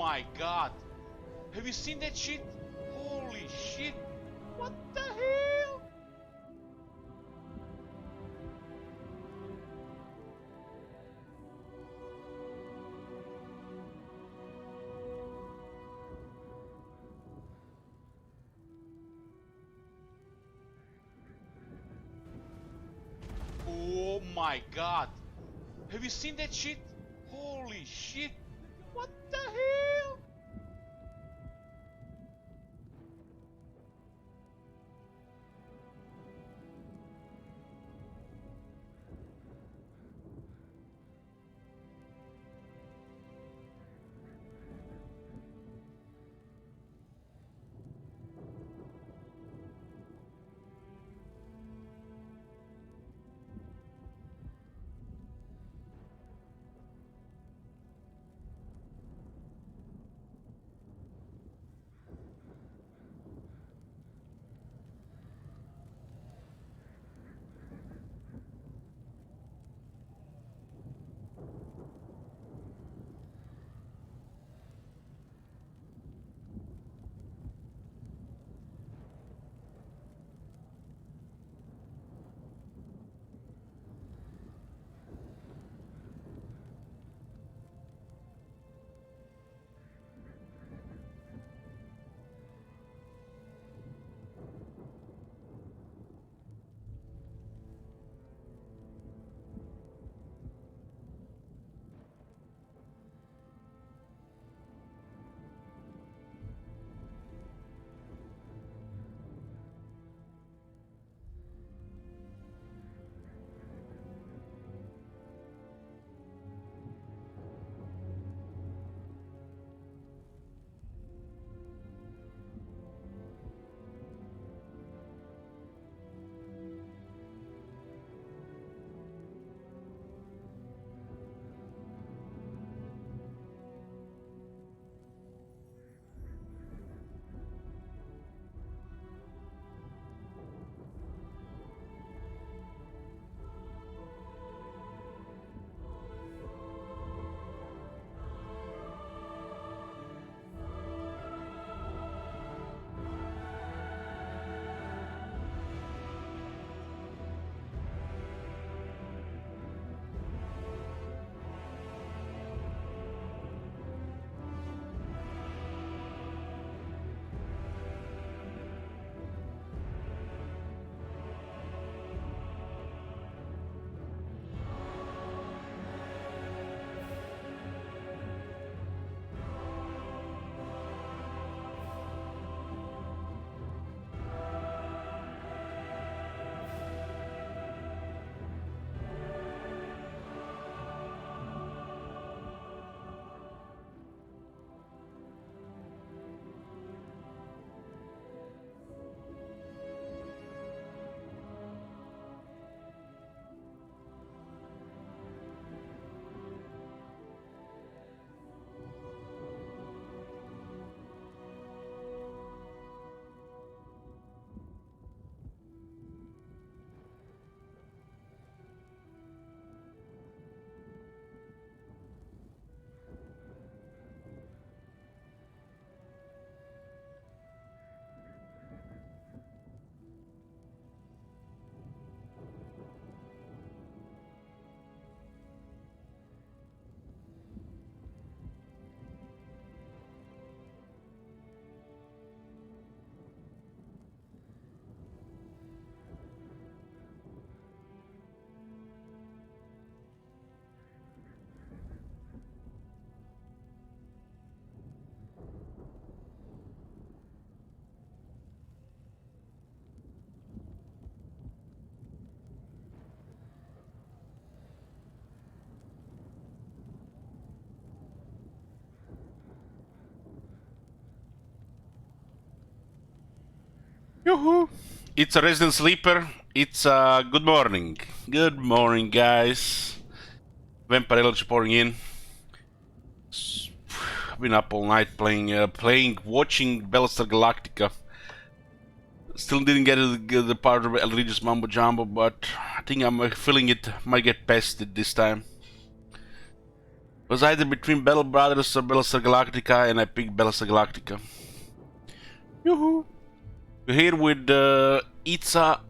my god! Have you seen that shit? Holy shit! What the hell? Oh my god! Have you seen that shit? Holy shit! What the hell? Yoo-hoo! It's a resident sleeper. It's good morning. Good morning, guys. Vampirology pouring in. I've been up all night watching Battlestar Galactica. Still didn't get the part of El Regis Mambo Jumbo, but I think I'm feeling it might get past it this time. Was either between Battle Brothers or Battlestar Galactica, and I picked Battlestar Galactica. Yoo-hoo! We're here with Itza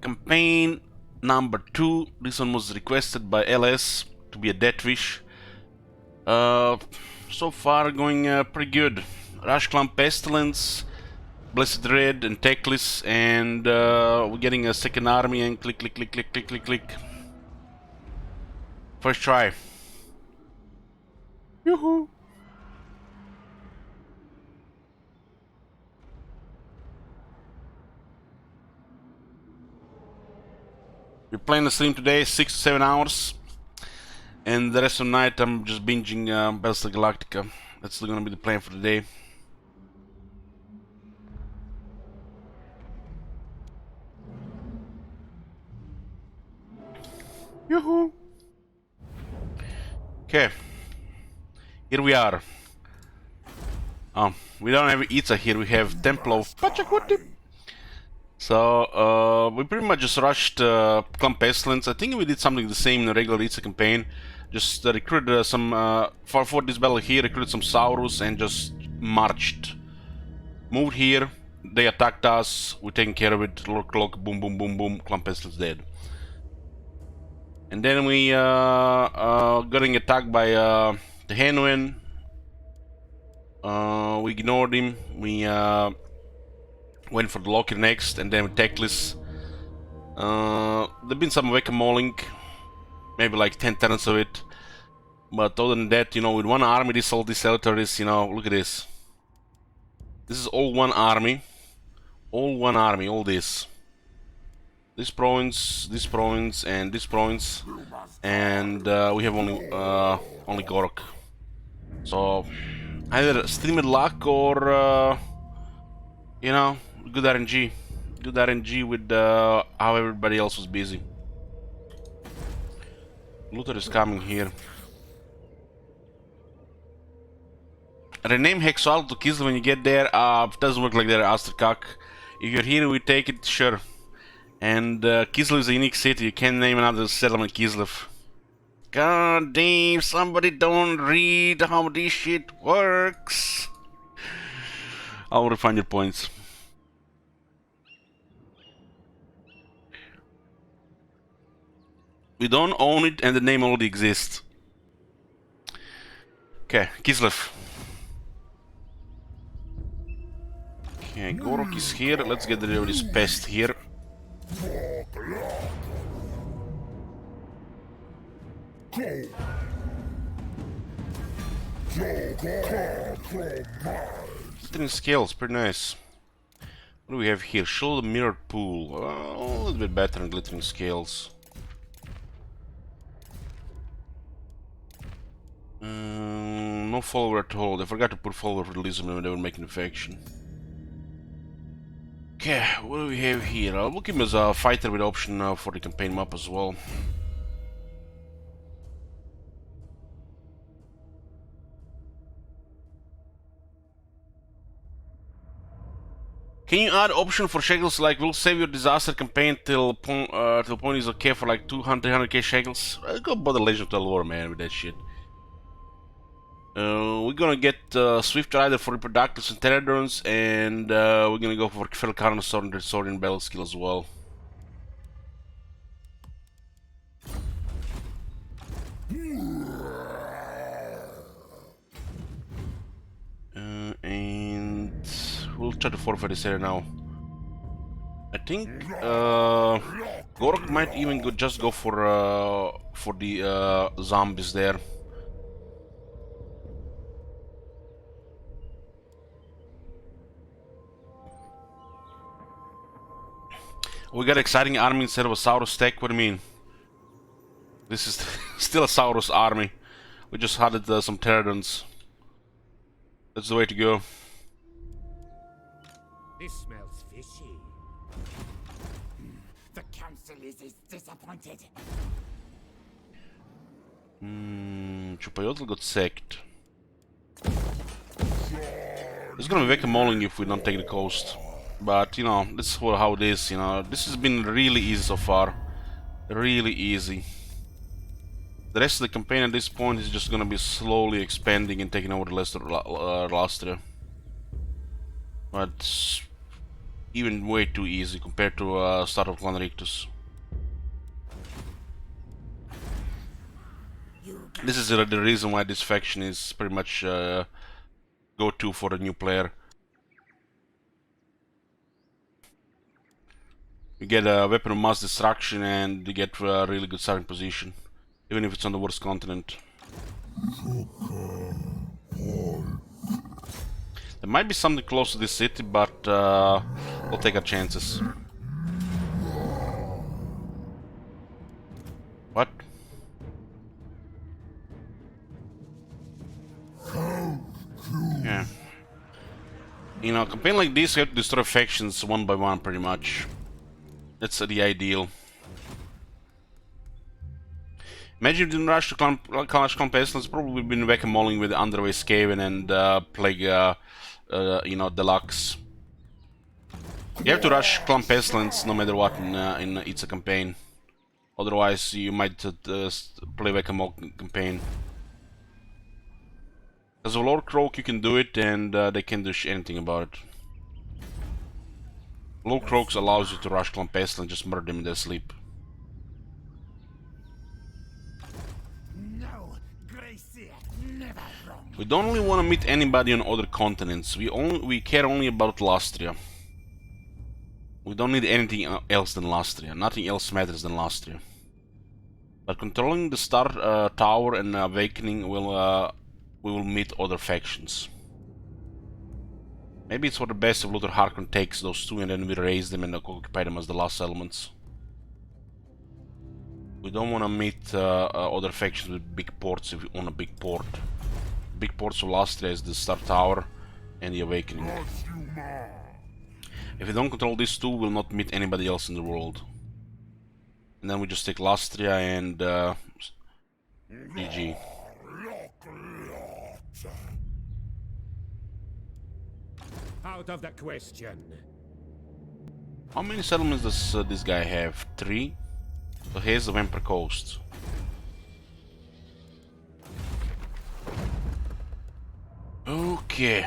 campaign number 2. This one was requested by LS to be a Death Wish. So far going pretty good. Rush Clan Pestilence, Blessed Red and Teclis, and we're getting a second army and click. First try. Yoo-hoo! We're playing the stream today 6 to 7 hours, and the rest of the night I'm just binging Battlestar Galactica. That's gonna be the plan for the day. Yoo-hoo! Okay, here we are. We don't have Itza here, we have Temple of Pachacuti. So, we pretty much just rushed Clan Pestilence. I think we did something the same in the regular Itza campaign. Just recruited some, for this battle here, recruited some Saurus and just marched. Moved here, they attacked us, we're taking care of it, lock, boom, Clan Pestilence dead. And then we getting attacked by the Henwen. We ignored him. We went for the Locker next, and then with Teclis. There've been some whack-a-moling, maybe like 10 turns of it. But other than that, you know, with one army, all these territories, you know, look at this. This is all one army. All this. This province, and this province, and we have only Gorok. So either streamed luck or you know, good RNG with how everybody else was busy. Luther is coming here. Rename Hexual to Kislev when you get there. It doesn't work like that, Asterkak. If you're here, we take it, sure. And Kislev is a unique city, you can't name another settlement Kislev. God damn, somebody don't read how this shit works. I'll refine your points. We don't own it and the name already exists. Okay, Kislev. Okay, Gorok is here, let's get rid of this pest here. Glittering scales, pretty nice. What do we have here? Show the mirrored pool. A little bit better than glittering scales. No follower at all. I forgot to put follower for the lizard when they were making the faction. Okay, what do we have here? I'll look him as a fighter with option for the campaign map as well. Can you add option for shekels like we'll save your disaster campaign till point is okay for like 200-300k shekels? Go bother Legend of the War, man, with that shit. We're gonna get Swift Rider for Reproductives and Pterodons, and we're gonna go for Fel Carnosaur and Sword and Battle skill as well. And we'll try to forfeit this area now. I think Gorok might even just go for the zombies there. We got exciting army instead of a Saurus tech. What do you mean? This is still a Saurus army. We just added some Pterodons. That's the way to go. This smells fishy. The council is disappointed. Chupayotl got sacked. It's gonna be whack-a-moling if we don't take the coast. But, you know, this is how it is, you know. This has been really easy so far. Really easy. The rest of the campaign at this point is just gonna be slowly expanding and taking over the rest of Lastria. But even way too easy compared to start of Clan Rictus. This is the reason why this faction is pretty much go-to for a new player. You get a weapon of mass destruction and you get a really good starting position, even if it's on the worst continent. There might be something close to this city, but we'll take our chances. What? Yeah. You know, a campaign like this, you have to destroy factions one by one, pretty much. That's the ideal. Imagine if you didn't rush to Clash Clan Pestilence, probably been whack-a-moling with Underway Skaven and Plague, you know, Deluxe. You have to rush Clan Pestilence no matter what in Itza campaign. Otherwise, you might play whack-a-mole campaign. As a Lord Croak, you can do it, and they can't do anything about it. Lord Croaks allows you to rush Clan Pestilence and just murder them in their sleep. No, Gracie, never wrong. We don't really want to meet anybody on other continents. We care only about Lastria. We don't need anything else than Lastria. Nothing else matters than Lastria. But controlling the Star Tower and Awakening will we will meet other factions. Maybe it's for the best if Luther Harkon takes those two and then we raise them and occupy them as the last settlements. We don't want to meet other factions with big ports if we own a big port. Big ports of Lastria is the Star Tower and the Awakening. If we don't control these two, we'll not meet anybody else in the world. And then we just take Lastria and GG. Out of the question. How many settlements does this guy have? 3? So here's the Vampire Coast. Okay.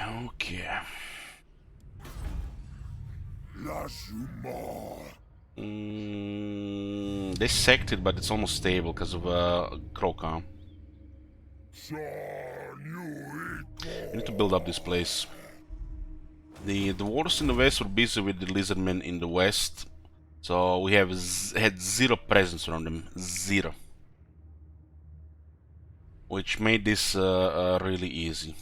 They sacked it, but it's almost stable because of Kroka. We need to build up this place. The wars in the west were busy with the lizardmen in the west, so we have had zero presence around them, zero, which made this really easy.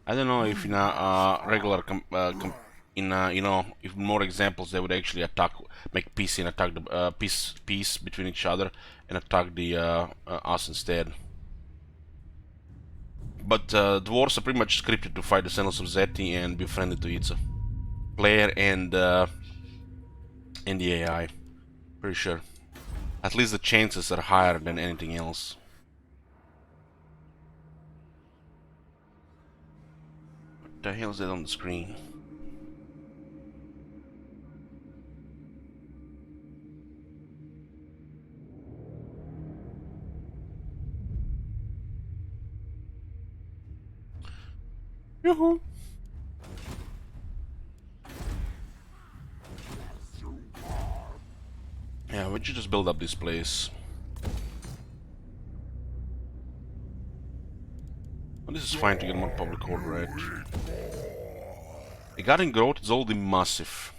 I don't know if in a regular you know, if more examples they would actually attack, make peace and attack the peace between each other and attack the us instead. But dwarves are pretty much scripted to fight the Sentinels of Zeti and be friendly to Itza. Player and the AI. Pretty sure. At least the chances are higher than anything else. What the hell is that on the screen? Yoo-hoo! Yeah, why don't you just build up this place? Well, this is fine to get more public order, right? Regarding growth, it's all the massive.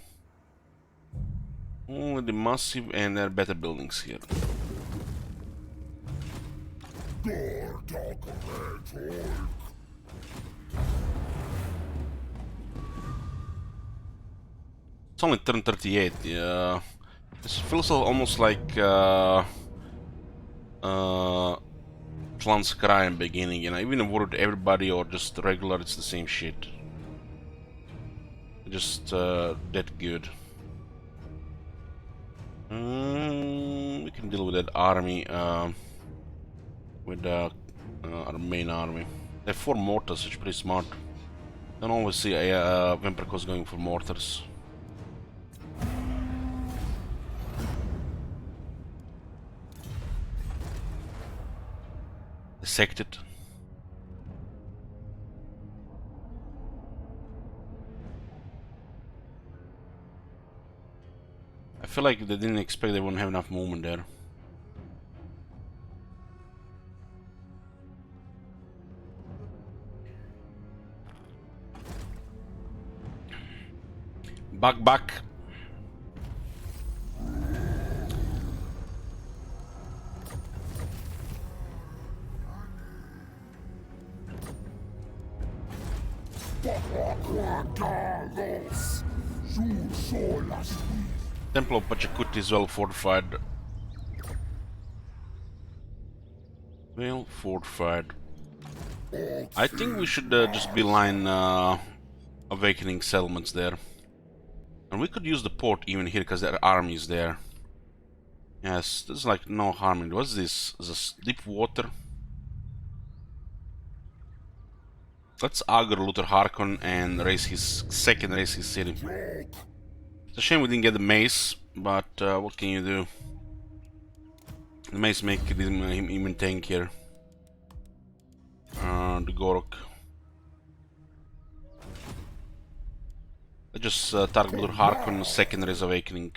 Only the massive, and there are better buildings here. It's only turn 38. Yeah, this feels almost like Clan's Cry in the beginning. You know, even if word everybody or just regular, it's the same shit. Just that good. We can deal with that army with our main army. They have 4 mortars, which is pretty smart. Don't always see Vampire Coast going for mortars. dissect it. I feel like they didn't expect they wouldn't have enough movement there. Back. Temple of Pachacuti is well fortified. Well fortified. I think we should just beeline awakening settlements there. And we could use the port even here because their army is there. Yes, there's like no harm in it. What's this? Is this deep water? Let's augur Luther Harkon and raise his city. It's a shame we didn't get the mace, but what can you do? The mace make him even tankier. The Gorok. Let's just target Luther Harkon, secondary's awakening.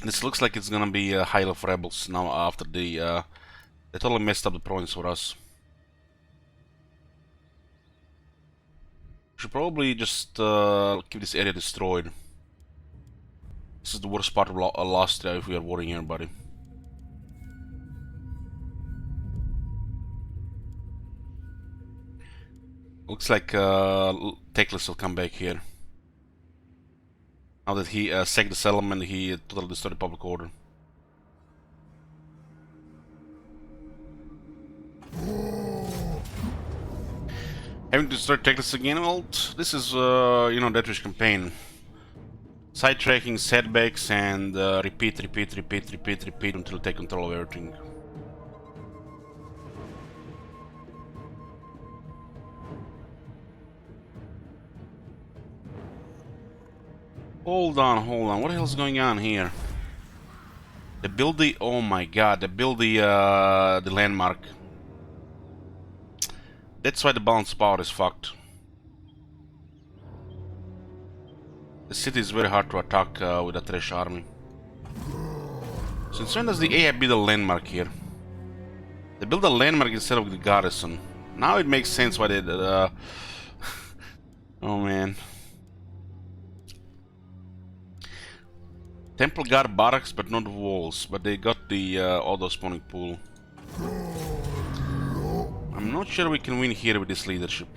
This looks like it's gonna be a High of Rebels now after the they totally messed up the province for us. Should probably just keep this area destroyed. This is the worst part of Lastria if we are worrying here, buddy. Looks like Teclis will come back here. Now that he sacked the settlement, he totally destroyed the public order. Having to start Teclis again, well, this is, you know, Deathwish campaign. Sidetracking, setbacks, and repeat until you take control of everything. Hold on, what the hell's going on here? They build the, oh my god, they build the landmark. That's why the balance power is fucked. The city is very hard to attack with a trash army. Since when does the AI build a landmark here? They build a landmark instead of the garrison. Now it makes sense why they did, oh man. Temple got barracks but not walls, but they got the auto-spawning pool. I'm not sure we can win here with this leadership.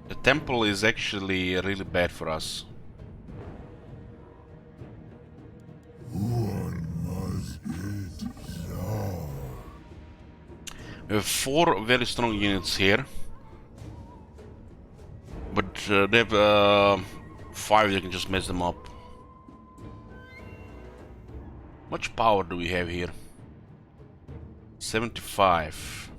The temple is actually really bad for us. We have 4 very strong units here. But they have 5 that can just mess them up. Much power do we have here? 75.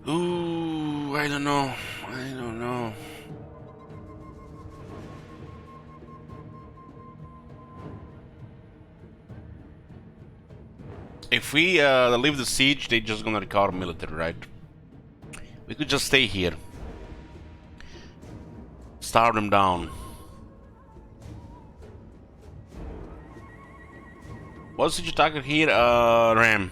Ooh, I don't know. If we leave the siege, they're just gonna recover military, right? We could just stay here. Starve them down. What's the target here? Ram.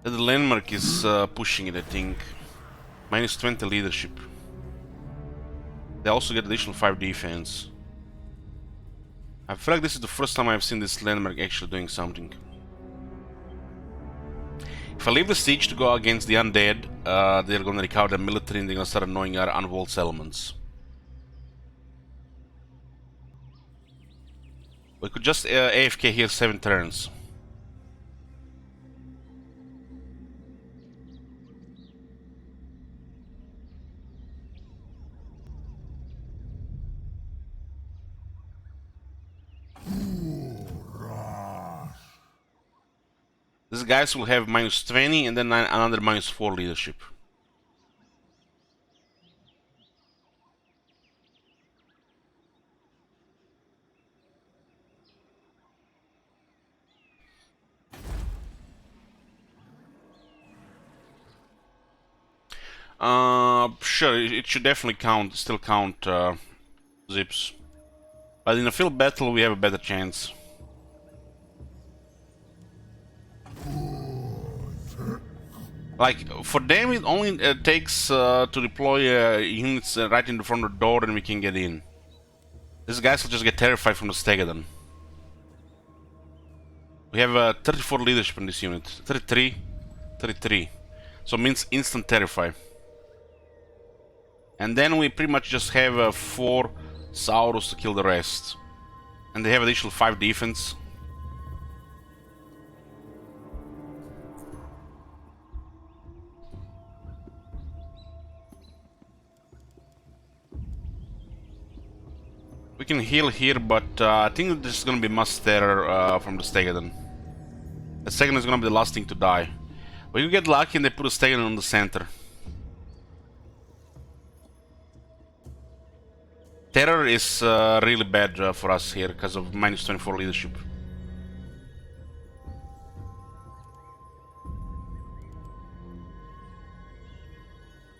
The landmark is pushing it, I think. Minus 20 leadership. They also get additional 5 defense. I feel like this is the first time I've seen this landmark actually doing something. If I leave the siege to go against the undead, they're gonna recover the military and they're gonna start annoying our unwalled settlements. We could just AFK here 7 turns. These guys will have -20 and then another -4 leadership. Sure, it should definitely still count zips. But in a field battle, we have a better chance. Like, for them, it only takes to deploy units right in the front of the door and we can get in. These guys will just get terrified from the Stegadon. We have 34 leadership in this unit. 33, 33. So it means instant terrify. And then we pretty much just have 4 Saurus to kill the rest. And they have additional 5 defense. We can heal here, but I think this is gonna be must terror from the Stegadon. The Stegadon is gonna be the last thing to die. But you get lucky and they put a Stegadon on the center. Terror is really bad for us here because of -24 leadership.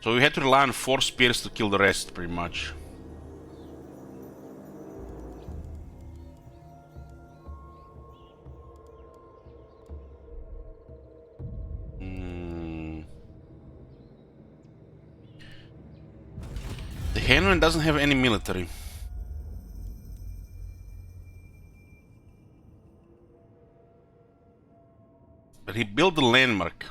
So we had to rely on 4 spears to kill the rest, pretty much. The Hanuman doesn't have any military. But he built the landmark.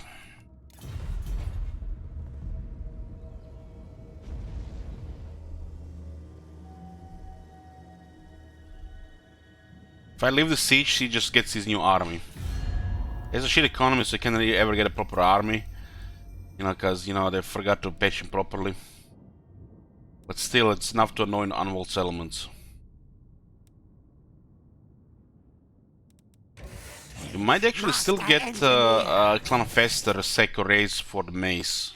If I leave the siege, he just gets his new army. He has a shit economy, so he can't really ever get a proper army. You know, because, you know, they forgot to patch him properly. But still, it's enough to annoy unwalled settlements. You might actually still get Clan of Fester, Sec, or Raise for the mace.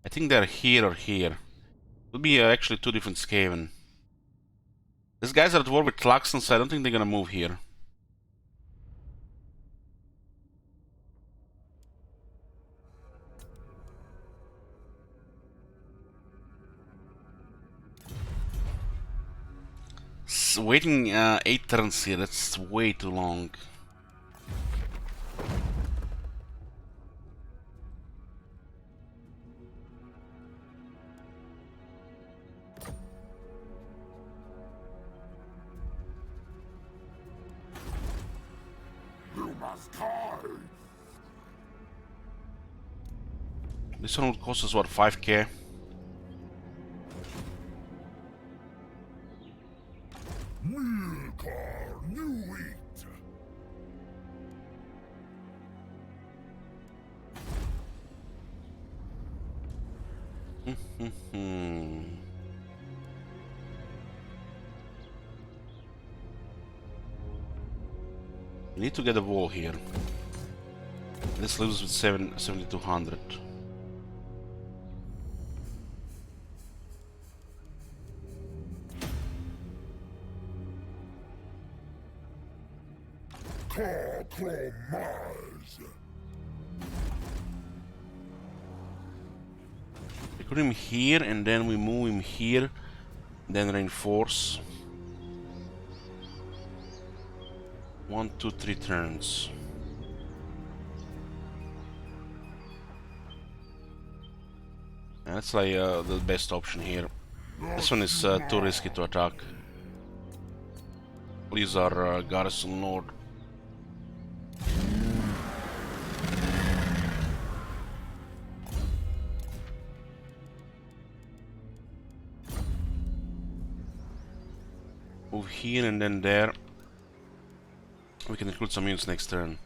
I think they're here or here. It will be actually 2 different Skaven. These guys are at war with Tlaxon, so I don't think they're gonna move here. Waiting 8 turns here, that's way too long. You must die. This one would cost us what, 5k? Milkar, new wheat. We need to get a wall here. This leaves with 7,200. Compromise. We put him here and then we move him here, then reinforce. 1, 2, 3 turns. That's like the best option here. This one is too risky to attack. Please, our garrison lord. Move here and then there. We can recruit some units next turn.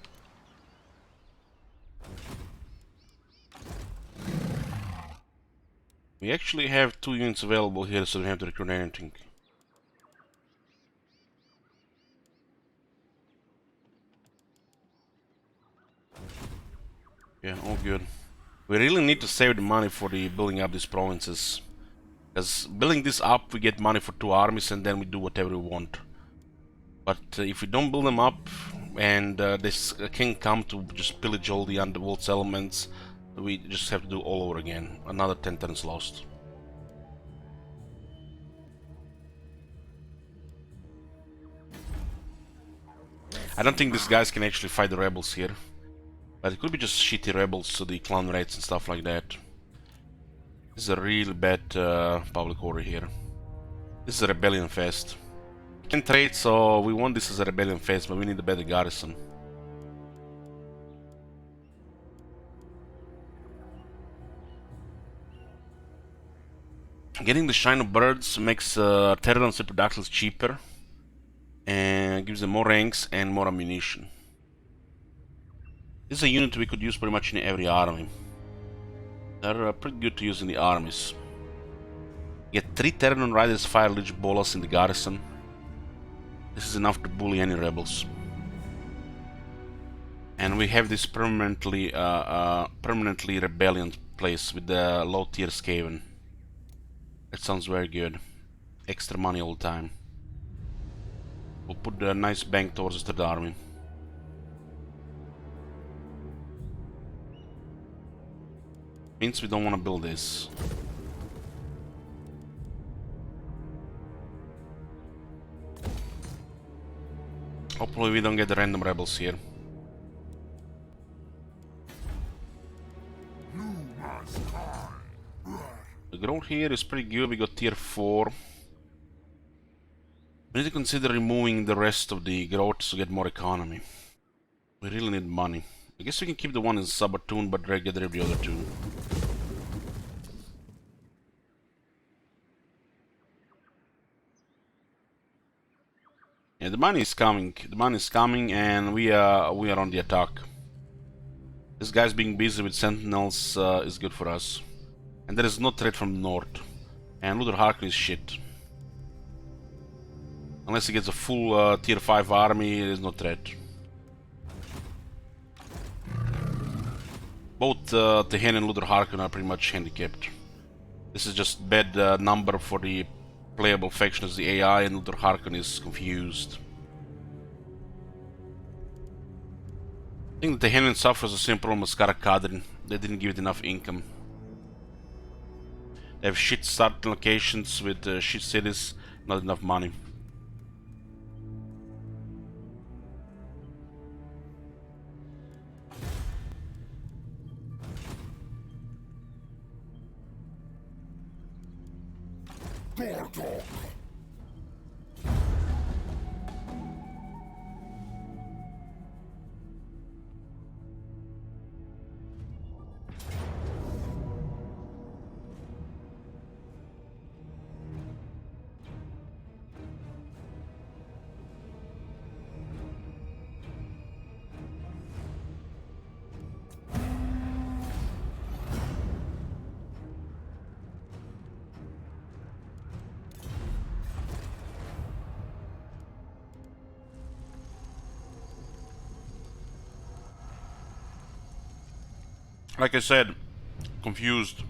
We actually have 2 units available here, so we don't have to recruit anything. Yeah, all good. We really need to save the money for the building up these provinces. Because building this up, we get money for 2 armies and then we do whatever we want. But if we don't build them up and this can come to just pillage all the underworld settlements, we just have to do all over again. Another 10 turns lost. I don't think these guys can actually fight the rebels here. But it could be just shitty rebels, so the clan raids and stuff like that. This is a really bad public order here. This is a rebellion fest. We can trade, so we want this as a rebellion fest, but we need a better garrison. Getting the shine of birds makes Terrans and Pterodactyls cheaper and gives them more ranks and more ammunition. This is a unit we could use pretty much in every army. They're pretty good to use in the armies. Get 3 Terran Riders Fire Lich Bolas in the garrison. This is enough to bully any rebels. And we have this permanently rebellion place with the low tier Skaven. That sounds very good. Extra money all the time. We'll put a nice bank towards the third army. Means we don't want to build this. Hopefully we don't get the random rebels here. The growth here is pretty good, we got tier 4. We need to consider removing the rest of the growth to get more economy. We really need money. I guess we can keep the one in Sabatun, but get rid of the other 2. Yeah, the money is coming. The money is coming, and we are on the attack. This guy's being busy with sentinels is good for us. And there is no threat from the north. And Luther Harkin is shit. Unless he gets a full tier 5 army, there is no threat. Both Tehen and Luther Harkin are pretty much handicapped. This is just bad number for the playable faction as the AI, and Luther Harkin is confused. I think the Tehen suffers the same problem as Karakadrin. They didn't give it enough income. They have shit starting locations with shit cities, not enough money. Gordok. Like I said, confused.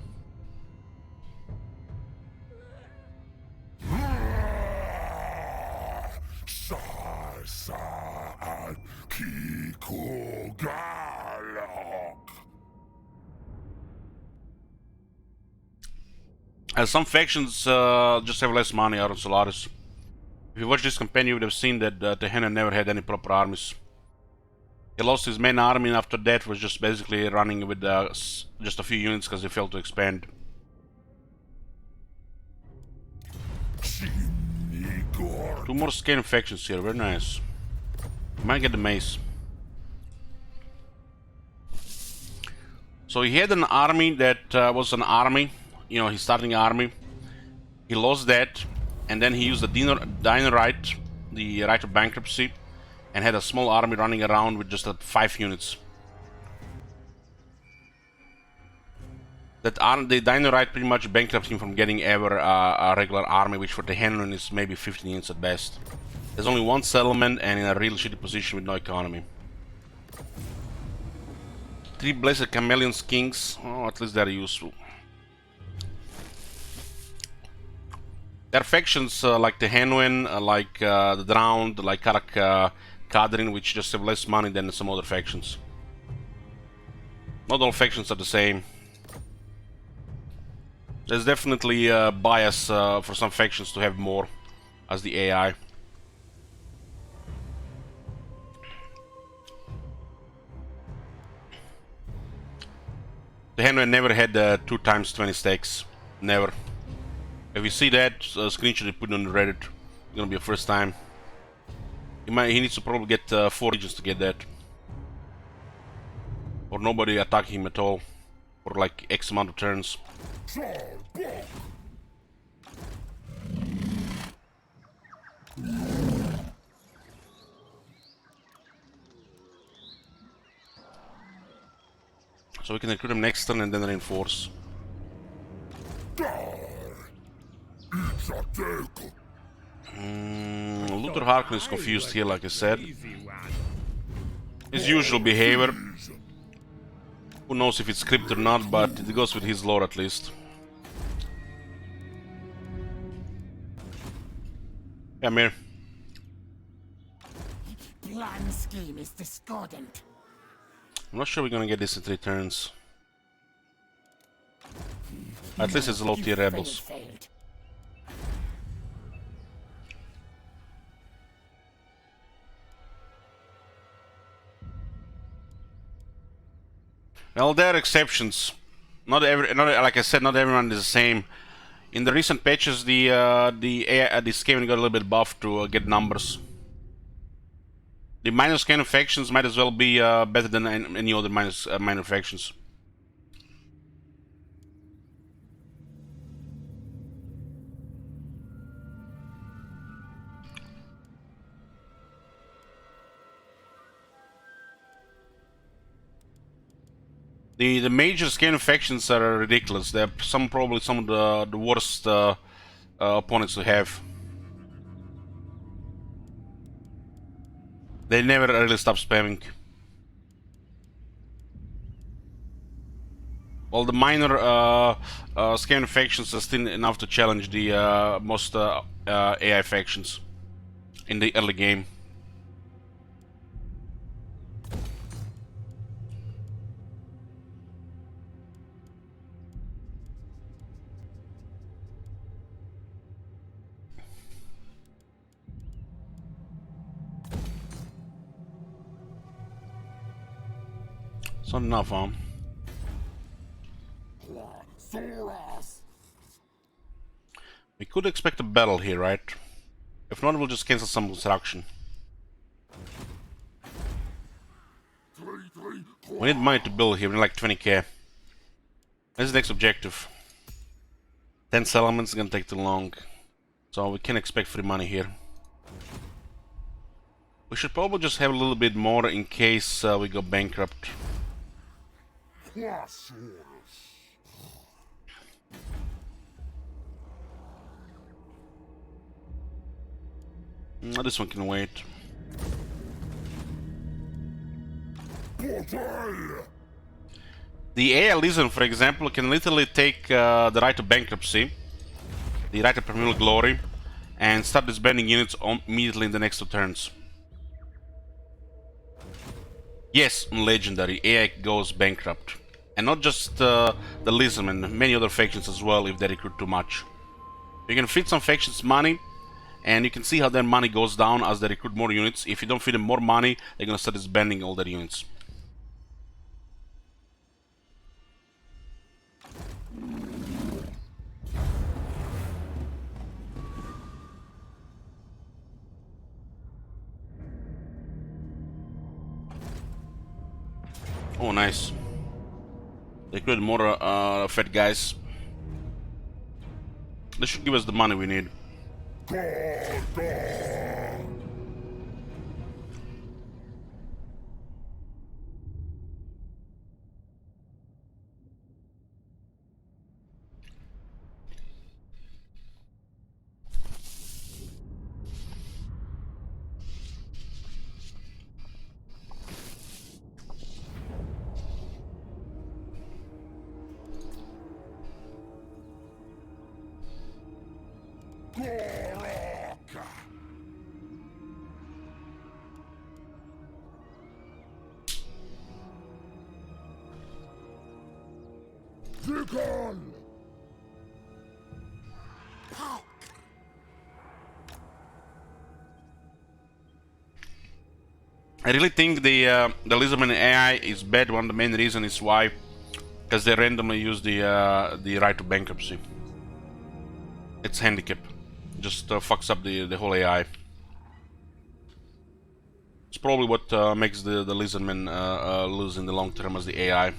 As some factions just have less money out of Solaris. If you watch this campaign, you would have seen that Tehena never had any proper armies. He lost his main army, and after that was just basically running with just a few units because he failed to expand. 2 more Skaven factions here, very nice. Might get the mace. So he had an army that was an army, you know, his starting army. He lost that, and then he used the Dino right, the right of bankruptcy, and had a small army running around with just 5 units. The Dino right pretty much bankrupted him from getting ever a regular army, which for the Henron is maybe 15 units at best. There's only 1 settlement and in a real shitty position with no economy. 3 Blessed Chameleons Kings. Oh, at least they're useful. There are factions like the Henwen, like the Drowned, like Karak Kadrin, which just have less money than some other factions. Not all factions are the same. There's definitely a bias for some factions to have more as the AI. The Henwen never had 2 times 20 stacks. Never. If you see that screenshot, you put it on the Reddit. It's gonna be a first time. He needs to probably get 4 regions to get that. Or nobody attacking him at all. For like X amount of turns. So we can recruit him next turn and then reinforce. Itza. Luther Harkin is confused here, like I said. His usual behavior. Who knows if it's scripted or not, but it goes with his lore at least. Come here. Plan scheme is discordant. I'm not sure we're gonna get this in 3 turns. At least it's low tier rebels. Failed. Well, there are exceptions. Not like I said, not everyone is the same. In the recent patches, the scaling got a little bit buffed to get numbers. The minor scanner factions might as well be better than any other minor factions. The major scanner factions are ridiculous. They're probably some of the worst opponents to have. They never really stop spamming. Well, the minor scanner factions are still enough to challenge the most AI factions in the early game. It's not enough, huh? We could expect a battle here, right? If not, we'll just cancel some construction. We need money to build here, we need like 20k. That's the next objective. 10 settlements is gonna take too long. So we can expect free money here. We should probably just have a little bit more in case we go bankrupt. This one can wait. The AI Lizard, for example, can literally take the right to bankruptcy, the right to primeval glory, and start disbanding units immediately in the next 2 turns. Yes, legendary, AI goes bankrupt. And not just the Lizard, and many other factions as well if they recruit too much. You can feed some factions money, and you can see how their money goes down as they recruit more units. If you don't feed them more money, they're gonna start disbanding all their units. Oh, nice. They created more fat guys. They should give us the money we need. Tickle! I really think the Lizardman AI is bad. One of the main reasons is why, because they randomly use the right to bankruptcy. It's handicap. Just fucks up the whole AI. It's probably what makes the Lizardmen lose in the long term as the AI.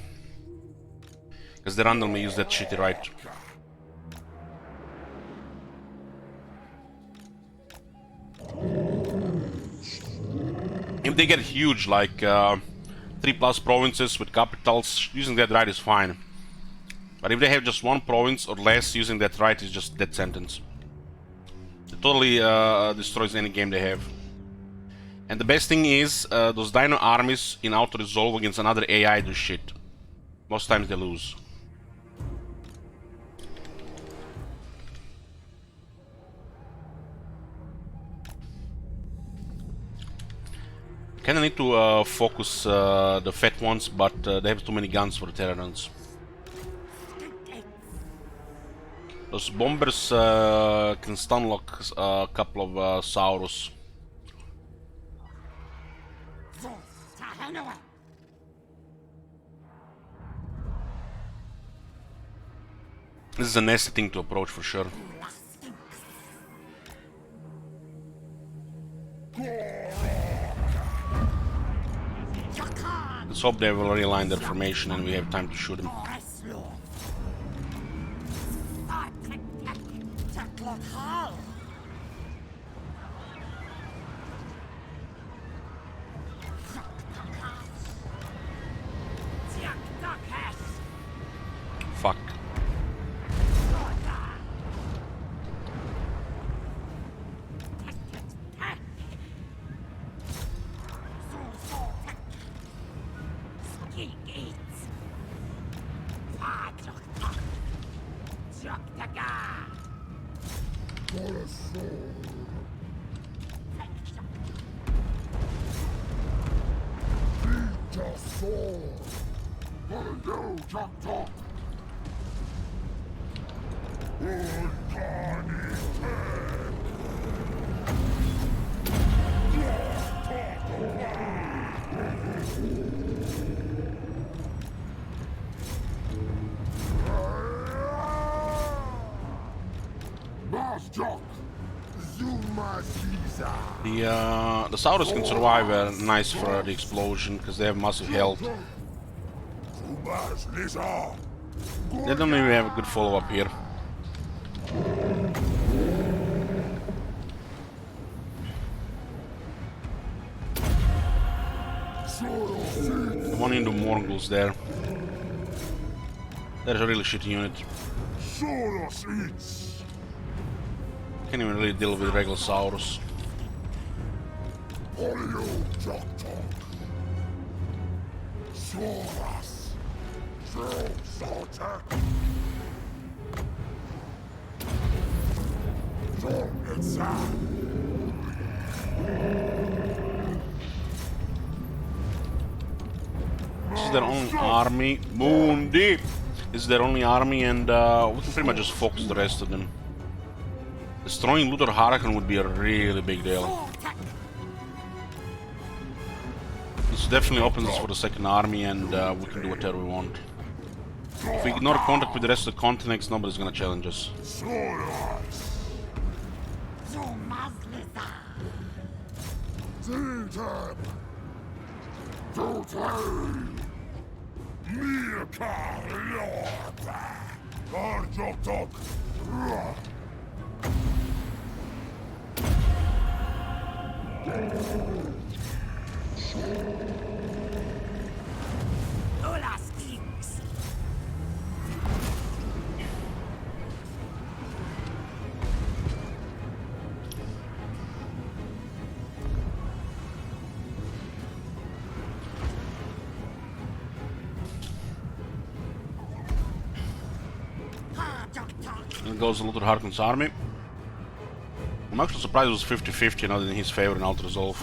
Because they randomly use that shitty right. If they get huge, like 3+ provinces with capitals, using that right is fine. But if they have just one province or less, using that right is just death sentence. It totally destroys any game they have. And the best thing is, those dino armies in auto-resolve against another AI do shit. Most times they lose. Kinda need to focus the fat ones, but they have too many guns for the Terrans. Those bombers can stunlock a couple of Saurus. This is a nasty thing to approach for sure. Let's hope they will realign their formation and we have time to shoot them. Fuck. The Saurus can survive nice for the explosion because they have massive health. They don't even have a good follow-up here. One into Morgul's there. That is a really shitty unit. Can't even really deal with regular Saurus. This is their own army. Moon deep. This is their only army, and we can pretty much just focus the rest of them. Destroying Luther Harakan would be a really big deal. This definitely opens us for the second army, and we can do whatever we want. If we ignore contact with the rest of the continents, nobody's gonna challenge us. And goes Luther Harkon's army. I'm actually surprised it was 50-50, not in his favor in Alt Resolve.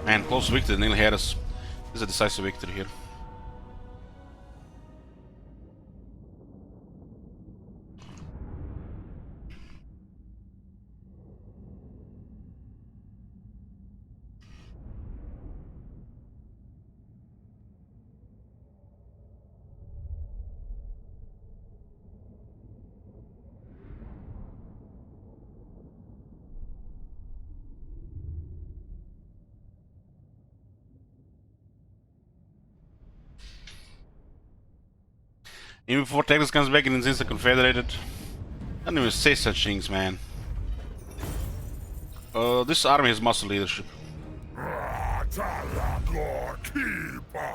Man, close victory, nearly had us. This is a decisive victory here. Even before Texas comes back and is confederated. I don't even say such things, man. This army has muscle leadership. Talagor Keeper.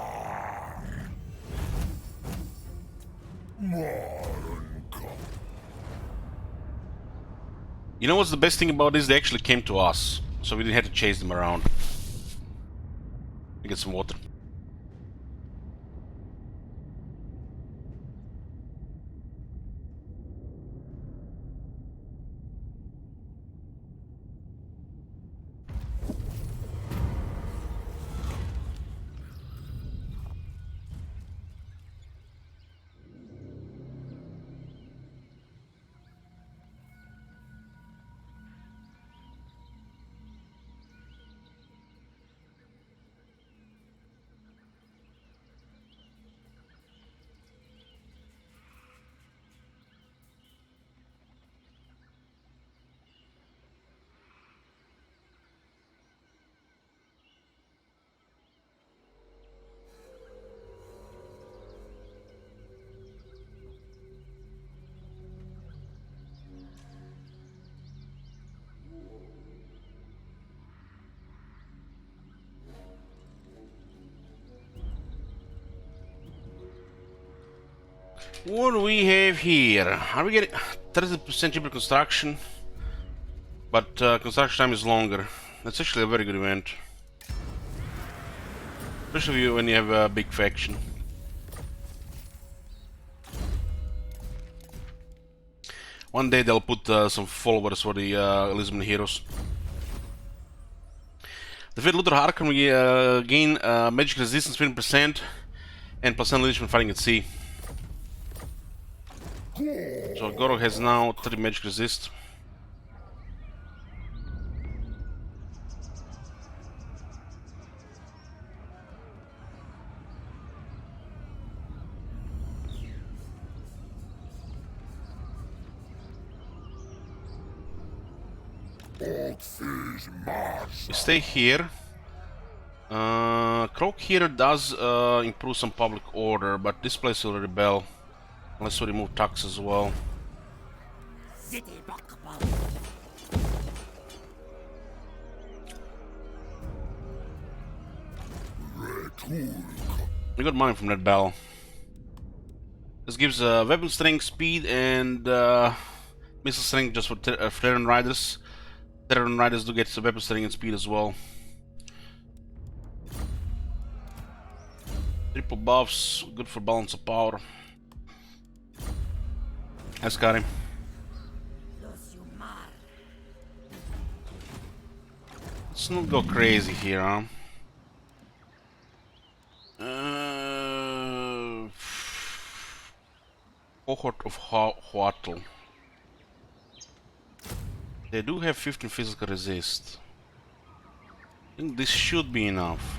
You know what's the best thing about this? They actually came to us, so we didn't have to chase them around. Let me get some water. What do we have here? Are we getting 30% cheaper construction? But construction time is longer. That's actually a very good event. Especially when you have a big faction. One day they'll put some followers for the Elizabeth heroes. Defeat Luther Harkin, we gain magic resistance 20% and +10 leadership fighting at sea. So Goro has now 30 magic resist. We stay here. Croak here does improve some public order, but this place will rebel. Unless we remove tax as well. We got money from that bell. This gives weapon strength, speed, and missile strength just for Terran Riders. Terran Riders do get some weapon strength and speed as well. Triple buffs, good for balance of power. Let's got him. Let's not go crazy here, huh? Cohort of Huatl. They do have 15 physical resist. I think this should be enough.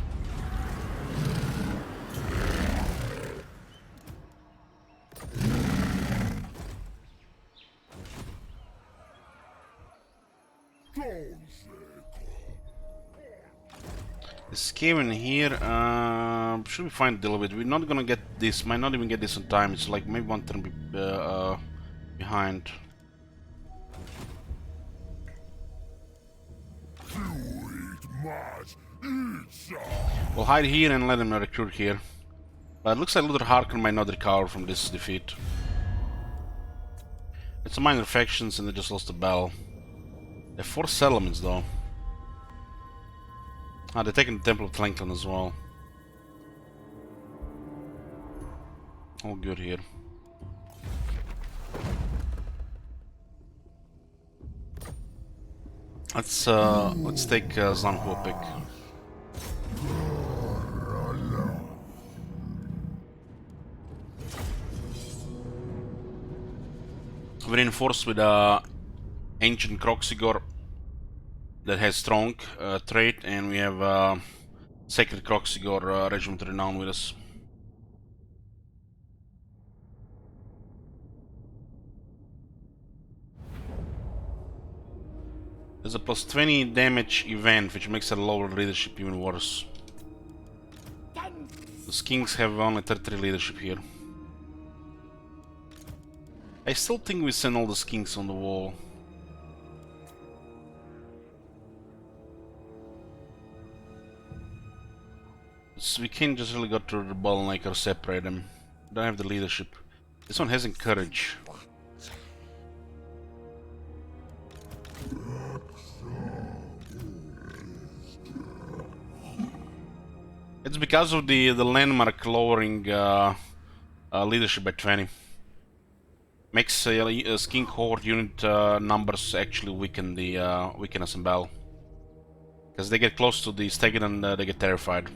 Escape in here, should be fine to deal with. We're not gonna get this, might not even get this on time. It's like maybe one turn behind. We'll hide here and let him recruit here. But it looks like Luther Harkin might not recover from this defeat. It's a minor factions and they just lost the battle. They have 4 settlements though. Ah, they're taking the Temple of Tlenkin as well. All good here. Let's take Zlanhopik. We reinforce with ancient Croxigor that has strong trait, and we have Sacred Croxigor Regiment Renown with us. There's a plus 20 damage event, which makes our lower leadership even worse. The Skinks have only 33 leadership here. I still think we send all the Skinks on the wall. So we can't just really go to the bottleneck or separate them. Don't have the leadership. This one has encourage. It's because of the landmark lowering leadership by 20. Makes Skink Horde unit numbers actually weaken us in battle. Because they get close to the Stegen and they get terrified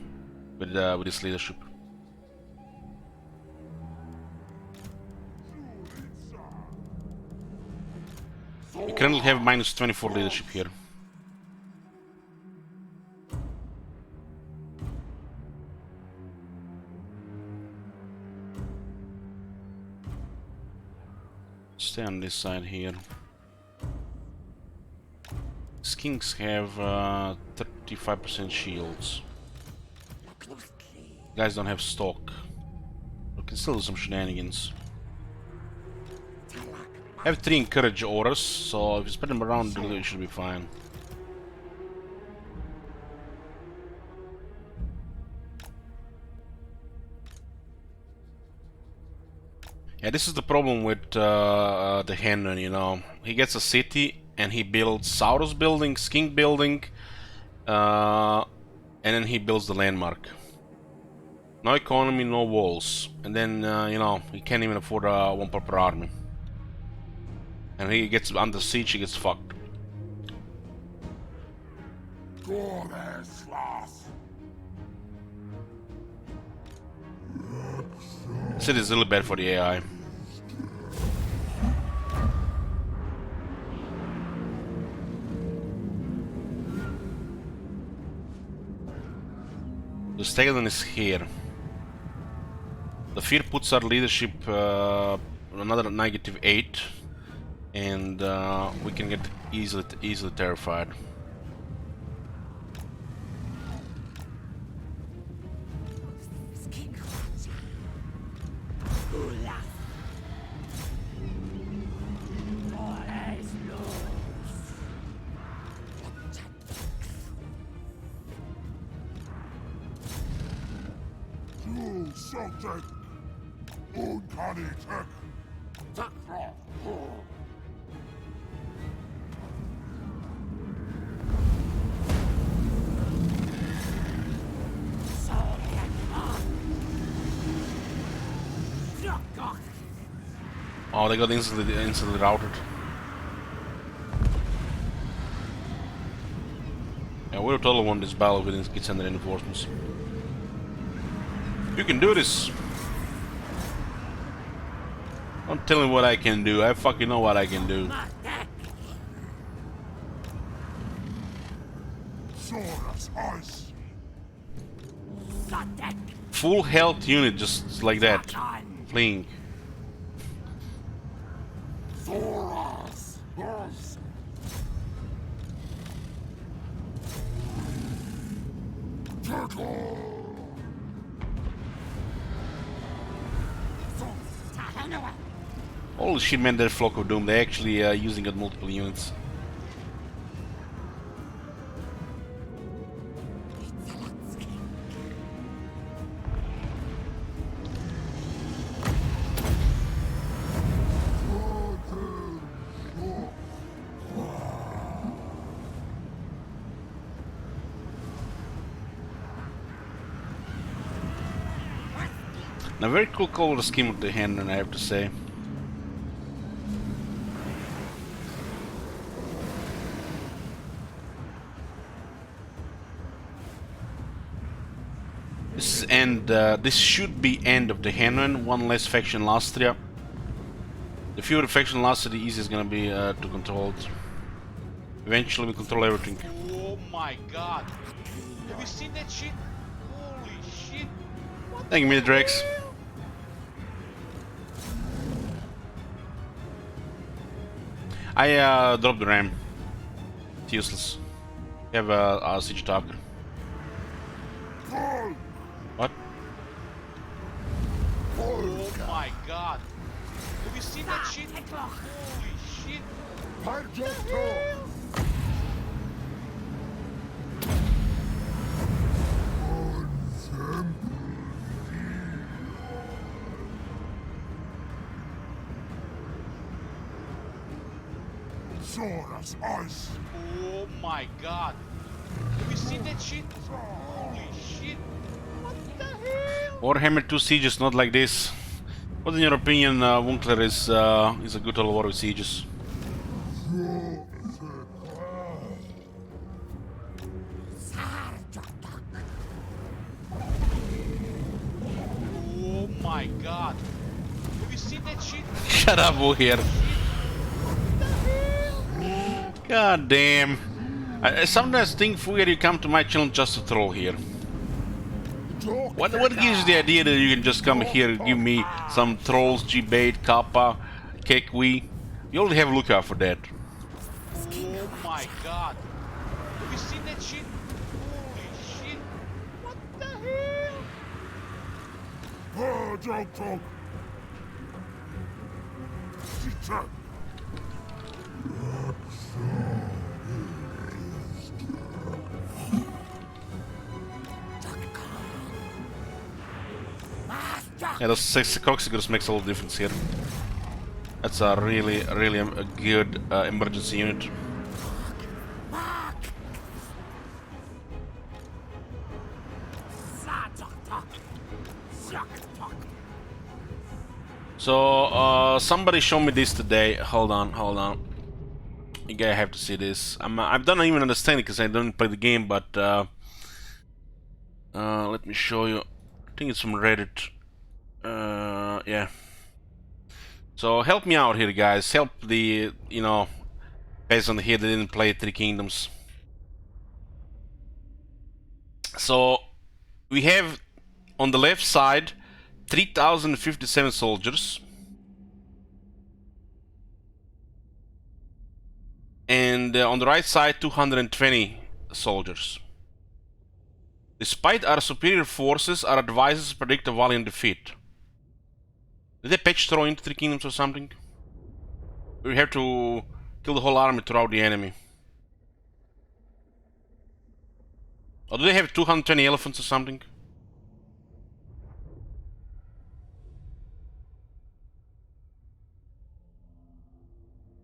with this leadership. We currently have minus 24 leadership here. Stay on this side here. Skinks have 35% shields. Guys don't have stock. We can still do some shenanigans. I have 3 encourage auras, so if you spread them around, it should be fine. Yeah, this is the problem with the Henron, you know. He gets a city and he builds Saurus building, Skink building, and then he builds the landmark. No economy, no walls, and then you know, he can't even afford one proper army. And he gets under siege, he gets fucked. City is really bad for the AI. The Stegen is here. The fear puts our leadership another -8, and we can get easily terrified. Oh, they got instantly routed. Yeah, we'll totally won this battle with these kids and reinforcements. You can do this! Don't tell me what I can do, I fucking know what I can do. Full health unit just like that, fleeing. Holy shit, man, that Flock of Doom, they're actually using it multiple units. Now, very cool color scheme with the hand, and I have to say. This should be end of the Henron, one less faction Lastria. The fewer faction lasted, the easier it's gonna be to control it. Eventually we control everything. Oh my god. Have you seen that shit? Holy shit. What Thank you, Drex. I dropped the RAM. It's useless. You have a siege talker. What? Oh my god. Have you seen that shit? Holy shit. Halt your tongue! Sora's ice! Oh my god. Have you seen that shit? Holy shit. What the hell? Warhammer 2 sieges not like this. What in your opinion, Winkler is a good old war with sieges? Oh my god. Have you seen that shit? Shut up, here. God damn. I sometimes think Fuger, you come to my channel just to troll here. What gives you the idea that you can just come here and give me some trolls, G-bait, Kappa, Kekwi? You only have a lookout for that. Oh my god. Have you seen that shit? Holy shit. What the hell? Oh, don't. Itza! Yeah, those 6 Coxigers makes all the difference here. That's a really a good emergency unit. So, somebody show me this today. Hold on. You guys have to see this. I don't even understand it because I don't play the game, but let me show you. I think it's from Reddit. Yeah. So help me out here, guys. Help the, peasant here that didn't play Three Kingdoms. So we have on the left side 3057 soldiers, and on the right side 220 soldiers. Despite our superior forces, our advisors predict a valiant defeat. Did they patch throw into Three Kingdoms or something? We have to kill the whole army to rout the enemy. Or do they have 220 elephants or something?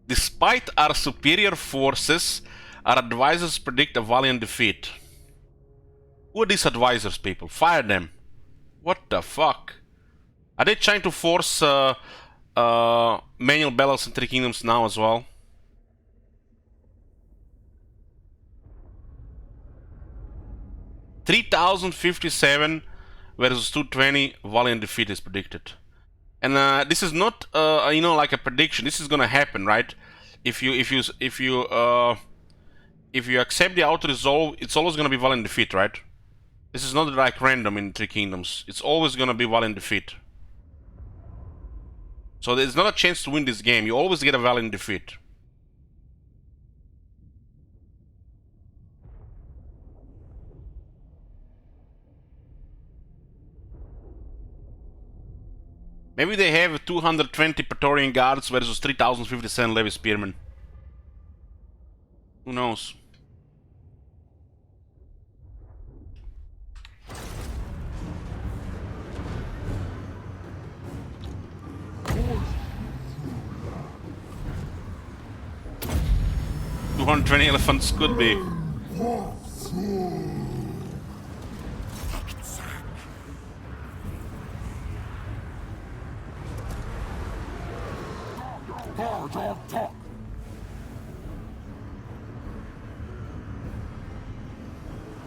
Despite our superior forces, our advisors predict a valiant defeat. Who are these advisors, people? Fire them. What the fuck? Are they trying to force manual battles in Three Kingdoms now as well? $3,057 versus 220, valiant defeat is predicted. And this is not, like a prediction. This is gonna happen, right? If you accept the auto resolve, it's always gonna be valiant defeat, right? This is not like random in Three Kingdoms. It's always gonna be valiant defeat. So there's not a chance to win this game. You always get a valiant defeat. Maybe they have 220 Praetorian Guards versus 3057 Levy Spearmen. Who knows? $220 elephants could be. Talk.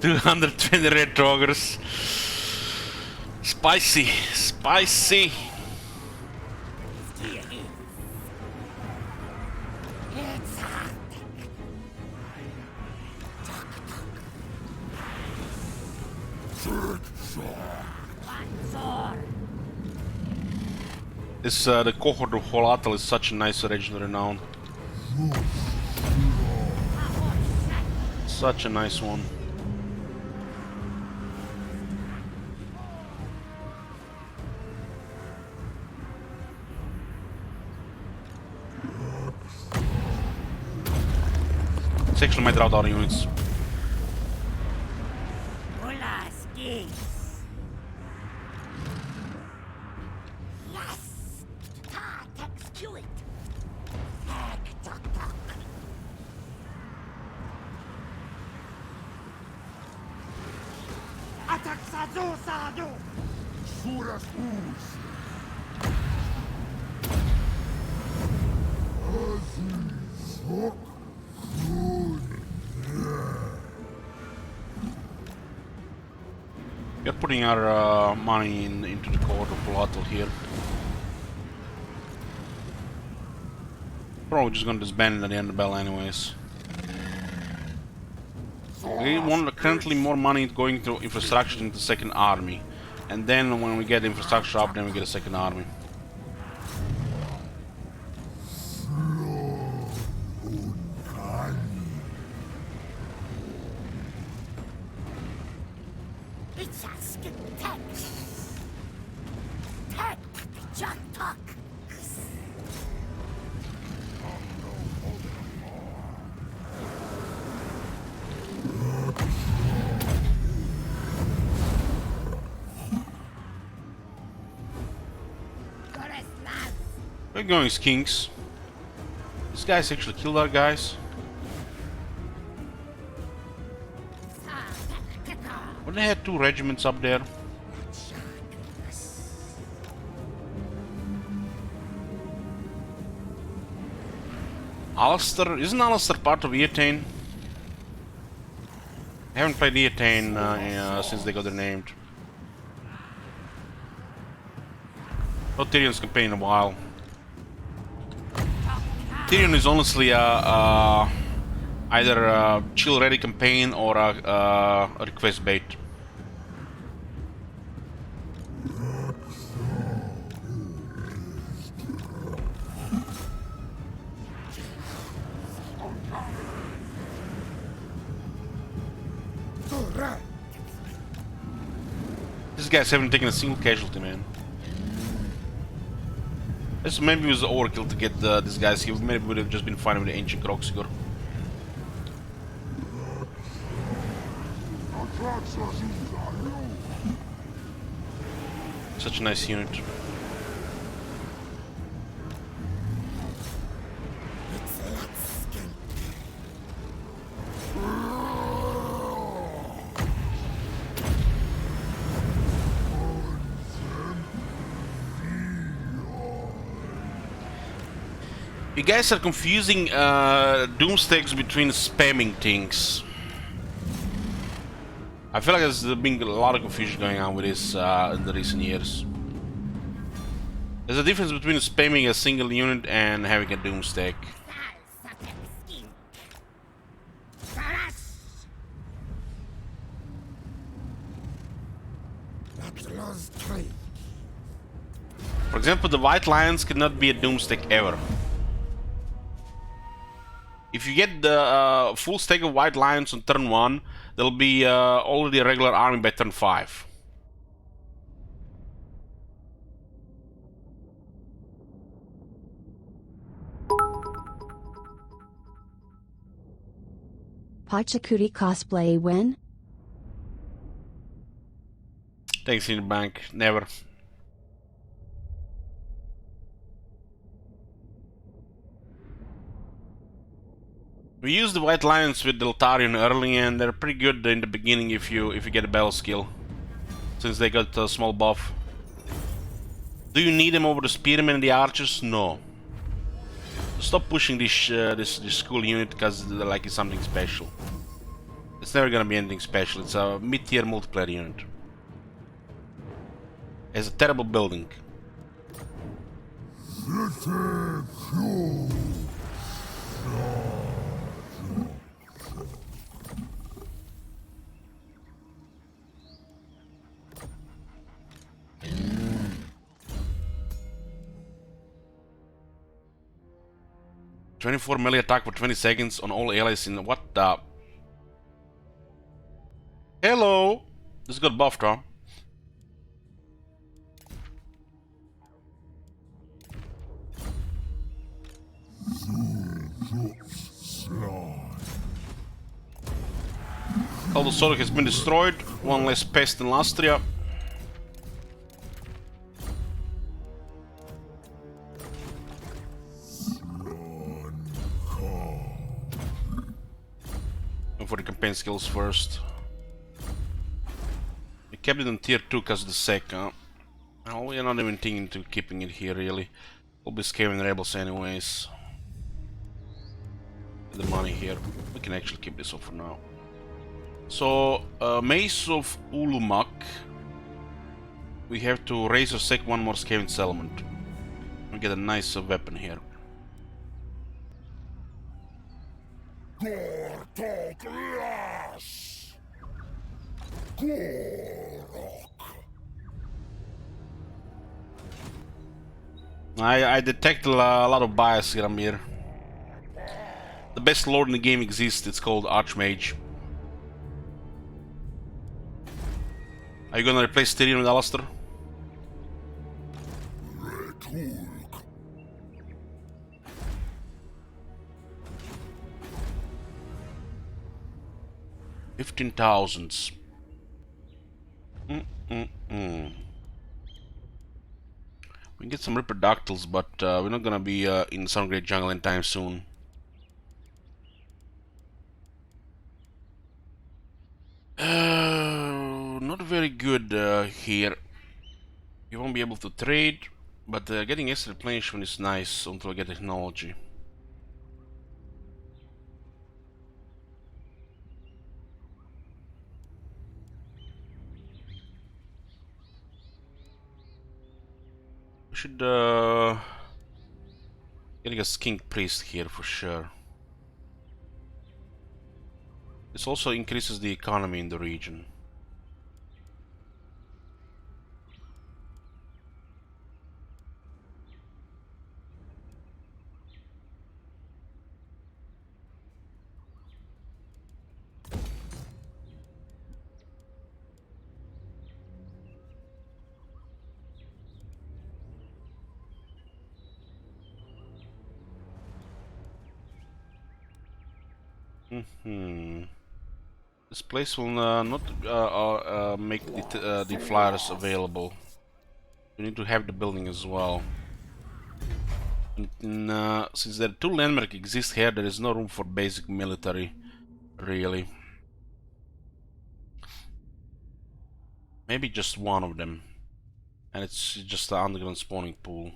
220 red troggers. Spicy. This the cohort of Holatal is such a nice regional renown. Such a nice one. It's actually my drought auto units. Suras us. We're putting our money into the court of Volatile here. Probably just gonna disband it at the end of the bell anyways. We want currently more money going to infrastructure into the second army. And then when we get infrastructure up, then we get a second army. We're going skinks. These guys actually killed our guys. Well, they had 2 regiments up there. Alistair, isn't Alistair part of Eatane? I haven't played Eatane since they got renamed. Not Tyrion's campaign in a while. Tyrion is honestly either a chill ready campaign or a request bait. These guys haven't taken a single casualty, man. This maybe was overkill to get these guys here. Maybe would have just been fine with the ancient Kroxigor. Such a nice unit. You guys are confusing doomstakes between spamming things. I feel like there's been a lot of confusion going on with this in the recent years. There's a difference between spamming a single unit and having a doomstack. For example, the White Lions cannot be a doomstack ever. If you get the full stack of White Lions on turn 1, there'll be already a regular army by turn 5. Pachakuri cosplay when? Thanks in the bank, never. We use the White Lions with Deltarion early, and they're pretty good in the beginning if you get a battle skill, since they got a small buff. Do you need them over the Spearmen and the Archers? No. Stop pushing this this school unit because like it's something special. It's never gonna be anything special. It's a mid-tier multiplayer unit. It's a terrible building. City fuel. 24 melee attack for 20 seconds on all allies in what the... Hello! This got buffed, huh? Caldosoro has been destroyed. One less pest in Lastria. And for the campaign skills first. We kept it on tier 2 because of the sec, huh? Well, we're not even thinking to keeping it here, really. We'll be scaring rebels anyways. The money here. We can actually keep this up for now. So, Mace of Ulumak. We have to raise or sec one more scavenge settlement. We get a nice weapon here. I detect a lot of bias here, Amir. The best lord in the game exists, it's called Archmage. Are you gonna replace Tyrion with Alistair? $15,000. We can get some Ripperdactyls, but we're not gonna be in some great jungle anytime soon. Not very good here. You won't be able to trade, but getting extra replenishment is nice until I get technology. We should getting a skink priest here for sure. This also increases the economy in the region. This place will not make the flyers available. We need to have the building as well. And, since there are two landmarks exist here, there is no room for basic military, really. Maybe just one of them, and it's just the underground spawning pool.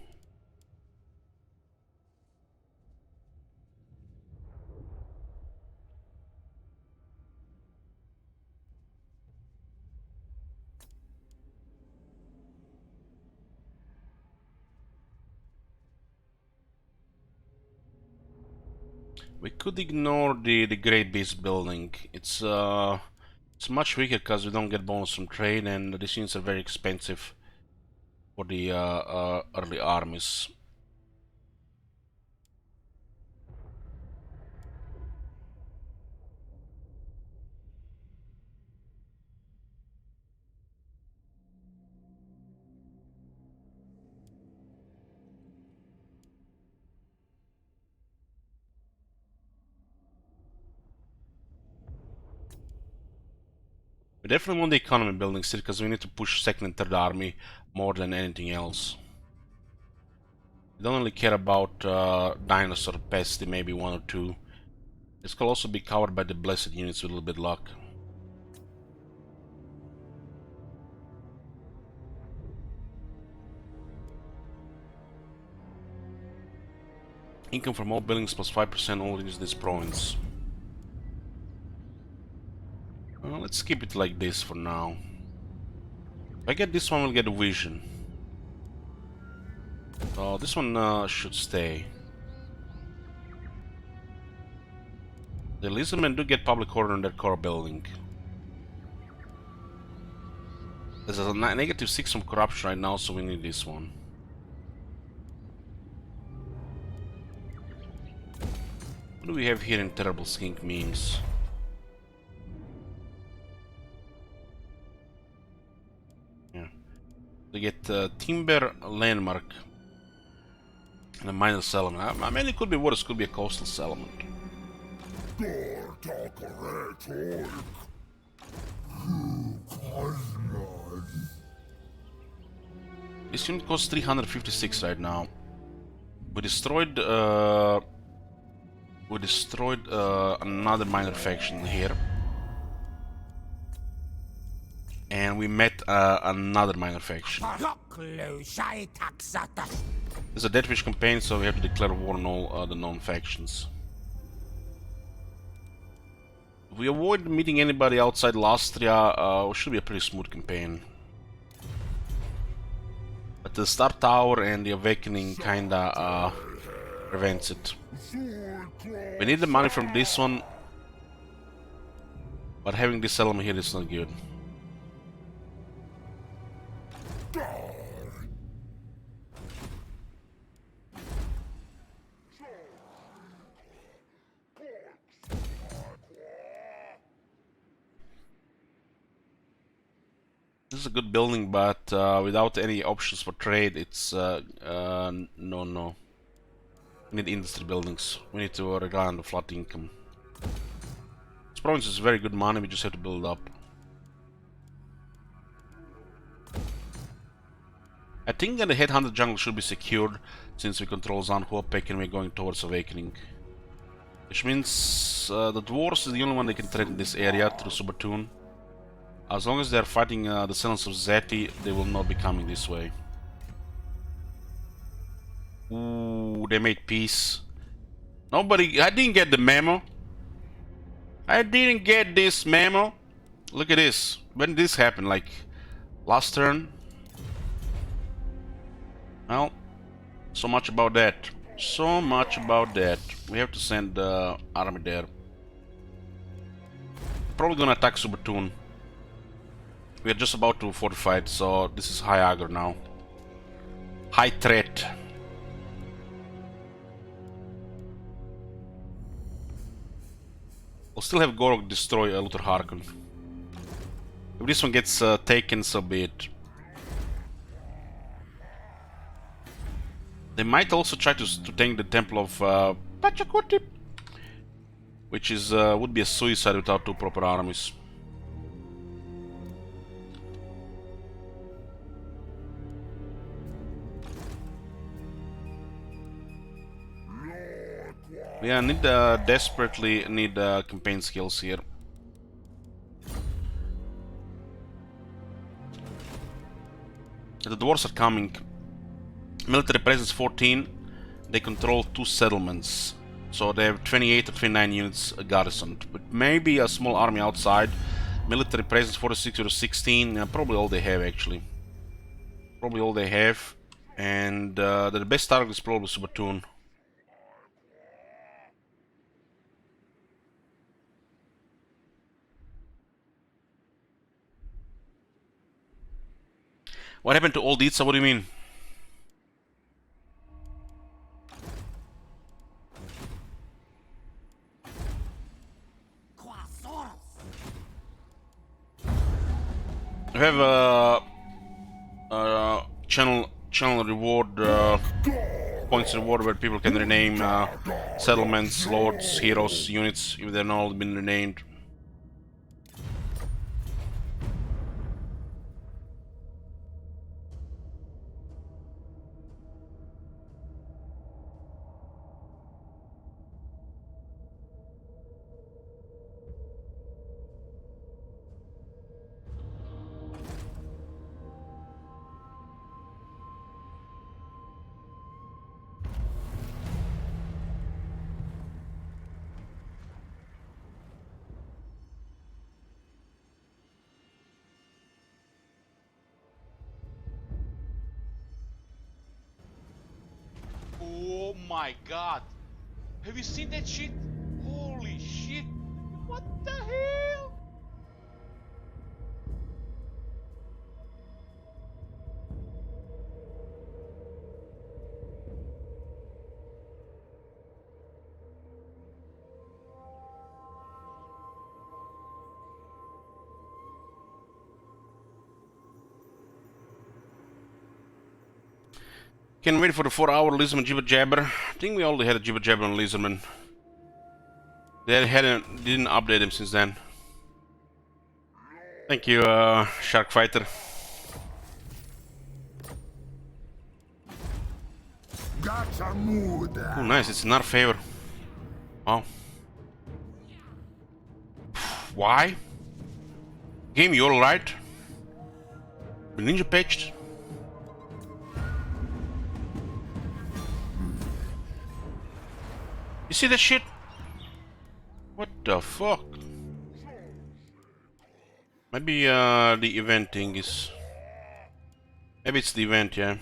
We could ignore the Great Beast building. It's much weaker because we don't get bonus from trade, and these units are very expensive for the early armies. We definitely want the economy building still because we need to push second and third army more than anything else. We don't really care about dinosaur pests, maybe one or two. This could also be covered by the blessed units with a little bit luck. Income from all buildings plus 5% all in this province. Well, let's keep it like this for now. If I get this one, we'll get a vision. So this one should stay. The lizardmen do get public order in their core building. There's a negative 6 from corruption right now, so we need this one. do we have here in Terrible Skink memes? Yeah. We get Timber Landmark and a minor settlement. I mean, it could be worse, it could be a coastal settlement. This unit costs 356 right now. We destroyed another minor faction here. And we met another minor faction. It's a Deathwish campaign, so we have to declare war on all the known factions. If we avoid meeting anybody outside Lastria, it should be a pretty smooth campaign. But the Star Tower and the Awakening kinda prevents it. We need the money from this one, but having this settlement here is not good. This is a good building, but without any options for trade, it's no. We need industry buildings. We need to rely on the flat income. This province is very good money, we just have to build up. I think that the Headhunter jungle should be secured, since we control Zanhuopek and we're going towards Awakening. Which means the dwarves is the only one they can trade in this area through Subatoon. As long as they're fighting the Silence of Zeti, they will not be coming this way. Ooh, they made peace. Nobody... I didn't get the memo. I didn't get this memo. Look at this. When did this happen? Like, last turn? Well, so much about that. So much about that. We have to send the army there. Probably gonna attack Subatoon. We are just about to fortify it, so this is high aggro now. High threat. We'll still have Gorok destroy Luther Harkon. If this one gets taken, so be it. They might also try to tank the Temple of Pachacutip, which is would be a suicide without two proper armies. Yeah, need desperately need campaign skills here. The dwarves are coming. Military presence 14. They control 2 settlements, so they have 28 or 29 units garrisoned. But maybe a small army outside. Military presence 46 or 16. Probably all they have actually. Probably all they have, and the best target is probably Subatoon. What happened to old Itza? What do you mean? We have a channel reward, points reward where people can rename settlements, lords, heroes, units if they're not all been renamed. Oh my god! Have you seen that shit? Holy shit! What the hell? Can't wait for the 4-hour Lizardman Jibber Jabber. I think we already had a Jibber Jabber on Lizardman. They didn't update him since then. Thank you, Shark Fighter. Gotcha mood. Oh, nice, it's in our favor. Wow. Why? Game, you alright? The ninja patched? You see that shit? What the fuck? Maybe the event thing is... Maybe it's the event, yeah.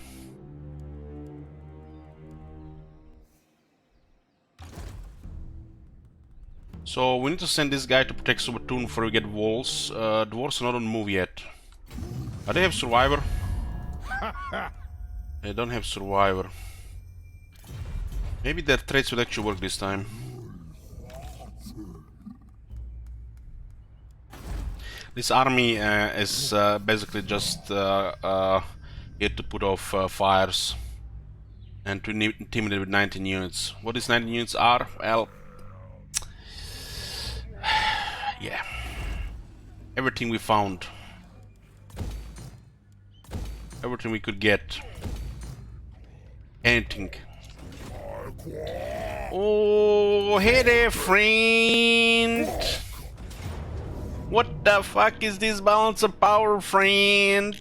So we need to send this guy to protect Subatun before we get walls. Dwarves are not on the move yet. They have Survivor. They don't have Survivor. Maybe their traits will actually work this time. This army is basically just here to put off fires and to intimidate with 19 units. What these 19 units are? Well, yeah, everything we found, everything we could get, anything. Oh, hey there, friend. What the fuck is this balance of power, friend?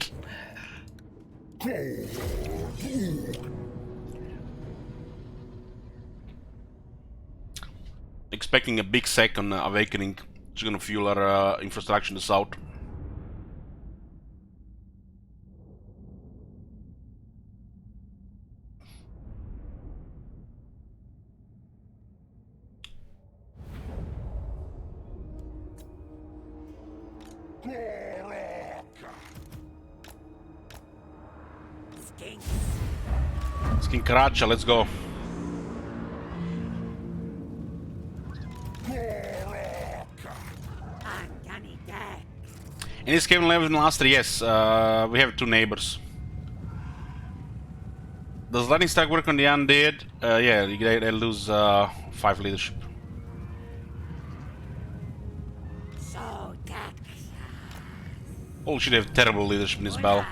Expecting a big sack on Awakening. It's gonna fuel our infrastructure in the south. Skin Karacha, let's go. In this game, 11 last 3, yes, we have 2 neighbors. Does lightning strike work on the undead? Yeah, they lose 5 leadership. Holy shit, they have terrible leadership in this battle.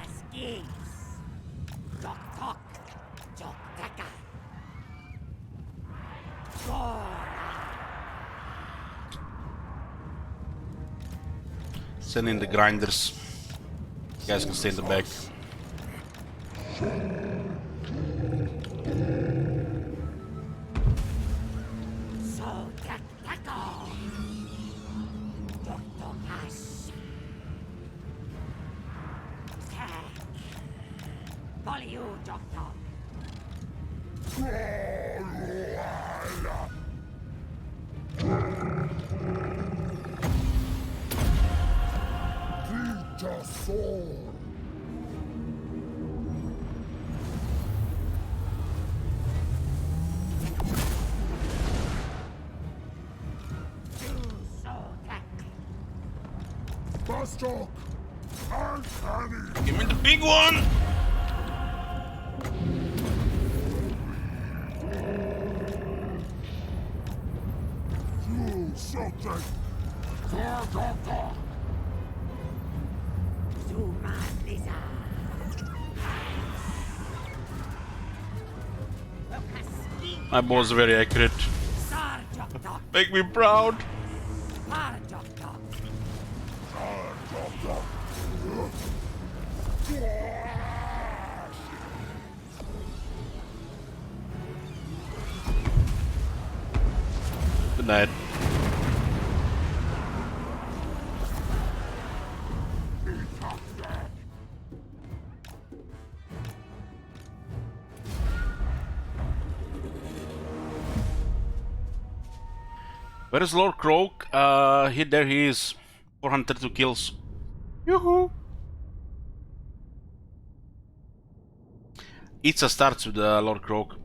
Send in the grinders. You guys can stay in the back. Give me the big one! Do something. My bow is very accurate. Make me proud. Good night. Where is Lord Croak? There he is. 432 kills. Yoo-hoo! Itza starts with Lord Croak.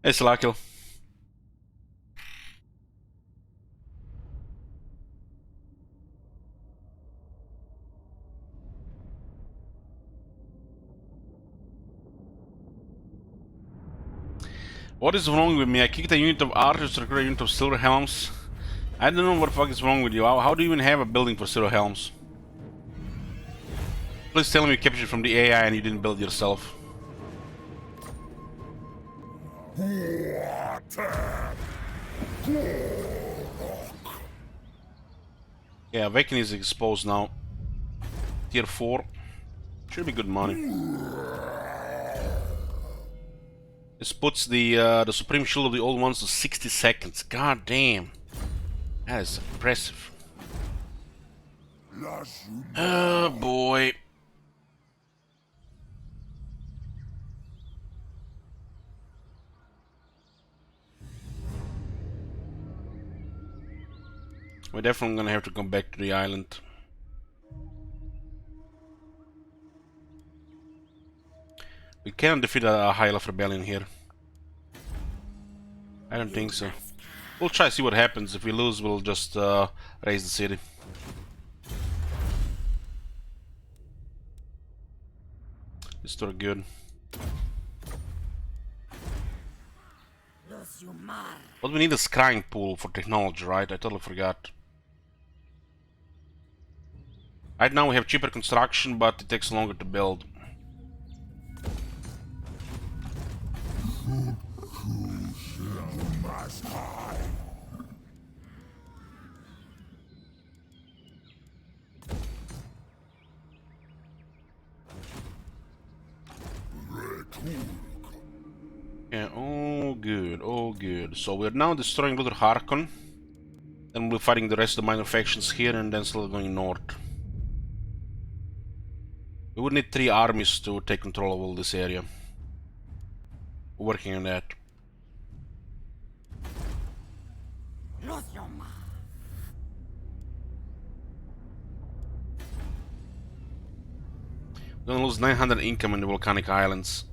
Hey, Slakil. What is wrong with me? I kicked a unit of archers to recruit a unit of silver helms. I don't know what the fuck is wrong with you. How do you even have a building for silver helms? Please tell me you captured from the AI and you didn't build yourself. Yeah, Awakening is exposed now. Tier 4. Should be good money. This puts the Supreme Shield of the Old Ones to 60 seconds. God damn. That is impressive. Oh boy. We're definitely gonna have to come back to the island. We can't defeat a High Elf Rebellion here. I don't think so. We'll try to see what happens. If we lose, we'll just raise the city. This is good. But we need a scrying pool for technology, right? I totally forgot. Right now we have cheaper construction, but it takes longer to build. Yeah, oh good, oh good. So we're now destroying Luther Harkon. Then we'll be fighting the rest of the minor factions here and then still going north. We would need 3 armies to take control of all this area. We're working on that. We're gonna lose 900 income in the volcanic islands.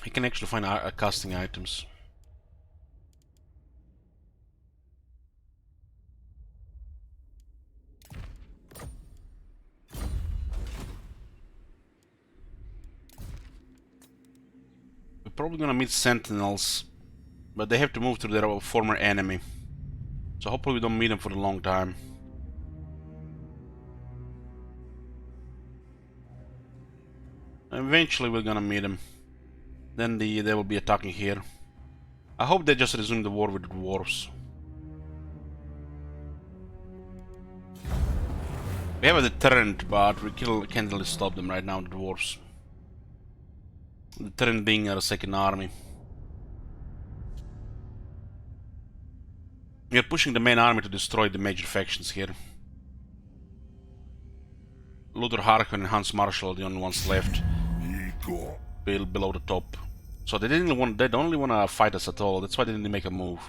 I can actually find casting items. We're probably gonna meet sentinels, but they have to move to their former enemy. So hopefully we don't meet them for a long time. Eventually we're gonna meet them. Then they will be attacking here. I hope they just resume the war with the dwarves. We have a deterrent, but we can't really stop them right now, the dwarves. The deterrent being our second army. We are pushing the main army to destroy the major factions here. Luther Harkon and Hans Marshall are the only ones left. Below the top. So they don't really want to fight us at all. That's why they didn't make a move.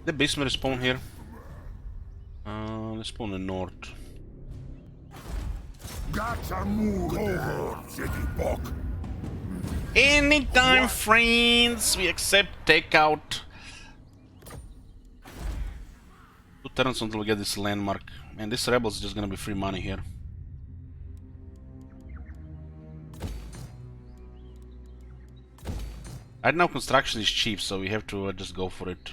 The basement spawn here. They spawn in the north. Anytime, friends, we accept takeout. 2 turns until we get this landmark. And this rebel is just gonna be free money here. Right now construction is cheap, so we have to just go for it.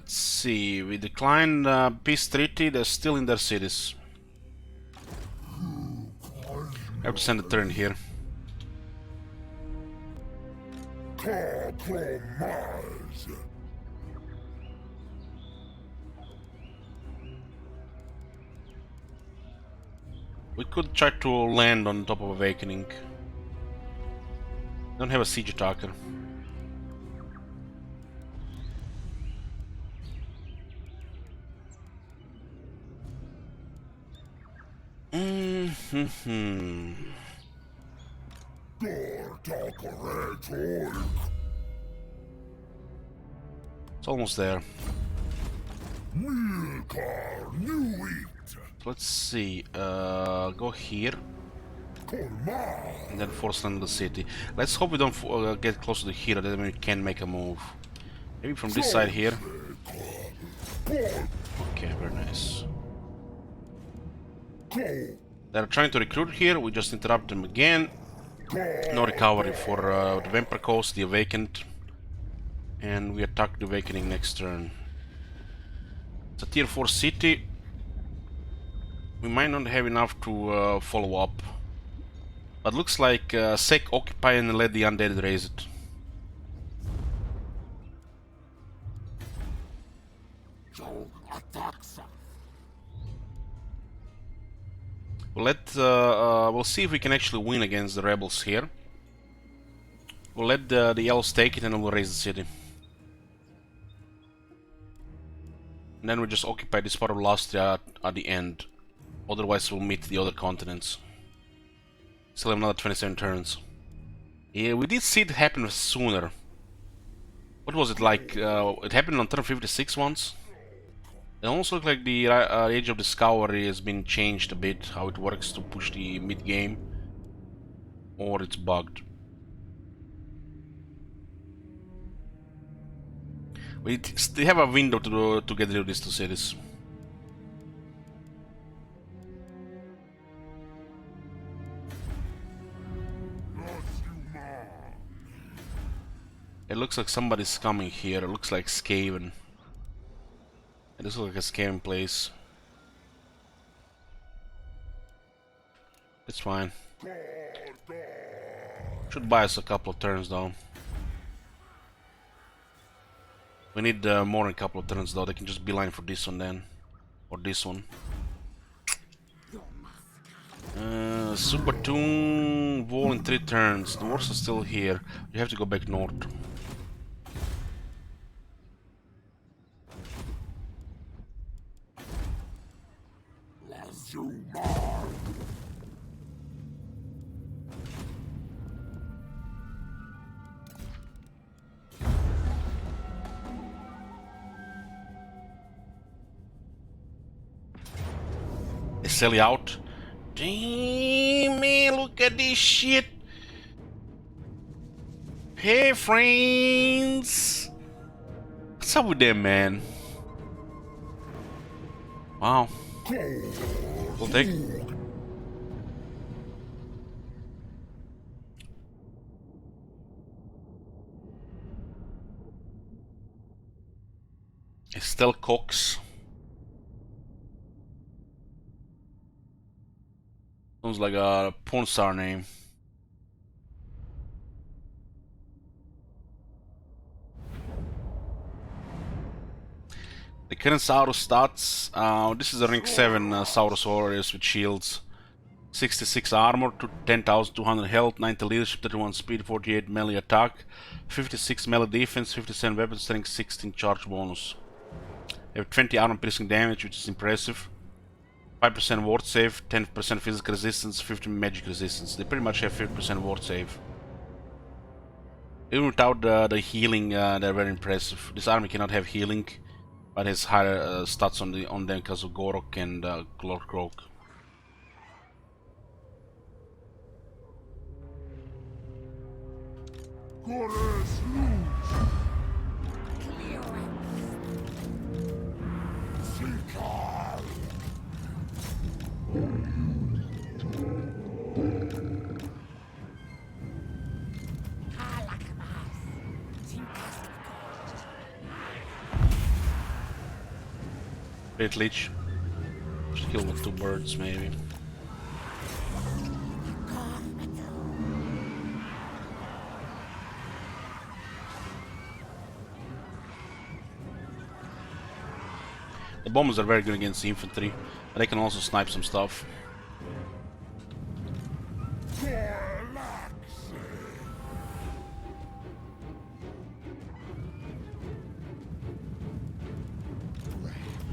Let's see, we declined peace treaty, they're still in their cities. I have to send a turn here. Compromise. We could try to land on top of Awakening. Don't have a siege attacker. It's almost there. Let's see. Go here. And then force land the city. Let's hope we don't get close to the hero, then we can make a move. Maybe from this side here. Okay, very nice. They're trying to recruit here, we just interrupt them again. No recovery for the Vampire Coast, the Awakened. And we attack the Awakening next turn. It's a tier 4 city. We might not have enough to follow up. But looks like Sek occupy and let the undead raise it. We'll see if we can actually win against the rebels here. We'll let the elves take it and we'll raise the city. And then we'll just occupy this part of Lastria at the end. Otherwise we'll meet the other continents. Still have another 27 turns. Yeah, we did see it happen sooner. What was it like? It happened on turn 56 once? It almost looks like the Age of Discovery has been changed a bit, how it works to push the mid-game. Or it's bugged. We still have a window to get rid of these two cities. It looks like somebody's coming here. It looks like Skaven. It looks like a Skaven place. It's fine. Should buy us a couple of turns though. We need more than a couple of turns though. They can just beeline for this one then. Or this one. Super Toon wall in 3 turns. The wars are still here. You have to go back north. Sell you out. Damn, man, look at this shit. Hey, friends. What's up with them, man? Wow. We'll take. Estelle Cox. Sounds like a porn star name. The current Saurus stats. This is a rank 7 Saurus warriors with shields. 66 armor, 10,200 health, 90 leadership, 31 speed, 48 melee attack, 56 melee defense, 57 weapon strength, 16 charge bonus. They have 20 armor piercing damage, which is impressive. 5% ward save, 10% physical resistance, 15 magic resistance. They pretty much have 50% ward save. Even without the healing, they're very impressive. This army cannot have healing, but has higher stats on them because of Gorok and Glorkrok. Great Leech. Just kill with 2 birds, maybe. The bombers are very good against the infantry, but they can also snipe some stuff.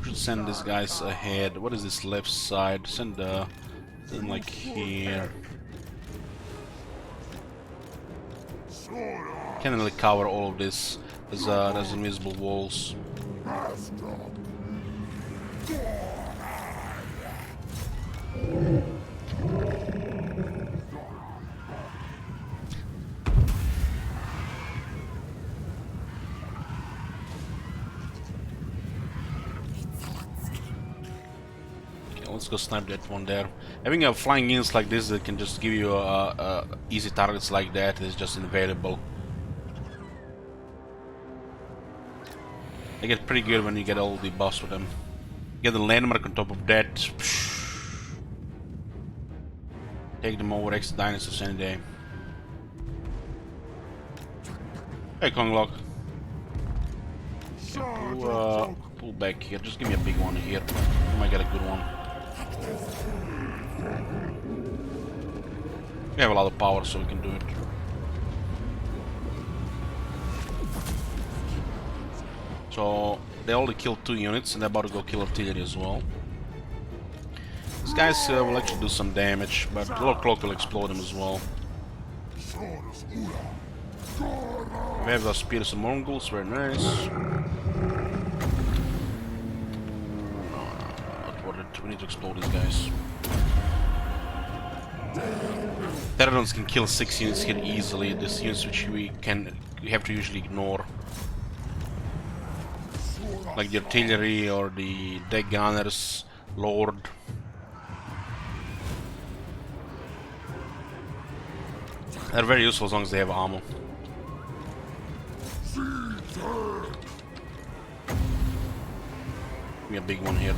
Should send these guys ahead. What is this left side? Send like here. Can't really cover all of this. There's invisible walls. Let's go snipe that one there. Having a flying units like this that can just give you easy targets like that is just invaluable. They get pretty good when you get all the buffs with them. Get the landmark on top of that. Take them over X dinosaurs any day. Hey Konglok. Pull back here. Just give me a big one here. You might get a good one. We have a lot of power, so we can do it. So they only killed 2 units, and they're about to go kill artillery as well. These guys will actually do some damage, but the Lord Cloak will explode them as well. We have the spears and Mongols, very nice. Not worth it. We need to explode these guys. Terrans can kill 6 units here easily. These units which we have to usually ignore, like the artillery or the deck gunners, Lord. They're very useful as long as they have ammo. Give me a big one here.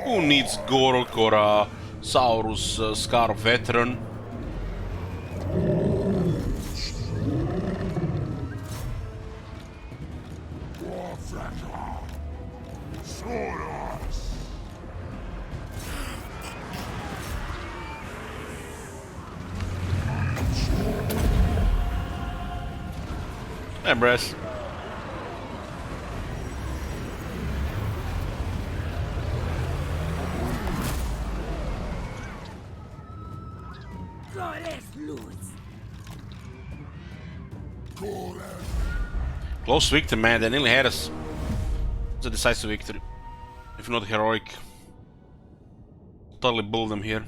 Who needs Gorok or a Saurus Scar Veteran? Hey, Bress. Close victory, man. They nearly had us. It's a decisive victory, if not heroic. Totally bull them here.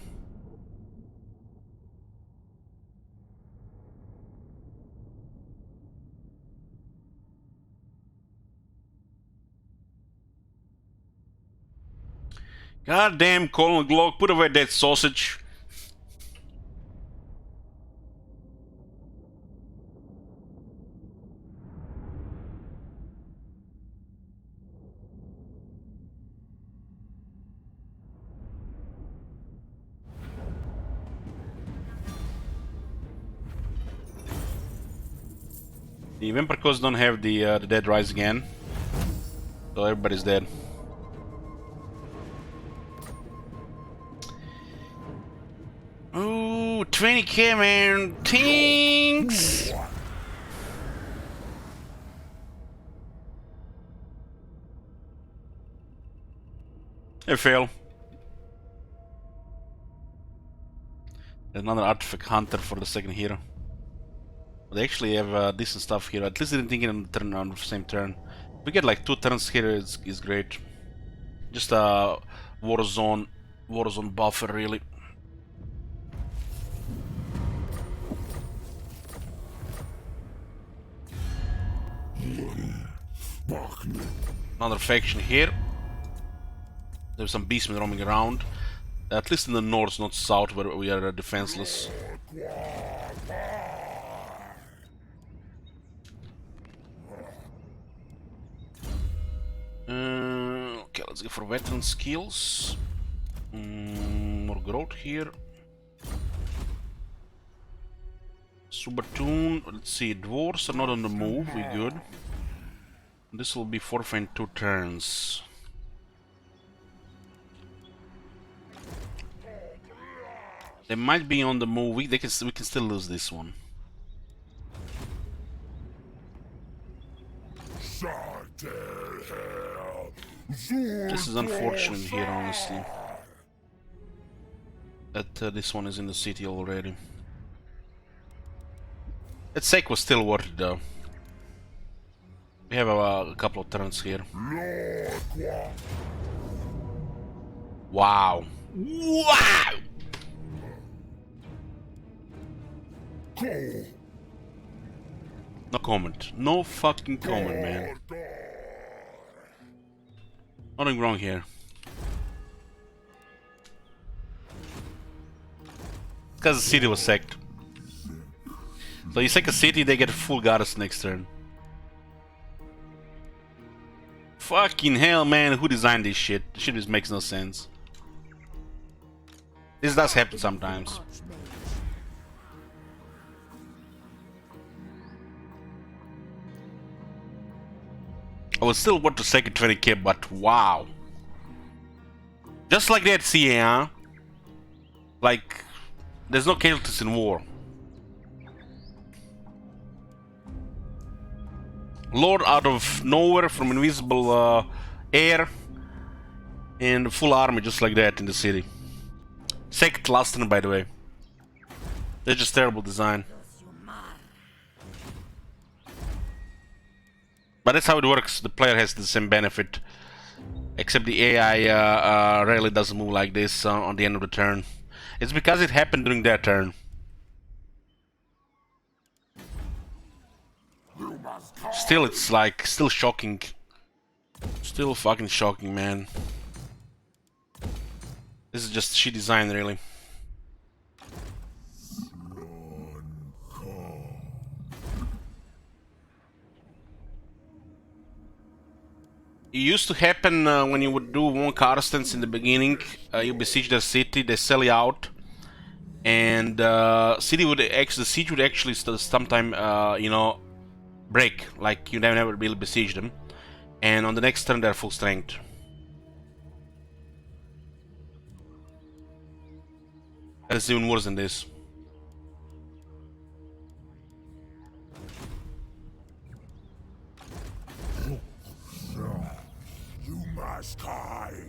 God damn, Colonel Glock, put away that sausage. The Vampire don't have the Dead Rise again, so everybody's dead. Ooh, 20k, man. Thanks. I fail. Another artifact hunter for the second hero. They actually have decent stuff here. At least they didn't think it on the turn on the same turn. If we get like 2 turns here, is great. Just a Warzone buffer, really. Another faction here. There's some beastmen roaming around. At least in the north, not south, where we are defenseless. Okay, let's go for veteran skills. More growth here. Subatun. Let's see, dwarves are not on the move. We're good. This will be forfeit in 2 turns. They might be on the move. We can still lose this one. This is unfortunate here, honestly. That this one is in the city already. That sake was still worth it, though. We have a couple of turns here. Wow. Wow! No comment. No fucking comment, man. Nothing wrong here. Because the city was sacked. So you sack a city, they get full goddess next turn. Fucking hell, man, who designed this shit? This shit just makes no sense. This does happen sometimes. I was still worth the second 20k, but wow. Just like that, CA, huh? Like, there's no casualties in war. Lord out of nowhere from invisible air and full army just like that in the city. Second last turn, by the way. That's just terrible design. But that's how it works. The player has the same benefit. Except the AI rarely doesn't move like this on the end of the turn. It's because it happened during that turn. Still, it's like, still shocking. Still fucking shocking, man. This is just shit design, really. It used to happen when you would do one card stance in the beginning. You besiege their city, they sell you out, and the siege would actually sometime, you know, break. Like you never really besiege them, and on the next turn they're full strength. That's even worse than this. You must die.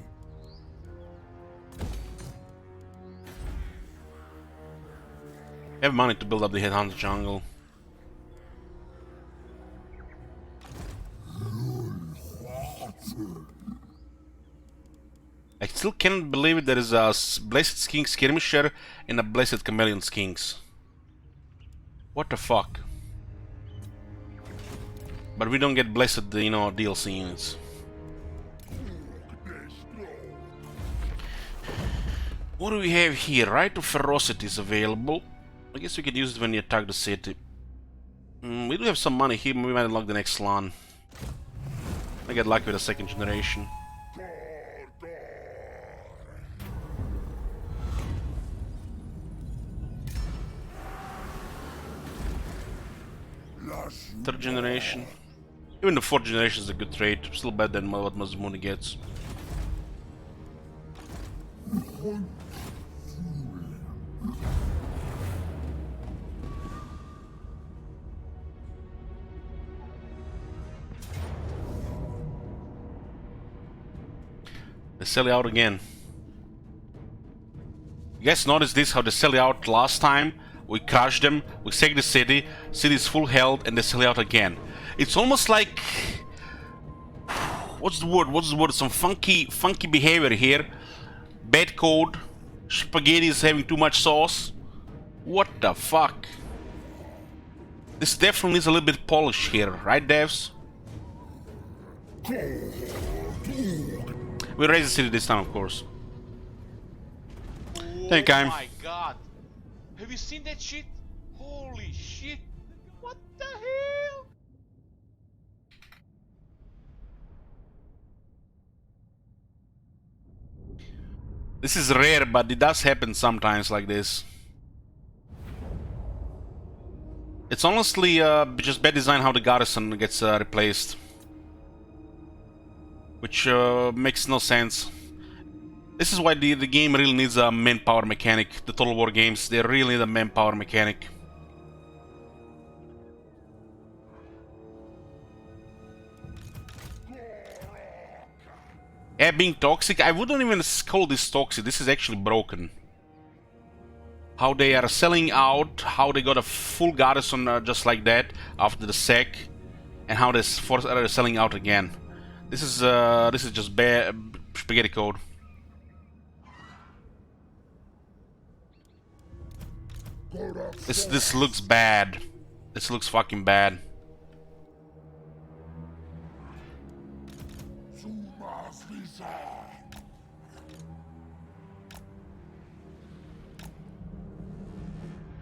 I have money to build up the Headhunter jungle. I still can't believe it. There is a Blessed Skin Skirmisher and a Blessed Chameleon Skinks. What the fuck? But we don't get Blessed, you know, DLC units. What do we have here? Right of Ferocity is available. I guess we could use it when you attack the city. We do have some money here. We might unlock the next Slan. I get lucky with the second generation. Third generation. Even the fourth generation is a good trade. Still better than what Mazmuni gets. They sell you out again. You guys noticed this, how they sell out last time? We crushed them, we sacked the city, city's full health, and they sell out again. It's almost like... What's the word? Some funky behavior here. Bad code. Spaghetti is having too much sauce. What the fuck? This definitely needs a little bit polish here, right, devs? We raise the city this time, of course. Thank you, Oh my god. Have you seen that shit? Holy shit. What the hell? This is rare, but it does happen sometimes like this. It's honestly just bad design how the garrison gets replaced. Which makes no sense. This is why the game really needs a manpower mechanic. The Total War games, they really need a manpower mechanic. Yeah, being toxic, I wouldn't even call this toxic. This is actually broken. How they are selling out, how they got a full garrison just like that after the sack, and how they're selling out again. This is just bad spaghetti code. This looks bad. This looks fucking bad.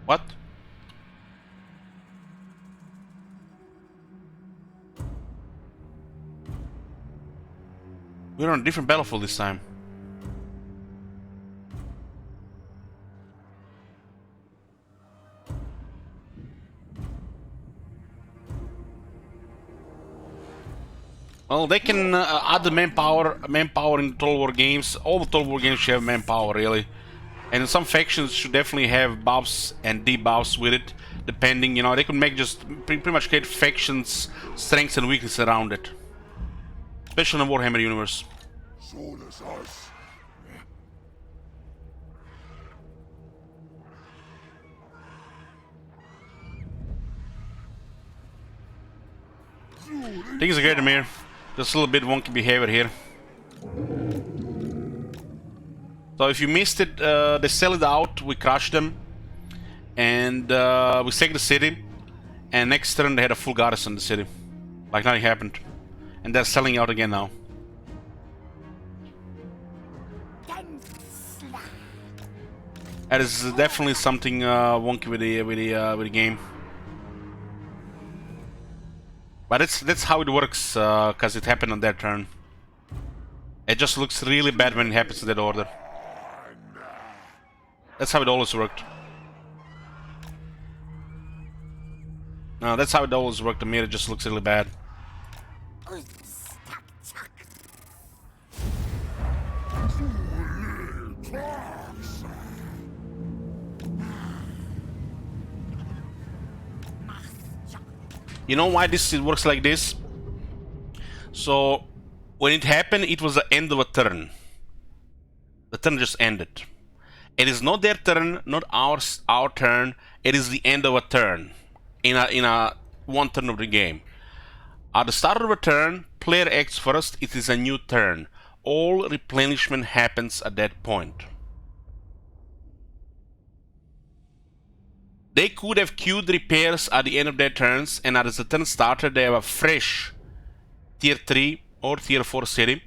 What? We're on a different battlefield this time. Well, they can add the manpower in Total War games. All the Total War games should have manpower, really. And some factions should definitely have buffs and debuffs with it, depending, you know, they could make just pretty much create factions, strengths and weaknesses around it. Especially in the Warhammer universe. Things are great, Amir. Just a little bit wonky behavior here. So if you missed it, they sell it out, we crushed them, and we sacked the city, and next turn they had a full garrison in the city. Like nothing happened. And they're selling out again now. That is definitely something wonky with the game. But that's how it works, because it happened on their turn. It just looks really bad when it happens in that order. That's how it always worked. No, that's how it always worked. The mirror just looks really bad. You know why this works like this? So, when it happened, it was the end of a turn. The turn just ended. It is not their turn, not our turn. It is the end of a turn in a one turn of the game. At the start of a turn, player acts first. It is a new turn. All replenishment happens at that point. They could have queued repairs at the end of their turns, and as the turn started, they have a fresh tier 3 or tier 4 city.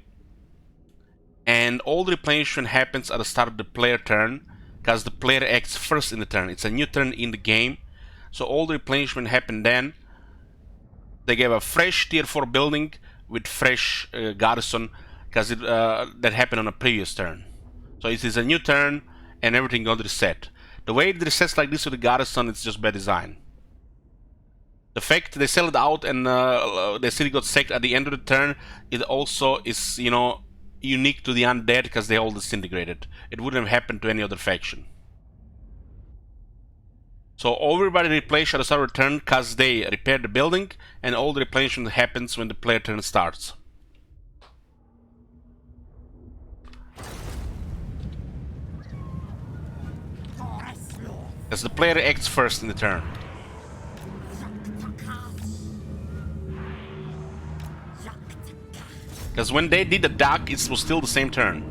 And all the replenishment happens at the start of the player turn, because the player acts first in the turn. It's a new turn in the game, so all the replenishment happened then. They gave a fresh tier 4 building with fresh garrison, because that happened on a previous turn. So it is a new turn, and everything got reset. The way it resets like this with the garrison, it's just bad design. The fact they sell it out and the city got sacked at the end of the turn, it also is, you know, unique to the undead because they all disintegrated. It wouldn't have happened to any other faction. So everybody replenished at the start of the turn because they repaired the building, and all the replenishment happens when the player turn starts. As the player acts first in the turn. Because when they did the duck, it was still the same turn.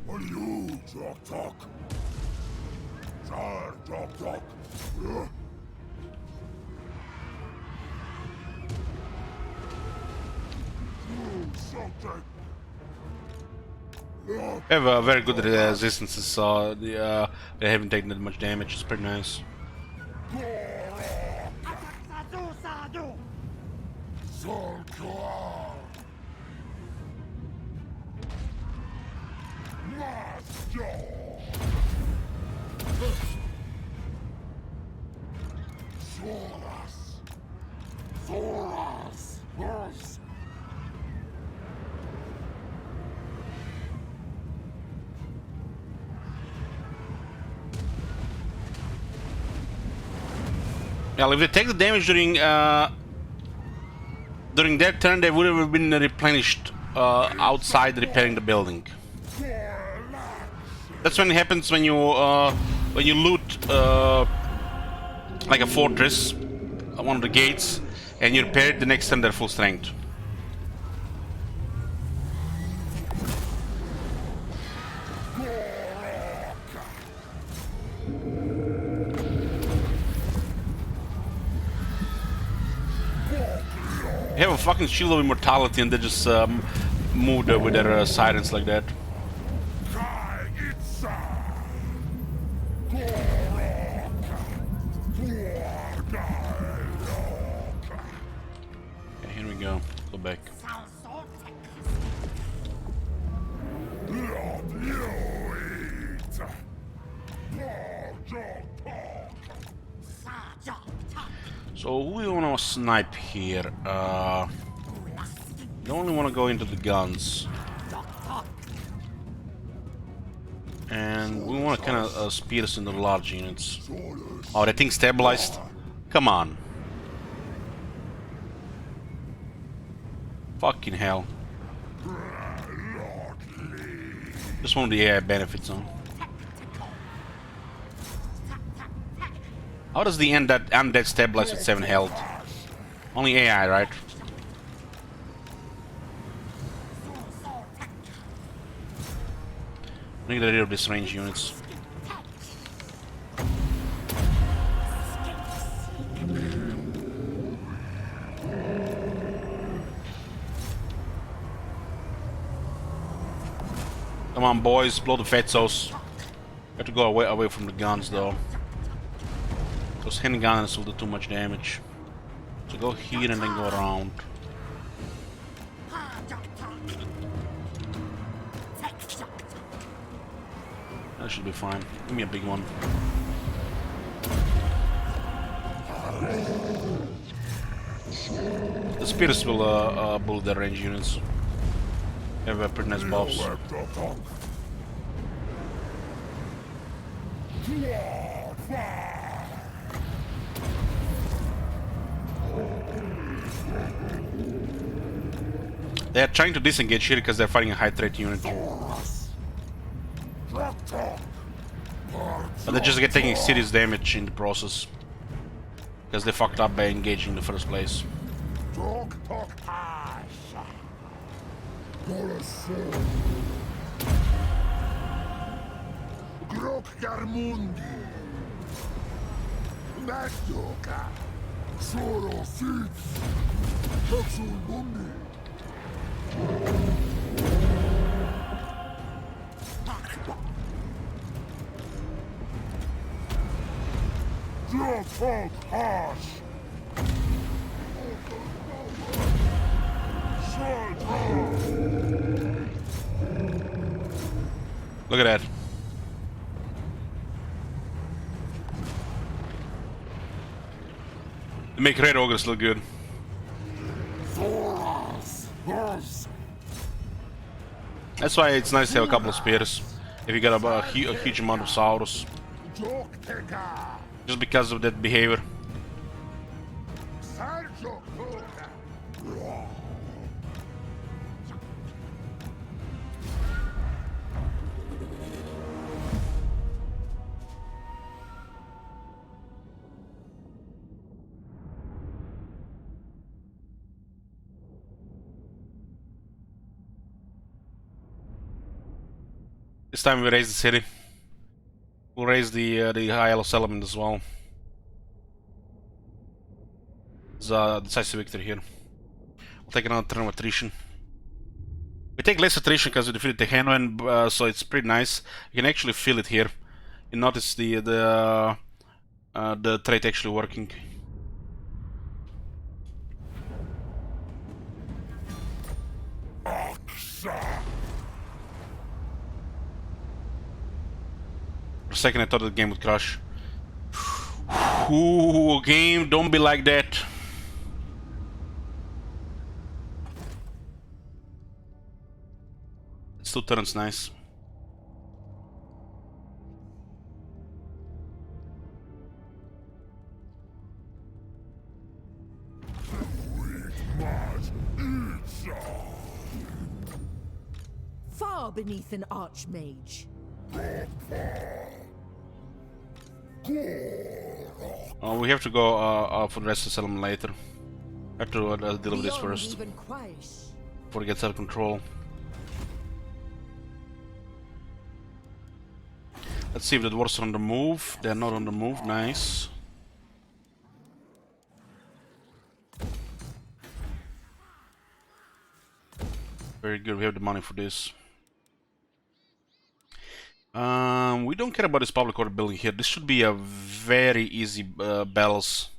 What are you, Talk? Sir, Talk. Something. They have a very good resistances, so they haven't taken that much damage. It's pretty nice. Well, if they take the damage during their turn, they would have been replenished outside repairing the building. That's when it happens when you loot like a fortress, one of the gates, and you repair it. The next turn they're full strength. They have a fucking shield of immortality and they just move with their sirens like that. Okay, here we go. Go back. So who we want to snipe here? Don't only want to go into the guns, and we want to kind of speed us into the large units. Oh, that thing stabilized? Come on! Fucking hell! Just one of the AI benefits on. How does the undead stabilize with 7 health? Only AI, right? I need to get rid of these range units. Come on, boys, blow the fetzos. Have to go away from the guns, though. Those handguns will do too much damage. So go here and then go around. That should be fine. Give me a big one. The spears will bullet their range units. They have pretty nice buffs. They are trying to disengage here because they're fighting a high threat unit. But they just get taking serious damage in the process. Because they fucked up by engaging in the first place. Look at that. They make red ogres look good. That's why it's nice to have a couple of spears. If you got a huge amount of Saurus. Just because of that behavior. This time we raise the city. We'll raise the high elo settlement as well. It's a decisive victory here. We'll take another turn of attrition. We take less attrition because we defeated the Henwen, so it's pretty nice. You can actually feel it here. You notice the trait actually working. For a second I thought the game would crash. Ooh, game, don't be like that. It's 2 turns, nice. Far beneath an archmage. Oh, we have to go for the rest of the settlement later. I have to deal with this Beyond first even quiet. before it gets out of control. Let's see if the dwarves are on the move. They're not on the move. Nice. Very good. We have the money for this. We don't care about this public order building here. This should be a very easy battles.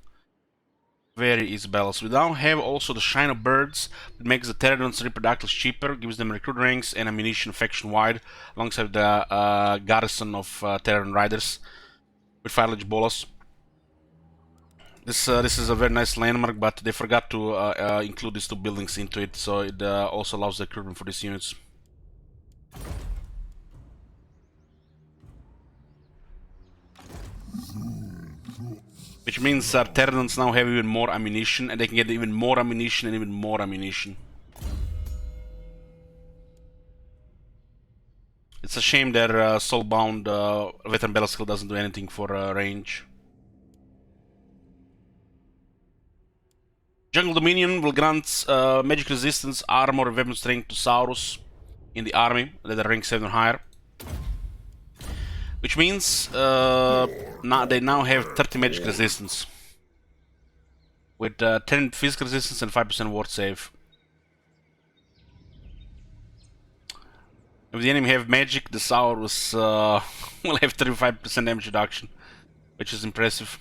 Very easy battles. We now have also the Shine of Birds that makes the Terrans reproductives cheaper, gives them recruit ranks and ammunition faction wide, alongside the garrison of Terran riders with Firelage Bolas. This is a very nice landmark, but they forgot to include these 2 buildings into it, so it also allows the recruitment for these units. Which means Terrans now have even more ammunition, and they can get even more ammunition and even more ammunition. It's a shame their soulbound veteran battle skill doesn't do anything for range. Jungle Dominion will grant magic resistance, armor, and weapon strength to Saurus in the army that are rank 7 or higher. Which means they now have 30 magic resistance. With 10 physical resistance and 5% ward save. If the enemy have magic, the Saurus will have 35% damage reduction. Which is impressive.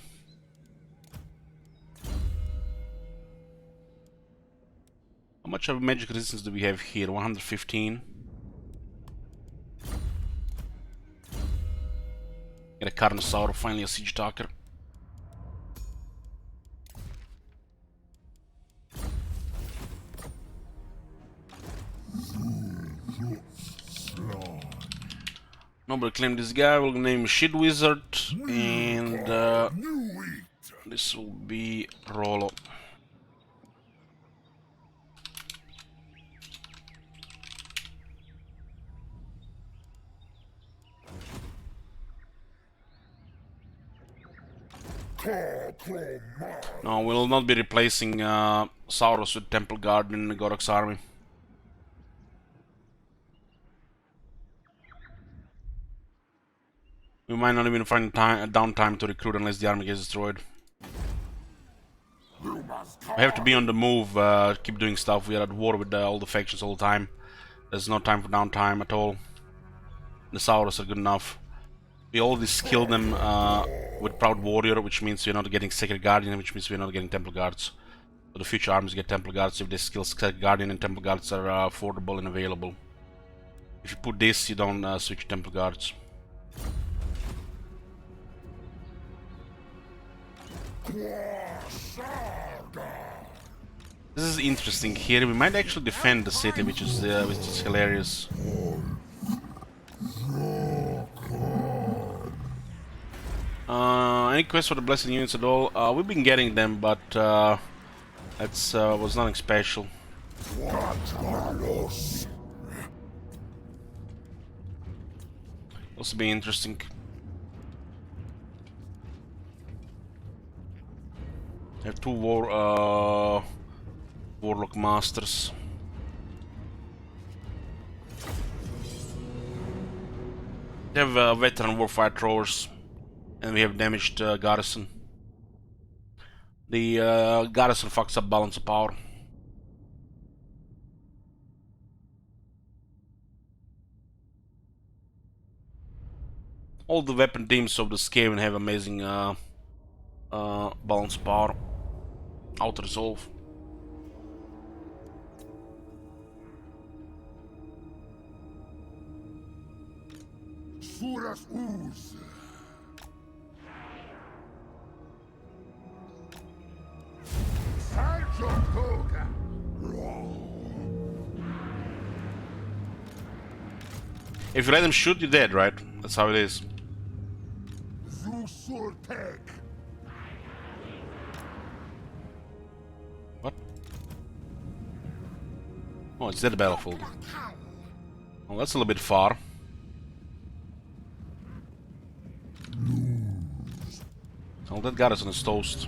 How much of magic resistance do we have here? 115. Get a Carnosaur, finally a Siege Talker. Nobody claim this guy, we'll name Shit Wizard, and this will be Rollo. No, we'll not be replacing Saurus with Temple Guard in the Gorok's army. We might not even find downtime to recruit unless the army gets destroyed. We have to be on the move, keep doing stuff. We are at war with all the factions all the time. There's no time for downtime at all. The Saurus are good enough. We already skilled them with Proud Warrior, which means we're not getting Sacred Guardian, which means we're not getting Temple Guards. So the future armies get Temple Guards if they skill Sacred Guardian, and Temple Guards are affordable and available. If you put this, you don't switch temple guards. This is interesting here. We might actually defend the city, which is hilarious. Any quest for the blessed units at all? We've been getting them, but that's was nothing special. Also be interesting. I have two warlock masters. We have veteran warfire throwers, and we have damaged garrison. The garrison fucks up balance of power. All the weapon teams of the Skaven have amazing balance of power. Out resolve. Suras Uz. If you let them shoot, you're dead, right? That's how it is. Zusurtek. What? Oh, it's dead battlefield. Oh, that's a little bit far. Oh, that garrison is toast.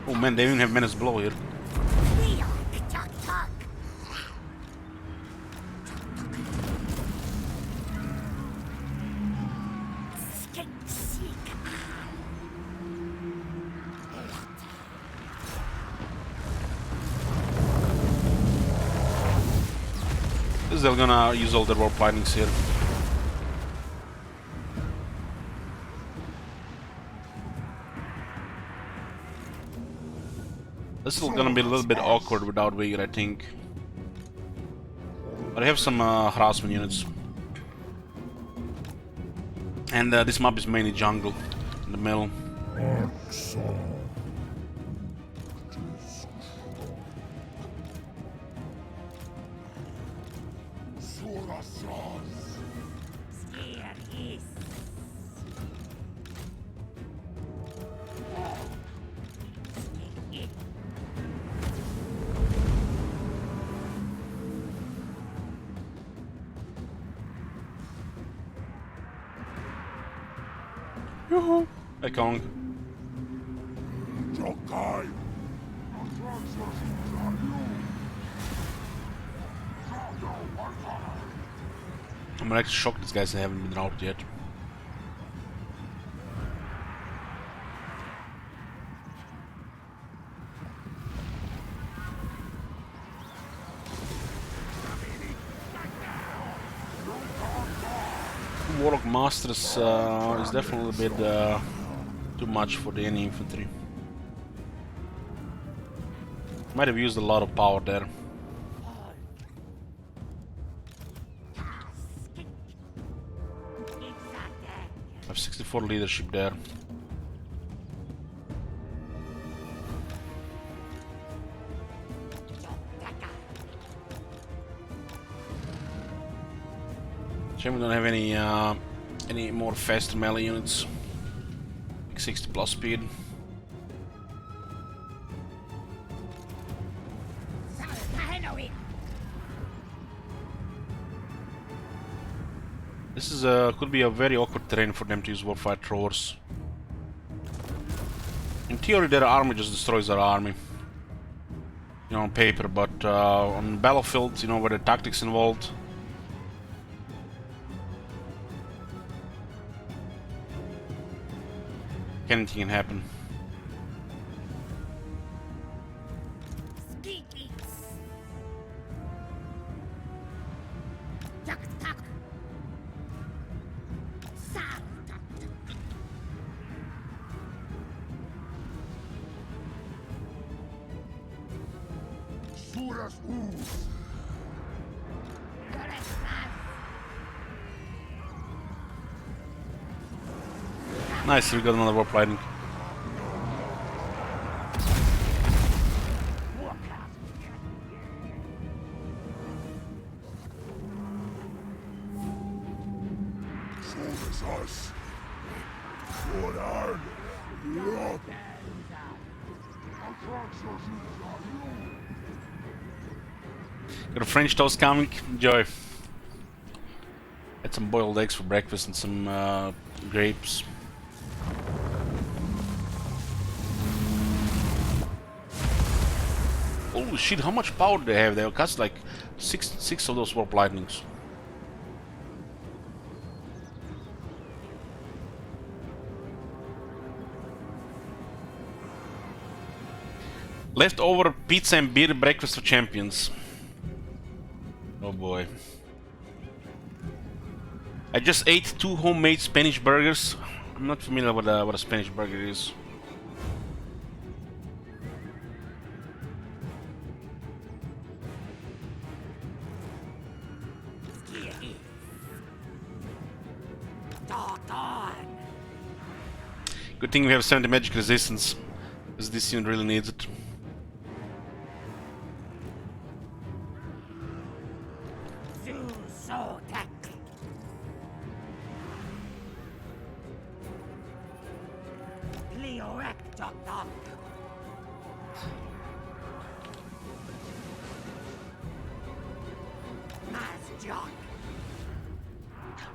Oh man, they even have menace below here. They're gonna use all their warp lightnings here. This is gonna be a little bit awkward without Vigor, I think. But I have some harassment units. And this map is mainly jungle, in the middle. Yoo-hoo! Hey Kong. I'm actually shocked these guys haven't been out yet. Warlock Masters is definitely a bit too much for the enemy infantry. Might have used a lot of power there. I have 64 leadership there. Shame we don't have any more fast melee units. Like 60 plus speed. This is could be a very awkward terrain for them to use warfire throwers. In theory, their army just destroys their army, you know, on paper, but on battlefield, you know, where the tactics involved. Anything can happen. Skeety puras ooze. Nice, we got another warp lightning. So is us. Good arm. Yup. Got a French toast coming. Enjoy. Had some boiled eggs for breakfast and some grapes. Holy shit, how much power do they have? They cast like six of those warp lightnings. Leftover pizza and beer breakfast for champions. Oh boy. I just ate 2 homemade Spanish burgers. I'm not familiar with what a Spanish burger is. Good thing we have 70 magic resistance, because this unit really needs it.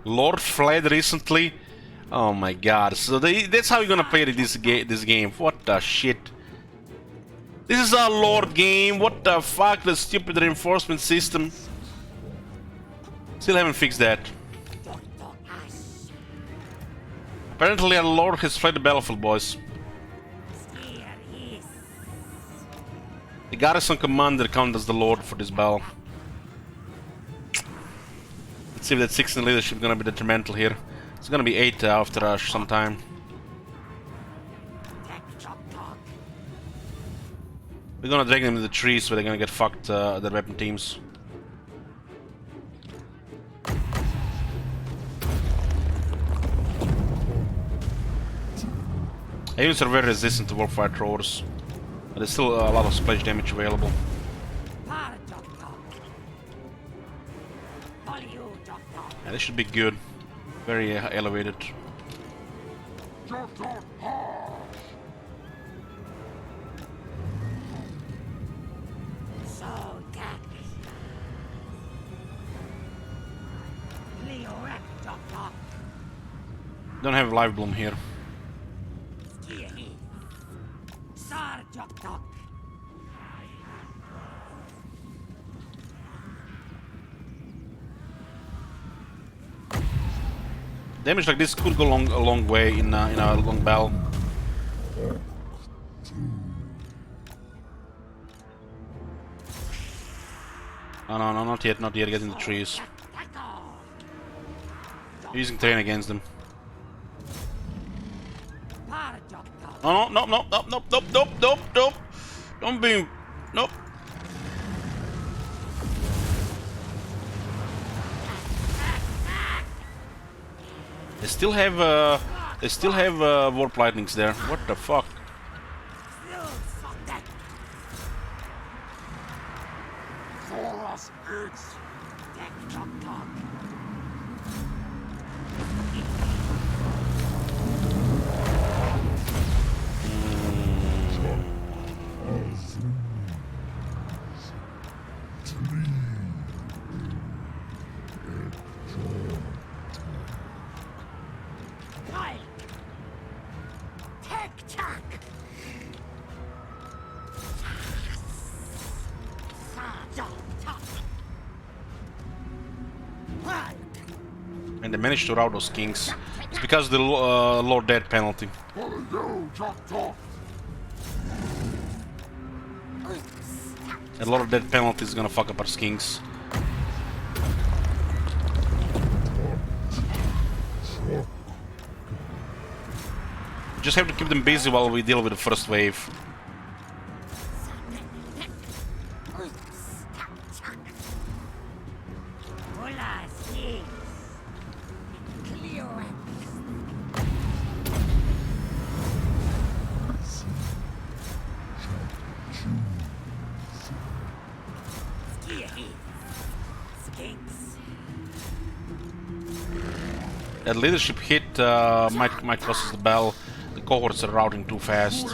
Lord fled recently. Oh my god! So that's how you're gonna play this game? What the shit? This is a Lord game. What the fuck? The stupid reinforcement system. Still haven't fixed that. Apparently, our Lord has fled the battlefield, boys. The garrison commander counts as the Lord for this battle. Let's see if that 16 leadership is gonna be detrimental here. It's gonna be 8 after rush sometime. We're gonna drag them in the trees where they're gonna get fucked, their weapon teams. Units are very resistant to warfire throwers, but there's still a lot of splash damage available. Yeah, this should be good. Very elevated. Don't have live bloom here. Damage like this could go a long way in a long battle. Oh no, not yet, get in the trees. Using terrain against them. Oh no, nope. Don't be, nope. They still have warp lightnings there. What the fuck? And they managed to rout those kings. It's because of the Lord Dead penalty. A lot of death penalty is gonna fuck up our kings. We just have to keep them busy while we deal with the first wave. That leadership hit might cost us the bell. The cohorts are routing too fast.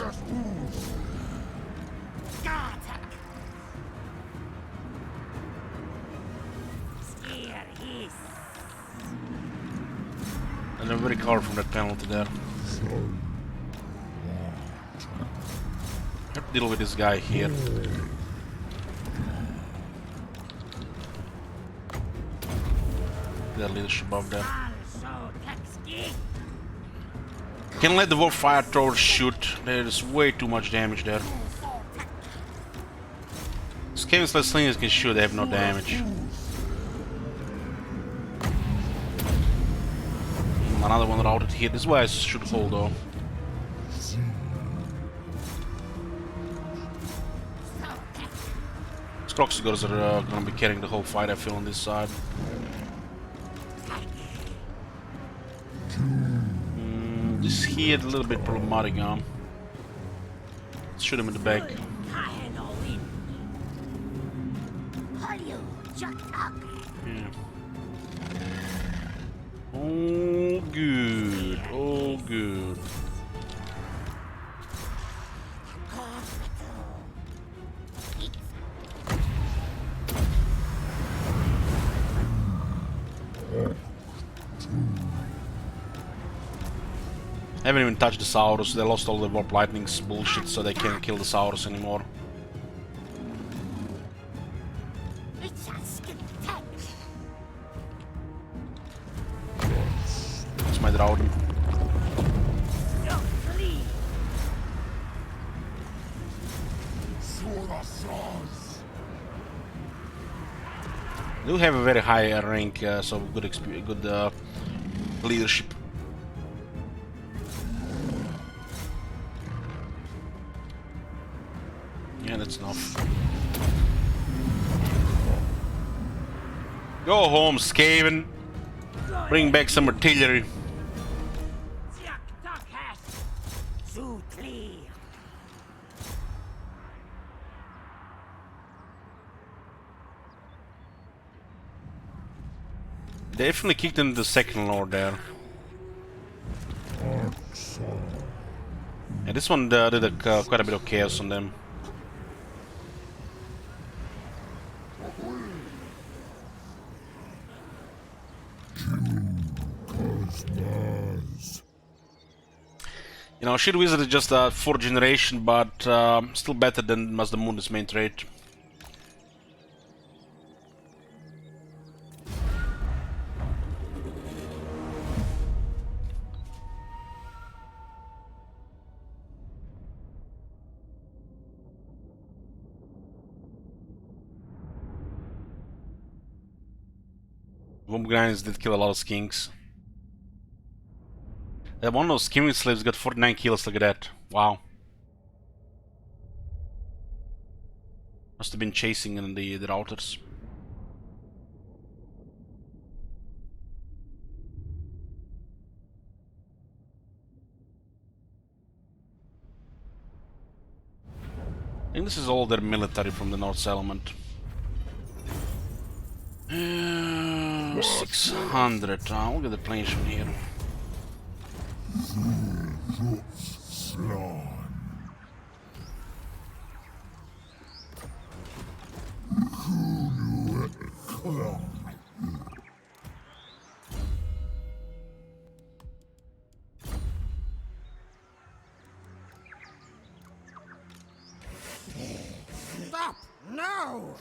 And I'm very recover from that penalty there. Have to deal with this guy here. That leadership above there. Can't let the wolf fire throwers shoot. There's way too much damage there. Skaven slingers can shoot, they have no damage. Another one routed here. This way I should hold though. Croxigors are gonna be carrying the whole fight, I feel, on this side. This here a little bit problematic, Let's shoot him in the back. Yeah. Oh, good. Oh, good. I haven't even touched the Saurus. They lost all the Warp Lightning's bullshit, so they can't kill the Saurus anymore. That's my Drauden. They do have a very high rank, so good leadership. Yeah, that's enough. Go home, Skaven. Bring back some artillery. Definitely kicked in the second lord there. Yeah, this one did quite a bit of chaos on them. You know, Shield Wizard is just a 4th generation, but still better than Mazdamun's main trait. Womb Grinds did kill a lot of skinks. That one of those skimmy slaves got 49 kills, look at that. Wow. Must have been chasing in the routers. I think this is all their military from the North Settlement. 600. Look at the planes from here. Stop! No!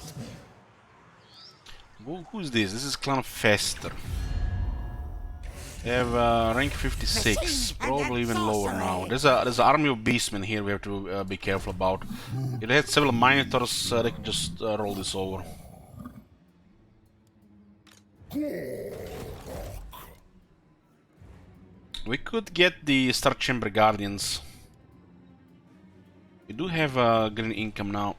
Who's this? This is Clan Fester. They have rank 56, probably even lower now. There's an army of beastmen here we have to be careful about. If they had several Minotaurs, they could just roll this over. We could get the Star Chamber Guardians. We do have green income now.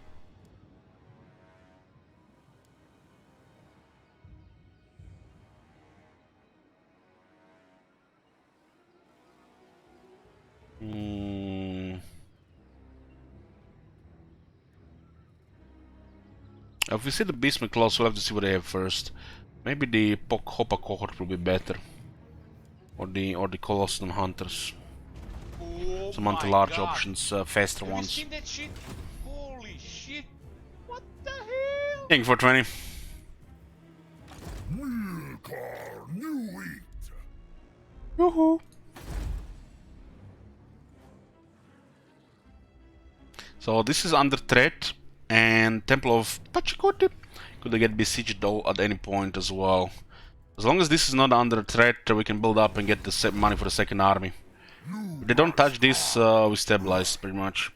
If we see the Beastman Claws, we'll have to see what they have first. Maybe the Hopa cohort will be better. or the Colosseum Hunters. Oh Some my anti-large god. options, faster Have you ones. seen that shit? Holy shit. What the hell? Thank you for 20. Wheel car, new Itza. Woohoo! So this is under threat, and Temple of Pachacoti could get besieged at any point as well. As long as this is not under threat, we can build up and get the money for the second army. If they don't touch this, we stabilize pretty much.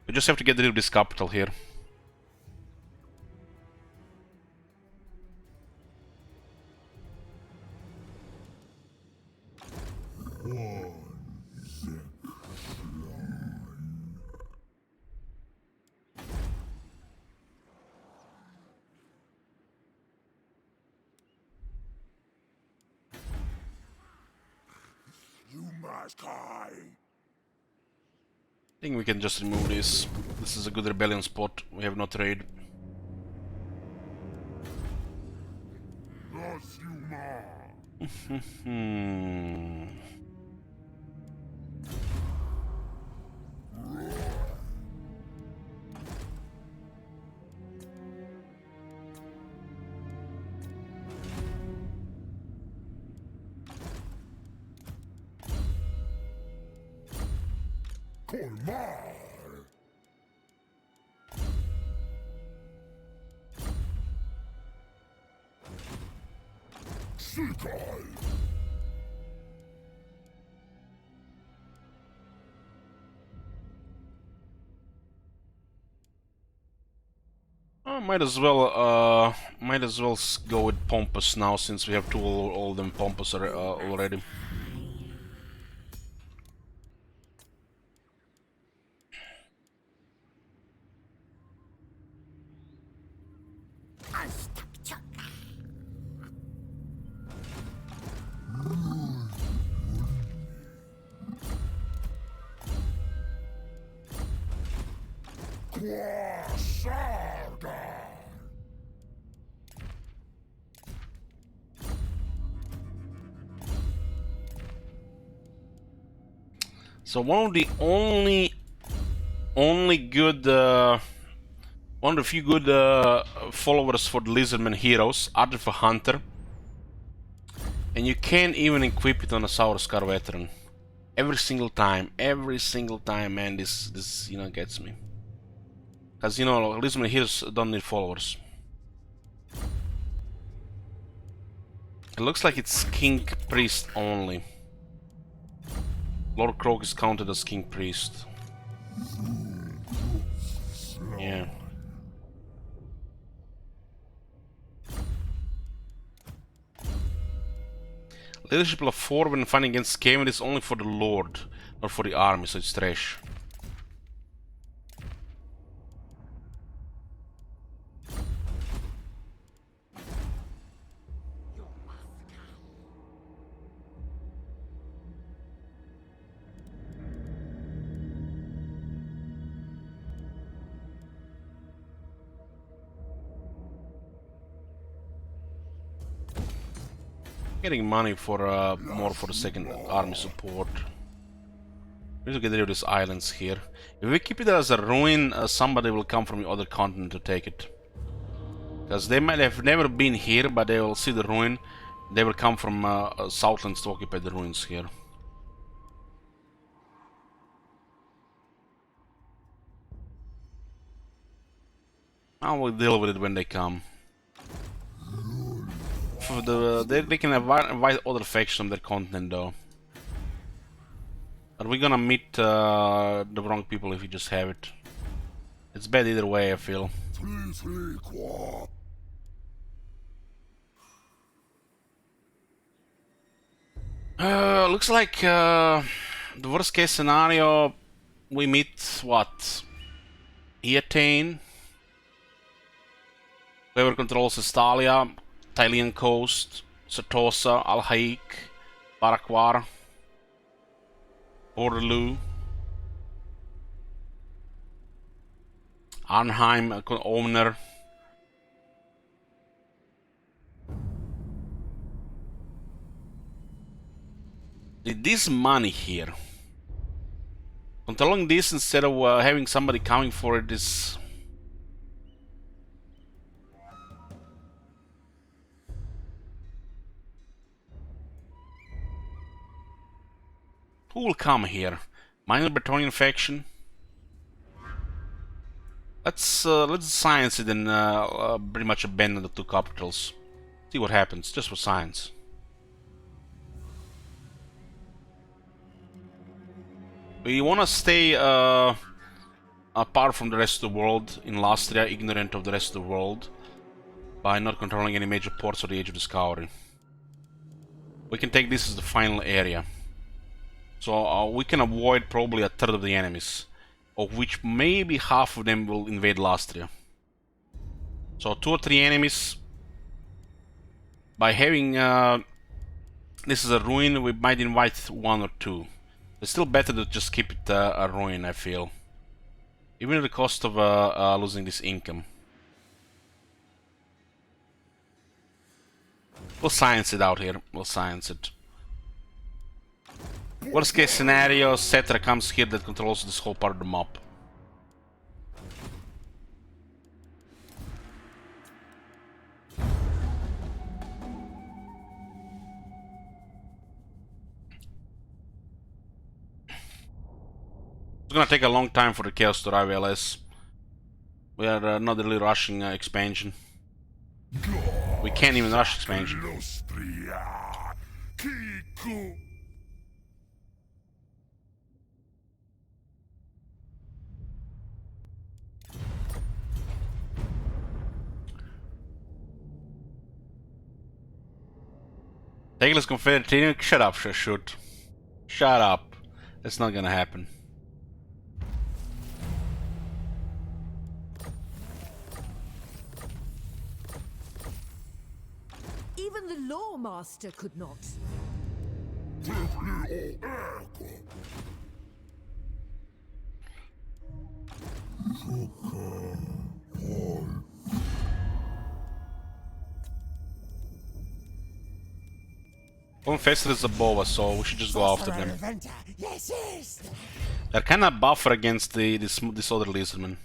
We just have to get rid of this capital here. You must hide. I think we can just remove this. This is a good rebellion spot. We have no trade. Thus you must. Hmm. Colmar. Sikai. Oh, might as well go with Pompous now, since we have two all of them Pompous already. Quasarda. So one of the only good one of the few good followers for the Lizardman heroes, other for Hunter, and you can't even equip it on a Sour Scar veteran. Every single time, man, this you know gets me. Cause you know Lizardman heroes don't need followers. It looks like it's King Priest only. Lord Croak is counted as King Priest. Yeah. Leadership level 4 when fighting against Skaven is only for the Lord, not for the army, so it's trash. Getting money for more for the second army support. We need to get rid of these islands here. If we keep it as a ruin, somebody will come from the other continent to take it. Because they might have never been here, but they will see the ruin. They will come from Southlands to occupy the ruins here. I will deal with it when they come. For they can invite other factions on their continent though. Are we gonna meet the wrong people if we just have it? It's bad either way, I feel. Looks like the worst case scenario, we meet what? Eatane, whoever controls Estalia, Tylian Coast, Satosa, Al-Haik, Barakwar, Bordeloo, Arnheim, owner. This money here. Controlling this instead of having somebody coming for it is... Who will come here? Minor Bretonian faction? Let's science it and pretty much abandon the two capitals. See what happens, just for science. We wanna stay apart from the rest of the world in Lastria, ignorant of the rest of the world, by not controlling any major ports or the Age of Discovery. We can take this as the final area. So we can avoid probably a third of the enemies, of which maybe half of them will invade Lastria. So 2 or 3 enemies. By having this is a ruin, we might invite 1 or 2. It's still better to just keep it a ruin, I feel. Even at the cost of losing this income. We'll science it out here, we'll science it. Worst case scenario, Cetra comes here that controls this whole part of the map. It's gonna take a long time for the chaos to arrive, LS. We are not really rushing expansion. We can't even rush expansion. Nostria. Kiku. Takeless Confederate, shut up, shoot. Shut up. That's not gonna happen. Even the Lawmaster could not. Confessor is above us, so we should just go after them. Yes, yes. They're kinda buffer against this other lizardman.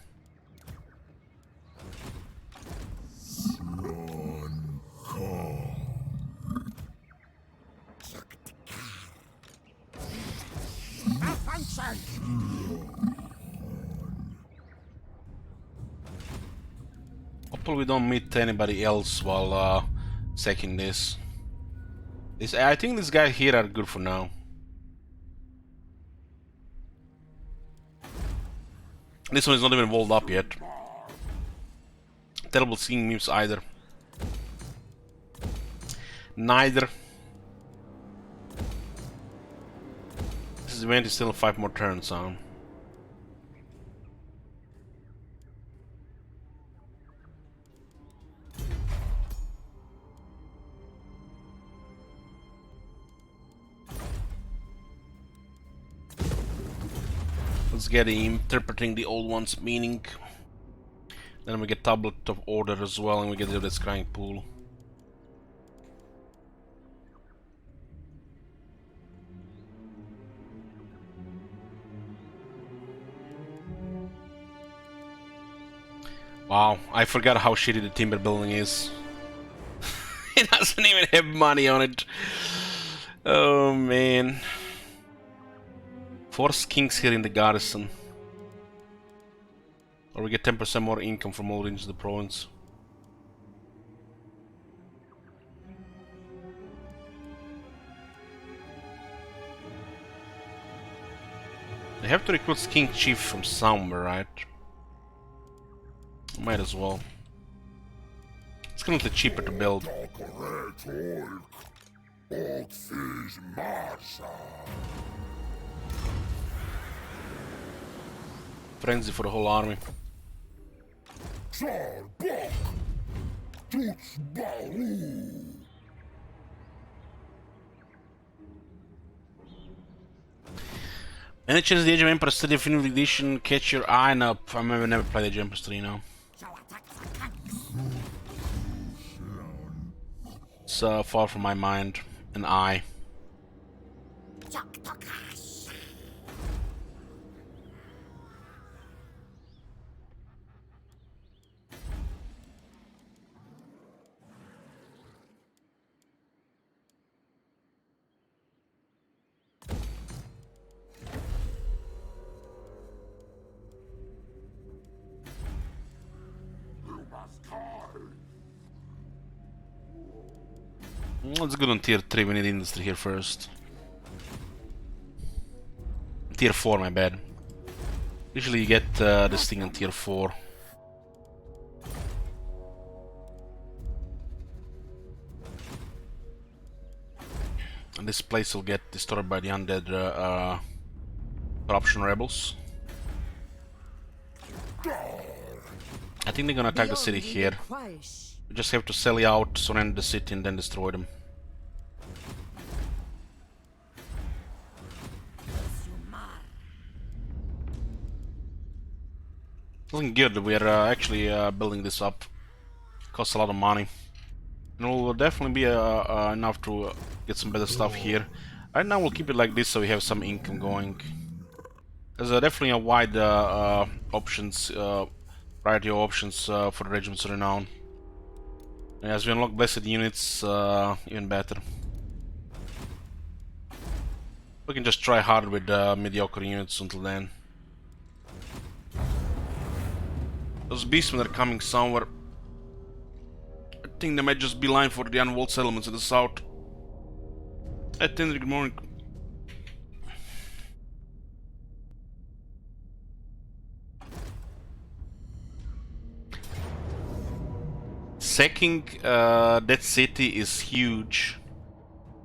Hopefully we don't meet anybody else while checking this. I think these guys here are good for now. This one is not even walled up yet. Terrible seeing memes either. Neither. This event is still 5 more turns on. Let's get interpreting the old one's meaning. Then we get Tablet of Order as well, and we get rid of this crying pool. Wow, I forgot how shitty the timber building is. It doesn't even have money on it. Oh man. 4 kings here in the garrison. Or we get 10% more income from all regions of the province. They have to recruit king chief from somewhere, right? Might as well. It's currently cheaper to build. Frenzy for the whole army. Any chance the Age of Empires 3 Definitive Edition catch your eye? No, I've never played Age of Empires 3 now. It's far from my mind and eye. Let's go on tier 3, we need industry here first. Tier 4, my bad. Usually you get this thing on tier 4. And this place will get destroyed by the undead corruption rebels. I think they're gonna attack the city here. We just have to sell out, surrender the city, and then destroy them. Looking good. We are actually building this up. Costs a lot of money. And it will definitely be enough to get some better stuff here. Right now we'll keep it like this so we have some income going. There's definitely a wide options, variety of options for the Regiment's Renown. And as we unlock blessed units, even better. We can just try hard with mediocre units until then. Those beastmen are coming somewhere. I think they might just be line for the unwalled settlements in the south. Hey, Tindri, good morning. Sacking that city is huge,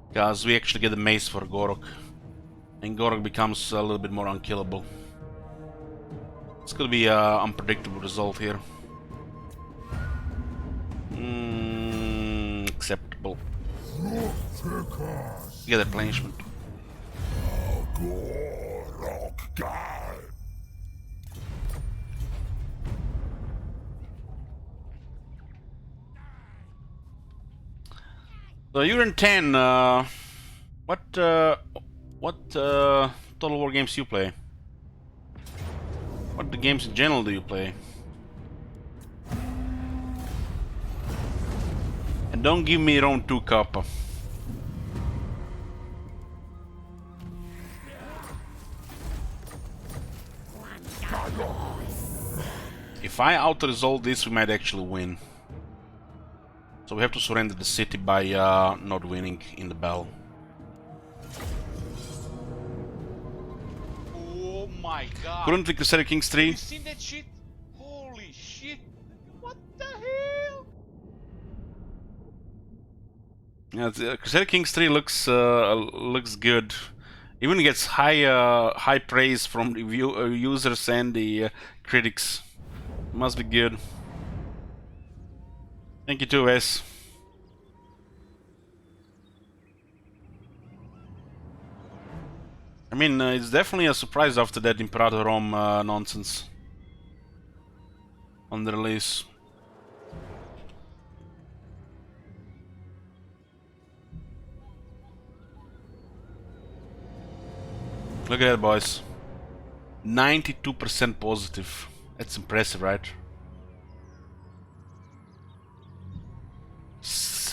because we actually get a mace for Gorok, and Gorok becomes a little bit more unkillable. It's gonna be an unpredictable result here. Acceptable. Get a replenishment. So you're in 10. What Total War games you play? What the games in general do you play? And don't give me round 2 Kappa. If I auto-resolve this, we might actually win. So we have to surrender the city by not winning in the battle. Oh my god. Currently Crusader Kings 3. You seen that shit? Holy shit. What the hell? Yeah, Crusader Kings 3 looks good. Even gets high praise from the users and the critics. Must be good. Thank you too, Wes. I mean, it's definitely a surprise after that Imperator Rome nonsense on the release. Look at that, boys. 92% positive. That's impressive, right?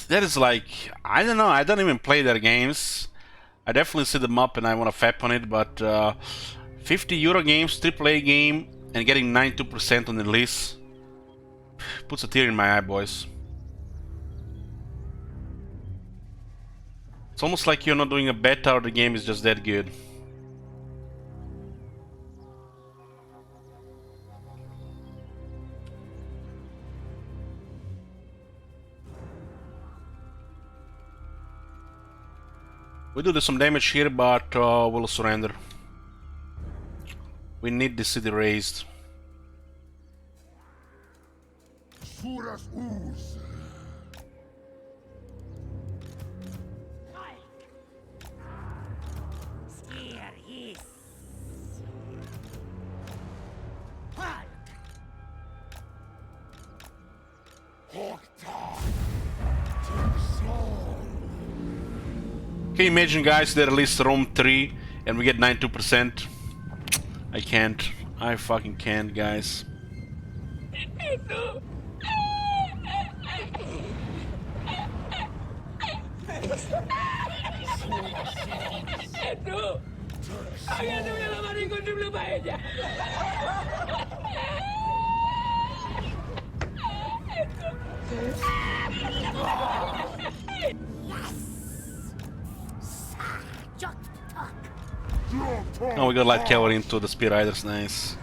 That is like, I don't know, I don't even play their games. I definitely set them up and I want to fap on it, but €50 games, AAA game, and getting 92% on the release puts a tear in my eye, boys. It's almost like you're not doing a beta or the game is just that good. We do some damage here, but we'll surrender. We need the city raised. Can you imagine, guys, they released Rome 3 And we get 92%. I can't. I fucking can't, guys. Oh, we got light cavalry into the spear riders, nice.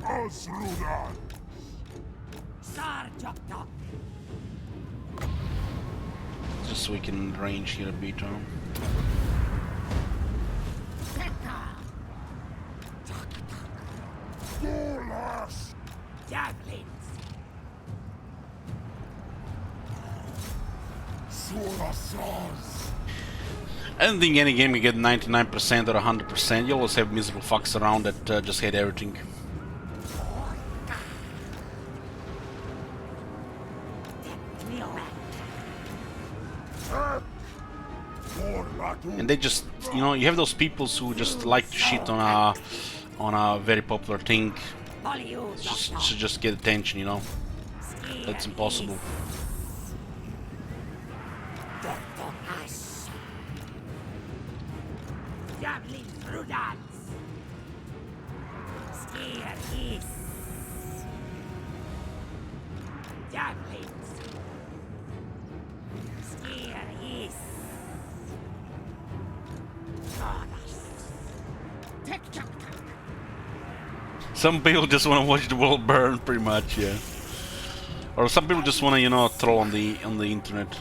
Asrudan. Just so we can range here a bit, huh? Dolas. Solasars. I don't think any game you get 99% or 100%. You always have miserable fucks around that just hate everything. And they just, you know, you have those people who just like to shit on a very popular thing. Just to just get attention, you know. That's impossible. Some people just want to watch the world burn, pretty much, yeah. Or some people just want to, you know, troll on the internet.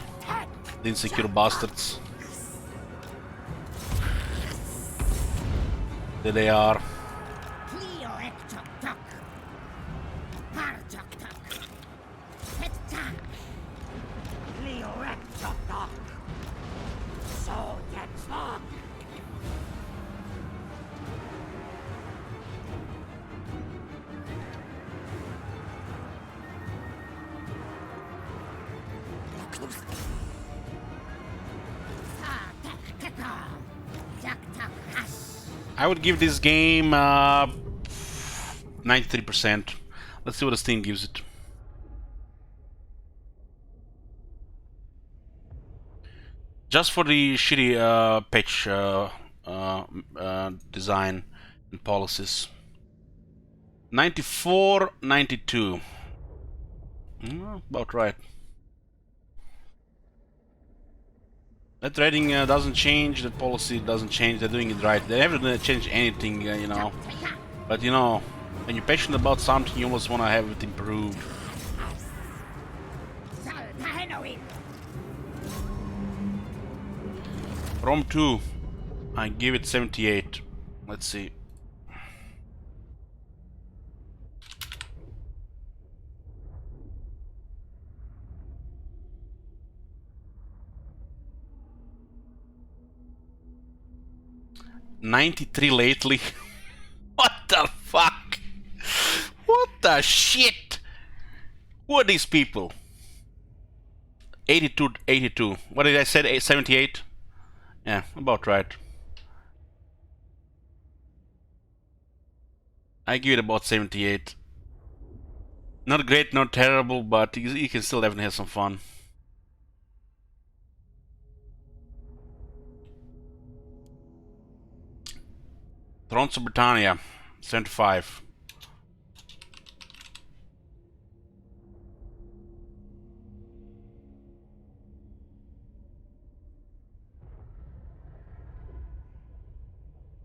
The insecure bastards. There they are. I would give this game 93%. Let's see what the Steam gives it. Just for the shitty patch design and policies. 94, 92. About right. That rating doesn't change, that policy doesn't change, they're doing it right. They're never gonna change anything, you know. But you know, when you're passionate about something, you almost want to have it improved. Rome 2, I give it 78. Let's see. $93 lately. What the fuck? What the shit? Who are these people? 82. What did I say? 78? Yeah, about right. I give it about 78. Not great, not terrible, but you can still definitely have some fun. Thrones of Britannia, 75.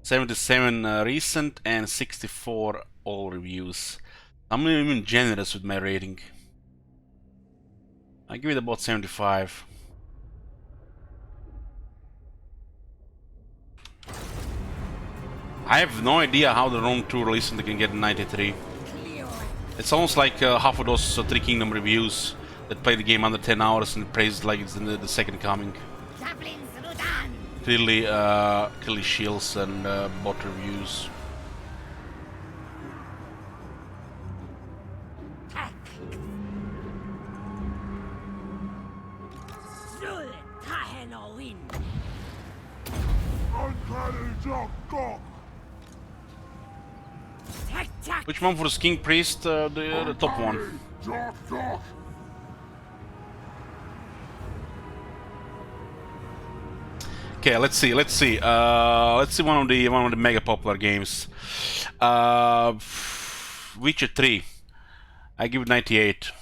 $77 recent and 64 all reviews. I'm even generous with my rating. I give it about 75. I have no idea how the Rome 2 recently can get 93. It's almost like half of those 3 Kingdom reviews that play the game under 10 hours and praise it like it's the second coming. Clearly, clearly shields and bot reviews. mine. Uncanny Jock Cock! Tack, tack. Which one for the King Priest? The top one. Jock Cock! Okay, let's see. Let's see one of the mega popular games. Witcher 3. I give it 98.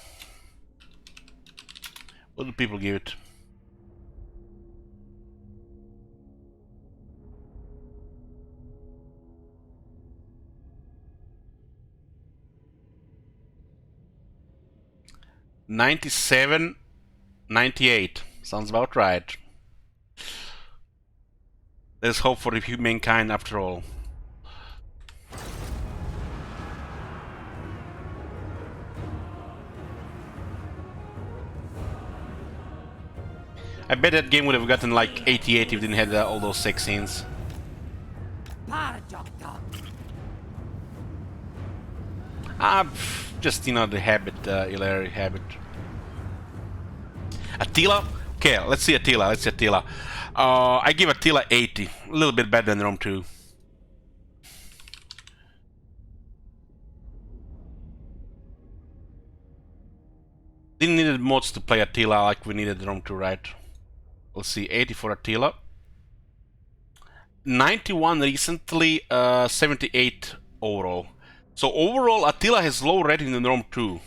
What do people give it? $97, $98. Sounds about right. There's hope for the humankind after all. I bet that game would have gotten like 88 if it didn't have all those sex scenes. Par Jock Dog. Just, you know, the habit, Hilary habit. Attila? Okay, let's see Attila, I give Attila 80. A little bit better than Rome 2. Didn't need mods to play Attila like we needed Rome 2, right? Let's see, 80 for Attila. 91 recently, 78 overall. So overall, Attila has low rating than Rome 2.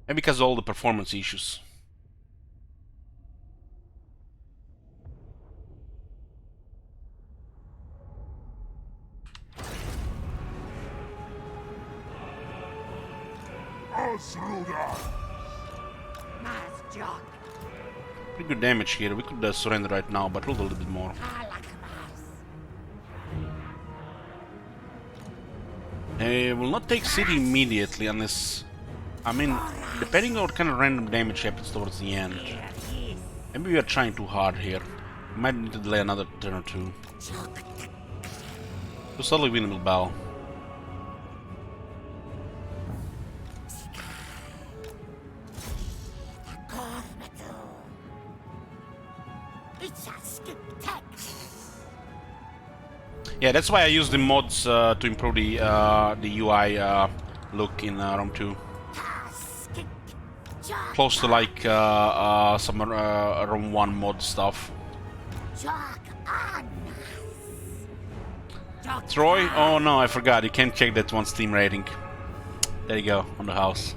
And because of all the performance issues. Asruda! Mas Jock. Pretty good damage here. We could surrender right now, but we'll do a little bit more. We'll not take city immediately unless... I mean, depending on what kind of random damage happens towards the end. Maybe we are trying too hard here. We might need to delay another turn or two. To suddenly winnable battle. Yeah, that's why I use the mods to improve the UI look in Rome 2. Close to like some Rome 1 mod stuff. Troy? Oh no, I forgot. You can't check that one Steam rating. There you go, on the house.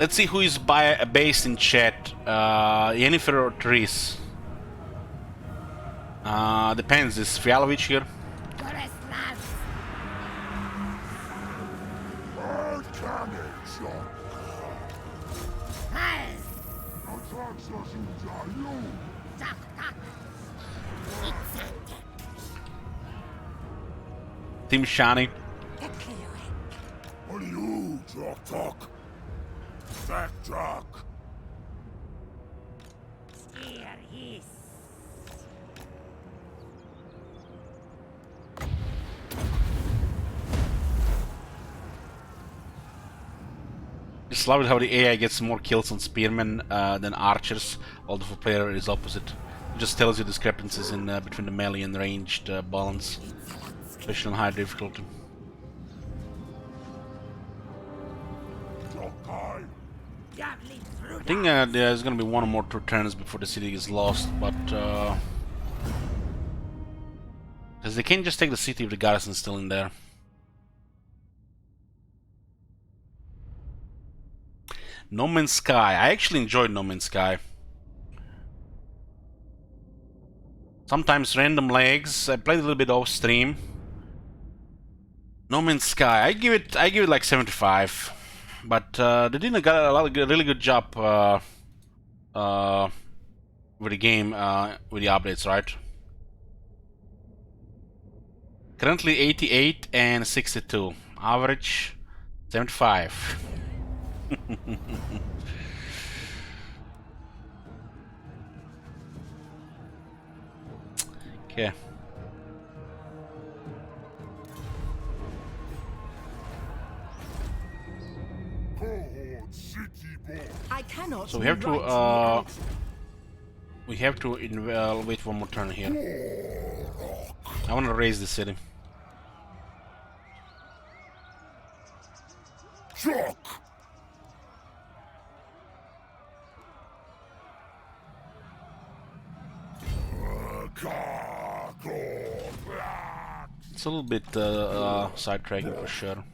Let's see who is based in chat. Yennefer or Therese? Depends. Is Fialovic here? Team Shani. What are you, Jock Talk? Sack Jock. Just love it how the AI gets more kills on spearmen than archers, while the player is opposite. It just tells you discrepancies in between the melee and ranged balance, especially on high difficulty. I think there's gonna be one or more turns before the city is lost, but because they can't just take the city if the garrison's still in there. No Man's Sky. I actually enjoyed No Man's Sky. Sometimes random legs. I played a little bit off stream. No Man's Sky. I give it like 75. But they did a really good job with the game, with the updates, right? Currently 88 and 62. Average 75. Okay. Cohort city boy. I cannot. So we have to rewrite the wait one more turn here. I want to raise the city. Shock. It's a little bit sidetracking for sure.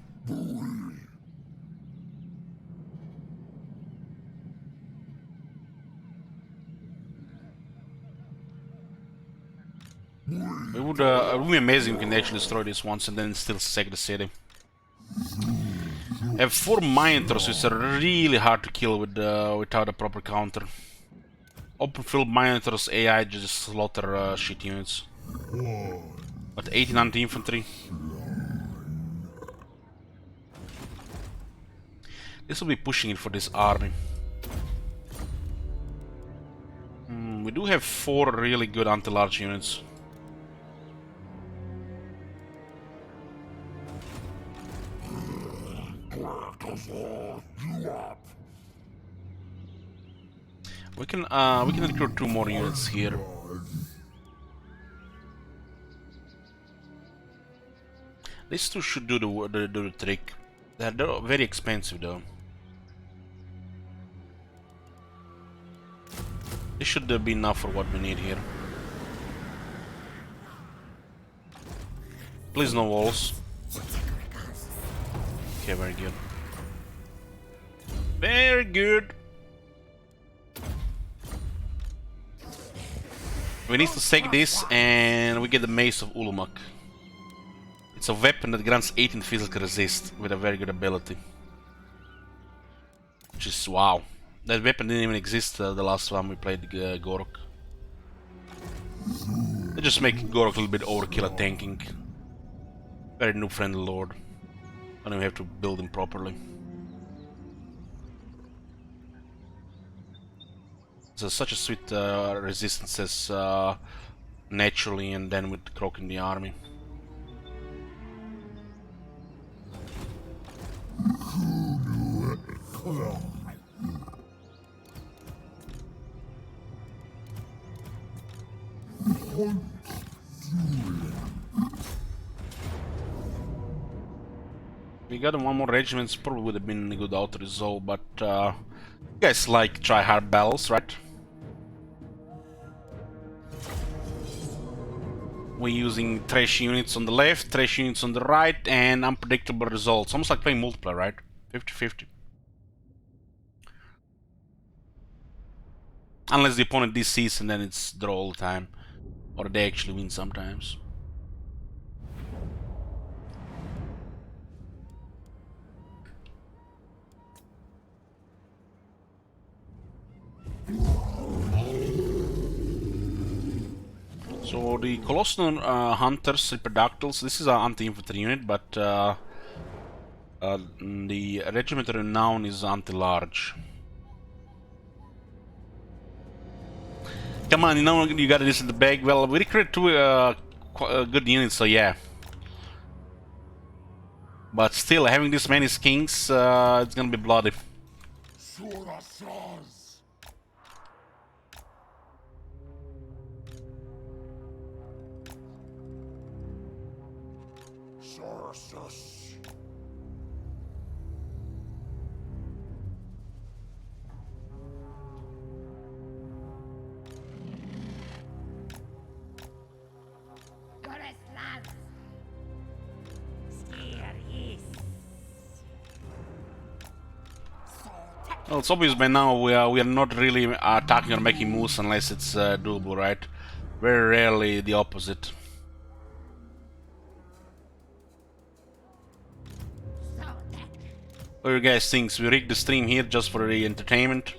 It would be amazing if we can actually destroy this once and then still sack the city. I have 4 miners, which are really hard to kill with without a proper counter. Open field miners, AI just slaughter shit units. But 18 anti-infantry. This will be pushing it for this army. We do have 4 really good anti-large units. We can recruit 2 more units here. These 2 should do the trick. They're very expensive though. This should be enough for what we need here. Please no walls. Okay, very good. Very good. We need to sack this and we get the Mace of Ulumak. It's a weapon that grants 18 physical resist with a very good ability. Which is wow. That weapon didn't even exist the last time we played Gorok. They just make Gorok a little bit overkill at tanking. Very noob friendly lord. I don't even have to build him properly. So such a sweet resistances naturally and then with Croc in the army. We got 1 more regiment, probably would have been a good auto resolve, but you guys like try-hard battles, right? We're using trash units on the left, trash units on the right, and unpredictable results. Almost like playing multiplayer, right? 50-50. Unless the opponent DCs and then it's draw all the time. Or they actually win sometimes. So the Colossal Hunters, Reproductals, this is an anti-infantry unit, but the Regiment of Renown is anti-large. Come on, you know you got this in the bag. Well, we recruited 2 good units, so yeah. But still, having this many kings, it's gonna be bloody. Well, it's obvious by now we are not really attacking or making moves unless it's doable, right? Very rarely the opposite. What do you guys think? We rig the stream here just for the entertainment?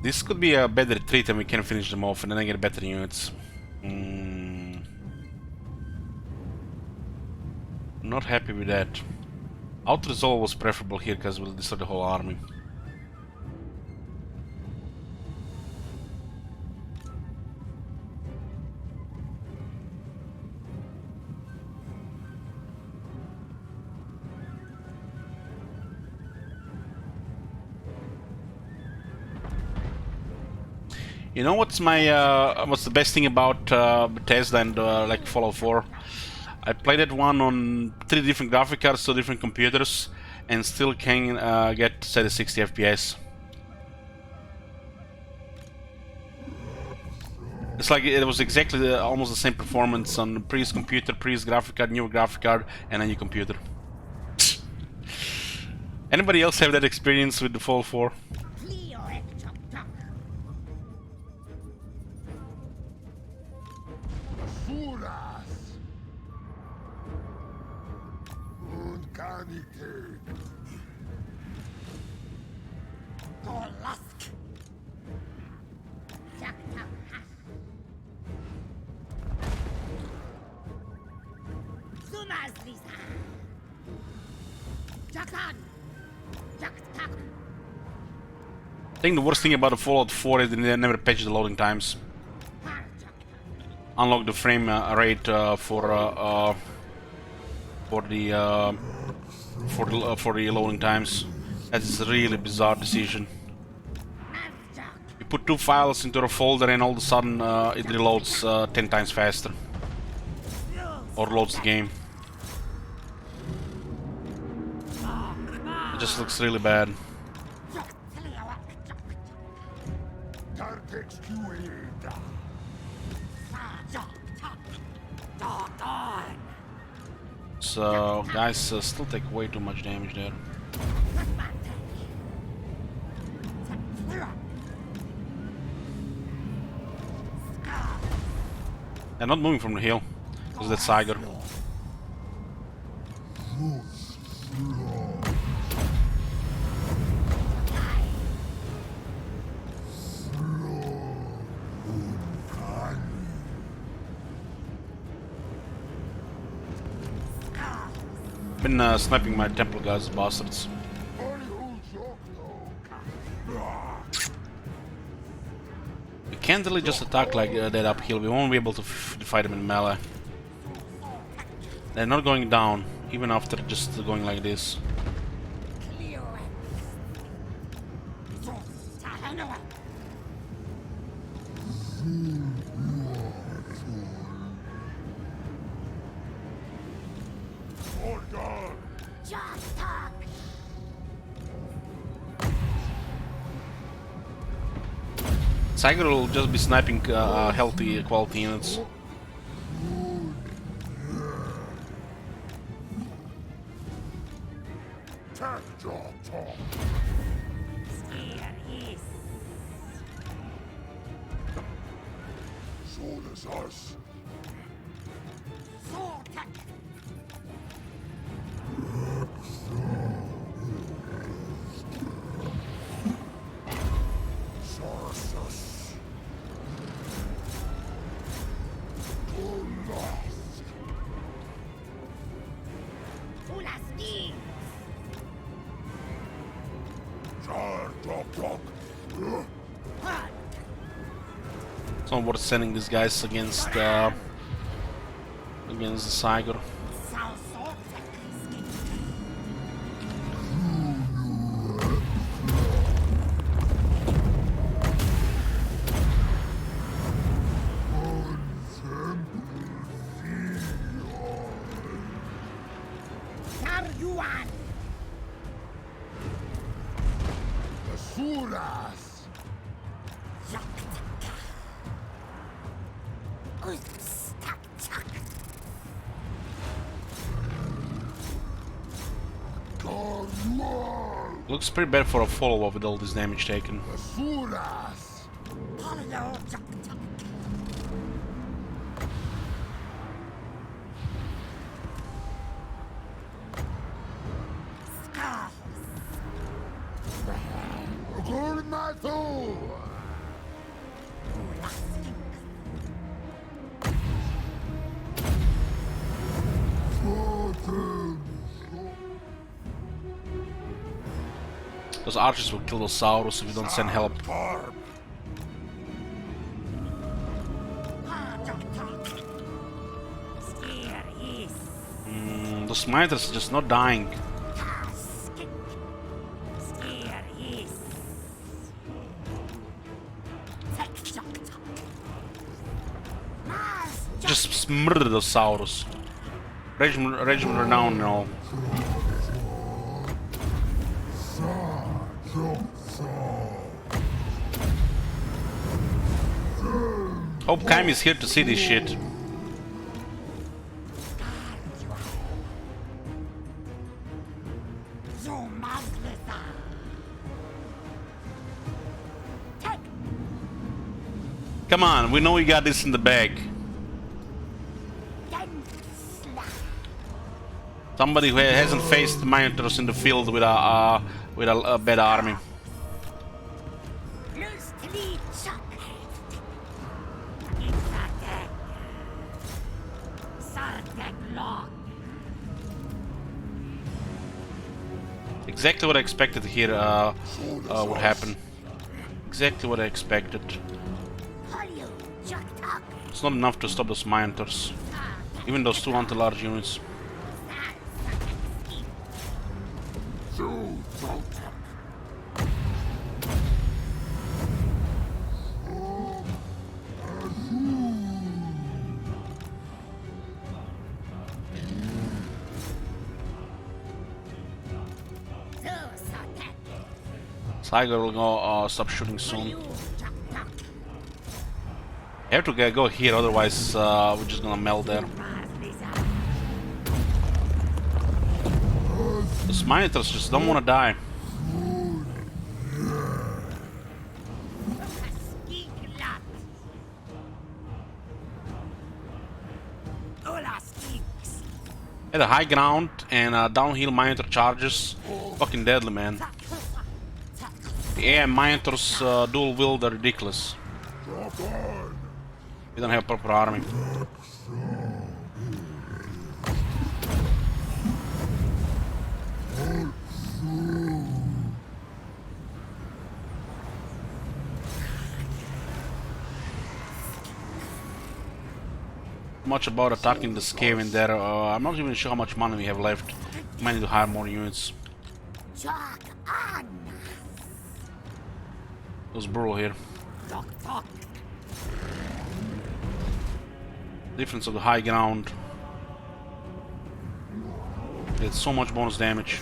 This could be a better retreat and we can finish them off and then I get better units. Not happy with that. Out-resolve was preferable here because we'll destroy the whole army. You know what's the best thing about Bethesda and like Fallout 4? I played that one on 3 different graphic cards, 2 different computers, and still can get set at 60 FPS. It's like it was exactly almost the same performance on the previous computer, previous graphic card, newer graphic card, and a new computer. Anybody else have that experience with the Fallout 4? I think the worst thing about the Fallout 4 is they never patch the loading times. Unlock the frame rate for the loading times. That is a really bizarre decision. You put 2 files into a folder and all of a sudden it reloads 10 times faster. Or loads the game. It just looks really bad. So, guys still take way too much damage there. They're not moving from the hill, because that's Siger. Been sniping my temple guys, bastards. We can't really just attack like that uphill. We won't be able to fight them in melee. They're not going down, even after just going like this. Siger will just be sniping healthy quality units. It's not worth sending these guys against the Siger. Looks pretty bad for a follow-up with all this damage taken. Those archers will kill those Saurus if we don't send help. Barb. The Smiters are just not dying. Just murder those Saurus. Regiment Renown and all. Hope Kaim is here to see this shit. Come on, we know we got this in the bag. Somebody who hasn't faced Minotaurs in the field with a bad army. Exactly what I expected here would happen. Exactly what I expected. It's not enough to stop those Minotaurs. Even those two anti-large units. Tiger will go stop shooting soon. I have to go here, otherwise we're just gonna melt there. The Minotaurs just don't wanna die. At the high ground and downhill Minotaur charges, fucking deadly, man. The AI Minotaurs dual wield are ridiculous. We don't have a proper army. Much about attacking the Skaven there. I'm not even sure how much money we have left. We might need to hire more units. It was brutal here. Difference of the high ground. It's so much bonus damage.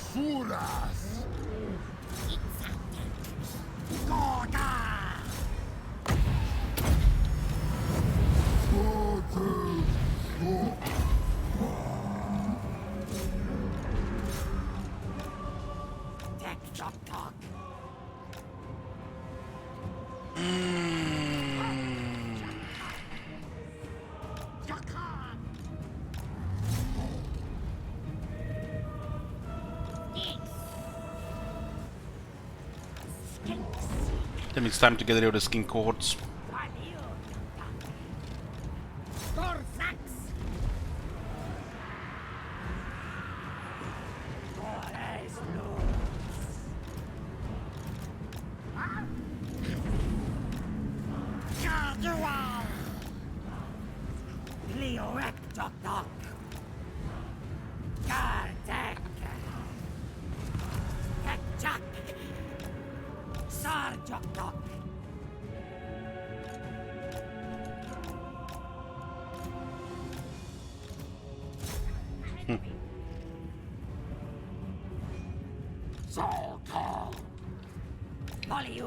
I think it's time to get rid of the skin cohorts.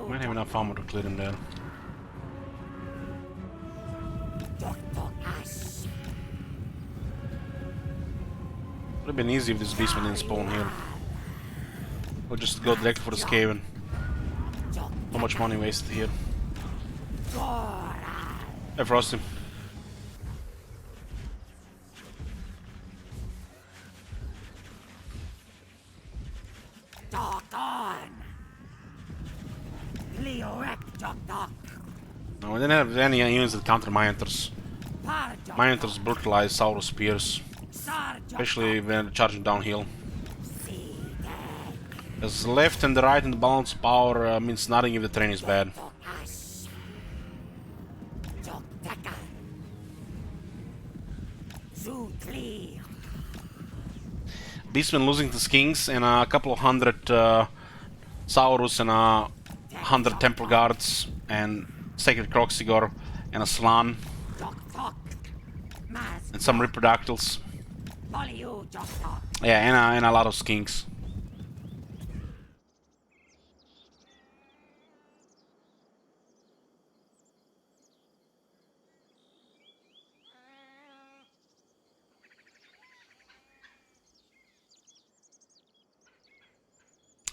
Might have enough armor to clear him there. Would have been easy if this beastman didn't spawn here. Or just go direct for the Skaven. So much money wasted here. Hey, Frosty. No, we didn't have any units that counter Minotaurs. Minotaurs brutalize Saurus spears, especially when charging downhill. Because the left and the right and the balance of power means nothing if the train is bad. Beastman losing to Skinks and a couple of hundred Saurus and 100 Temple Guards and Sacred Croxigor and a Slan and some Reproductals. Yeah, and a lot of Skinks.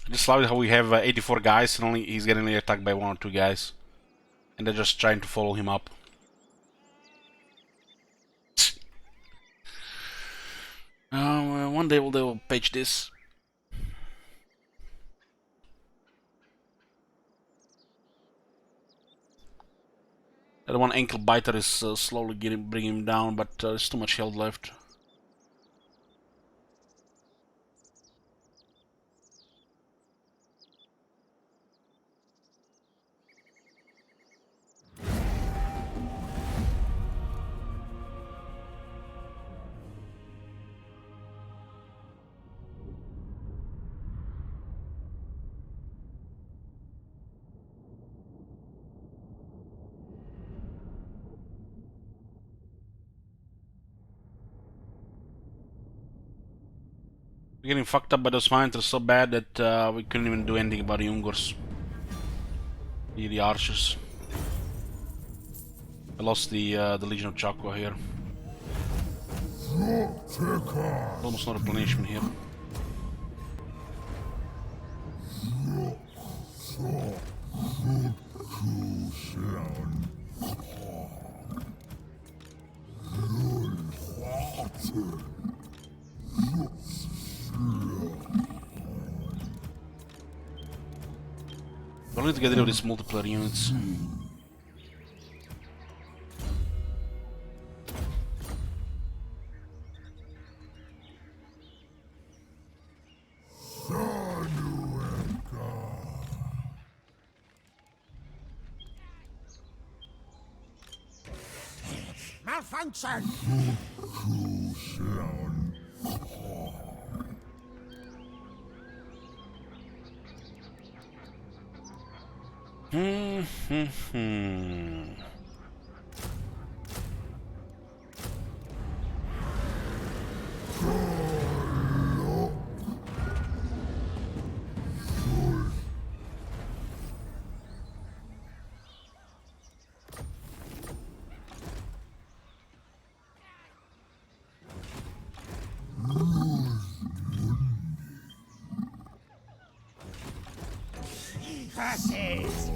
I just love how we have 84 guys and only he's getting attacked by 1 or 2 guys. And they're just trying to follow him up. One day they will patch this. That one ankle biter is slowly bringing him down, but there's too much health left. We're getting fucked up by those mines so bad that we couldn't even do anything about the Ungors. The archers. I lost the Legion of Chakwa here. Almost no replenishment here. I need to get rid of these multiplayer units. Malfunction! Curses!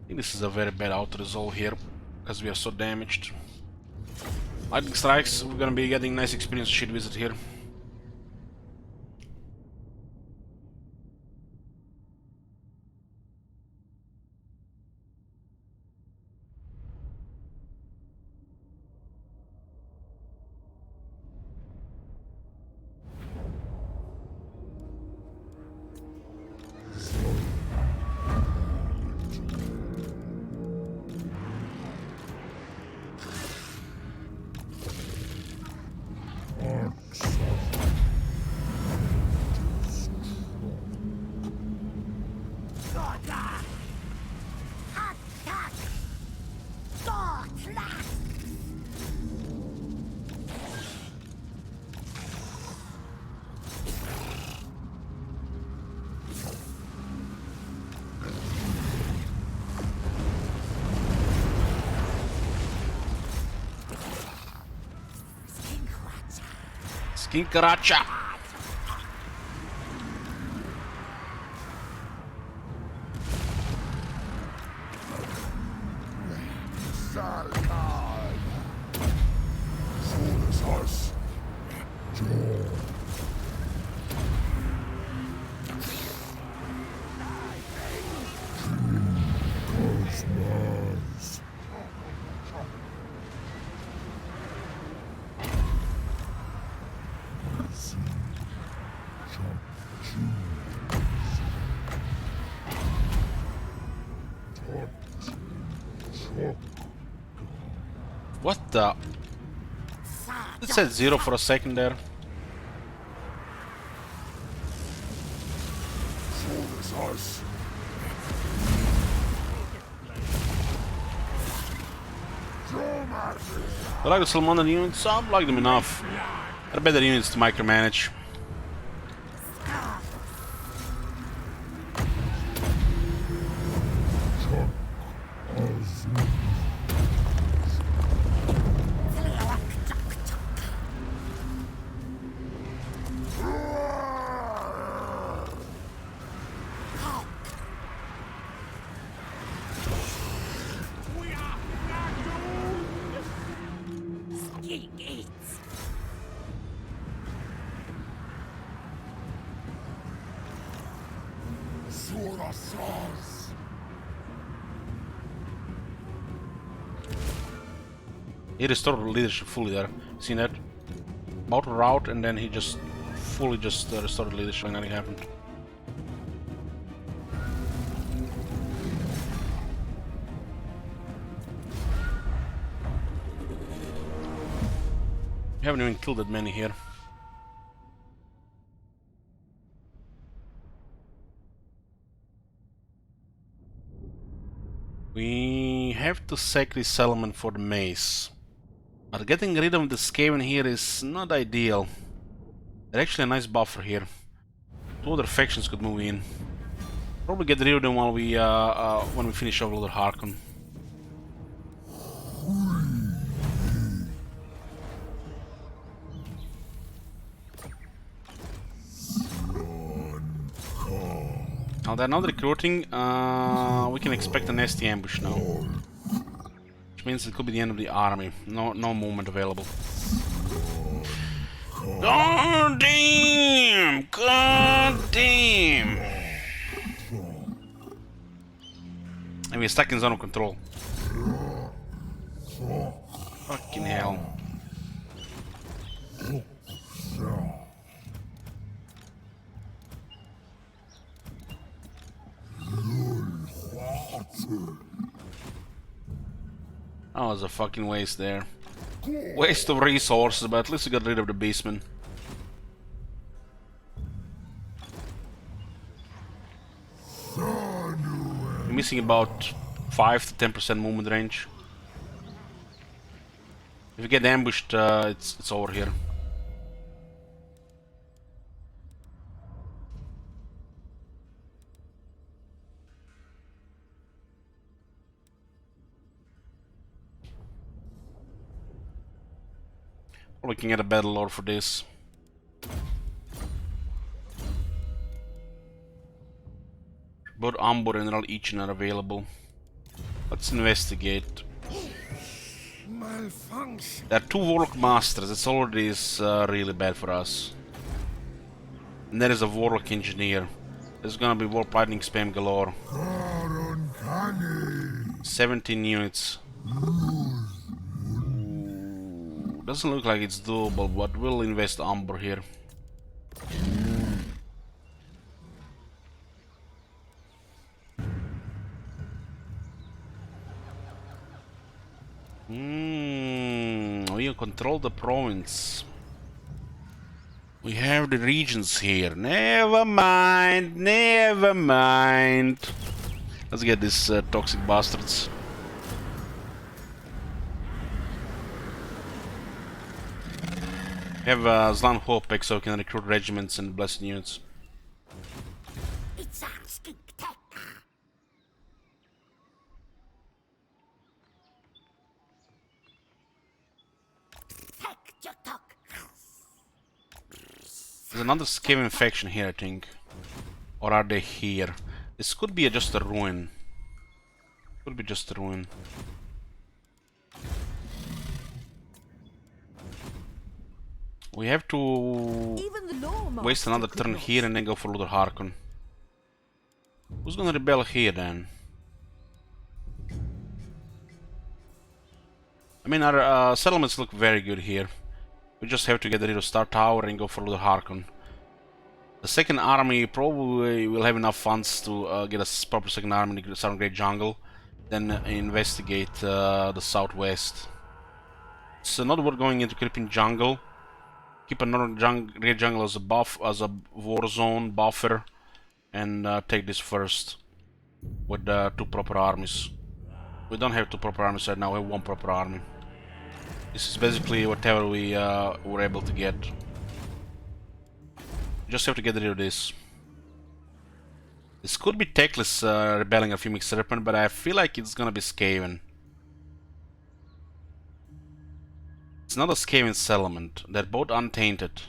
I think this is a very bad auto-resolve here, because we are so damaged. Lightning strikes, we're gonna be getting nice experience shit visit here. Skinkaracha! What the? It said 0 for a second there. Show us us. I like the Salmon units, I like them enough. They're better units to micromanage. He restored leadership fully there. Seen that? About to rout and then he just fully restored leadership and nothing happened. We haven't even killed that many here. We have to sack this settlement for the mace. But getting rid of the Skaven here is not ideal. They're actually a nice buffer here. Two other factions could move in. Probably get rid of them while we when we finish off Lord Harkon. Now they're not recruiting, we can expect a nasty ambush now. Which means it could be the end of the army. No movement available. God damn! God damn! And we're stuck in zone of control. Fucking hell. That was a fucking waste there. Waste of resources, but at least we got rid of the beastmen. We're missing about 5 to 10% movement range. If we get ambushed, it's over here. Looking at a battle lore for this. Both Ambur and General Itza are available. Let's investigate. There are 2 Warlock Masters, that's already is really bad for us. And there is a Warlock Engineer. There's gonna be Warp Lightning spam galore. 17 units. Doesn't look like it's doable, but we'll invest Amber here. We control the province. We have the regions here. Never mind, never mind. Let's get these toxic bastards. We have Zlan Hopek, so we can recruit regiments and blessed units. Itza, There's another Skaven faction here, I think. Or are they here? This could be just a ruin. Could be just a ruin. We have to waste another turn here and then go for Lord Harkon. Who's gonna rebel here then? I mean, our settlements look very good here. We just have to get rid of Star Tower and go for Lord Harkon. The second army probably will have enough funds to get a proper second army in the Southern Great Jungle, then investigate the southwest. It's not worth going into creeping jungle. Keep another red jungle as a buff, as a war zone buffer, and take this first with 2 proper armies. We don't have 2 proper armies right now. We have 1 proper army. This is basically whatever we were able to get. Just have to get rid of this. This could be Teclis rebelling a Fuming Serpent, but I feel like it's gonna be Skaven. It's not a Skaven settlement. They're both untainted.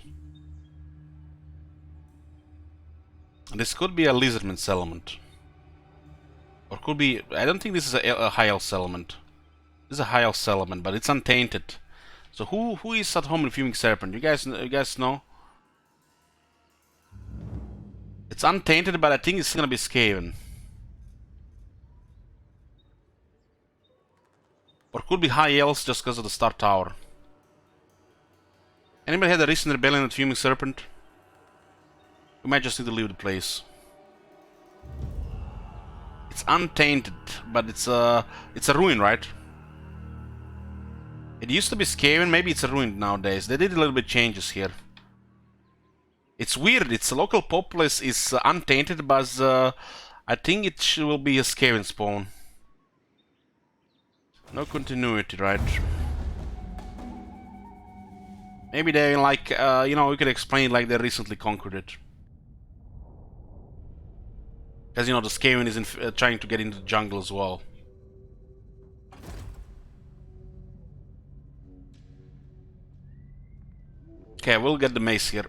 This could be a Lizardman settlement. Or could be... I don't think this is a High Elf settlement. This is a High Elf settlement, but it's untainted. So who is at home with Fuming Serpent? You guys know? It's untainted, but I think it's gonna be Skaven. Or could be High Elves just because of the Star Tower. Anybody had a recent rebellion with Fuming Serpent? We might just need to leave the place. It's untainted, but it's a ruin, right? It used to be Skaven, maybe it's a ruin nowadays. They did a little bit changes here. It's weird, its local populace is untainted, but I think it will be a Skaven spawn. No continuity, right? Maybe they like, you know, we could explain it like they recently conquered it. Because, you know, the Skaven is trying to get into the jungle as well. Okay, we'll get the mace here.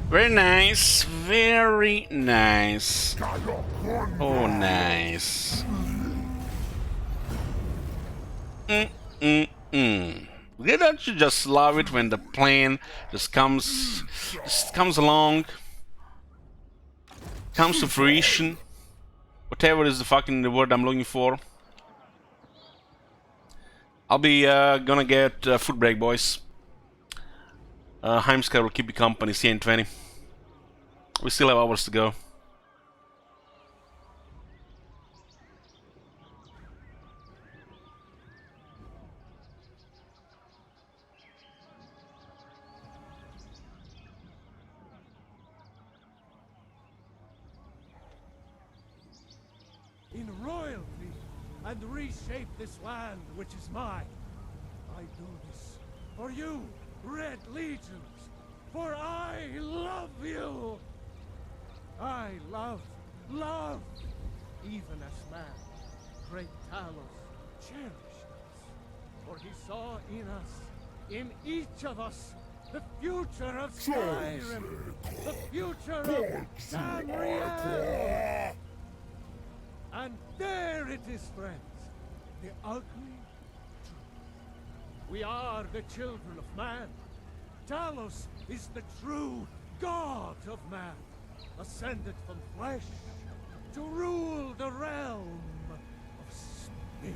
Very nice, very nice. Oh, nice. Don't you just love it when the plan just comes along, comes to fruition? Whatever is the word I'm looking for. I'll be gonna get food break, boys. Heimskar will keep you company. See you in 20. We still have hours to go. In royalty, and reshape this land which is mine. I do this for you, Red Legions, for I love you. I love, even as man, great Talos cherished us, for he saw in us, in each of us, the future of Skyrim, the future of Tamriel. And there it is, friends, the ugly truth. We are the children of man. Talos is the true god of man, ascended from flesh to rule the realm of spirit.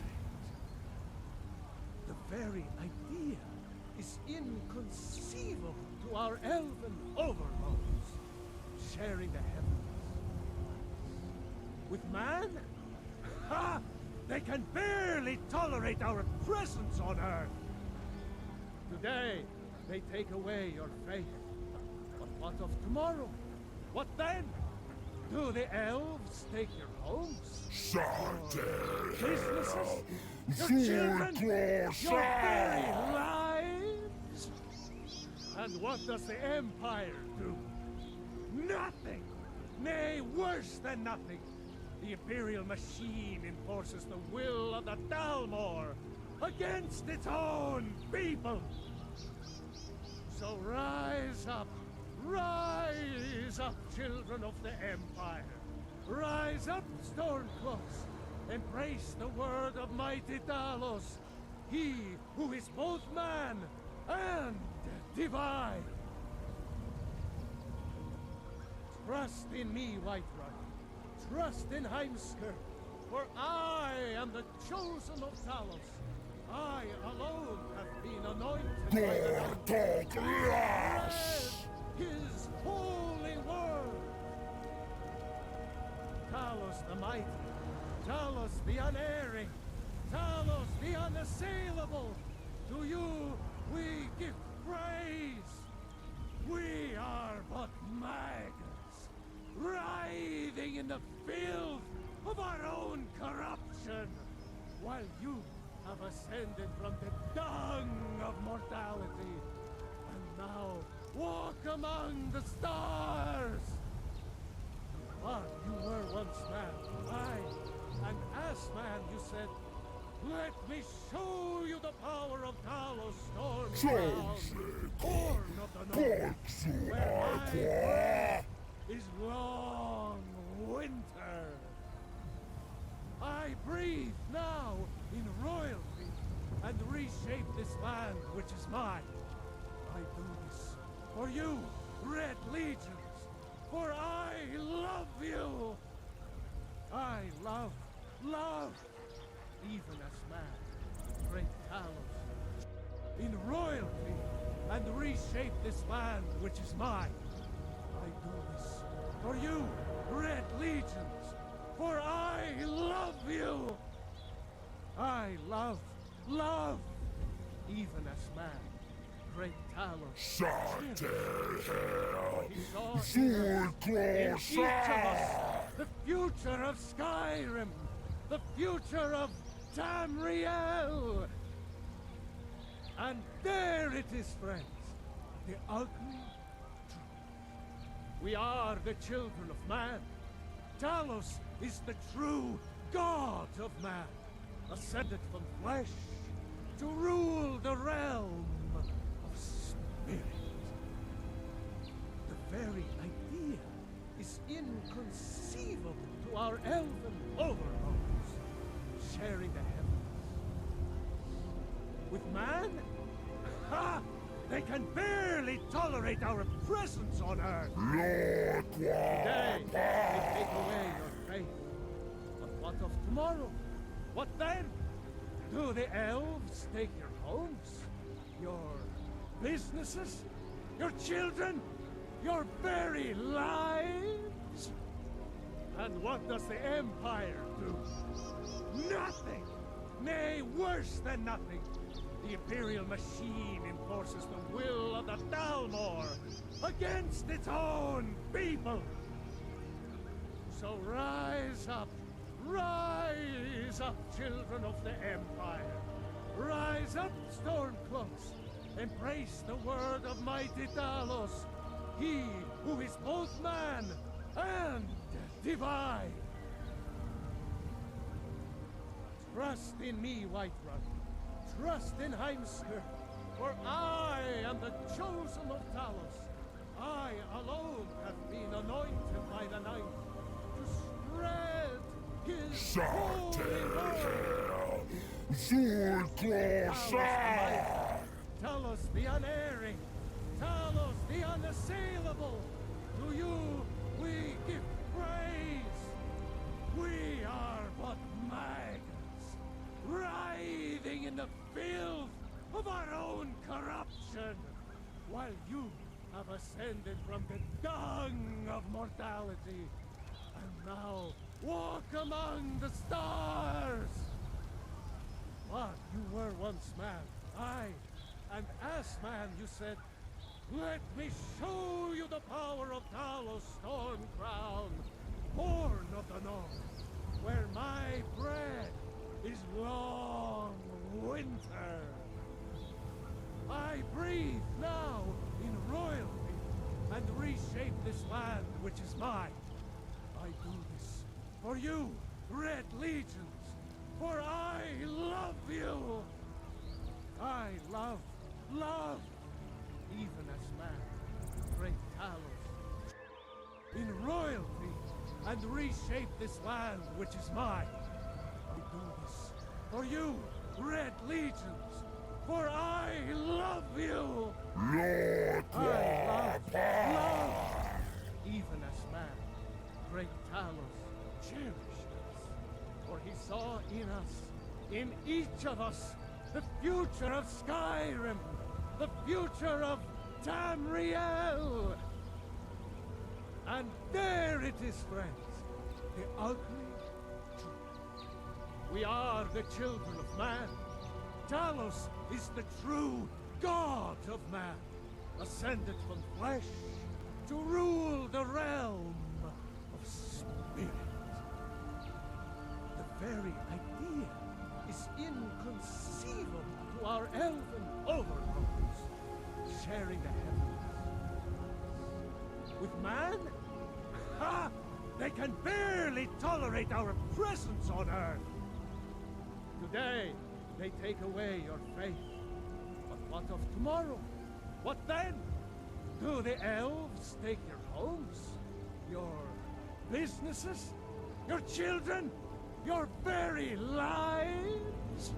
The very idea is inconceivable to our elven overlords, sharing the heavens. With man? Ha! They can barely tolerate our presence on Earth. Today, they take away your faith. But what of tomorrow? What then? Do the elves take your homes? Your businesses? Your children? Your very lives? And what does the Empire do? Nothing! Nay, worse than nothing! The Imperial machine enforces the will of the Dalmor against its own people. So rise up, children of the Empire. Rise up, Stormcloaks. Embrace the word of mighty Talos, he who is both man and divine. Trust in me, Whiterun. Trust in Heimskar, for I am the chosen of Talos. I alone have been anointed by the Lord to spread his holy word. the mighty, Talos the unerring, Talos the unassailable. To you we give praise. We are but maggots, writhing in the filth of our own corruption, while you have ascended from the dung of mortality, and now walk among the stars. But you were once man, aye, and as man you said, let me show you the power of Talos Stormcrown, born of the north, where my breath is long winter. I breathe now in royalty and reshape this land which is mine. I do this for you, Red Legions, for I love you. I love, even as man, great Talos. In royalty and reshape this land which is mine. I do this for you, Red Legions, for I love you. I love, even as man, great Talos. He saw in each of us the future of Skyrim, the future of Tamriel. And there it is, friends, the ugly truth. We are the children of man. Talos is the true god of man, ascended from flesh to rule the realm of spirit. The very idea is inconceivable to our elven overlords, sharing the heavens. With man? Ha! They can barely tolerate our presence on Earth. Today, they take away your faith. But what of tomorrow? What then? Do the elves take your homes? Your businesses? Your children? Your very lives? And what does the Empire do? Nothing! Nay, worse than nothing! The Imperial machine enforces the will of the Thalmor against its own people! So rise up, children of the Empire! Rise up, Stormcloaks! Embrace the word of mighty Talos, he who is both man and divine! Trust in me, Whiterun. Trust in Heimskr, for I am the chosen of Talos. I alone have been anointed by the Night to spread his holy word. Talos the unerring, Talos the unassailable. To you we give praise. We are but maggots, writhing in the filth of our own corruption, while you have ascended from the dung of mortality, and now walk among the stars. But you were once man, aye, and as man you said, let me show you the power of Talos Stormcrown, born of the north, where my bread is long winter. I breathe now in royalty and reshape this land which is mine. I do this for you, Red Legions, for I love you. I love, even as man, great Talos. In royalty and reshape this land which is mine. I do this for you, Red Legions, for I love you. I love, even as man, great Talos cherished us, for he saw in us, in each of us, the future of Skyrim, the future of Tamriel. And there it is, friends, the ugly truth. We are the children of man. Talos is the true God of man, ascended from flesh to rule the realm of spirit. The very idea is inconceivable to our elven overlords, sharing the heavens. With man? Ha! They can barely tolerate our presence on Earth. Today, they take away your faith. But what of tomorrow? What then? Do the elves take your homes? Your businesses? Your children? Your very lives?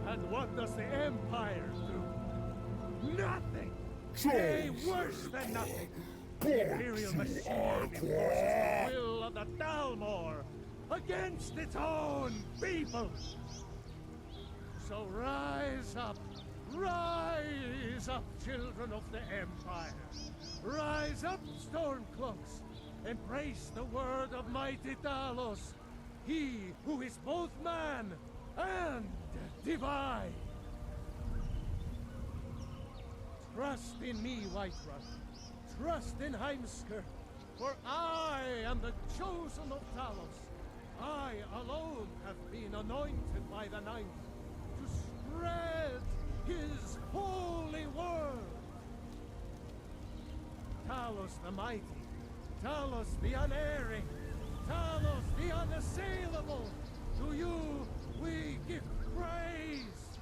And what does the Empire do? Nothing! Nay, worse than nothing! The Imperial machine enforces the will of the Dalmor against its own people! So rise up, children of the Empire. Rise up, Stormcloaks. Embrace the word of mighty Talos, he who is both man and divine. Trust in me, Whiterun. Trust in Heimskr, for I am the chosen of Talos. I alone have been anointed by the Ninth to spread his holy word. Talos the mighty, Talos the unerring, Talos the unassailable, to you we give praise.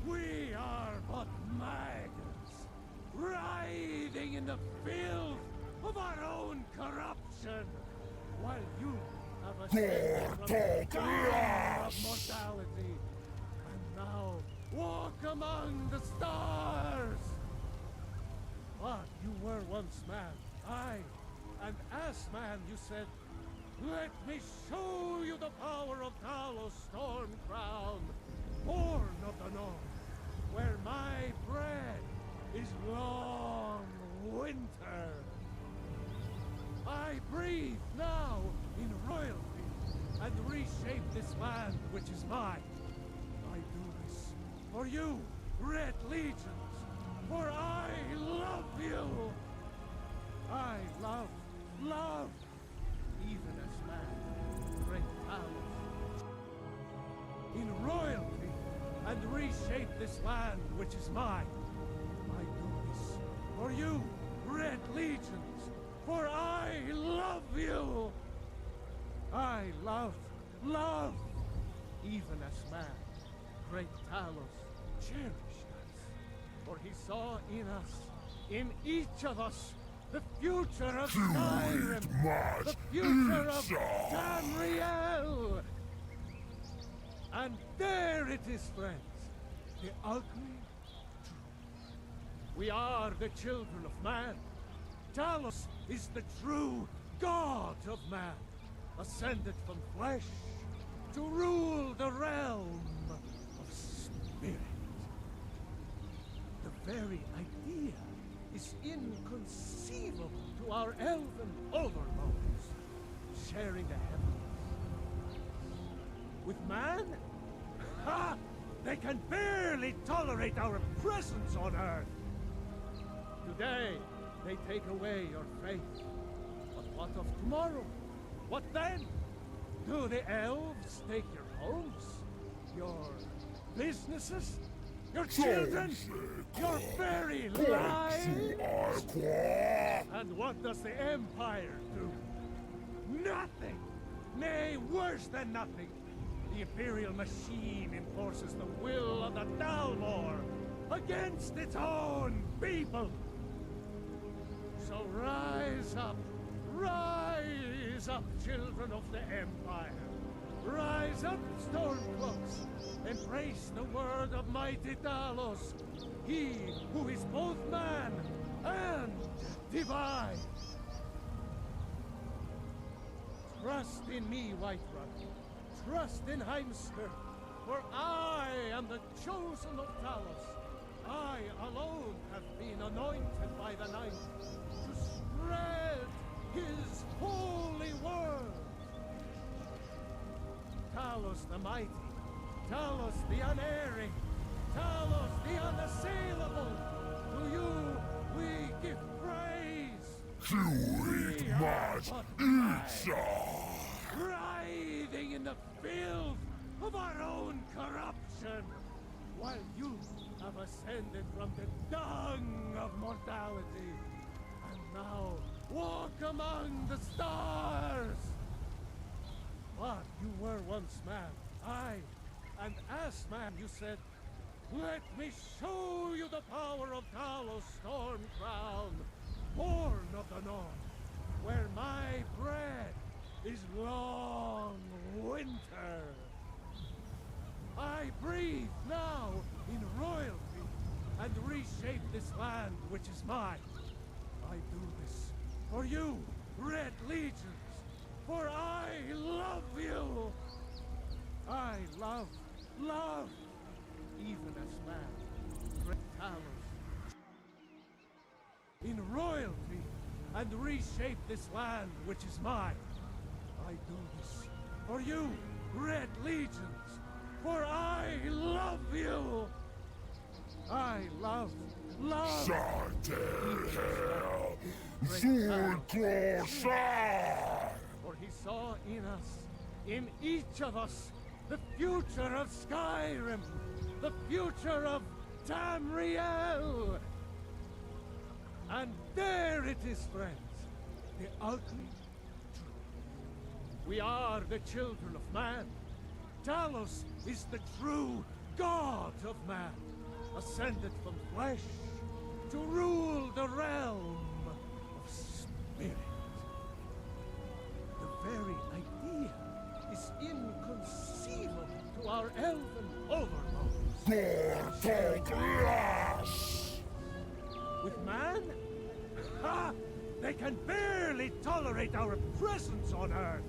We are but maggots, writhing in the filth of our own corruption, while you have escaped from the power of mortality, and now walk among the stars. But you were once man, aye, and as man you said, let me show you the power of Talos Stormcrown, born of the North, where my bread is long winter. I breathe now in royalty and reshape this land which is mine. I do this for you, Red Legions, for I love you. I love, even as man, great Talos. In royalty and reshape this land which is mine. I do this for you, Red Legions, for I love you. I love, even as man, great Talos cherished us, for he saw in us, in each of us, the future of Skyrim, the future of Tamriel. And there it is, friends, the ugly truth. We are the children of man. Talos is the true God of man, ascended from flesh to rule the realm of spirit. The very idea is inconceivable to our elven overlords, sharing the heavens. With man? Ha! They can barely tolerate our presence on Earth. Today, they take away your faith. But what of tomorrow? What then? Do the elves take your homes? Your businesses? Your children? Your very lives? And what does the Empire do? Nothing! Nay, worse than nothing! The Imperial machine enforces the will of the Dalmor against its own people! So rise up, children of the Empire! Rise up, Stormcloaks! Embrace the word of mighty Talos, he who is both man and divine! Trust in me, Whiterun. Trust in Heimskr, for I am the chosen of Talos. I alone have been anointed by the Ninth to spread his holy word. Talos the mighty, Talos the unerring, Talos the unassailable. To you we give praise. You eat much, Itza! Writhing in the filth of our own corruption, while you have ascended from the dung of mortality, and now walk among the stars. But you were once man, aye, and as man you said, "Let me show you the power of Talos Storm Crown, born of the north, where my bread is long winter. I breathe now in royalty and reshape this land which is mine. I do this for you, Red Legions, for I love you. I love, even as man, Red Talos. In royalty and reshape this land which is mine. I do this for you, Red Legions, for I love you. I love. Shut hell! Zurkosar! For he saw in us, in each of us, the future of Skyrim, the future of Tamriel. And there it is, friends, the ugly truth. We are the children of man. Talos is the true god of man, ascended from flesh to rule the realm of spirit. The very idea is inconceivable to our elven overlords. Gortoglass! With man? Ha! They can barely tolerate our presence on Earth.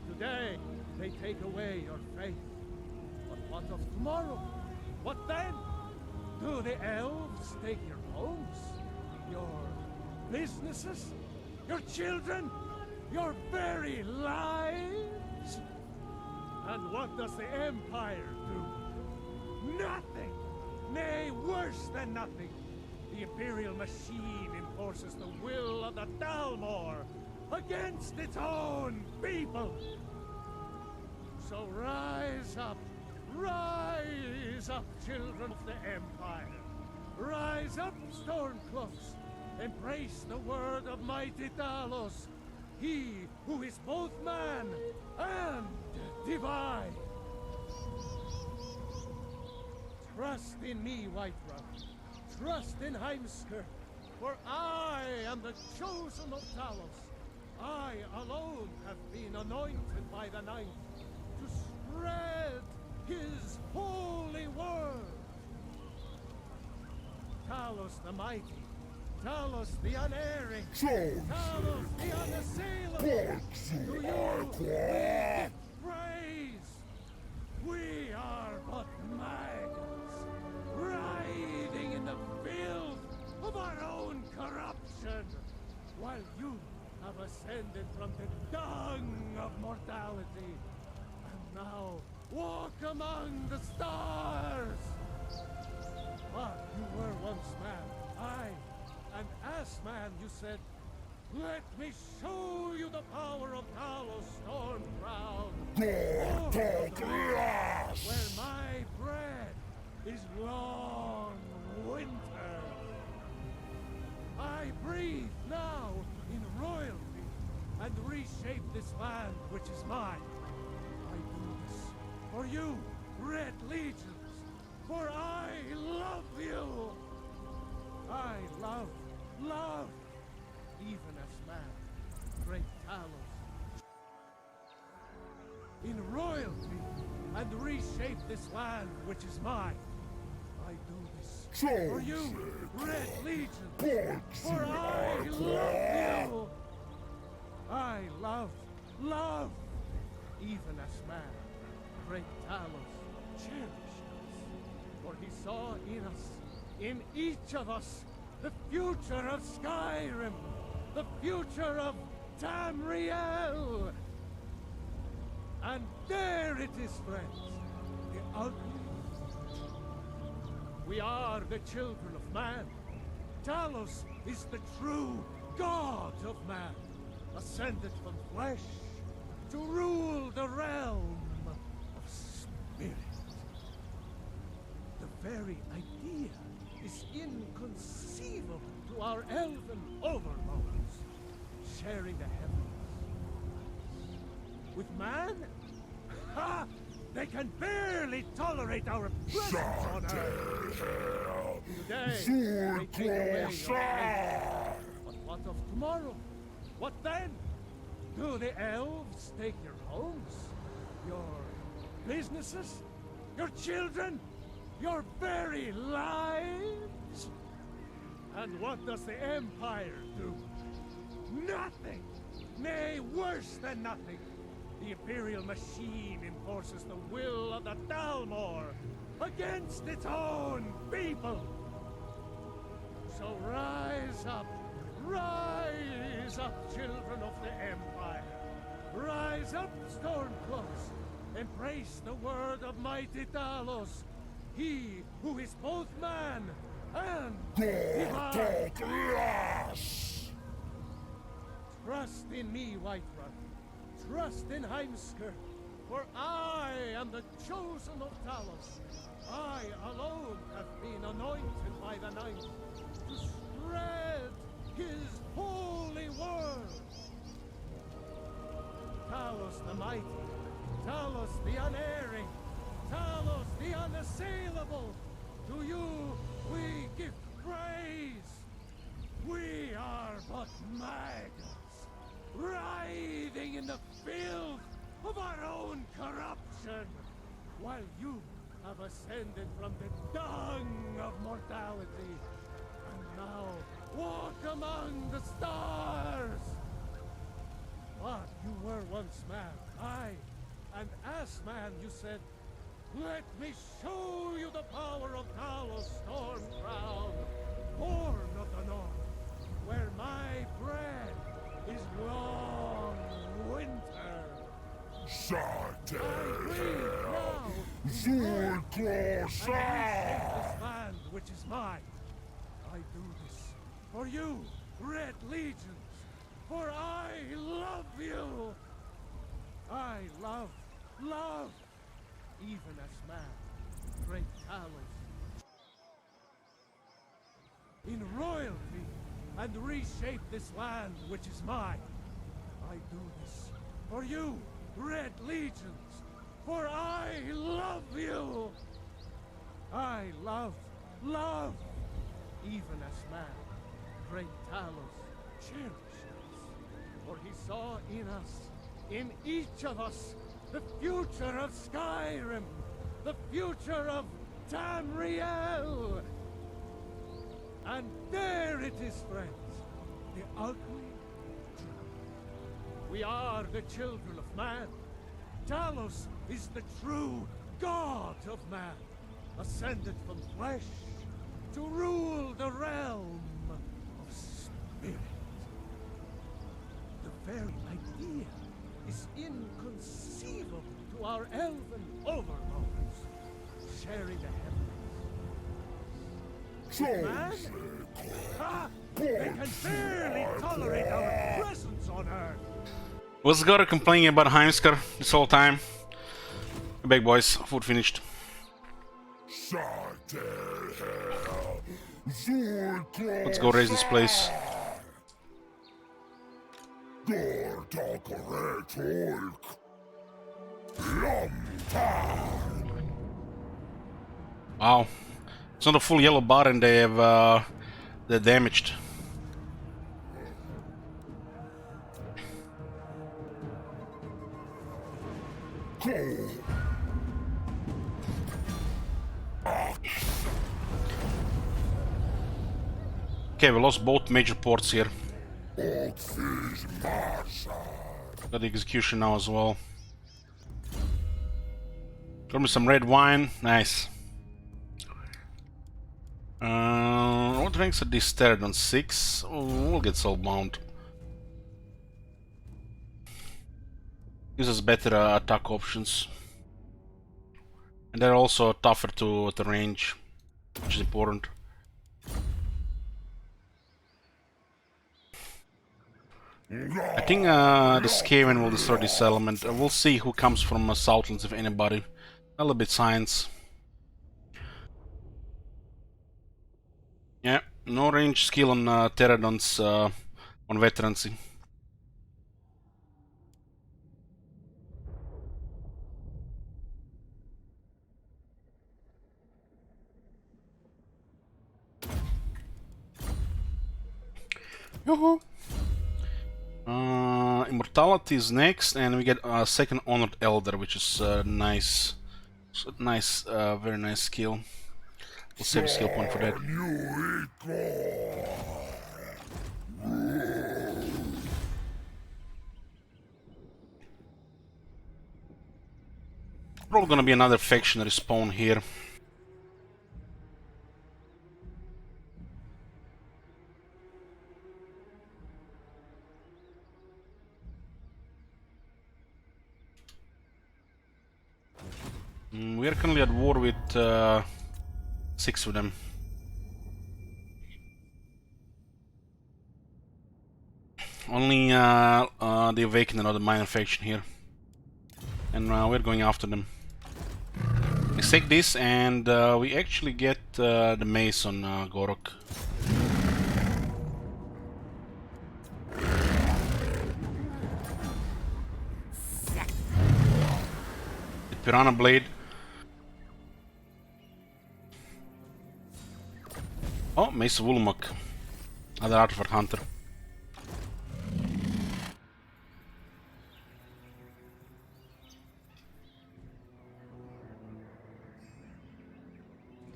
Today, they take away your faith. But what of tomorrow? What then? Do the elves take your homes? Your businesses? Your children? Your very lives? And what does the Empire do? Nothing! Nay, worse than nothing. The Imperial machine enforces the will of the Dalmor against its own people. So rise up, children of the Empire. Rise up, Stormcloaks. Embrace the word of mighty Talos, he who is both man and divine. Trust in me, Whiterun. Trust in Heimskir, for I am the chosen of Talos. I alone have been anointed by the Ninth to spread his holy word. Talos the mighty, Talos the unerring, Talos the unassailable. To you we give praise. We are but maggots, writhing in the filth of our own corruption, while you have ascended from the dung of mortality, and now walk among the stars. But you were once man, aye, and as man you said, "Let me show you the power of Talos Storm Crown, Gortoglass! where my bread is long winter. I breathe now in royalty and reshape this land which is mine. I do this for you, Red Legions, for I love you. I love, even as man, great Talos. In royalty and reshape this land which is mine. I do this for you, Red Legion, for I love you. I love, even as man, great Talos cherished us. For he saw in us, in each of us, the future of Skyrim, the future of Tamriel. And there it is, friends. The ugly. We are the children of man. Talos is the true God of man, ascended from flesh to rule the realm of spirit. The very idea is inconceivable to our elven overlords, sharing the heavens. With man? Ha! They can barely tolerate our presence on Earth. Today, they take away your faith. But what of tomorrow? What then? Do the elves take your homes? Your businesses? Your children? Your very lives? And what does the Empire do? Nothing! Nay, worse than nothing! The Imperial machine enforces the will of the Dalmor against its own people! So rise up, children of the Empire! Rise up, Stormclaws! Embrace the word of mighty Talos, he who is both man and divine! Trust in me, Whiterun. Trust in Heimskr, for I am the chosen of Talos. I alone have been anointed by the Ninth to spread his holy word. Talos the mighty, Talos the unerring, Talos the unassailable, to you we give praise. We are but maggots, writhing in the filth of our own corruption, while you have ascended from the dung of mortality, and now walk among the stars. But you were once man, aye, and as man you said, let me show you the power of Talos Stormcrown, born of the north, where my bread is long winter. Shut I breathe now, Zorclaw and reshape this land which is mine. I do this for you, Red Legions, for I love you. I love, even as man, great Talos. In royalty, and reshape this land which is mine. I do this for you, Red Legions, for I love you. I love, even as man, great Talos cherished us, for he saw in us, in each of us, the future of Skyrim, the future of Tamriel. And there it is, friends, the ugly truth. We are the children of man. Talos is the true God of man, ascended from flesh to rule the realm of spirit. The very idea is inconceivable to our elven overlords, sharing the heavens. Man? Ha! They can barely tolerate our presence on Earth. Was Gora complaining about Heimskr this whole time? Back, boys. Food finished. Let's go raise this place. Wow. It's not a full yellow bar and they have they're damaged. Okay, we lost both major ports here. Got the execution now as well. Got me some red wine. Nice. What ranks are this third on 6? Oh, we'll get soulbound. Gives us better attack options. And they're also tougher to range, which is important. I think the Skaven will destroy this settlement. We'll see who comes from Southlands, if anybody. A little bit science. Yeah, no range skill on Pterodons on veterancy. Yoo-hoo! Immortality is next, and we get a second Honored Elder, which is nice. So nice, very nice skill. We'll save a skill point for that. Probably gonna be another faction respawn here. We are currently at war with 6 of them. Only the Awakened or the Minor faction here. And we're going after them. Let's take this, and we actually get the mace on Gorok. The Piranha Blade. Oh, Mace of Ulmok. Other artifact hunter.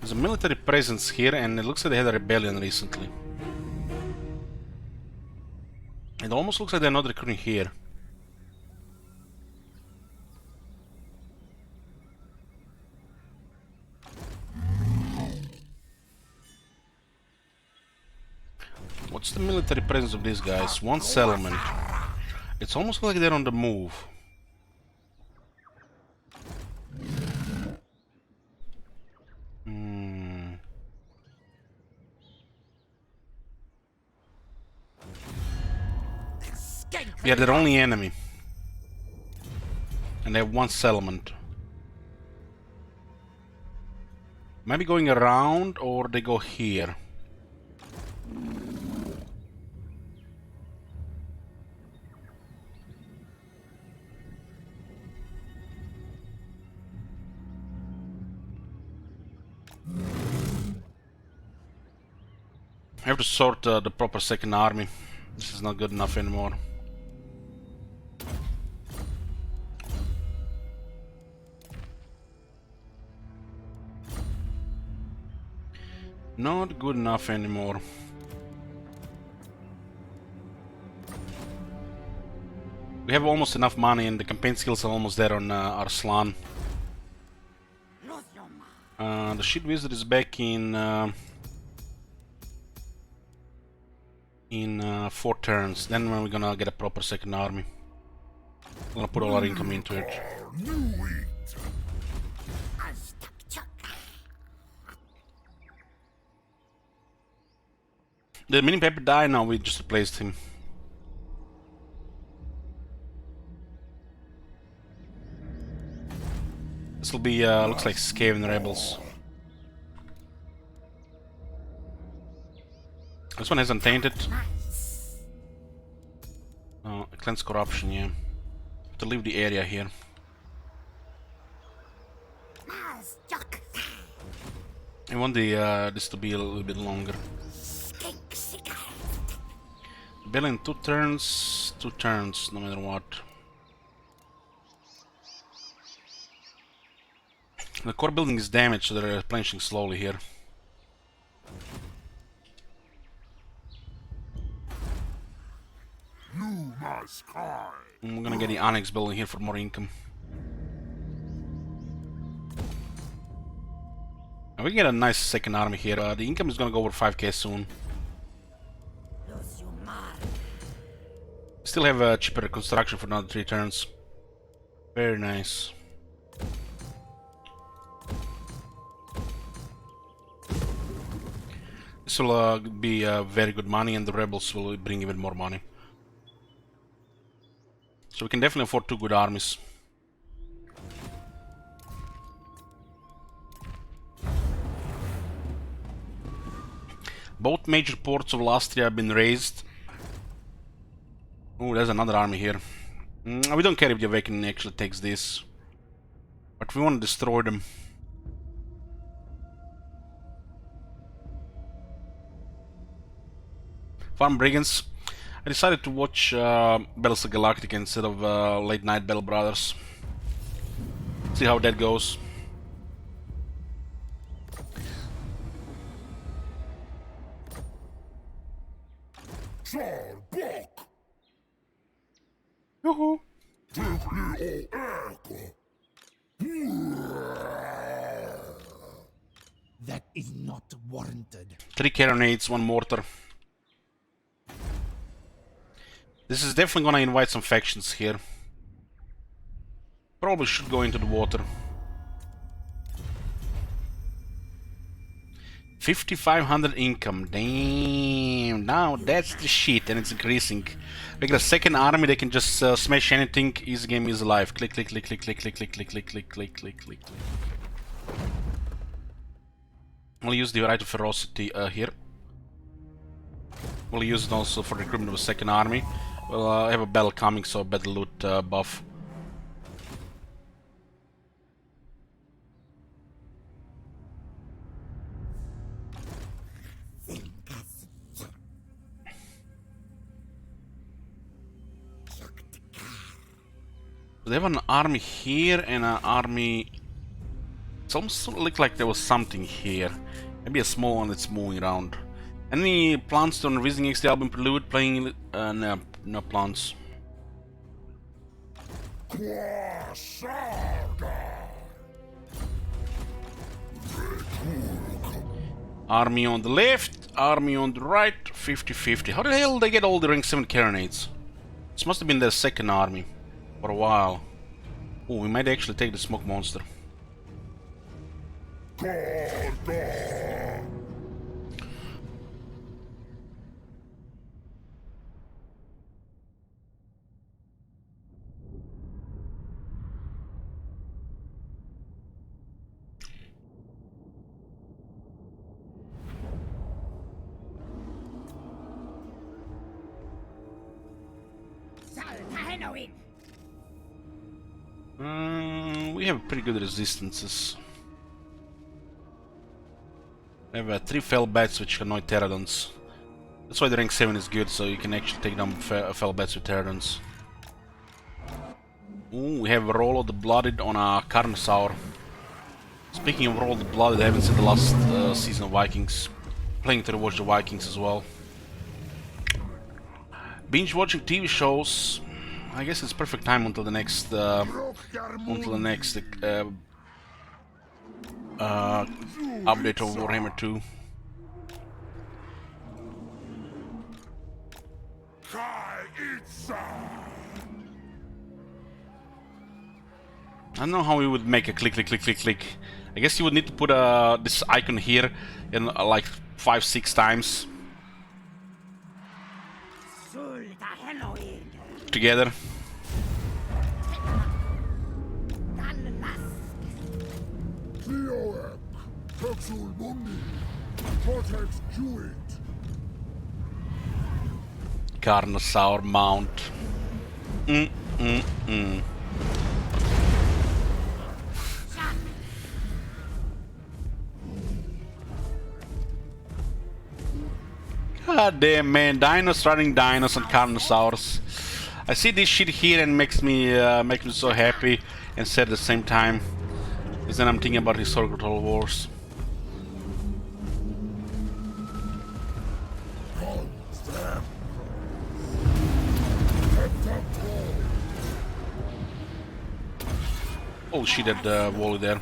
There's a military presence here, and it looks like they had a rebellion recently. It almost looks like they're not recruiting here. What's the military presence of these guys? One settlement. It's almost like they're on the move. We are their only enemy. And they have one settlement. Maybe going around, or they go here. I have to sort the proper second army. This is not good enough anymore. Not good enough anymore. We have almost enough money, and the campaign skills are almost there on Arslan. The Shield Wizard is back in 4 turns. Then when we're gonna get a proper second army. We're gonna put all our income into it. The mini paper died, now we just replaced him. This will be looks like Skaven Rebels. This one has Untainted. Cleanse Corruption, yeah. To leave the area here. I want the this to be a little bit longer. Bill in 2 turns, no matter what. The core building is damaged, so they're replenishing slowly here. We're gonna get the Onyx building here for more income. And we get a nice second army here. The income is gonna go over 5k soon. Still have a cheaper construction for another 3 turns. Very nice. This will be very good money, and the rebels will bring even more money. So we can definitely afford 2 good armies. Both major ports of Lastria have been raised. Oh, there's another army here. We don't care if the Awakening actually takes this, but we want to destroy them. Farm Brigands. I decided to watch Battlestar Galactica instead of Late Night Bell Brothers. See how that goes. Yoo-hoo! That is not warranted. 3 carronades, 1 mortar. This is definitely gonna invite some factions here. Probably should go into the water. 5,500 income. Damn. Now that's the shit, and it's increasing. We get a second army. They can just smash anything. Easy game is alive. Click, click, click, click, click, click, click, click, click, click, click, click, click. We'll use the right of ferocity here. We'll use it also for the recruitment of a second army. We'll have a battle coming, so better loot buff. They have an army here and an army. It almost looked like there was something here. Maybe a small one that's moving around. Any plans on visiting XD album Prelude? Playing? No plans. Army on the left, army on the right, 50-50. How the hell did they get all the rank 7 carronades? This must have been their second army for a while. Oh, we might actually take the smoke monster. We have pretty good resistances. We have 3 fell bats which annoy pterodons. That's why the rank 7 is good, so you can actually take down fell bats with pterodons. Ooh, we have Roll of the Blooded on a Carnosaur. Speaking of Roll of the Blooded, I haven't seen the last season of Vikings. Planning to watch the Vikings as well. Binge watching TV shows. I guess it's perfect time until the next update of Warhammer 2. Itza. I don't know how we would make a click, click, click, click, click. I guess you would need to put this icon here in like 5-6 times together. Carnosaur mount. God damn, man, dinos running dinos and Carnosaurs. I see this shit here and makes me so happy and sad at the same time. Because then I'm thinking about historical Total Wars. Oh shit, that wall there.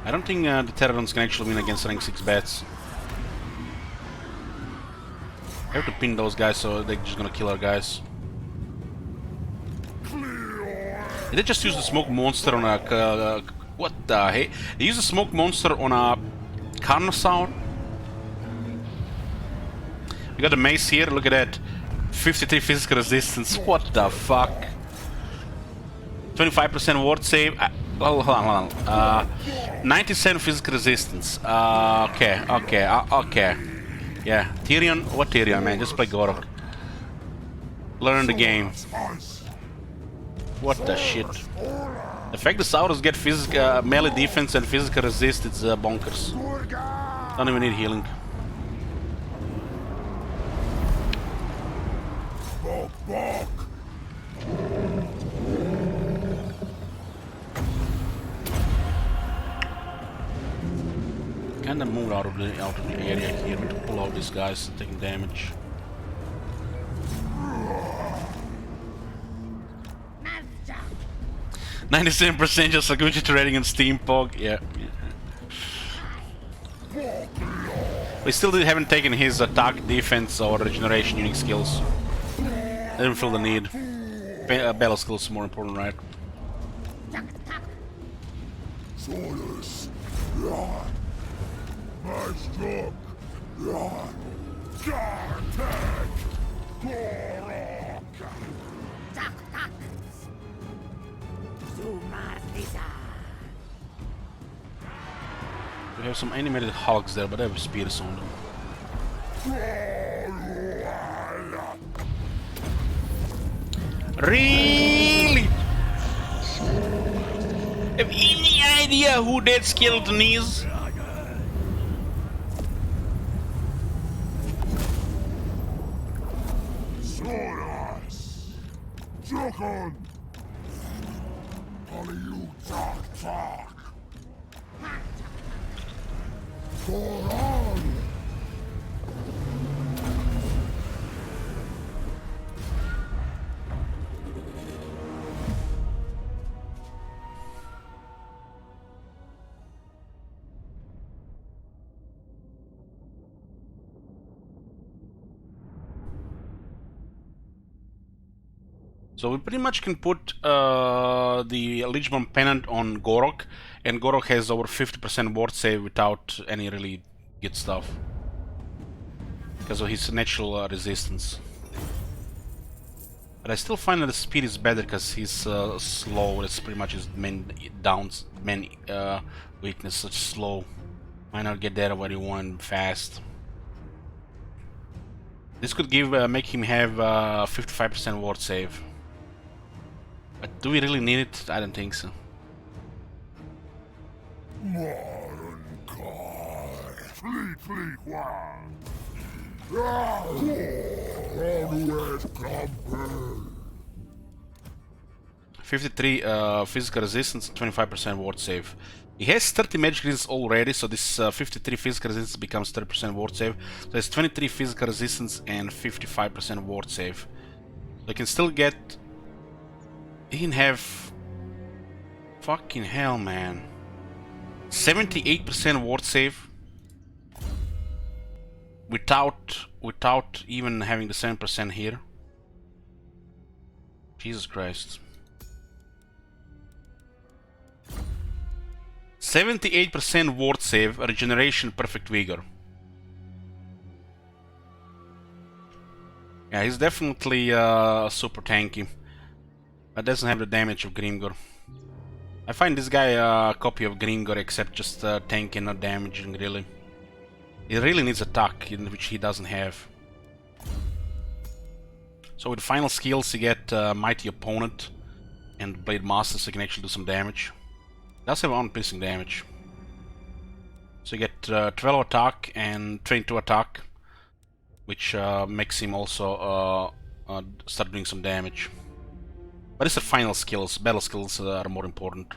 I don't think the Pterodons can actually win against rank 6 bats. I have to pin those guys, so they're just gonna kill our guys. Did they just use the smoke monster on a... what the heck? They used the smoke monster on a Carnosaur? We got a mace here, look at that. 53 physical resistance, what the fuck? 25% ward save. Hold on. 97 physical resistance. Okay. Yeah, Tyrion. What Tyrion, man? Just play Gorok. Learn the game. What the shit? The fact the Saurus get physical melee defense and physical resist, it's bonkers. Don't even need healing. Kinda move out of the area here to pull out these guys taking damage. Master. 97% just like Gucci trading and Steampunk, yeah. We still haven't taken his attack, defense, or regeneration unique skills. I didn't feel the need. Battle skills is more important, right? Solus. Maestro. Gartek. Gorok. Tak, tak. Sumartisa. We have some animated hulks there, but they have spears on them. Really? Have any idea who that skeleton is? Soras. Jokon. Aliu tak tak. Goran. So we pretty much can put the Lichborn Pennant on Gorok, and Gorok has over 50% ward save without any really good stuff. Because of his natural resistance. But I still find that the speed is better because he's slow. That's pretty much his main weakness, such slow. Might not get there where you want fast. This could make him have 55% ward save. But do we really need it? I don't think so. Modern car. Fleet one. 53 physical resistance, 25% ward save. He has 30 magic resistance already, so this 53 physical resistance becomes 30% ward save. So there's 23 physical resistance and 55% ward save. So he can still get... He can have... Fucking hell, man. 78% ward save. Without even having the 7% here. Jesus Christ. 78% ward save, regeneration, perfect vigor. Yeah, he's definitely super tanky. But doesn't have the damage of Grimgor. I find this guy a copy of Grimgor, except just tanky, not damaging really. He really needs attack, which he doesn't have. So with final skills you get Mighty Opponent and Blade Master, so you can actually do some damage. Does have on piercing damage. So you get 12 attack and 22 attack, which makes him also start doing some damage. But it's the final skills, battle skills are more important.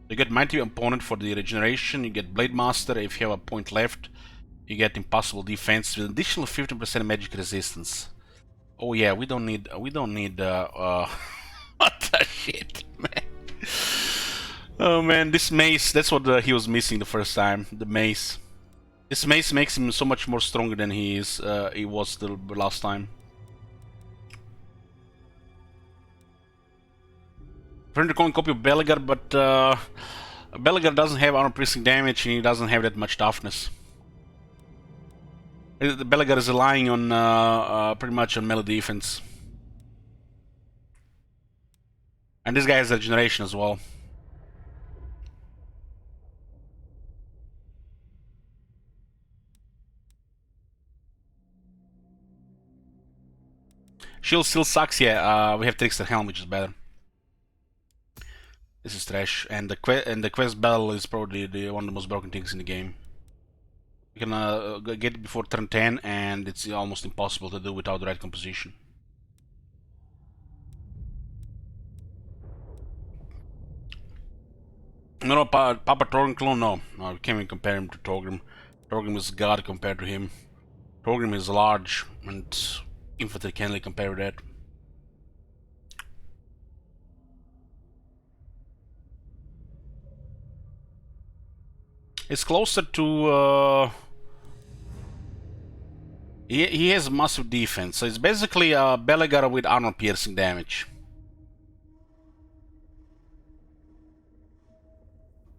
You get Mighty Opponent for the regeneration, you get Blade Master if you have a point left, you get Impossible Defense with additional 50% magic resistance. Oh yeah, we don't need what the shit, man. Oh man, this mace, that's what he was missing the first time, the mace. This mace makes him so much more stronger than he was the last time. Trying to copy of Belegar, but Belegar doesn't have armor piercing damage and he doesn't have that much toughness. The Belegar is relying on pretty much on melee defense. And this guy has regeneration as well. Shield still sucks, yeah. We have Trickster Helm, which is better. This is trash, and the quest battle is probably one of the most broken things in the game. You can get it before turn 10, and it's almost impossible to do without the right composition. No, Papa Torgrim clone, no. We can't even compare him to Torgrim. Torgrim is god compared to him. Torgrim is large, and infantry can't really compare with that. It's closer to... He has massive defense, so it's basically a Belegar with armor piercing damage.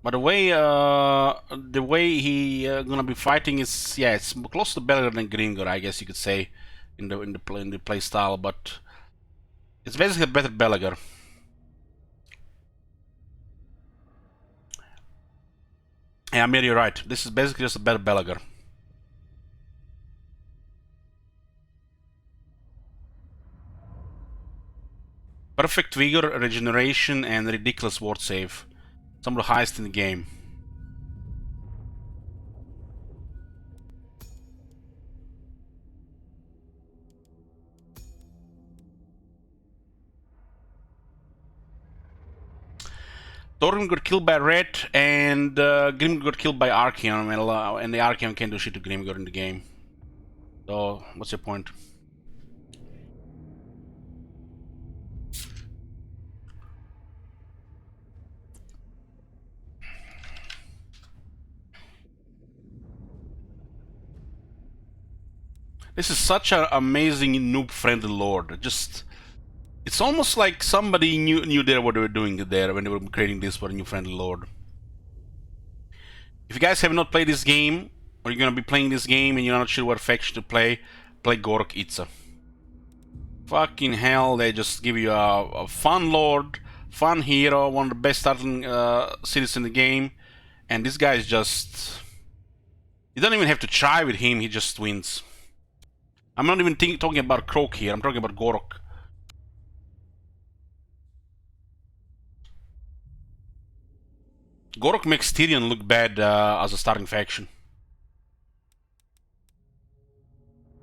But the way he gonna be fighting is, yeah, it's closer to Belegar than Grimgor, I guess you could say, in the play style. But it's basically a better Belegar. Yeah, Amir, you're right. This is basically just a better Belegar. Perfect vigor, regeneration, and ridiculous ward save. Some of the highest in the game. Torgrim got killed by Red, and Grimgor got killed by Archeon, and the Archeon can't do shit to Grimgor in the game. So, what's your point? This is such an amazing noob-friendly lord. It's almost like somebody knew there what they were doing there when they were creating this for a new friendly lord. If you guys have not played this game, or you're gonna be playing this game and you're not sure what faction to play Gorok Itza. Fucking hell, they just give you a fun lord, fun hero, one of the best starting cities in the game, and this guy is just... You don't even have to try with him, he just wins. I'm not even talking about Croak here, I'm talking about Gorok. Gorok makes Tyrion look bad as a starting faction.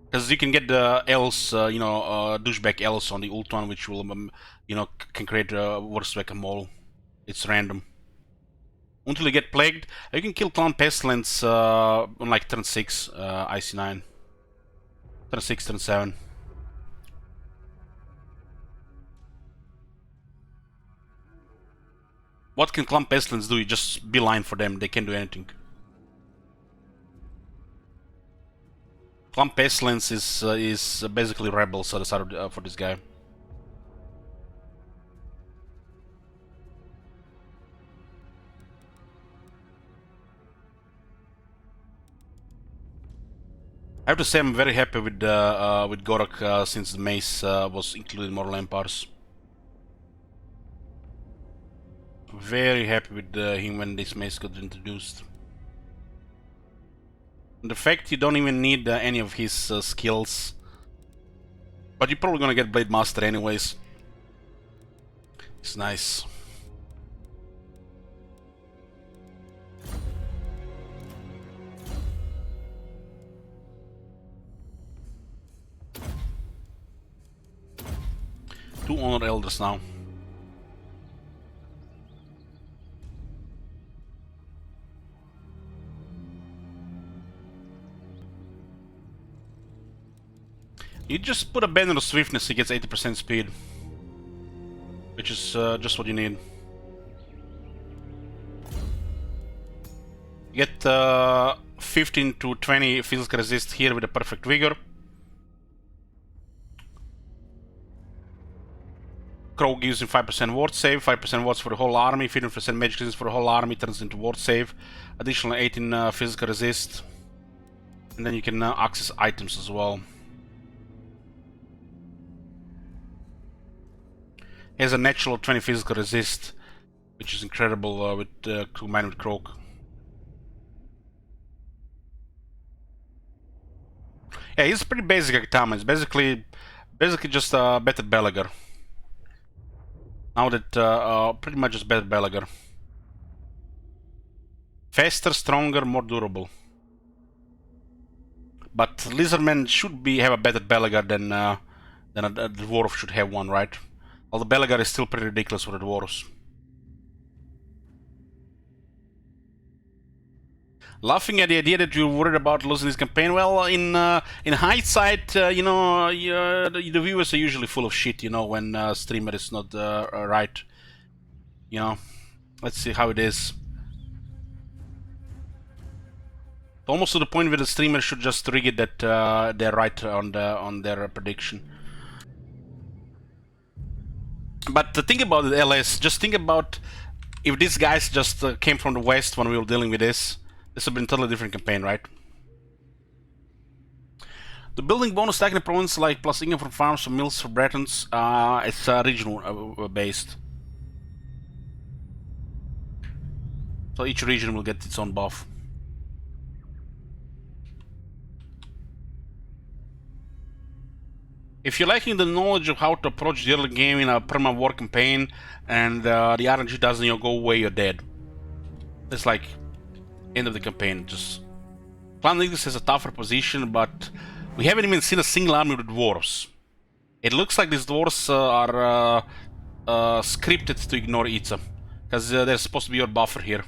Because you can get the elves, douchebag elves on the ult one, which will, can create a worse whack-a-mole. It's random. Until you get plagued, you can kill Clown Pestilence on like turn 6, IC9. Turn 6, turn 7. What can Clown Pestilence do? You just beeline for them, they can't do anything. Clown Pestilence is basically rebels at the start of for this guy. I have to say I'm very happy with Gorok since the mace was included in Mortal Empires. Very happy with him when this mace got introduced. And the fact you don't even need any of his skills, but you're probably gonna get Blade Master anyways. It's nice. Two Honor Elders now. You just put a banner of swiftness, he gets 80% speed. Which is just what you need. You get 15 to 20 physical resist here with a perfect vigor. Crow gives him 5% ward save, 5% wards for the whole army, 15% magic resist for the whole army, turns into ward save, additional 18 physical resist, and then you can access items as well. He has a natural 20 physical resist, which is incredible combined with Croak. Yeah, he's pretty basic Aktama. It's basically just a better Belagar. Now that pretty much just better Belagar. Faster, stronger, more durable. But Lizardman should have a better Belagar than a dwarf should have one, right? Although Belagar is still pretty ridiculous for the dwarves. Laughing at the idea that you're worried about losing this campaign. Well, in hindsight, you know, the viewers are usually full of shit. You know, when streamer is not right. You know, let's see how it is. Almost to the point where the streamer should just rig it that they're right on their prediction. But the thing about the LS, just think about if these guys just came from the west when we were dealing with this. This would have been a totally different campaign, right? The building bonus stacking in province like plus income from farms or mills for Bretons, it's regional based. So each region will get its own buff. If you're lacking the knowledge of how to approach the early game in a perma-war campaign and the RNG doesn't go away, you're dead. It's like end of the campaign. Just Clan Leaders has a tougher position, but we haven't even seen a single army with dwarves. It looks like these dwarves are scripted to ignore Itza, because they're supposed to be your buffer here.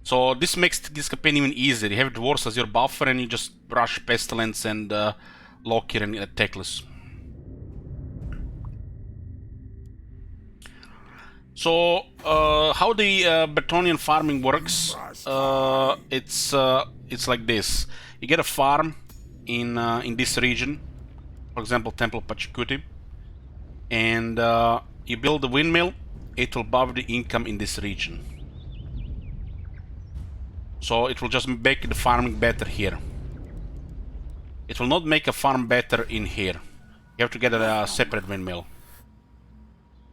So this makes this campaign even easier. You have dwarves as your buffer and you just rush Pestilence and Lockyer and Techless. So how the Bretonnian farming works, it's like this. You get a farm in this region, for example Temple of Pachacuti, and you build a windmill. It will buff the income in this region. So it will just make the farming better here. It will not make a farm better in here. You have to get a separate windmill.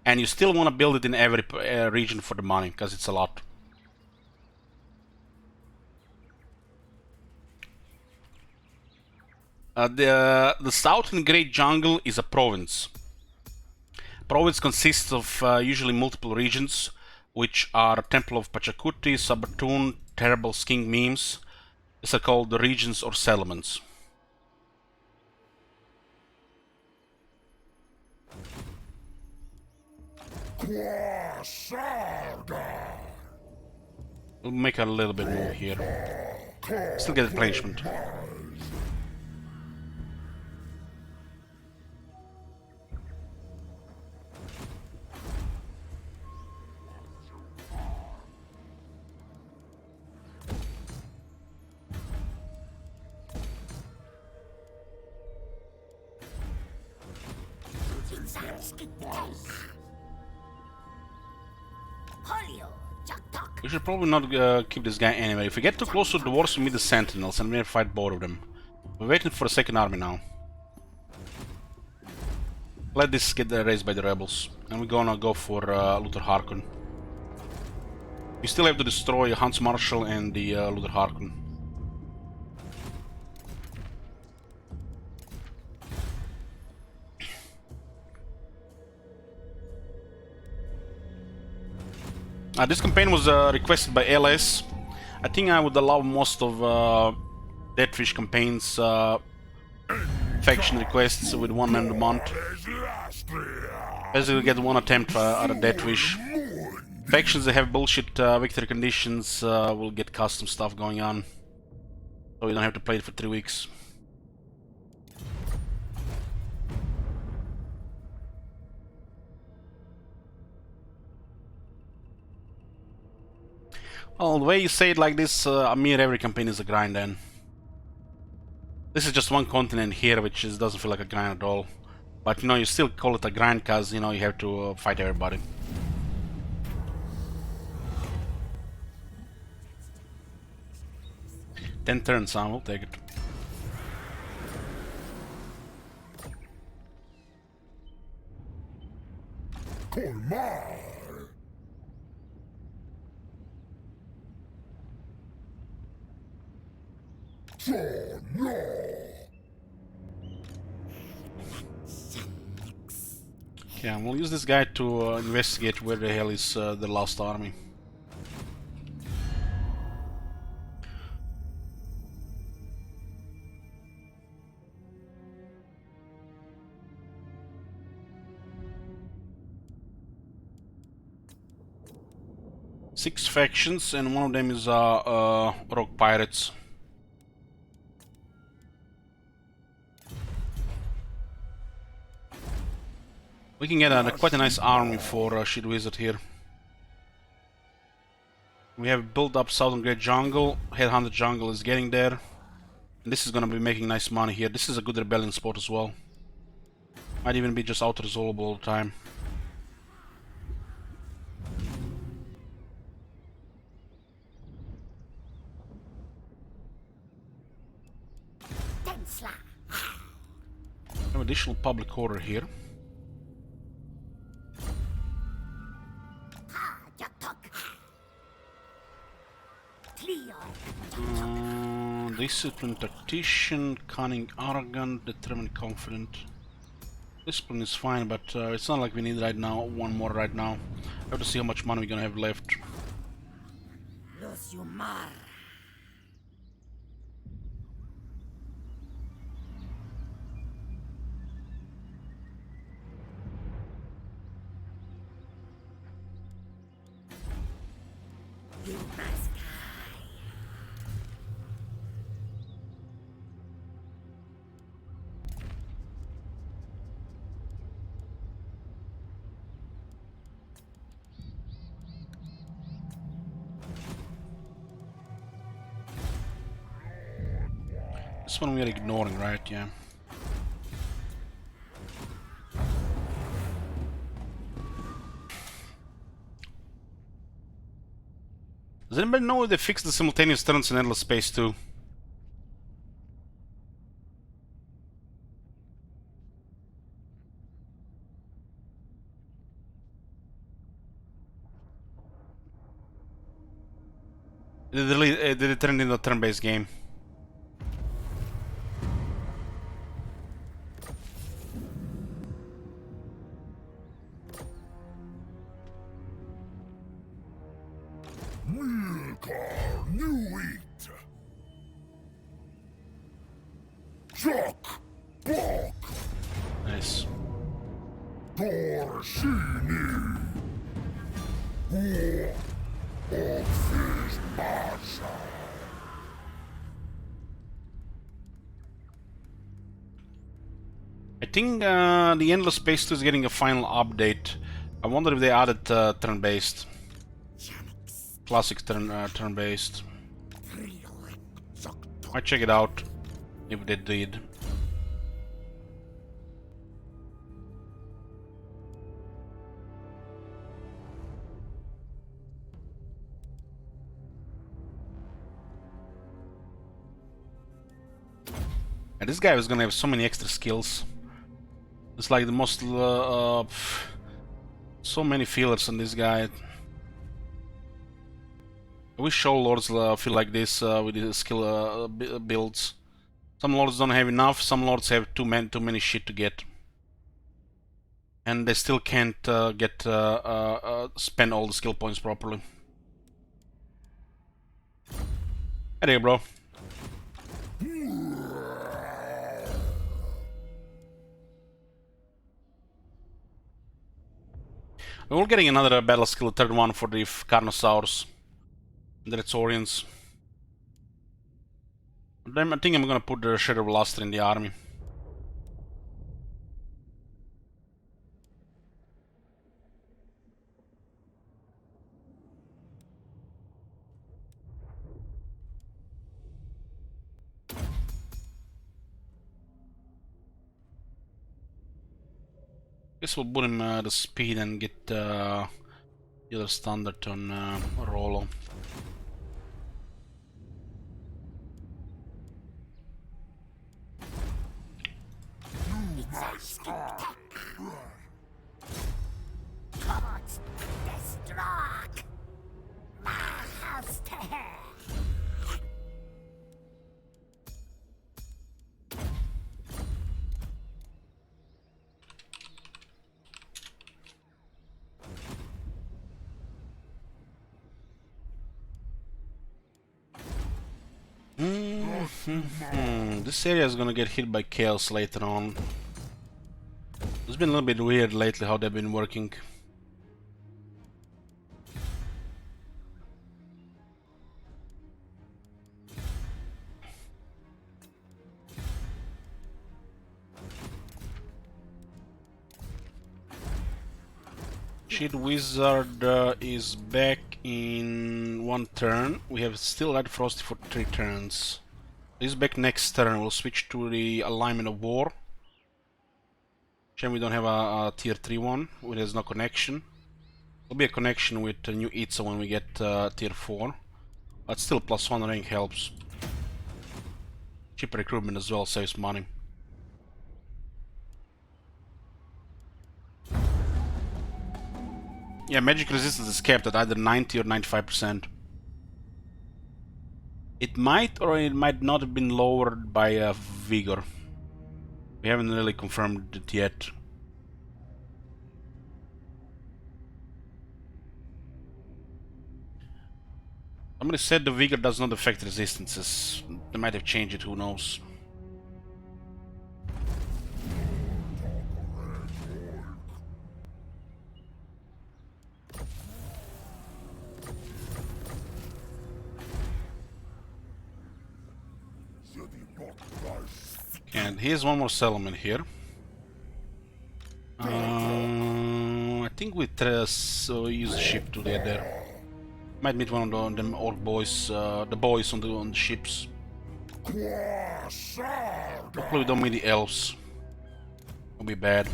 And you still want to build it in every region for the money, because it's a lot. The Southern Great Jungle is a province. Province consists of usually multiple regions, which are Temple of Pachacuti, Sabatun, Terrible Sking Memes. These are called the regions or settlements. We'll make a little bit more here. Still get replenishment. We should probably not keep this guy anyway. If we get too close to the dwarves, we meet the sentinels and we'll fight both of them. We're waiting for the second army now. Let this get raised by the rebels. And we're gonna go for Luther Harkon. We still have to destroy Hans Marshall and the Luther Harkon. This campaign was requested by LS. I think I would allow most of Deadfish campaigns faction requests with one member a month. Basically get one attempt at a Deadfish. Factions that have bullshit victory conditions will get custom stuff going on. So you don't have to play it for 3 weeks. Well, the way you say it like this, Amir, every campaign is a grind then. This is just one continent here, which doesn't feel like a grind at all. But you know, you still call it a grind because you know you have to fight everybody. Ten turns, we'll take it. Colmar. No. Okay, we'll use this guy to investigate where the hell is the last army. Six factions, and one of them is rogue pirates. We can get quite a nice army for Shit Wizard here. We have built up Southern Great Jungle, Headhunter Jungle is getting there. And this is gonna be making nice money here. This is a good rebellion spot as well. Might even be just auto-resolvable all the time. Tensla. We have additional public order here. Ha, Jatok. Cleo. Discipline, tactician, cunning, arrogant, determined, confident. Discipline is fine, but it's not like we need right now one more right now. We have to see how much money we're gonna have left. Los Yumar. This one we are ignoring, right? Yeah. Does anybody know if they fixed the simultaneous turns in Endless Space too? Did it turn into a turn-based game? Milkar New Wheat. Chuck Buck. Nice. Torshini. Office Masha. I think the Endless Space 2 is getting a final update. I wonder if they added turn-based. Classic turn-based. Might check it out if they did. And this guy was gonna have so many extra skills. It's like the most so many feelers on this guy. I wish all lords feel like this with the skill builds. Some lords don't have enough, some lords have too many shit to get. And they still can't spend all the skill points properly. Hey there, bro. We're getting another battle skill, third one for the Carnosaurs. The Rhetorians. I think I'm gonna put the Shredder Blaster in the army. Guess we'll put him the speed and get the other standard on Rollo. Gott Destrok! Mahaste! This area is gonna get hit by chaos later on. It's been a little bit weird lately how they've been working. Cheat Wizard is back in 1 turn. We have still had Frosty for 3 turns. He's back next turn. We'll switch to the Alignment of War. Shame we don't have a tier 3 one, which has no connection. There'll be a connection with a new Itza when we get tier 4. But still, +1 rank helps. Cheaper recruitment as well, saves money. Yeah, magic resistance is capped at either 90 or 95%. It might or it might not have been lowered by Vigor. We haven't really confirmed it yet. Somebody said the Vigor does not affect resistances. They might have changed it, who knows. And here's one more settlement here. I think we use the ship to get there. Might meet one of them orc boys, the boys on the ships. Hopefully we don't meet the elves. Won't be bad.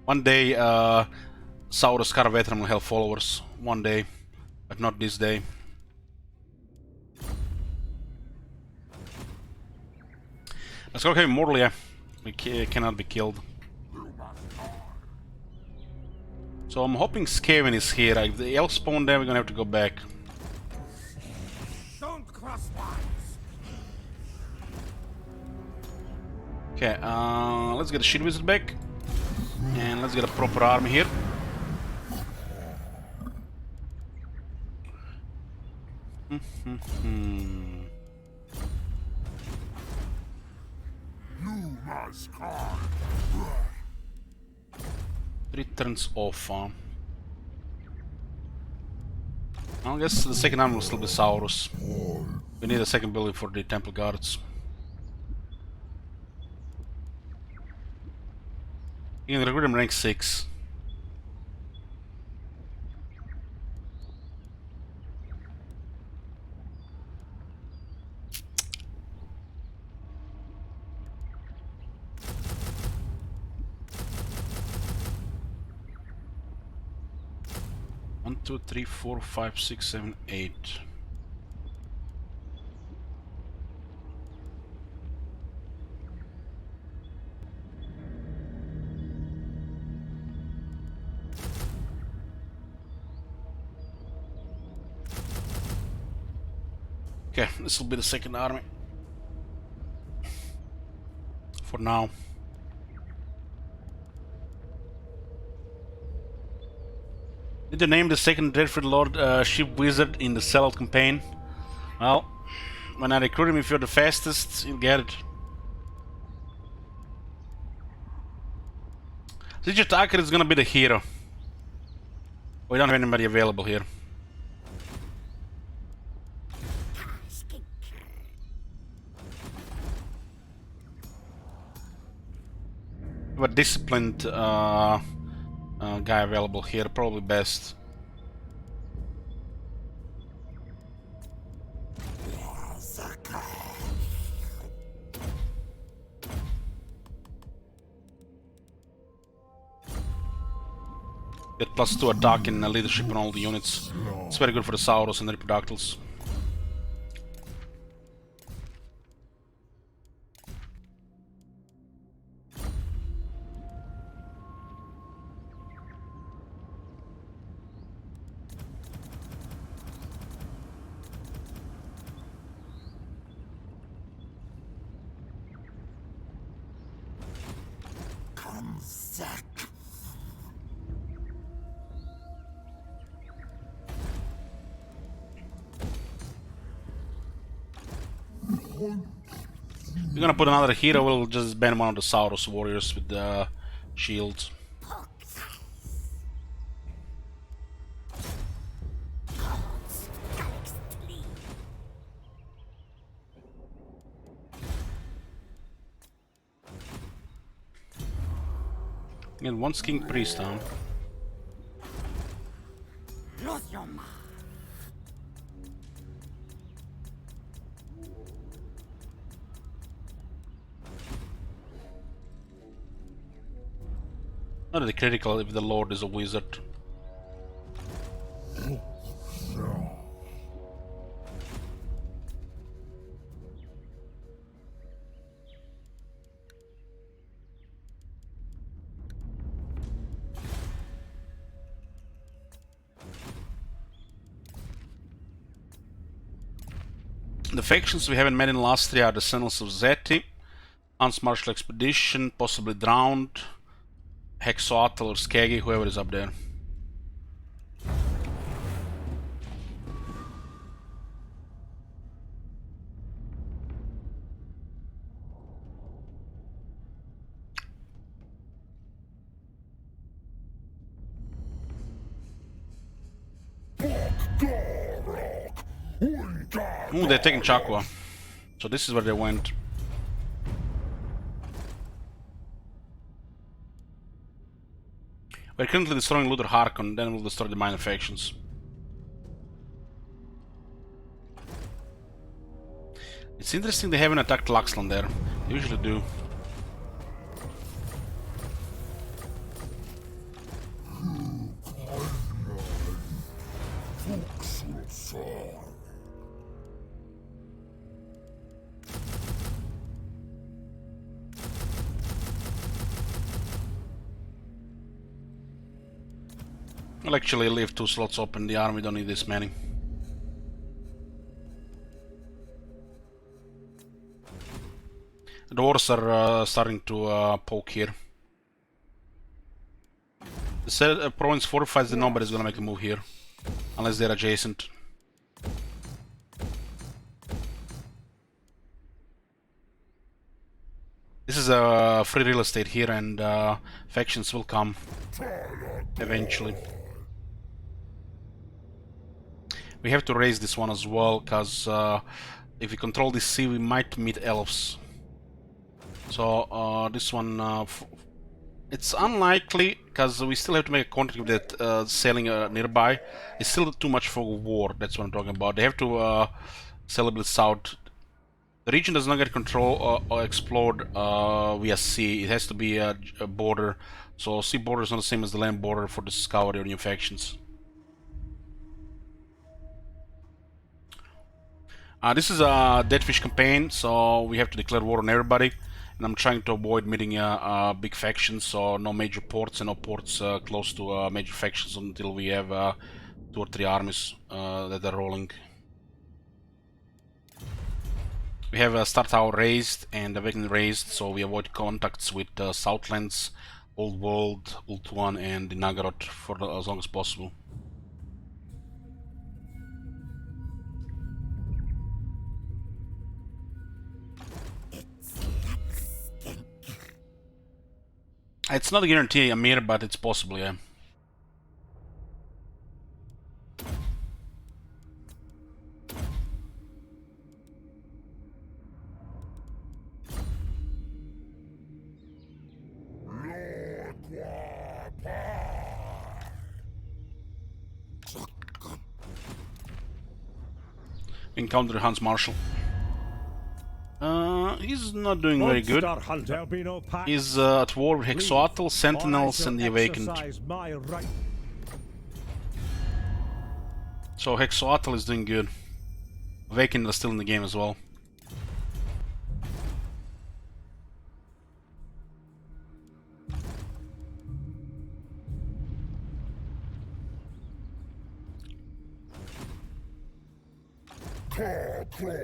One day, Saurus Caravetram will have followers. One day, but not this day. Let's go. Okay, Morlia. We cannot be killed. So I'm hoping Skaven is here. If the elf spawn there, we're gonna have to go back. Don't cross lines. Okay, let's get a Shield Wizard back. And let's get a proper army here. Three turns off. I guess the second army will still be Saurus. We need a second building for the Temple Guards. You can recruit him rank 6. One, two, three, 4, 5, 6, 7, 8. Okay, this will be the second army. For now. Did you name the second Dreadful Lord Ship Wizard in the Sellout campaign? Well, when I recruit him, if you're the fastest, you'll get it. Siege Attacker is gonna be the hero. We don't have anybody available here. A disciplined guy available here, probably best. Get +2 attack and leadership on all the units. It's very good for the Saurus and the Ripperdactyls. Come, Zack. We're gonna put another hero, we'll just ban one of the Saurus warriors with the shields. And one King Priest down. Lose your mind. Not really critical if the Lord is a wizard. The factions we haven't met in the last 3 are the Sentinels of Zeti, Hans Martial Expedition, possibly Drowned, Hexoatl or Skaggy, whoever is up there. Ooh, they're taking Chakwa. So this is where they went. We're currently destroying Luther Harkon, then we'll destroy the minor factions. It's interesting they haven't attacked Laxland there. They usually do. I'll actually leave 2 slots open, the army don't need this many. The dwarves are starting to poke here. The province fortifies the nobody's gonna make a move here. Unless they're adjacent. This is a free real estate here and factions will come eventually. We have to raise this one as well, because if we control this sea we might meet elves. So this one, it's unlikely, because we still have to make a contract with that sailing nearby. It's still too much for war, that's what I'm talking about. They have to sail a bit south. The region does not get control or explored via sea. It has to be a border. So sea border is not the same as the land border for discovery or new factions. This is a Deadfish campaign, so we have to declare war on everybody. And I'm trying to avoid meeting big factions, so no major ports and no ports close to major factions until we have 2 or 3 armies that are rolling. We have a Star Tower raised and a Awakening raised, so we avoid contacts with Southlands, Old World, Ultuan and the Nagaroth for as long as possible. It's not a guarantee, Amir, but it's possible, yeah. Encounter Hans Marshal. He's not doing very good. He's at war with Hexoatl, Sentinels, and the Awakened. So Hexoatl is doing good. Awakened is still in the game as well. We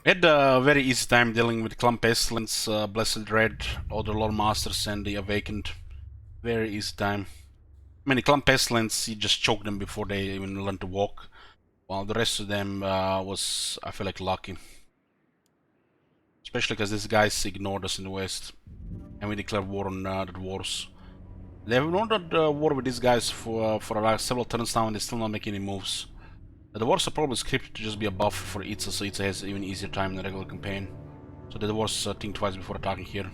had a very easy time dealing with Clump Pestilence, Blessed Red, Other Lord Masters, and the Awakened. Very easy time. I mean, the Clump Pestilence, you just choke them before they even learn to walk, while the rest of them was, I feel like, lucky. Especially because these guys ignored us in the west, and we declared war on the dwarves. They have not war with these guys for several turns now, and they still not making any moves. The dwarves are probably scripted to just be a buff for Itza, so Itza has even easier time in the regular campaign. So the dwarves think twice before attacking here.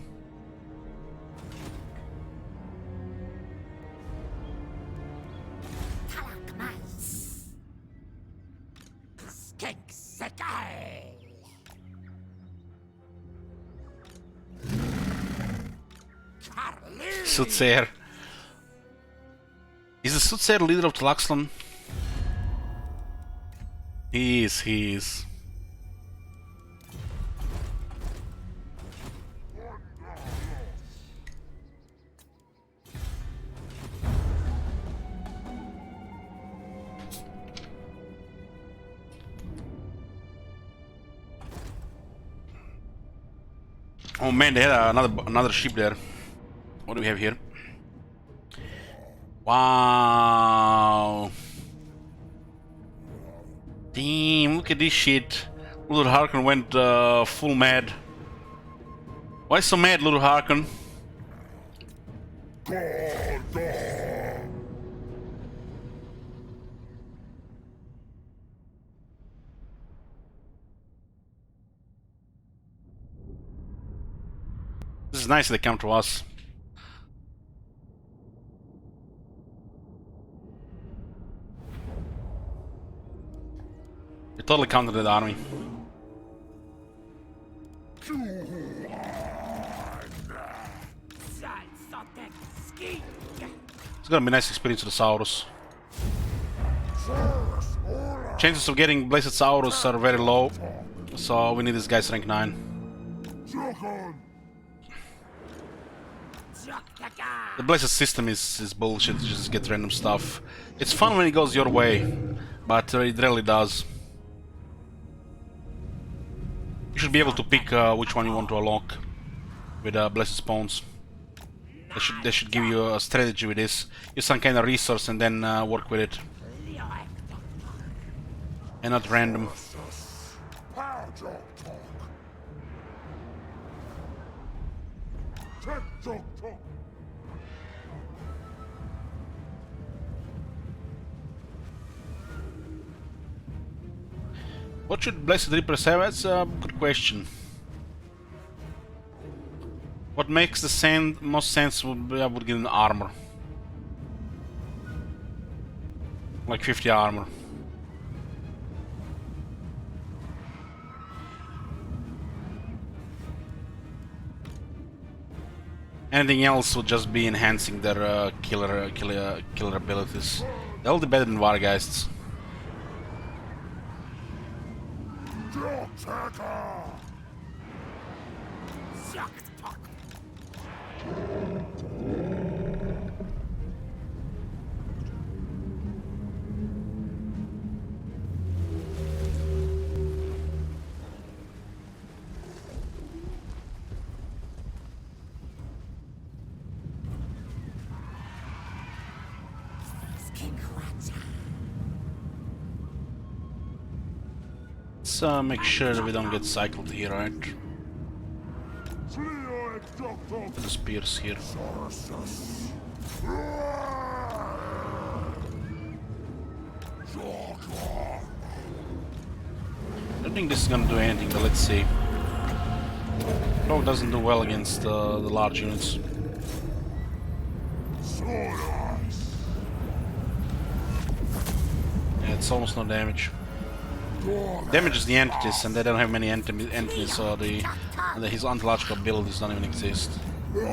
Soothsayer. Is the Soothsayer leader of Tlaxlan? He is. Oh man, they had another ship there. What do we have here? Wow. Damn, look at this shit. Little Harkon went full mad. Why so mad, Little Harkon? This is nice they come to us. We totally countered the army. It's gonna be a nice experience for the Saurus. Chances of getting Blessed Saurus are very low, so we need this guy's rank 9. The Blessed system is bullshit, you just get random stuff. It's fun when it goes your way, but it rarely does. You should be able to pick which one you want to unlock with Blessed Spawns. They should give you a strategy with this. Use some kind of resource and then work with it. And not random. What should Blessed Reapers have? That's a good question. What makes the most sense would be I would give them armor. Like 50 armor. Anything else would just be enhancing their killer abilities. They'll be better than Vargheists. Let's make sure that we don't get cycled here, right? The spears here. I don't think this is gonna do anything, but let's see. Dog doesn't do well against the large units. Yeah, it's almost no damage. Damages the entities, and they don't have many entities, so his ontological abilities don't even exist.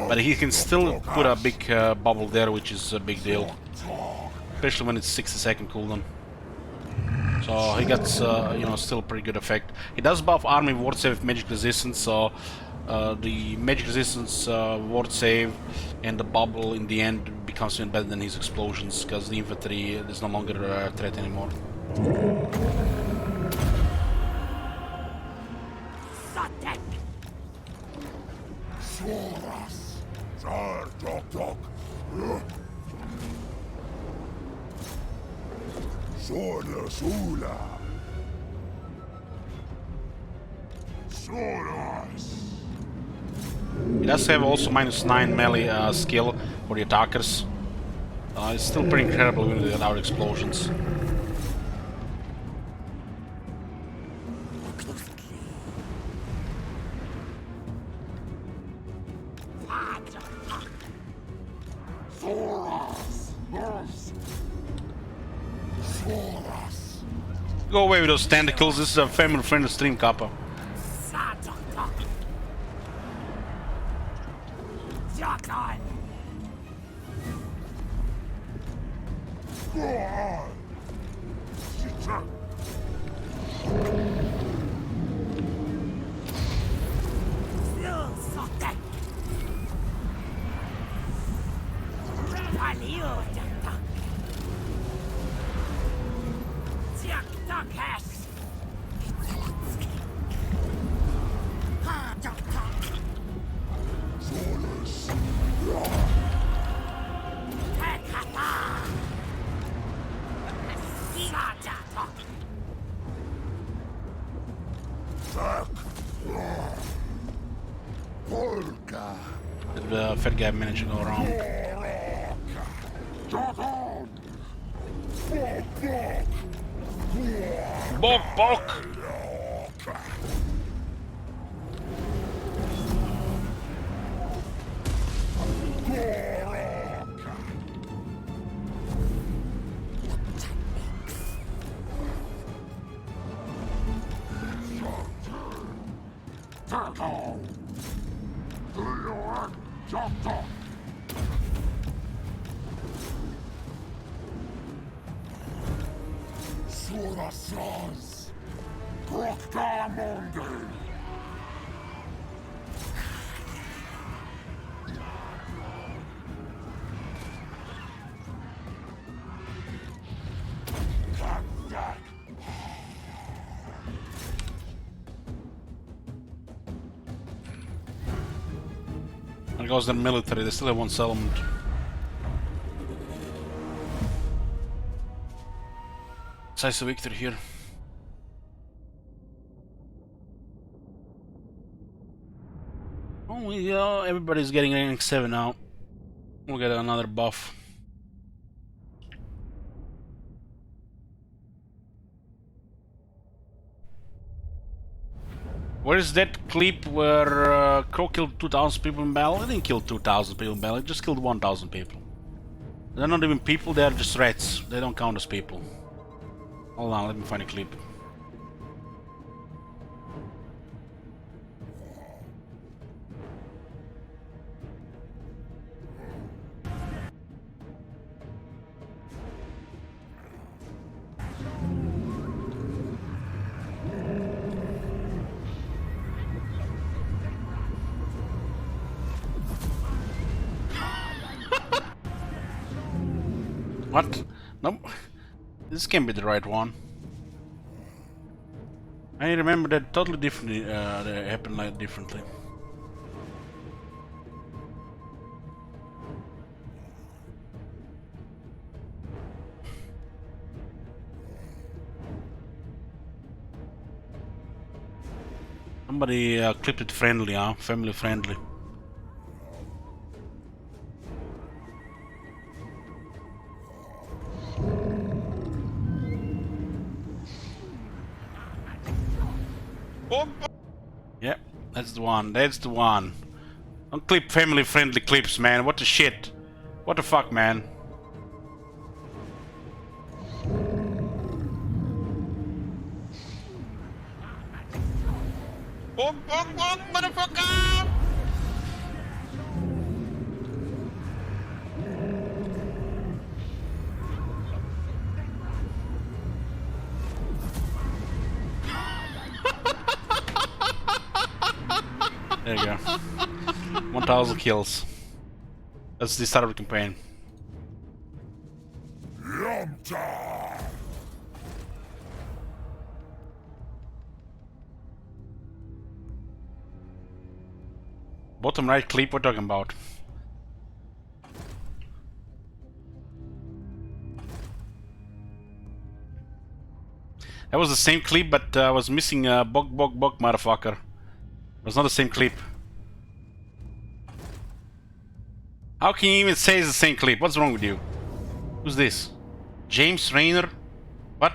But he can still put a big bubble there, which is a big deal. Especially when it's 60-second cooldown. So he gets, you know, still pretty good effect. He does buff army ward save magic resistance, so the magic resistance ward save and the bubble in the end becomes even better than his explosions, because the infantry is no longer a threat anymore. Sotek. Soras. Zar dok dok. Soda Sula. Soras. He does have also -9 melee skill for the attackers. It's still pretty incredible without explosions. Soras. Yes. Soras. Go away with those tentacles. This is a family-friendly stream, Kappa. Satok. Jakon. Go on. Shita. Sotek. Palio Jakon. Jakon has. Ha Jakon. Solas. Hekata. Sajatok. Zak. Polka. The fat guy managed to go around. Jokon. Bok bok. Bok, bok! Turtle. Leon. Jokon. Surasras. Proctamundi. Kandak. There goes the military. They still have one settlement. Decisive victory here. Oh, yeah, everybody's getting rank 7 now. We'll get another buff. Where is that clip where Crow killed 2,000 people in battle? He didn't kill 2,000 people in battle, he just killed 1,000 people. They're not even people, they're just rats. They don't count as people. Hold on, let me find a clip. What? Nope. This can't be the right one. I remember that totally differently. That happened like differently. Somebody clipped it friendly, huh? Family friendly. Yep, that's the one. That's the one. Don't clip family-friendly clips, man. What the shit? What the fuck, man? Bok, bok, bok, motherfucker! There you go. 1000 kills. That's the start of the campaign. Yamcha! Bottom right clip we're talking about. That was the same clip, but I was missing a bog motherfucker. It was not the same clip. How can you even say it's the same clip? What's wrong with you? Who's this? James Rayner? What?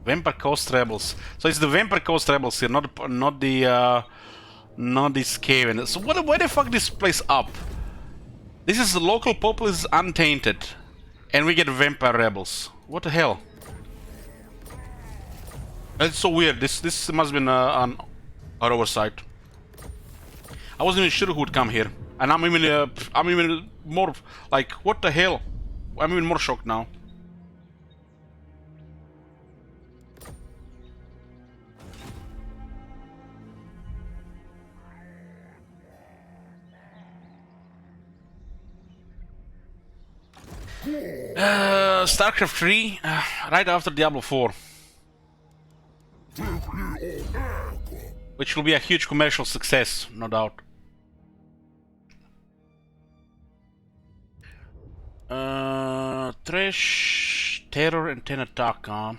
Vampire Coast Rebels. So it's the Vampire Coast Rebels here, not the Skaven. So why the fuck this place up? This is the local populace is untainted, and we get Vampire Rebels. What the hell? That's so weird. This must have been an oversight. I wasn't even sure who would come here, and I'm even more like, what the hell? I'm even more shocked now. StarCraft 3, right after Diablo 4. Which will be a huge commercial success, no doubt. Trash, Terror, and 10 Attack, huh?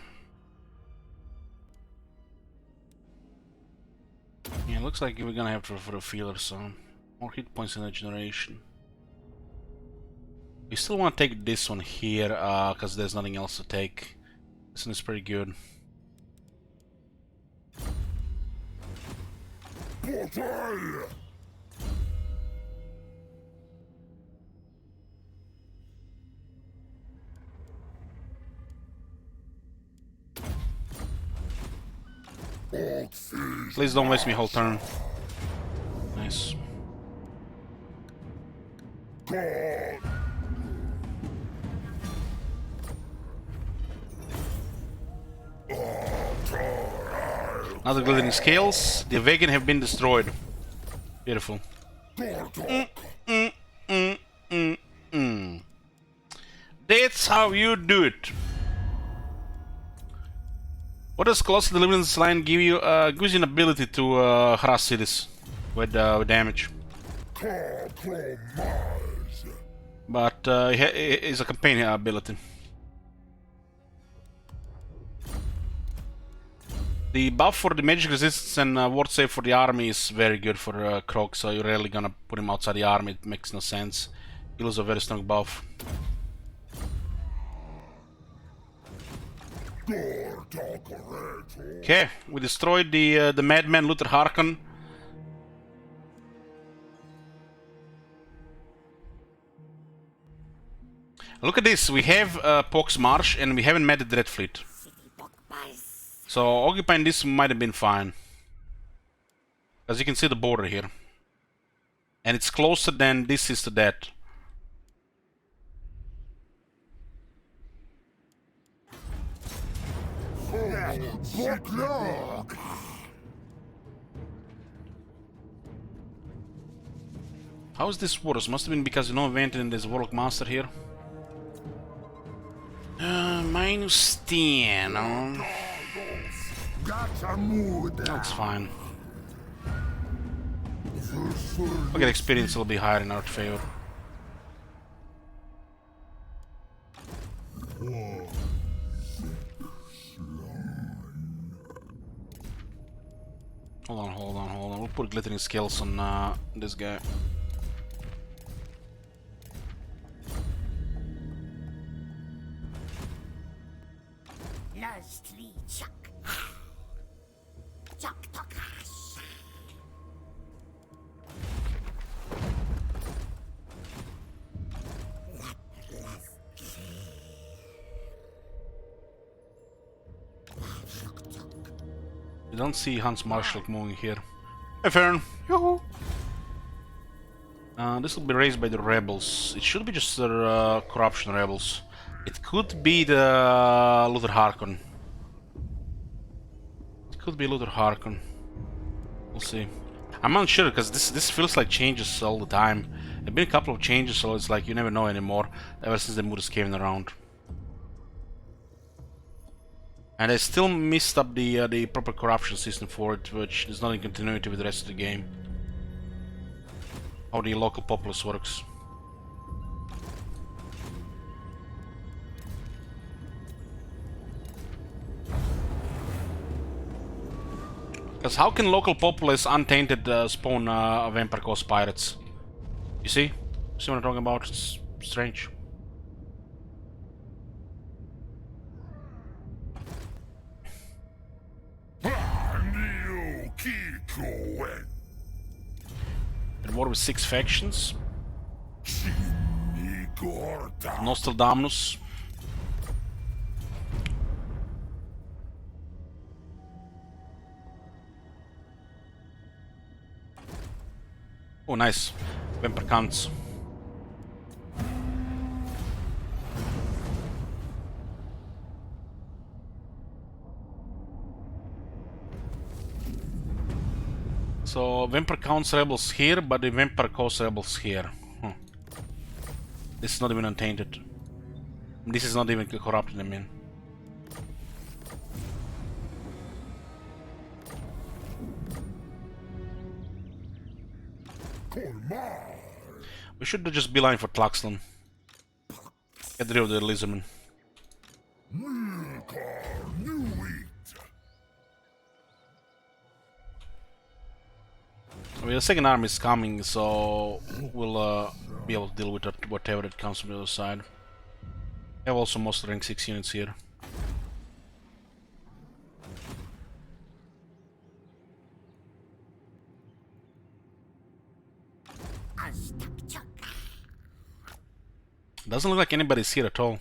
Yeah, looks like we're gonna have to for a feeler, so more hit points in a generation. We still want to take this one here, because there's nothing else to take. This one is pretty good. Please don't waste me whole turn. Nice. Another glittering scales. The Vegan have been destroyed. Beautiful. That's how you do it. What does Colossal Deliverance line give you? Gives you an ability to harass cities with damage. But it's a campaign ability. The buff for the magic resistance and ward save for the army is very good for Krog, so you're rarely gonna put him outside the army, it makes no sense. He loses a very strong buff. Okay, we destroyed the madman Luther Harkon. Look at this, we have Pox Marsh and we haven't met the Dread Fleet. So occupying this might have been fine. As you can see the border here. And it's closer than this is to that. How is this worse? Must have been because you know Ventin and there's Warlock Master here. -10. That's fine. Okay, experience will be higher in our favor. Hold on. We'll put glittering scales on this guy. You don't see Hans Marshall moving here. Hey Fern! Yoo-hoo! This will be raised by the rebels. It should be just the corruption rebels. It could be the Luther Harkon. It could be Luther Harkon. We'll see. I'm not sure because this feels like changes all the time. There've been a couple of changes, so it's like you never know anymore. Ever since the Mudas came around. And I still missed up the proper corruption system for it, which is not in continuity with the rest of the game. How the local populace works. Because how can local populace untainted spawn Vampire Coast pirates? You see? See what I'm talking about? It's strange. And war with 6 factions. Nostradamus. Oh, nice. Vampire counts. So Vampire counts rebels here, but the Vampire Coast rebels here. This is not even untainted. This is not even corrupted, I mean. We should just beeline for Tlaxlan. Get rid of the lizardman. Well, the second army is coming, so we'll be able to deal with whatever that comes from the other side. I have also most rank 6 units here. Doesn't look like anybody's here at all.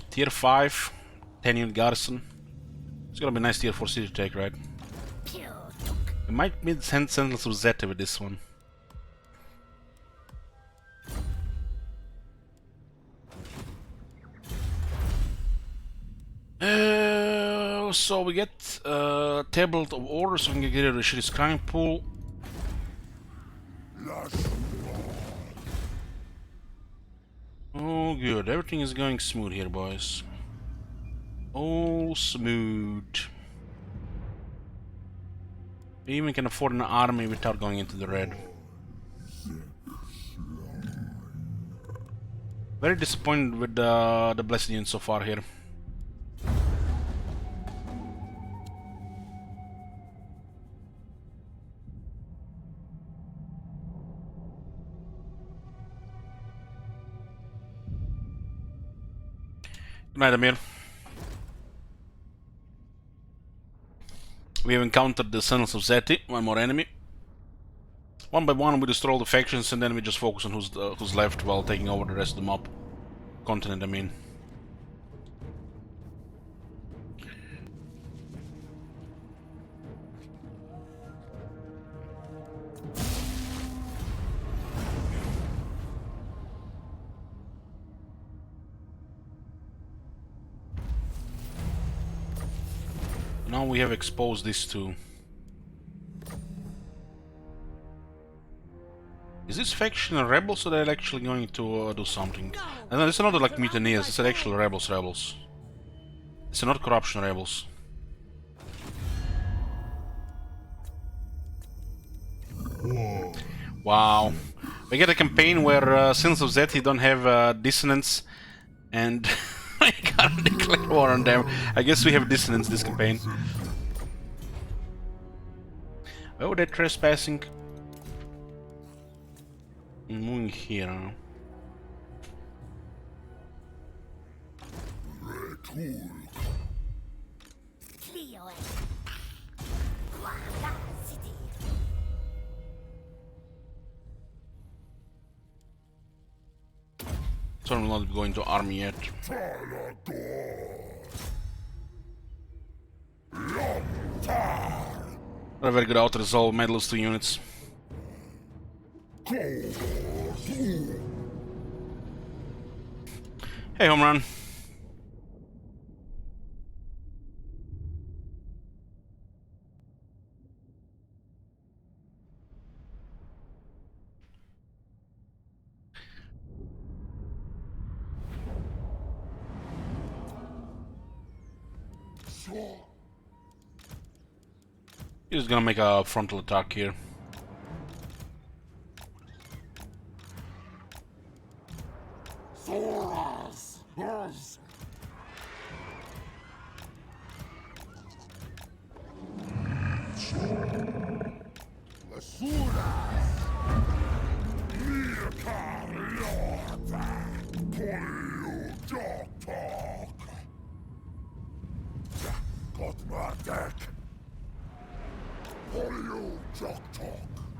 Tier 5, 10 unit garrison. It's gonna be a nice tier 4 city to take, right? We might need Sentinels of Zeta with this one. So we get table of orders, so we can get rid of the shitty scrying pool. Oh good, everything is going smooth here, boys. Oh, smooth. We even can afford an army without going into the red. Very disappointed with the Blessed Union so far here. Good night, Amir. We have encountered the Sentinels of Zeti, one more enemy. One by one we destroy all the factions and then we just focus on who's left while taking over the rest of the map. Continent, I mean. Now we have exposed these two. Is this faction a rebels or they're actually going to do something? And no, it's not like mutineers, it's actually rebels. It's not corruption rebels. Wow. We get a campaign where Sins of Zeti don't have dissonance and I can't declare war on them. I guess we have dissonance this campaign. Oh, they're trespassing. Moving here. So I'm not going to army yet. A very good auto resolve, medals 2 units. Hey, home run. He's gonna make a frontal attack here.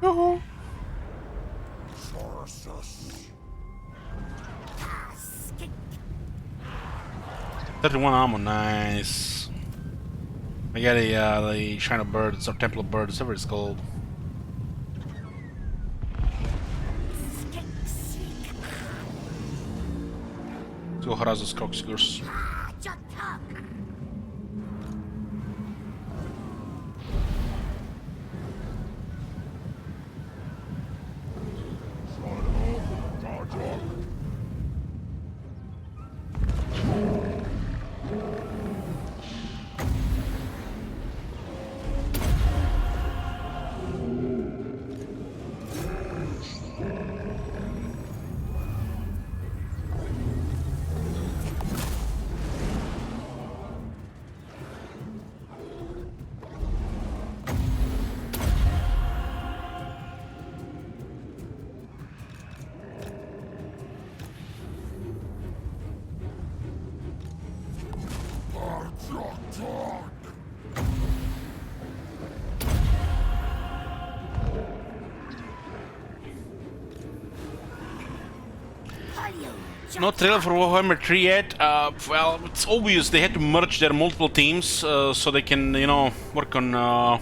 Yoo-hoo. 31 ammo, nice. I got the Shrine of Birds or Temple of Birds, whatever it's called. Let's go harass those cocksuckers. No trailer for Warhammer 3 yet. Well, it's obvious they had to merge their multiple teams so they can, you know, work on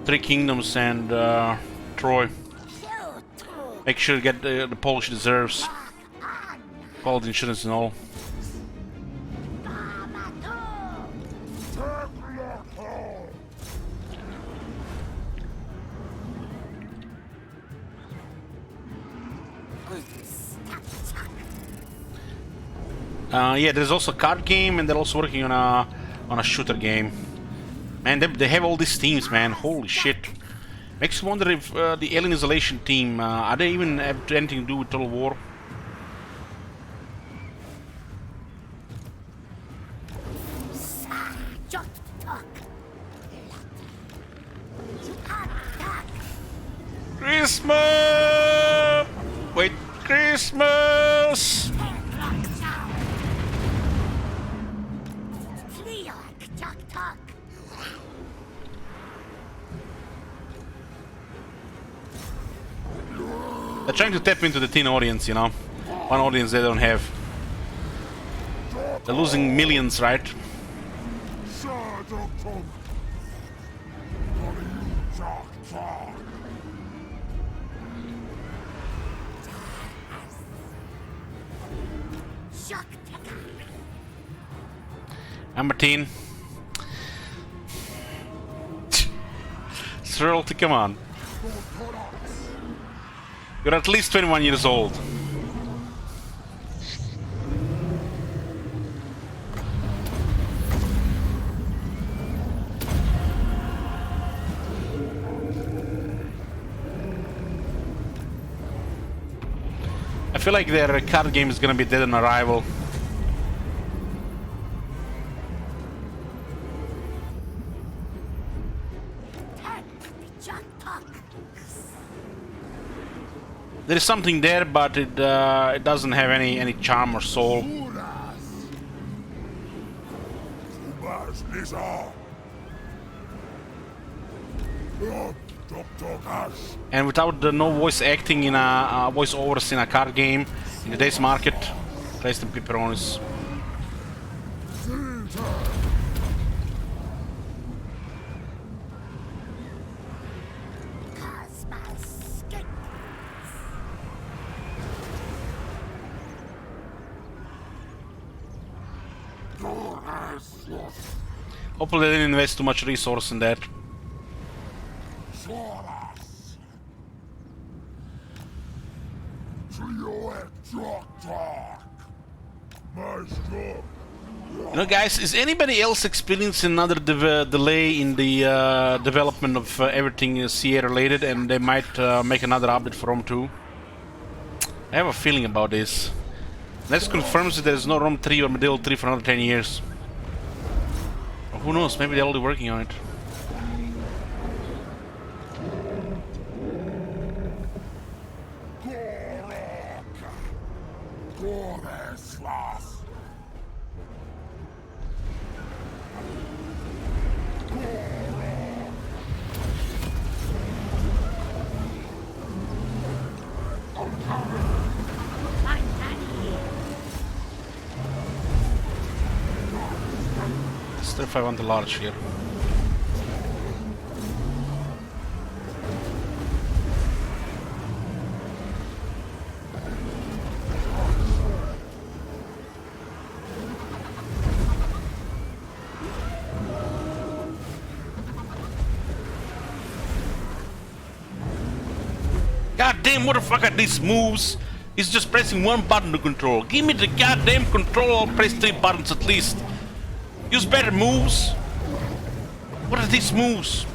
Three Kingdoms and Troy. Make sure to get the Polish deserves. Quality insurance and all. Yeah, there's also a card game, and they're also working on a shooter game. Man, they have all these teams, man. Holy shit! Makes you wonder if the Alien Isolation team are they even have anything to do with Total War? Christmas! Wait, Christmas! They're trying to tap into the teen audience, you know. One audience they don't have. They're losing millions, right? Number 10. Royalty, come on. You're at least 21 years old. I feel like their card game is gonna be dead on arrival. There is something there, but it doesn't have any charm or soul. And without no voice acting in a voice overs in a card game in today's market, rest in pepperonis. Hopefully they didn't invest too much resource in that. You know, guys, is anybody else experiencing another delay in the development of everything CA related, and they might make another update for Rome 2? I have a feeling about this. This confirms that there's no Rome 3 or Medieval 3 for another 10 years. Or who knows, maybe they're already working on it. Still if I want the large here. Goddamn motherfucker, these moves! He's just pressing one button to control. Give me the goddamn control, I'll press 3 buttons at least. Use better moves. What are these moves?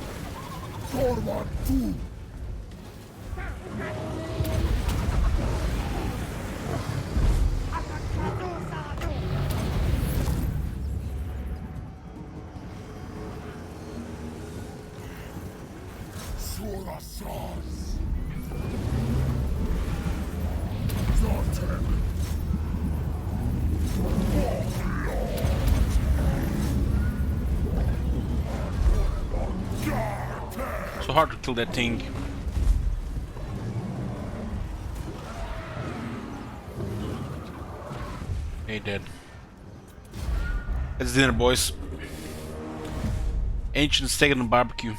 So hard to kill that thing. Hey, dead. It's dinner, boys. Ancient steak and barbecue.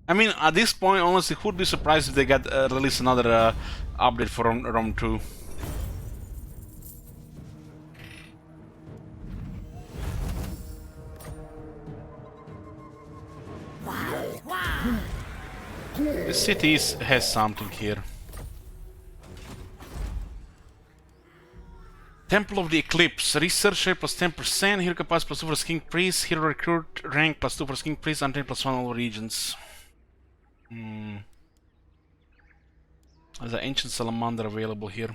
I mean, at this point, honestly, who'd be surprised if they got release another update for Rome 2? This city has something here. Temple of the Eclipse. Research rate plus 10%. Hero capacity plus 2 for King Priest. Hero recruit rank plus 2 for King Priest. Untrained plus 1 all regions. There's an ancient salamander available here.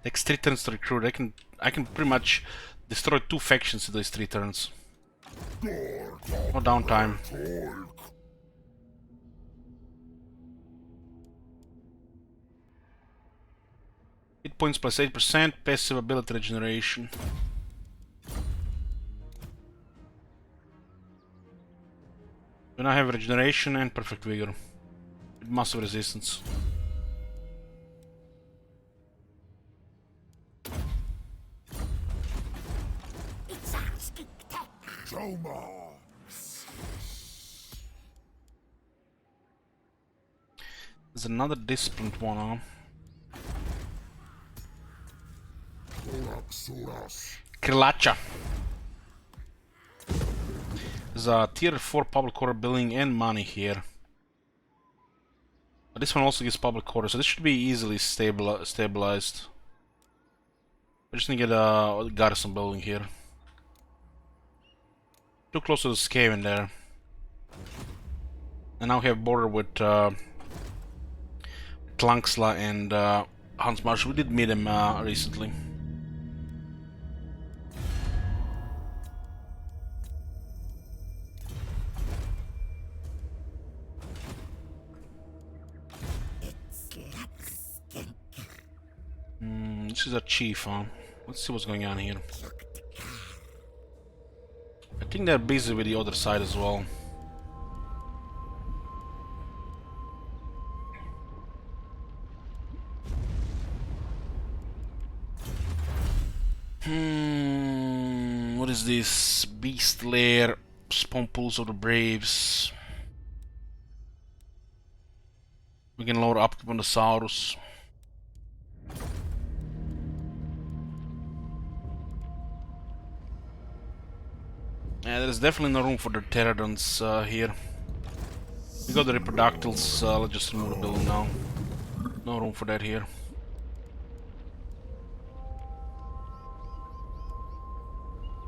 Takes 3 turns to recruit. I can pretty much destroy 2 factions in these 3 turns. No downtime. Hit points plus 8%. Passive ability regeneration. We now have regeneration and perfect vigor. With massive resistance. There's another disciplined one, huh? Krilacha. There's a tier 4 public order building and money here. But this one also gives public order, so this should be easily stabilized. I just need to get a garrison building here. Too close to the Skaven there. And now we have border with Tlanxla and Hans Marshall. We did meet him recently. This is a chief, huh? Let's see what's going on here. I think think they're busy with the other side as well. What is this? Beast Lair, Spawn Pools of the Braves. We can lower upkeep on the Saurus. Yeah, there's definitely no room for the pterodons here. We got the Reproductiles, let's just remove the building now. No room for that here.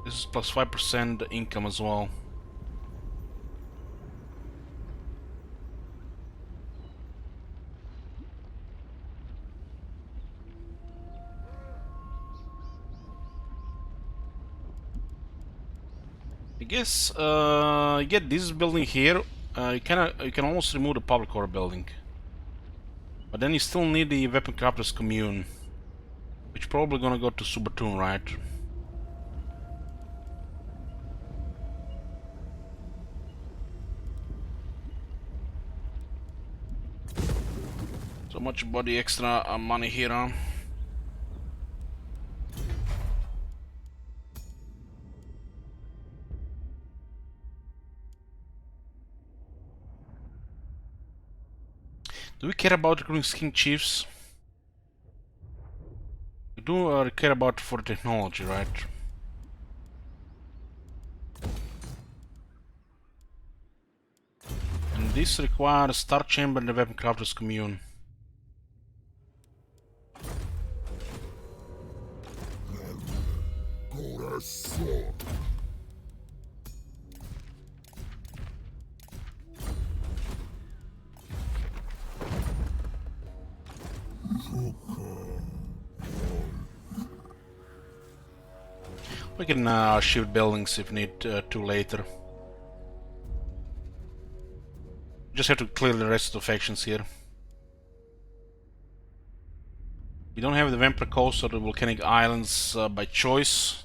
This is plus 5% income as well. I guess you get this building here. You can almost remove the public order building, but then you still need the weapon crafters commune, which probably gonna go to Subatun, right? So much about the extra money here, huh? Do we care about recruiting king chiefs? We do care about for technology, right? And this requires Star Chamber and the Weapon Crafters Commune. We can shift buildings if need to later. Just have to clear the rest of the factions here. We don't have the Vampire Coast or the Volcanic Islands by choice.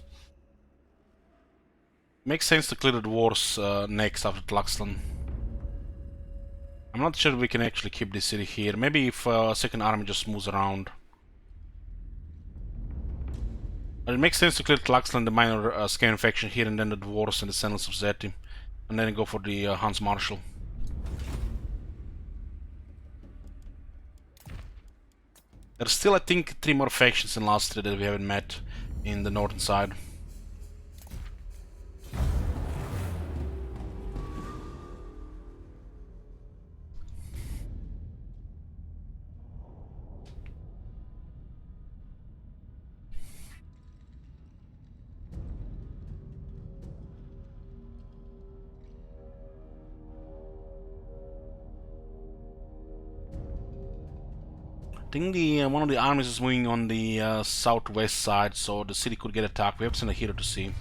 Makes sense to clear the dwarves next after Tlaxlan. I'm not sure we can actually keep this city here. Maybe if second army just moves around. But it makes sense to clear Tlaxlan, the minor Skaven faction here, and then the dwarves and the Sentinels of Zeti. And then go for the Hans Marshal. There's still, I think, 3 more factions in last 3 that we haven't met in the northern side. I think the one of the armies is moving on the southwest side, so the city could get attacked. We have to send a hero to see.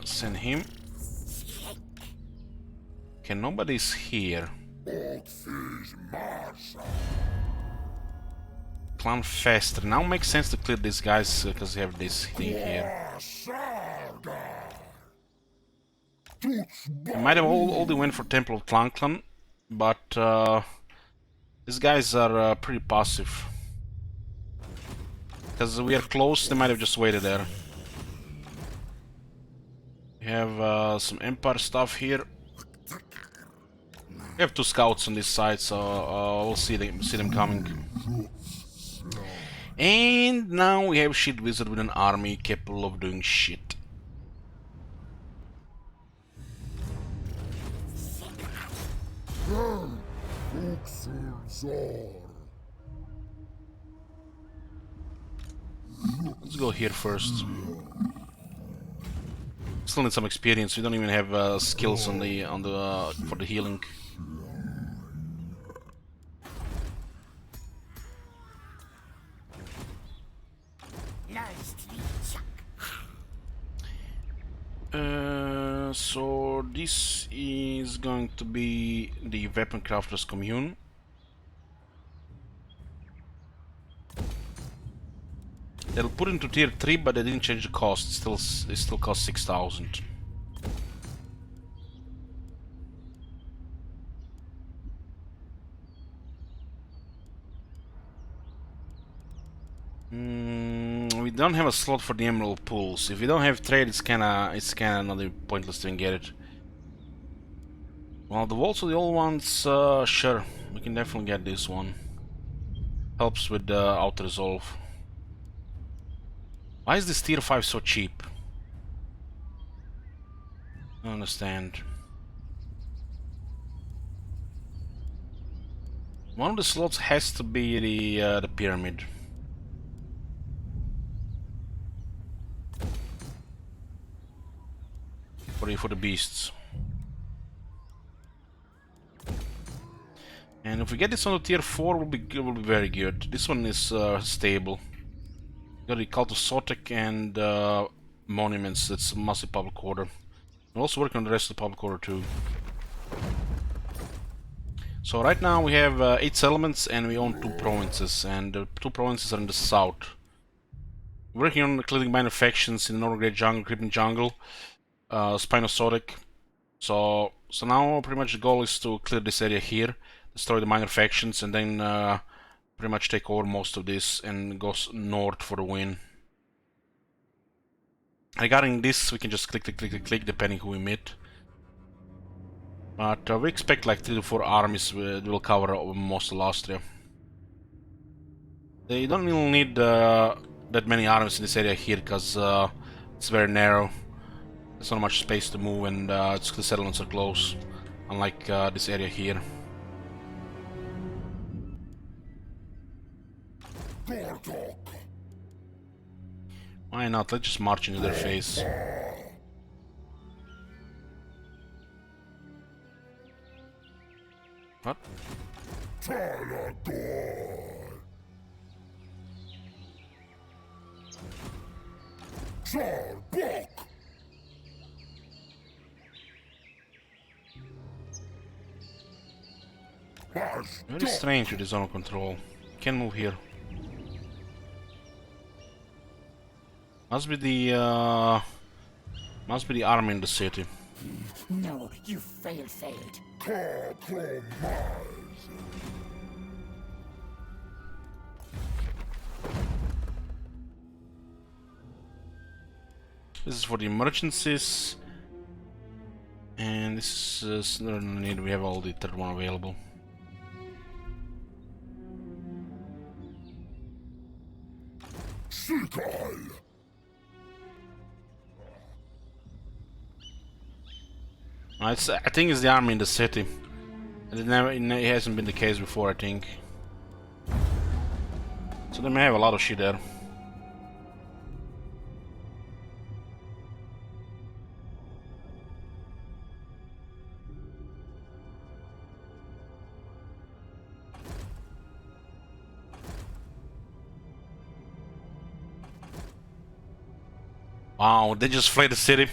Send him. Okay, nobody's here. Clan Fester. Now makes sense to clear these guys because they have this thing here. I might have already went for Temple of Tlanclan, but these guys are pretty passive. Because we are close, they might have just waited there. We have some Empire stuff here. We have 2 scouts on this side, so we'll see them coming. And now we have Shit Wizard with an army capable of doing shit. Let's go here first. Still need some experience. We don't even have skills on the for the healing. So this is going to be the Weapon Crafters Commune. They'll put it into tier 3, but they didn't change the cost. It still costs 6,000. We don't have a slot for the emerald pools. If we don't have trade, it's kinda not even pointless to even get it. Well, the walls of the old ones, sure, we can definitely get this one. Helps with auto resolve. Why is this tier 5 so cheap? I don't understand. One of the slots has to be the pyramid. For the beasts. And if we get this on the tier 4, will be very good. This one is stable. Got the Cult of Sotek and monuments. That's a massive public order. We're also working on the rest of the public order too. So right now we have 8 settlements and we own 2 provinces, and the 2 provinces are in the south. We're working on clearing minor factions in the Northern Great Jungle, Creeping Jungle, Spinosotic. So now pretty much the goal is to clear this area here, destroy the minor factions, and then pretty much take over most of this and go north for the win. Regarding this, we can just click depending who we meet. But we expect like 3 to 4 armies will cover most of Austria. They don't really need that many armies in this area here, because it's very narrow. There's not much space to move, and the settlements are close, unlike this area here. Why not? Let's just march into their face. What? Very strange with the zone of control. Can't move here. Must be the army in the city. No, you failed. This is for the emergencies, and this is no need. We have all the third one available. I think it's the army in the city. It hasn't been the case before, I think. So they may have a lot of shit there. Wow, they just fled the city.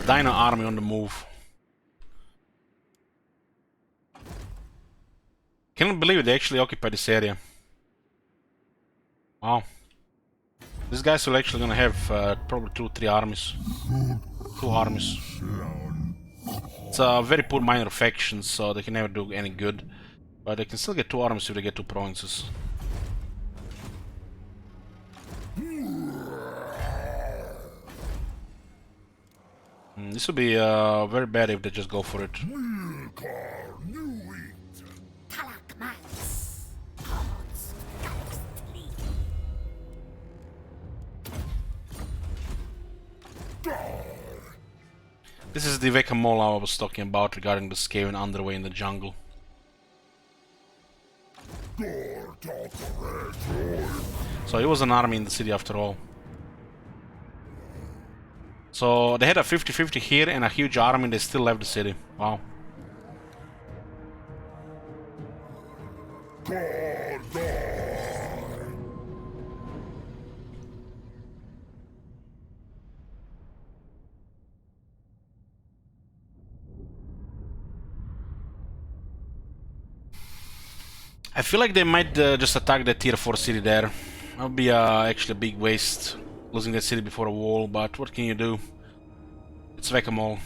Dino army on the move. Can't believe they actually occupied this area. Wow. These guys are actually gonna have probably 2-3 armies. 2 armies. It's a very poor minor faction, so they can never do any good. But they can still get 2 armies if they get 2 provinces. This would be very bad if they just go for it. This is the Vekamola I was talking about regarding the Skaven underway in the jungle. So it was an army in the city after all. So they had a 50-50 here and a huge army, and they still left the city. Wow. I feel like they might just attack that tier 4 city there. That would be actually a big waste, losing that city before a wall, but what can you do? It's whack-a-mole.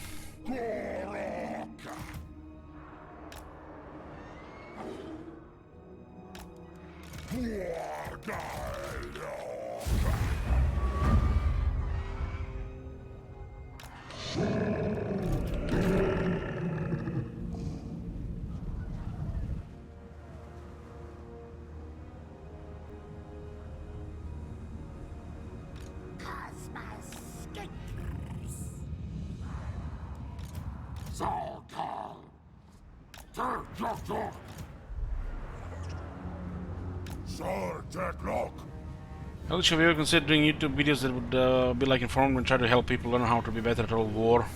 Well, should we ever consider doing YouTube videos that would be like informative and try to help people learn how to be better at all war?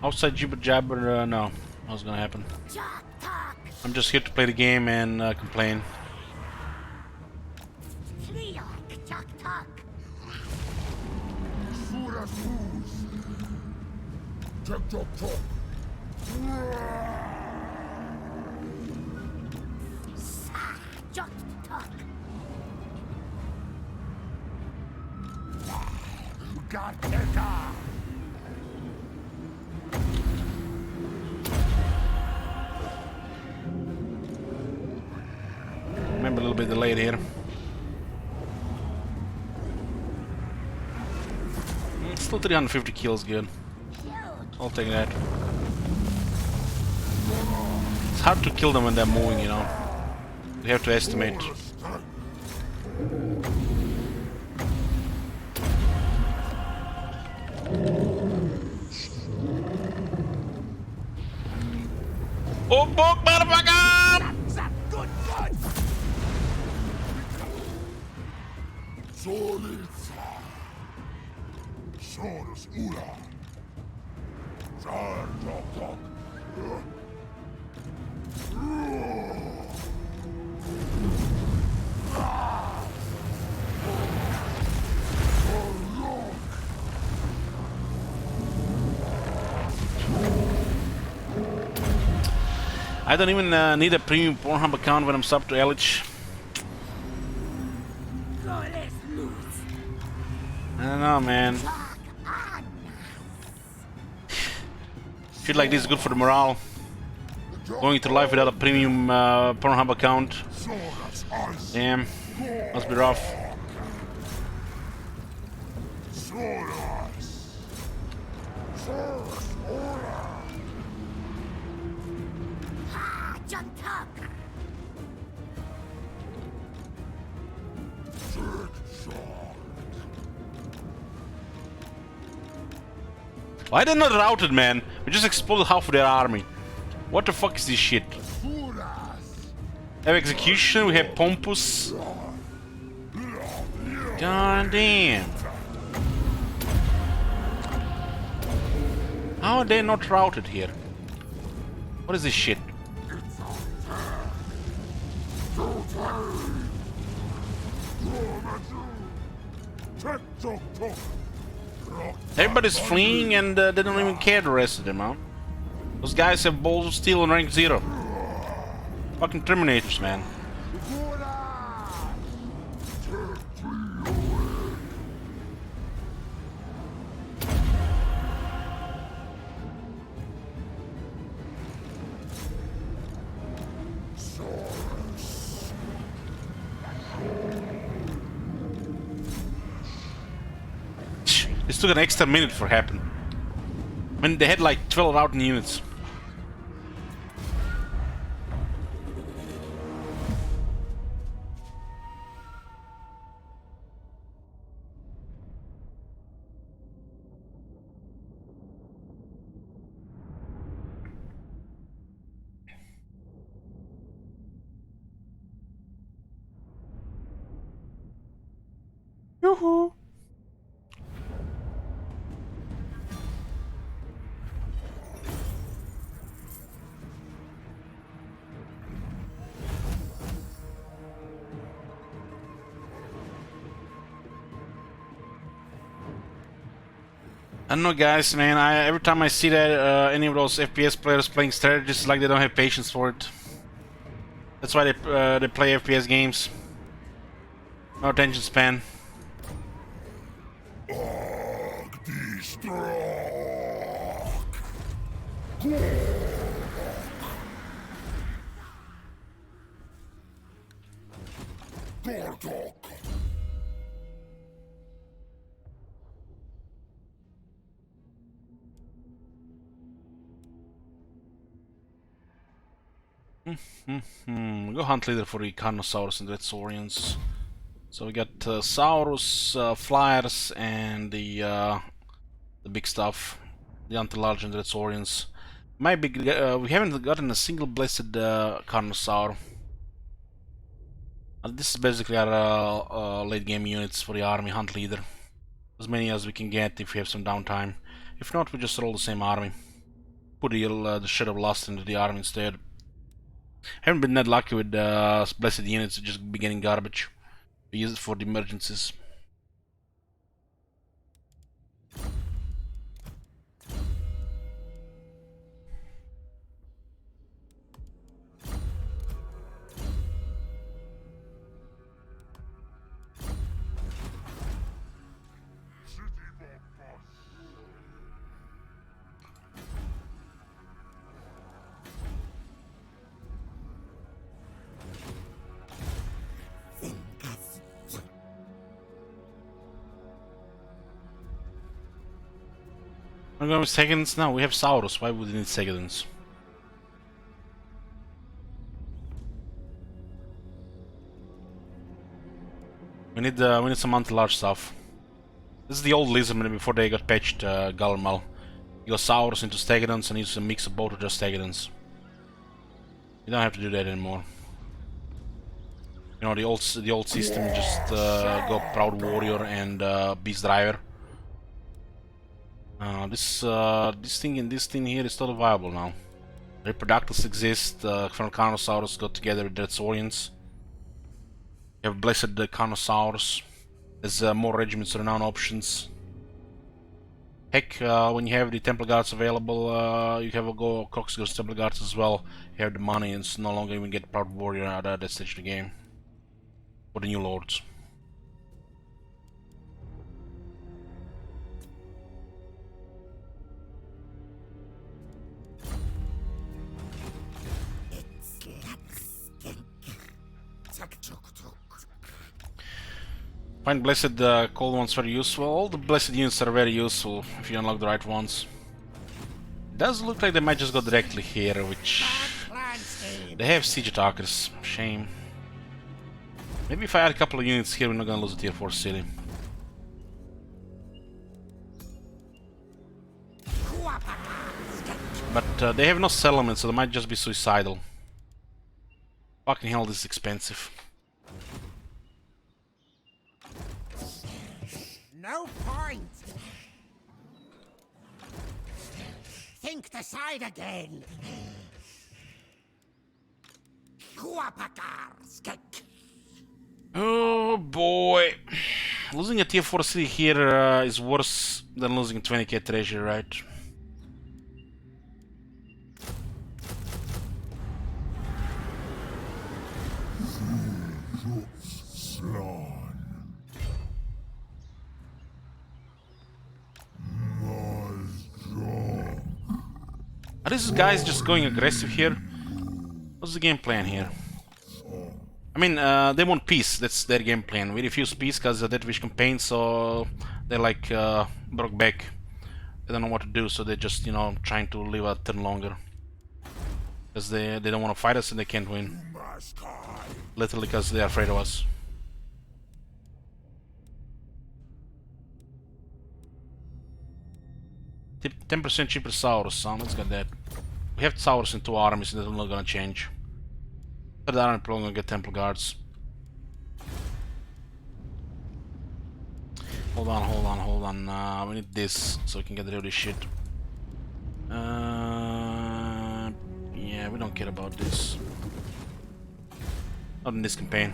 Outside jibber jabber, no, not gonna happen. I'm just here to play the game and complain. Maybe a little bit delayed here. Still 350 kills, good. I'll take that. It's hard to kill them when they're moving, you know. We have to estimate. Oh, book, motherfucker! I don't even need a premium Pornhub account when I'm subbed to LH. I don't know, man. Shit like this is good for the morale. Going through life without a premium Pornhub account. Damn, must be rough. Why they're not routed, man? We just exploded half of their army. What the fuck is this shit? We have execution, we have pompous. God damn. How are they not routed here? What is this shit? Everybody's fleeing and they don't even care, the rest of them, huh? Those guys have balls of steel on rank 0. Fucking Terminators, man. This took an extra minute for happen. I mean, they had like 12 routing units. Yoo-hoo! I don't know, guys, man. Every time I see that any of those FPS players playing strategies, it's like they don't have patience for it. That's That's why they play FPS games. No attention span. Go hunt leader for the Carnosaurus and Dreadsaurians. So we got Saurus, Flyers, and the big stuff, the Antilarge and Dreadsaurians. Might be we haven't gotten a single blessed Carnosaur. This is basically our late game units for the army hunt leader. As many as we can get if we have some downtime. If not, we just roll the same army. Put the Shed of Lust into the army instead. Haven't been that lucky with blessed units, just be getting garbage. We use it for the emergencies. I'm going with Seconds now. We have Saurus. Why would we need Seconds? We need some anti-large stuff. This is the old Lizardmen before they got patched, Galmal. You go Saurus into Stegodons and use a mix of both of just Stegodons. You don't have to do that anymore. You know, the old system, just go Proud Warrior and Beast Driver. This thing here is totally viable now. Reproductors exist. From Carnosaurus go together with Dreadsaurians. You have Blessed Carnosaurus. There's more regiments renown options. Heck, when you have the Temple Guards available, you have a go Croxgir's Temple Guards as well. You have the money and it's no longer even get Proud Warrior out of that stage of the game. For the new lords. Find blessed cold ones very useful. All the blessed units are very useful if you unlock the right ones. It does look like they might just go directly here, which... They have siege attackers. Shame. Maybe if I add a couple of units here, we're not gonna lose a tier 4 city. But they have no settlement, so they might just be suicidal. Fucking hell, this is expensive. No point. Think the side again. Oh boy. Losing a tier 4 city here is worse than losing 20k treasure, right? Are these guys just going aggressive here? What's the game plan here? I mean, they want peace, that's their game plan. We refuse peace because of that wish campaign, so they're like broke back. They don't know what to do, so they're just, you know, trying to live a turn longer. Because they don't want to fight us and they can't win. Literally because they're afraid of us. Tip 10% cheaper Saurus, let's get that. We have Saurus in 2 armies and that's not gonna change. But I'm probably gonna get Temple Guards. Hold on. We need this so we can get rid of this shit. Yeah, we don't care about this. Not in this campaign.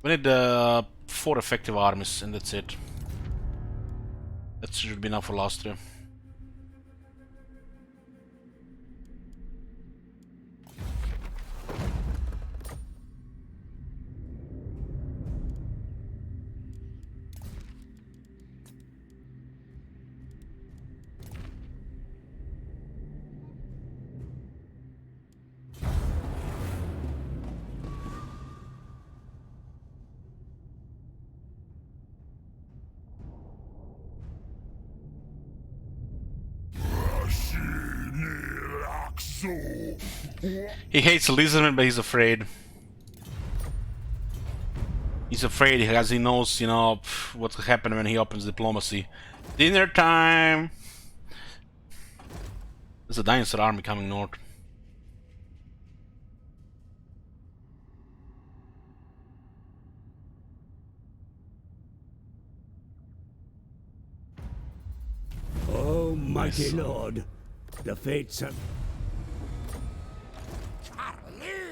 We need 4 effective armies and that's it. That should be enough for last year. He hates lizardmen, but he's afraid. He's afraid because he knows, you know, what's gonna happen when he opens diplomacy. Dinner time! There's a dinosaur army coming north. Oh, mighty lord, the fates have...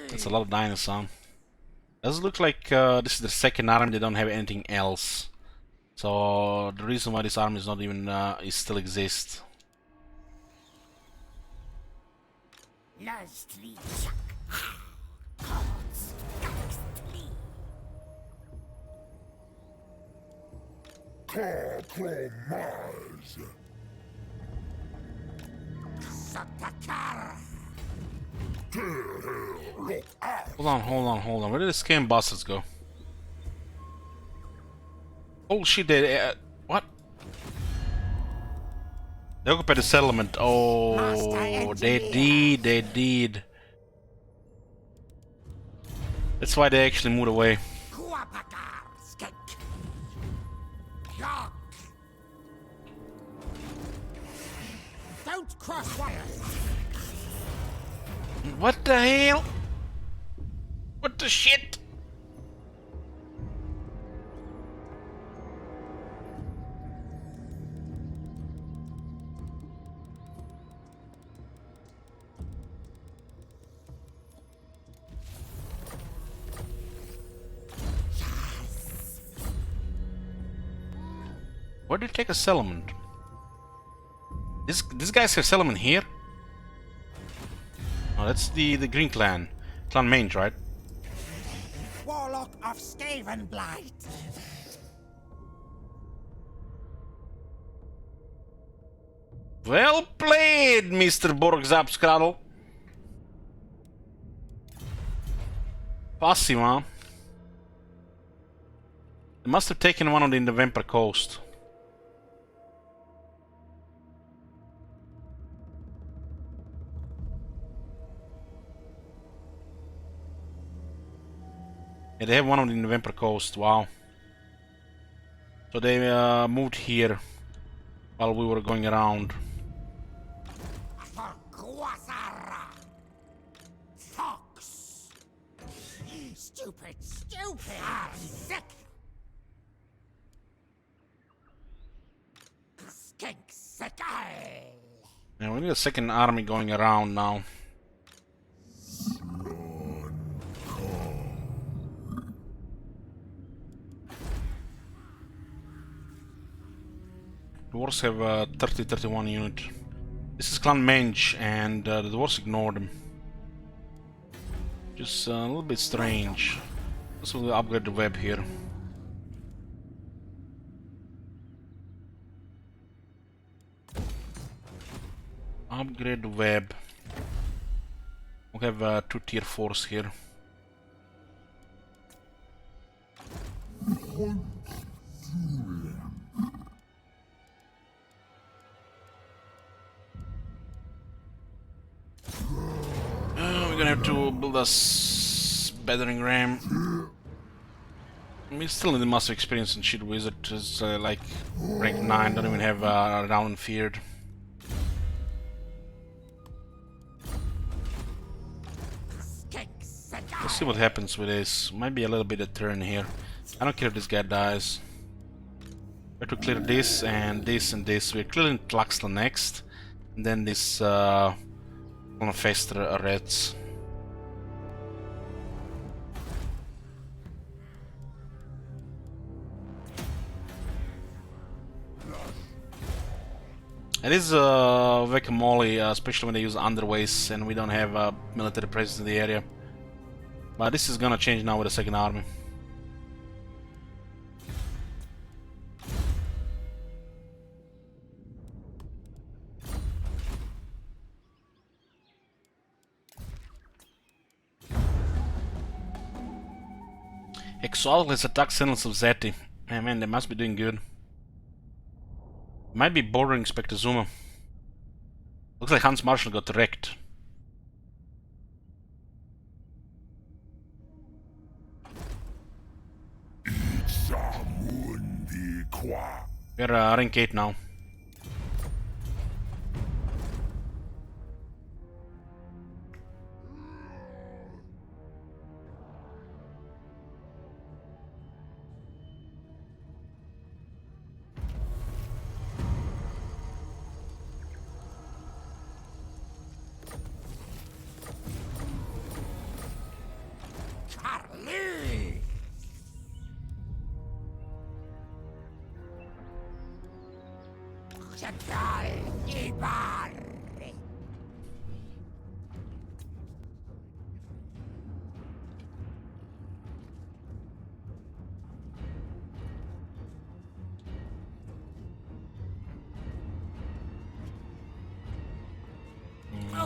That's a lot of dinosaurs. Does look like this is the second army, they don't have anything else. So the reason why this army is not even is still exists. Compromise. Hold on. Where did the scam bastards go? Oh shit, they what? They occupied the settlement. Oh, they did. That's why they actually moved away. Don't cross wires. What the hell? What the shit? Where did they take a settlement? This guy's have settlement here? Oh, that's the Green Clan. Clan Mange, right? Warlock of Skavenblight. Well played, Mr. Borgzapskradl. Fassi, man. They must have taken one on the November coast. Yeah, they have one on the November coast, wow. So they moved here while we were going around. Fox. Stupid. Sick. Skink sick. Yeah, we need a second army going around now. Dwarves have a 30-31 unit. This is Clan Mange, and the dwarves ignored them. Just a little bit strange. Also, we'll upgrade the web here. Upgrade the web. We have 2 tier 4s here. We're gonna have to build a battering ram. We still need massive experience in Shield Wizard. It's like rank 9, don't even have round feared. Let's see what happens with this. Might be a little bit of turn here. I don't care if this guy dies. We have to clear this and this and this. We're clearing Tlaxla next. And then this Fester Reds. It is Whack-a-Mole, especially when they use underways and we don't have a military presence in the area. But this is gonna change now with the second army. Exotic has attack signals of Zeti. Yeah, man, they must be doing good. Might be bordering Spectazuma. Looks like Hans Marshall got wrecked. Itza mundi qua. We're rank 8 now. Charlie! Central Ibar!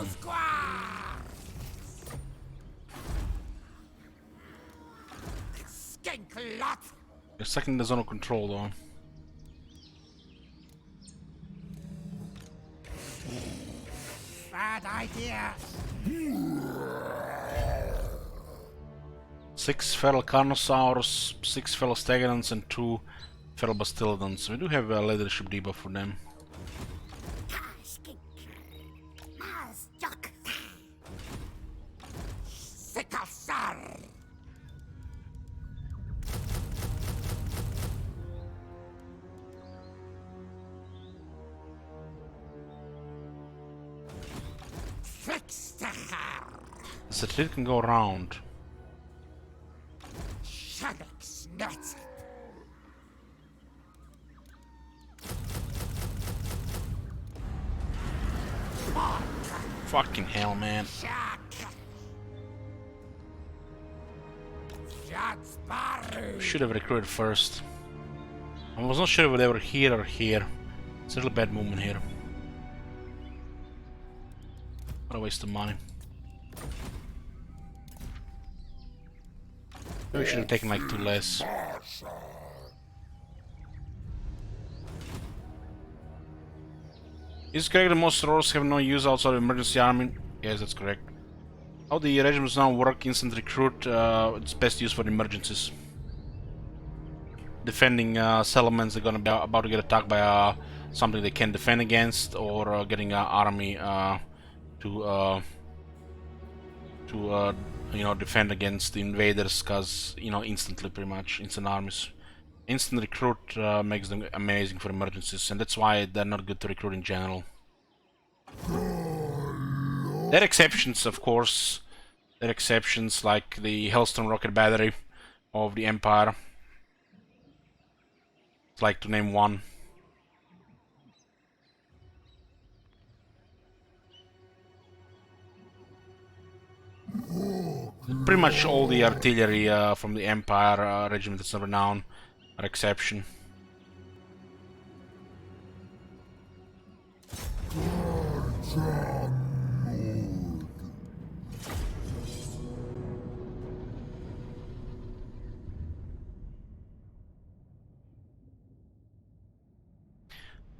Squad! Skink lot! We're stuck in the zone of control though. Bad idea. 6 feral Carnosaurs, 6 feral Stegodons, and 2 feral Bastillodons. We do have a leadership debuff for them. Skink. Stuck. Sickle Trickster. The tree can go around. Shanix nuts. Fucking hell, man. Shack. Shots barred. Should have recruited first. I was not sure if they were here or here. It's a little bad movement here. What a waste of money. Maybe we should have taken like 2 less. Is it correct that most roles have no use outside of emergency army? Yes, that's correct. How the regiments now work: instant recruit, it's best used for emergencies. Defending settlements, they're gonna be about to get attacked by something they can defend against, or getting an army to you know, defend against the invaders, cause you know, instantly, pretty much instant armies. Instant recruit makes them amazing for emergencies, and that's why they're not good to recruit in general. There are exceptions, of course. There are exceptions, like the Hellstone Rocket Battery of the Empire. I'd like to name one. Pretty much all the artillery from the Empire regiment that's renowned are exception.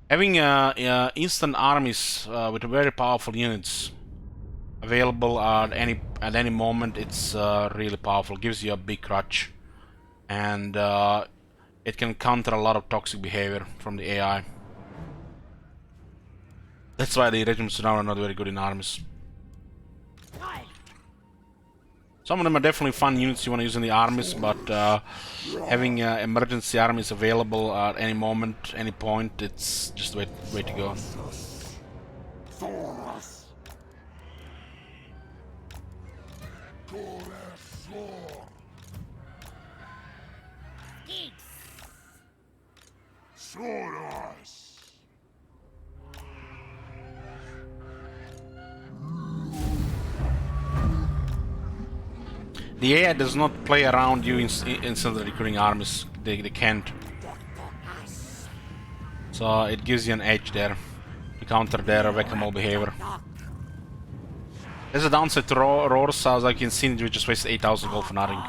Having instant armies with very powerful units available at any moment, it's really powerful. Gives you a big crutch, and it can counter a lot of toxic behavior from the AI. That's why the regiments now are not very good in armies. Some of them are definitely fun units you want to use in the armies, but having emergency armies available at any moment, any point, it's just the way to go. The AI does not play around you instantly recruiting armies. They can't. So it gives you an edge there to counter their whack-a-mole behavior. There's a downside to roars, as I can see, we just wasted 8,000 gold for nothing.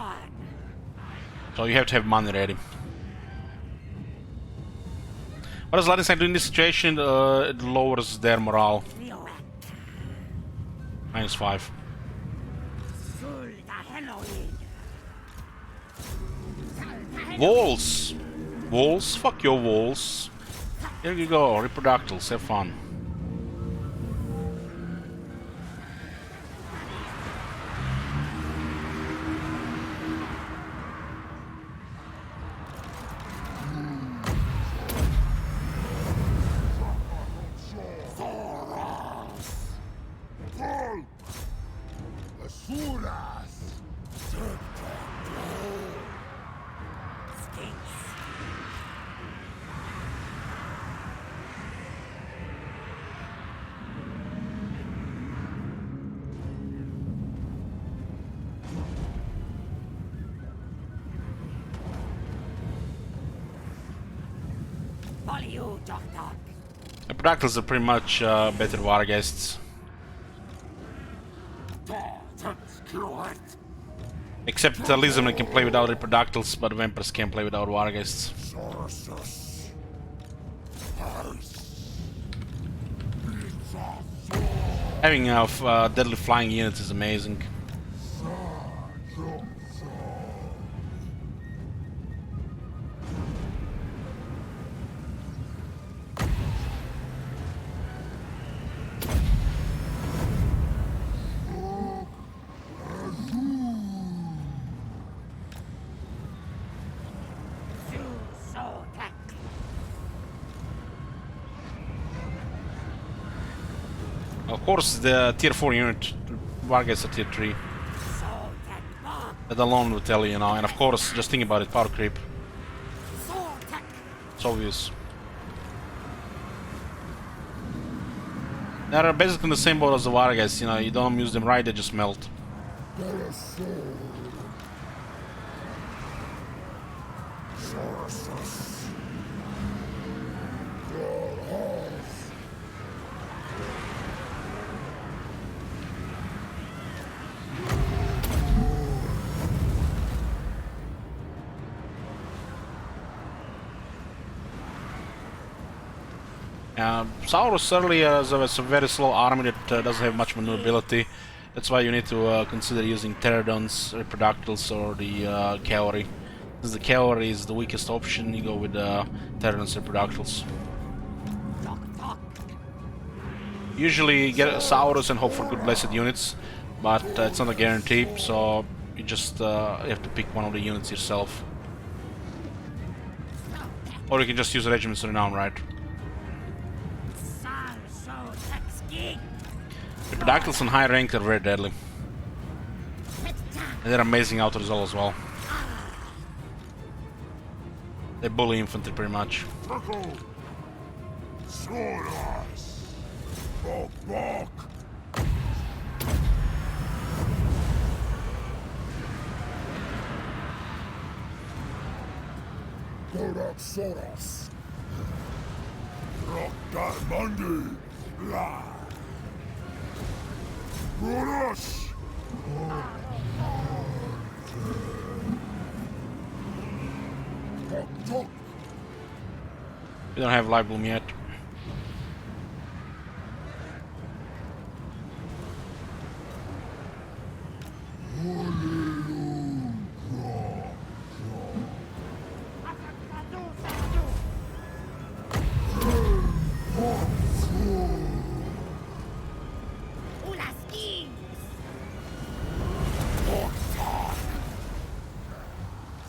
So you have to have money ready. What does Lightning Strike do in this situation? It lowers their morale. -5. Walls! Walls? Fuck your walls. Here you go, reproductals, have fun. Reproductals are pretty much better Wargeists. Except Lizardmen can play without Reproductals, but Vampires can't play without Wargeists. Having deadly flying units is amazing. Of course, the tier 4 unit, Vargas are tier 3. That alone will tell you, you know, and of course, just think about it, power creep. It's obvious. They're basically in the same boat as the Vargas, you know, you don't use them right, they just melt. Saurus certainly has a very slow army that doesn't have much maneuverability. That's why you need to consider using Pterodons, Reproductals, or the Cavalry. Since the Cavalry is the weakest option, you go with Pterodons, Reproductals. Usually get a Saurus and hope for good blessed units, but it's not a guarantee, so you just you have to pick one of the units yourself. Or you can just use Regiments of Renown, right? Reproductals on high rank are very deadly. And they're amazing out result as well. They bully infantry pretty much. We don't have Live Bloom yet.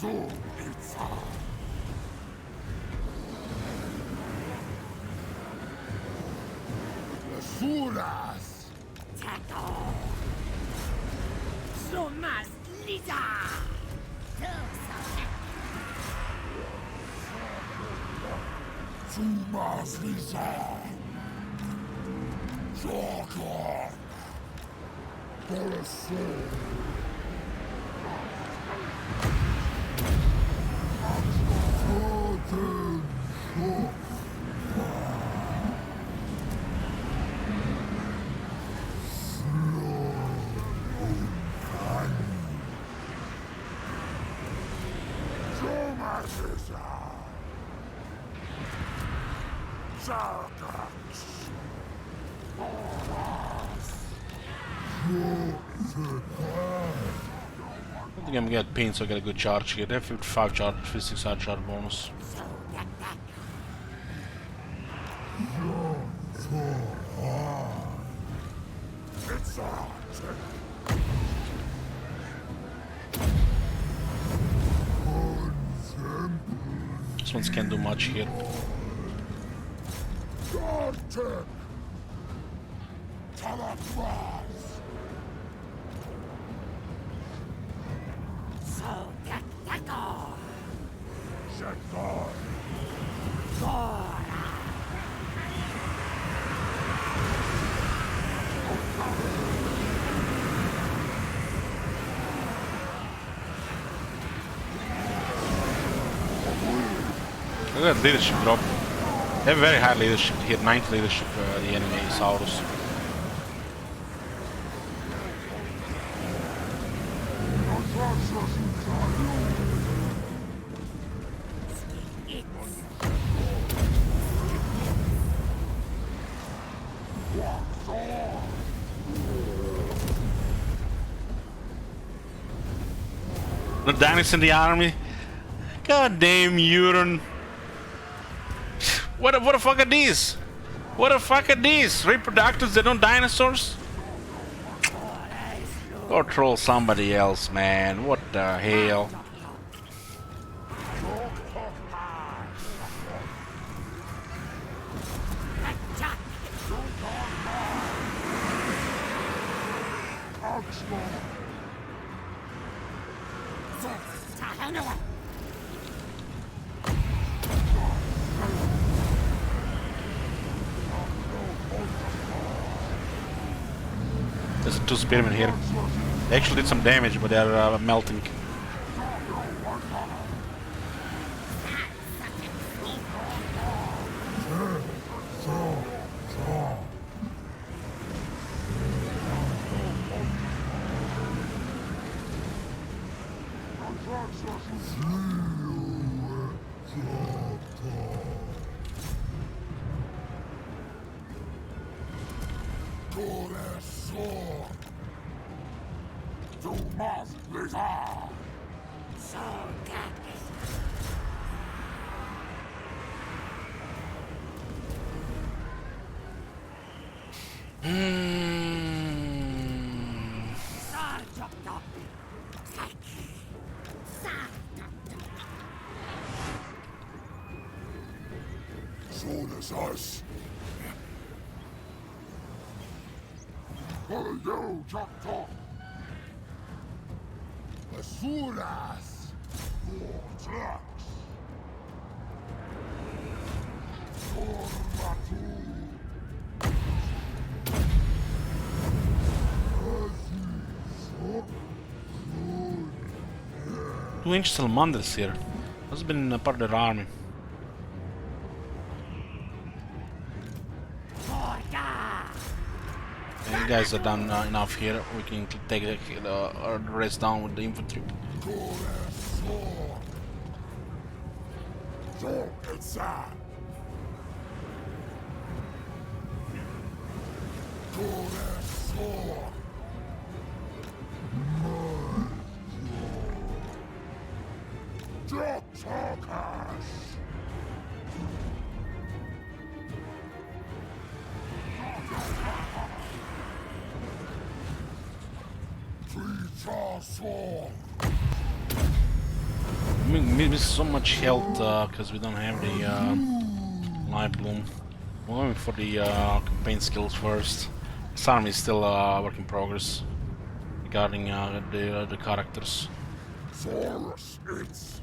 Itza. Suras. Tato. Sumas Liza. Sumas Liza. Joker. Corazon. I think I'm gonna get pin so I get a good charge here. They have 55 charge, 56 hard charge bonus. Itza. This ones can't do much here. Gartek. Talatras. So tactical. Shekar. Look at leadership drop. They have very high leadership here, 90 leadership, the enemy Saurus. The dinosaurs in the army. God damn Euron. What the fuck are these? What the fuck are these? Reproductors that don't dinosaurs? Go troll somebody else, man. What the hell? There's two spearmen here. They actually did some damage, but they're melting. Us. Yo, Jackdaw. Asuras. Vortex. Formatu. 2-inch salamanders here. Must have been a part of their army. You guys are done enough here. We can take the rest down with the infantry. Itza. We miss so much health because we don't have the light bloom. We're going for the campaign skills first. This army is still a work in progress regarding the characters. Saurus, it's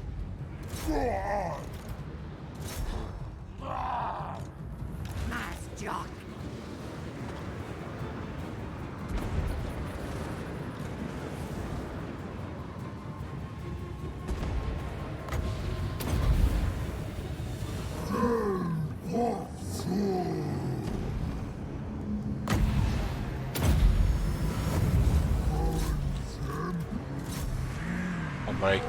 Nice job. I'll break.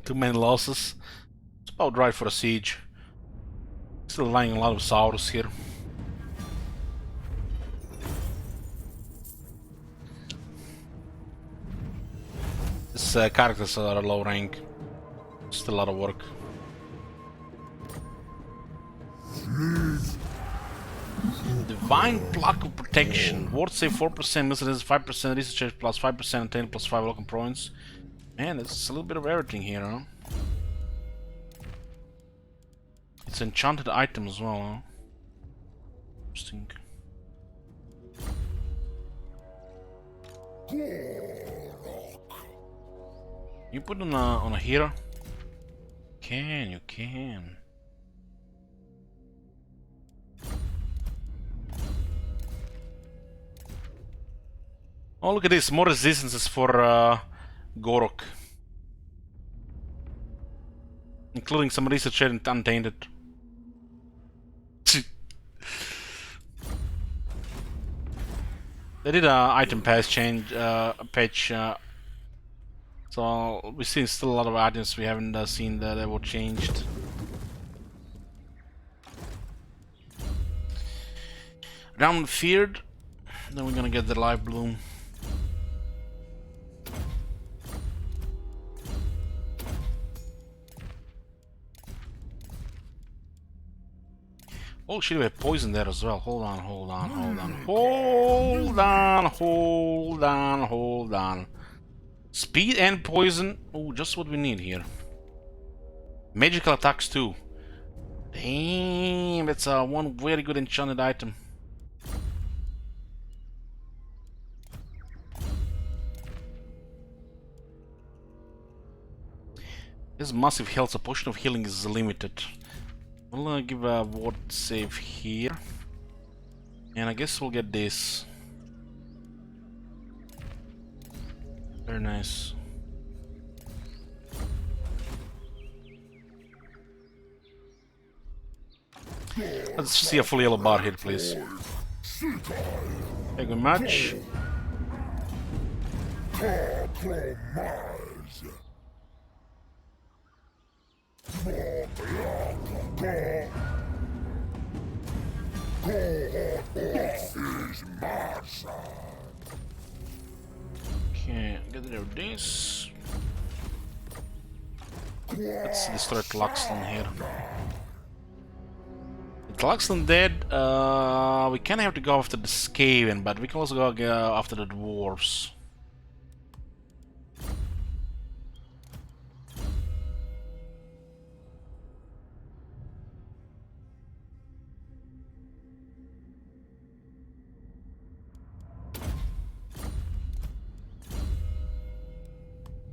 Too many losses. It's about right for a siege. Still lying a lot of Saurus here. These characters are low rank. Still a lot of work. Divine Block of Protection. Ward save 4%, missile resistance 5%, research plus 5%, and 10 plus 5 local points. Man, it's a little bit of everything here, huh? It's enchanted item as well, huh? Interesting. You put on a hero? You can. Oh, look at this, more resistances for Gorok. Including some research and untainted. They did a item pass change patch, so we've seen still a lot of items we haven't seen that were changed. Round feared, then we're gonna get the live bloom. Oh shit, we have poison there as well. Hold on. Speed and poison. Oh, just what we need here. Magical attacks too. Damn, that's one very good enchanted item. This massive health, so potion of healing is limited. We'll give a ward save here. And I guess we'll get this. Very nice. Let's see a full yellow bar here, please. Thank you very much. Okay, get rid of this. Let's destroy Tlaxton here. Tlaxton dead, we kind of have to go after the Skaven, but we can also go after the dwarves.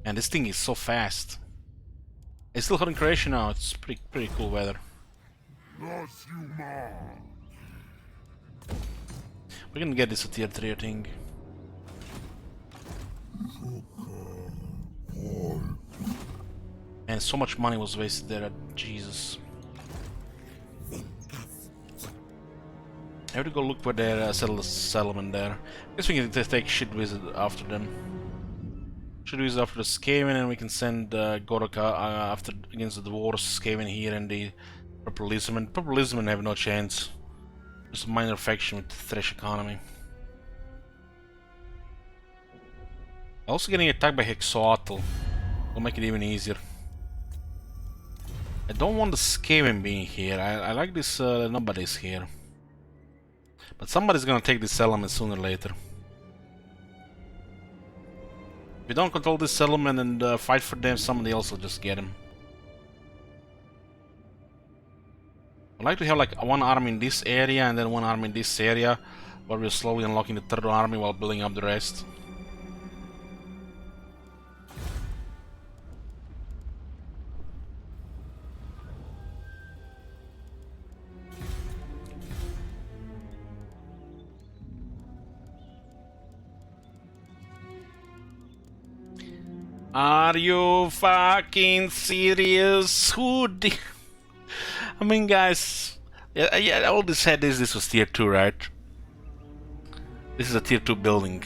And this thing is so fast. It's still holding creation now. It's pretty cool weather. We're gonna get this a tier 3, I think. And so much money was wasted there. Jesus. I have to go look where they settled the settlement there. I guess we can take shit visit after them. Should use after the Skaven, and we can send Gorok after against the dwarves, Skaven here, and the Purple Lizardmen. Purple Lizardmen have no chance. Just a minor faction with Thresh economy. Also getting attacked by Hexoatl will make it even easier. I don't want the Skaven being here. I like this nobody's here. But somebody's gonna take this settlement sooner or later. If we don't control this settlement and fight for them, somebody else will just get them. I'd like to have like one army in this area and then one army in this area, where we're slowly unlocking the third army while building up the rest. Are you fucking serious? I mean, guys, yeah, all this said is this was tier 2, right? This is a tier 2 building.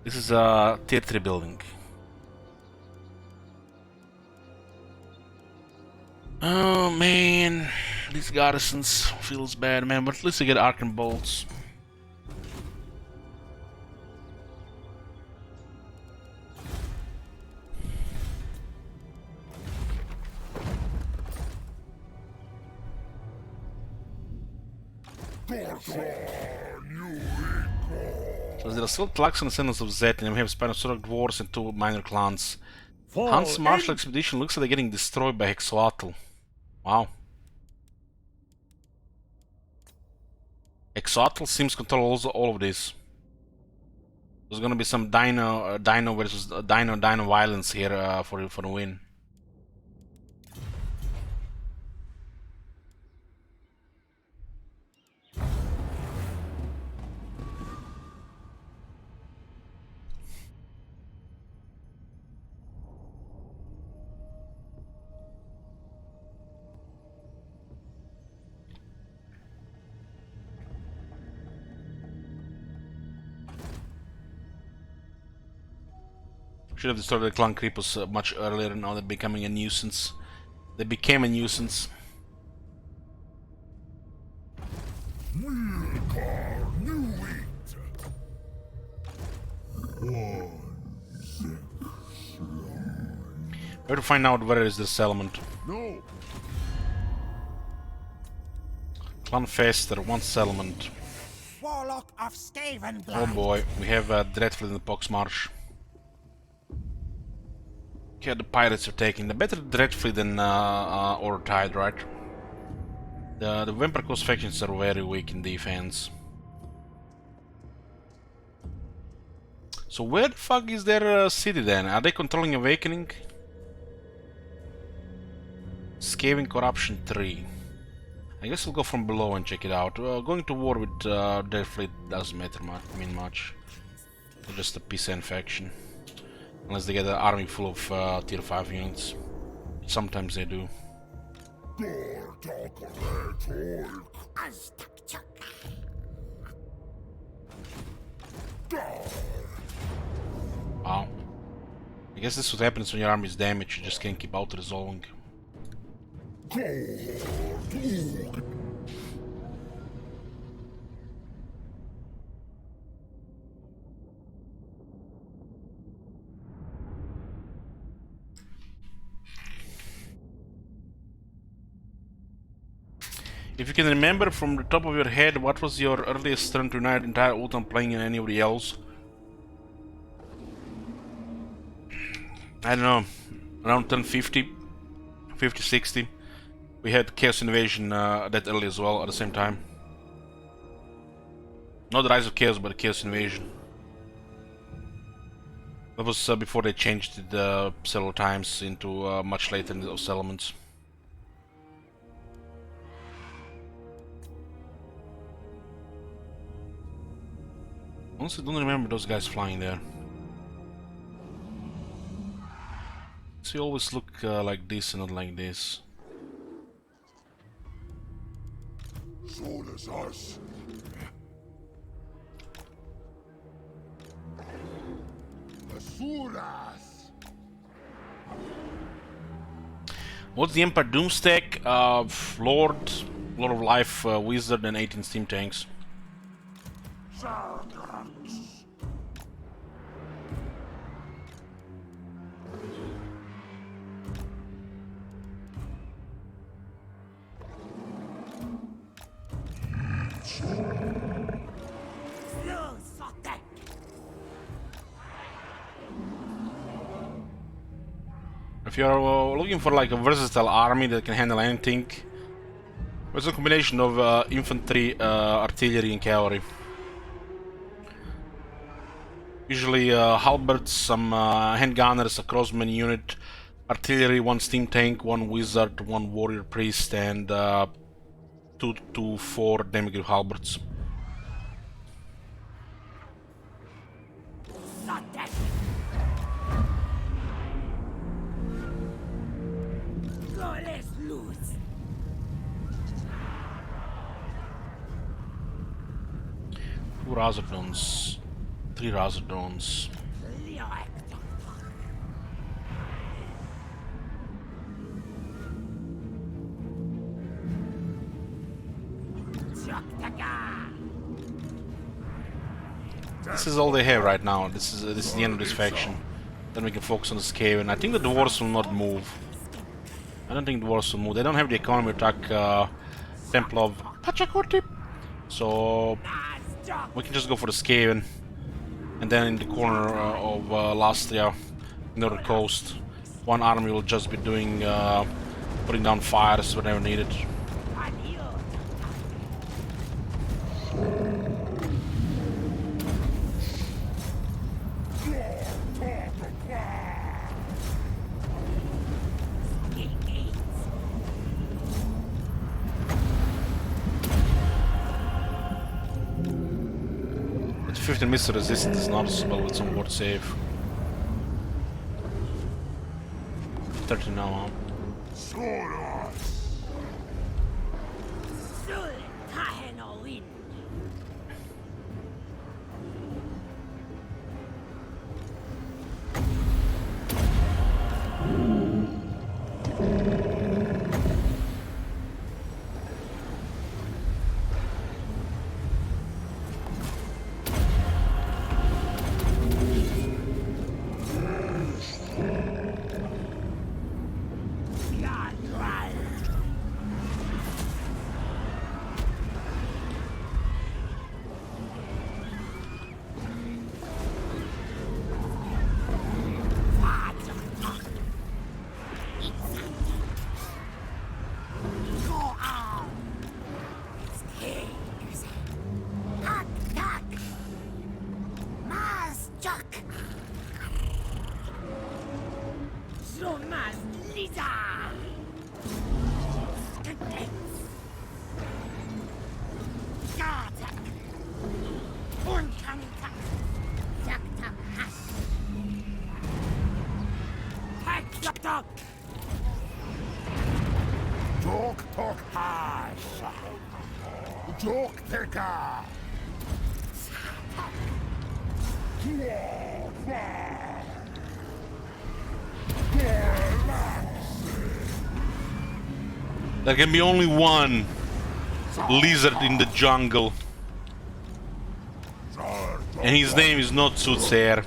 This is a tier 3 building. Oh man, these garrisons feels bad, man. But at least I get arcane bolts. So there are still Tlax and descendants of Zed, and we have Spinosauric dwarves and 2 minor clans. Han's martial expedition looks like they're getting destroyed by Hexoatl. Wow. Hexoatl seems to control all of this. There's gonna be some Dino versus Dino violence here for the win. Should have destroyed the clan creepers much earlier. Now they're becoming a nuisance. They became a nuisance. We have to find out where is the settlement. No. Clan Fester, 1 settlement. Warlock of Skaven Oh boy, we have Dreadfleet in the Poxmarsh. Okay, the pirates are taking the better Dreadfleet than Ortide, right? The Vampire Coast factions are very weak in defense. So where the fuck is their city then? Are they controlling Awakening? Skaven Corruption 3. I guess I'll go from below and check it out. Going to war with Dreadfleet doesn't matter much. They're just a peasant faction. Unless they get an army full of tier 5 units. Sometimes they do. Wow. I guess this is what happens when your army is damaged, you just can't keep auto-resolving. If you can remember from the top of your head, what was your earliest turn to unite entire Ultan playing in anybody else? I don't know, around 1050, 50, 60. We had Chaos Invasion that early as well at the same time. Not the Rise of Chaos, but the Chaos Invasion. That was before they changed it several times into much later in those elements. Honestly, don't remember those guys flying there. So you always look like this and not like this. So does us. Asuras. What's the Empire Doom stack? Lord of Life, Wizard, and 18 Steam Tanks. If you're looking for like a versatile army that can handle anything, it's a combination of infantry, artillery, and cavalry. Usually halberds, some handgunners, a crossman unit, artillery, 1 steam tank, 1 wizard, 1 warrior priest, and 2 to 4 demigod halberds. Two Razordons, 3 Razordons. this is all they have right now. This is the end of this faction. Then we can focus on the Skaven. I think the dwarves will not move. I don't think dwarves will move. They don't have the economy attack Temple of Pachacoti. So we can just go for the Skaven. And then in the corner of Lastria, near the coast, one army will just be doing putting down fires whenever needed. But 15 missile resistance is noticeable with some ward save. 30 now, huh? There can be only one lizard in the jungle. And his name is not Soothsayer.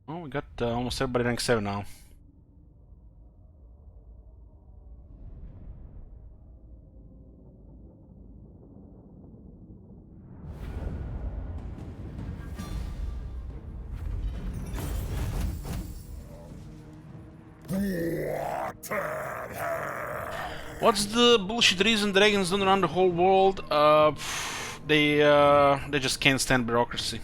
Oh, we got almost everybody rank 7 now. What's the bullshit reason dragons don't run the whole world? They just can't stand bureaucracy.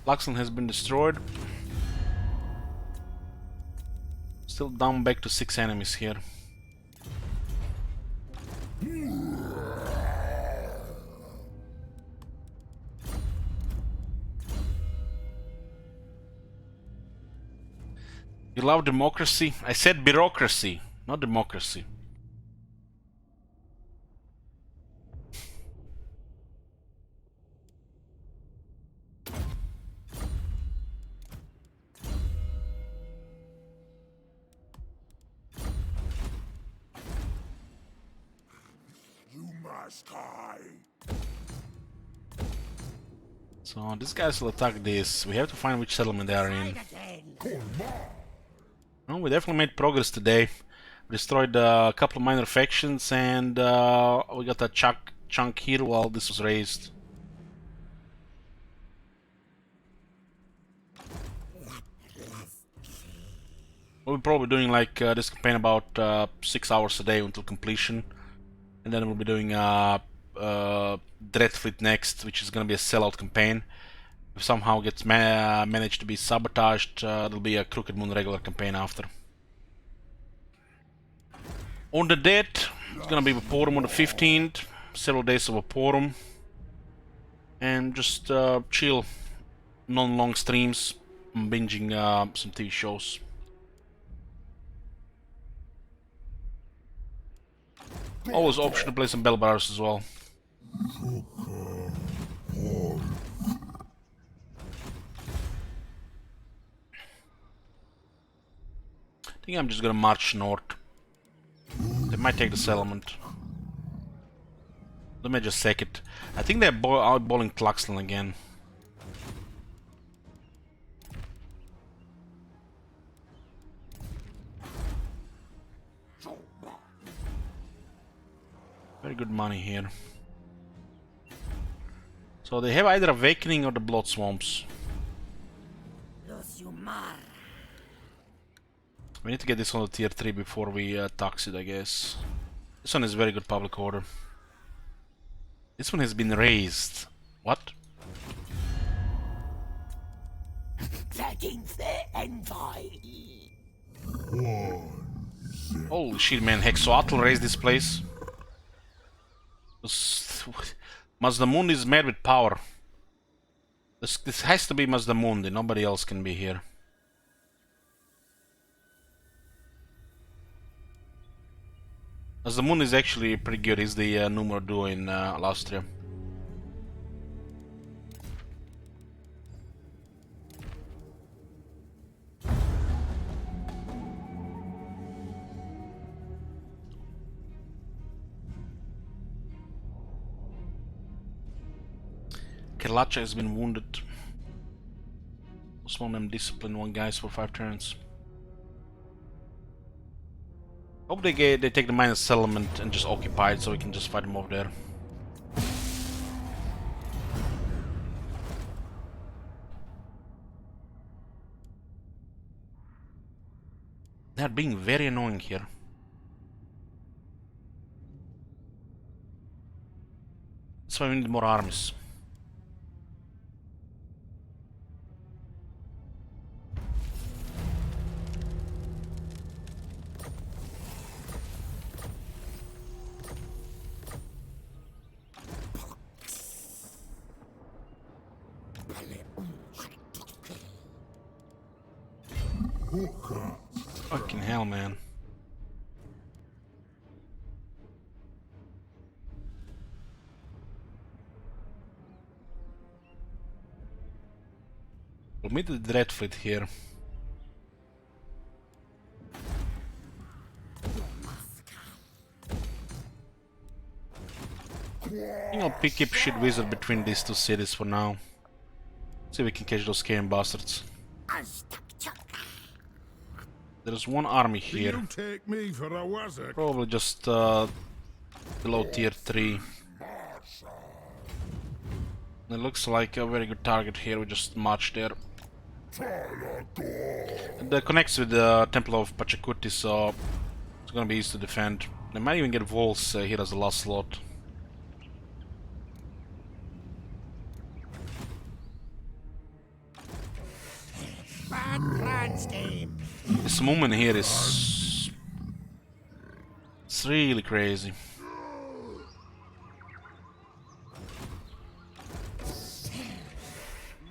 Luxon has been destroyed. Still down back to 6 enemies here. You love democracy? I said bureaucracy, not democracy. So these guys will attack this. We have to find which settlement they are in. Well, we definitely made progress today. We destroyed a couple of minor factions, and we got a chunk here while this was raised. We'll be probably doing like this campaign about 6 hours a day until completion, and then we'll be doing Dreadfleet next, which is gonna be a sellout campaign. If somehow gets managed to be sabotaged, there'll be a Crooked Moon regular campaign after. On the dead, It's gonna be Vaporum on the 15th, several days of Vaporum, and just chill, non-long streams, binging some TV shows. Always option to play some Bell Bars as well. I think I'm just gonna march north. They might take the settlement. Let me just check it. I think they're eyeballing Tlaxlan again. Very good money here. So they have either Awakening or the Blood Swamps. We need to get this on the tier 3 before we tax it, I guess. This one is very good public order. This one has been raised. What? Holy shit, man. Hexoatl raised this place. Mazdamundi is mad with power. This has to be Mazdamundi. Nobody else can be here. Mazdamundi is actually pretty good. He's the numero duo in Austria. Kerlacha has been wounded. Osman them discipline one guys for 5 turns. Hope they take the minus settlement and just occupy it so we can just fight them over there. They're being very annoying here. That's why we need more armies. Fucking hell, man. We'll meet the Dread Fleet here. I think I'll pick up Shit Wizard between these two cities for now. See if we can catch those Karen bastards. There's one army here. You take me for a wizard. Probably just below tier 3. It looks like a very good target here. We just march there. That connects with the Temple of Pachacuti, so it's gonna be easy to defend. They might even get walls here as the last slot. Bad plan scheme. This movement here is... it's really crazy.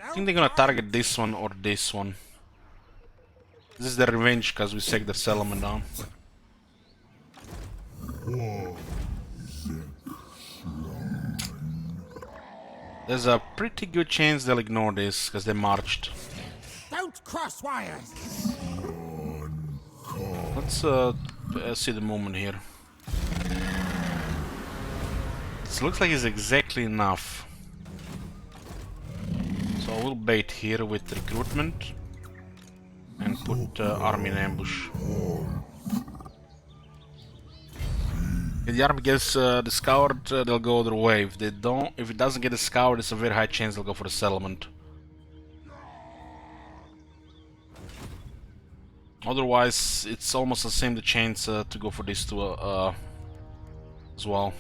I think they're gonna target this one or this one. This is their revenge because we sacked their settlement down. There's a pretty good chance they'll ignore this because they marched. Don't cross wires. Let's see the movement here. This looks like it's exactly enough. So we'll bait here with recruitment and put army in ambush. If the army gets discovered, they'll go their way. If they don't, if it doesn't get discovered, it's a very high chance they'll go for the settlement. Otherwise, it's almost the same the chance to go for these two as well.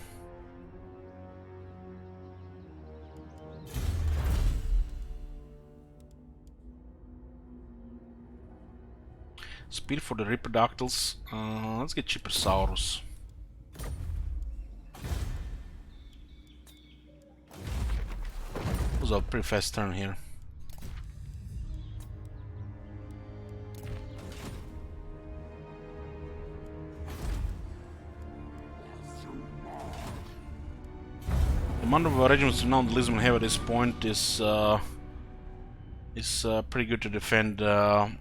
Speed for the Reproductals. Let's get Chippersaurus. was a pretty fast turn here. The amount of regiments renowned Lisbon have at this point is pretty good to defend on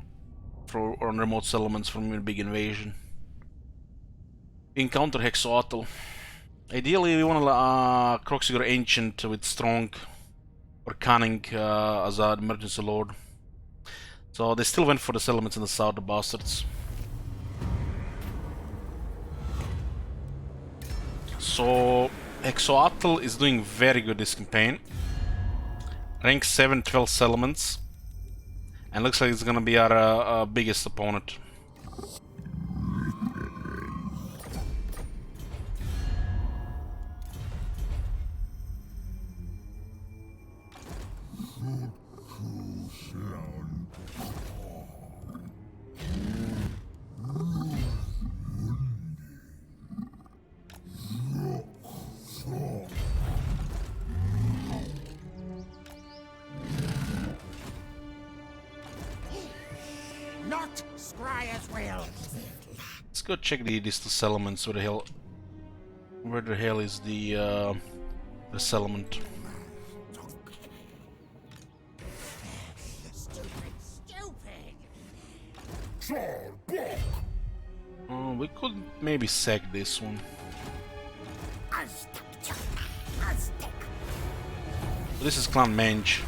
remote settlements from a big invasion. Encounter Hexoatl. Ideally, we want a Kroxigor Ancient with strong or cunning as an emergency lord. So they still went for the settlements in the south, the bastards. So Hexoatl is doing very good this campaign. Rank 7, 12 settlements. And looks like it's gonna be our biggest opponent. Not Scryer's will. Let's go check these two settlements. Where the hell is the settlement? Stupid. We could maybe sack this one. This is Clan Mange.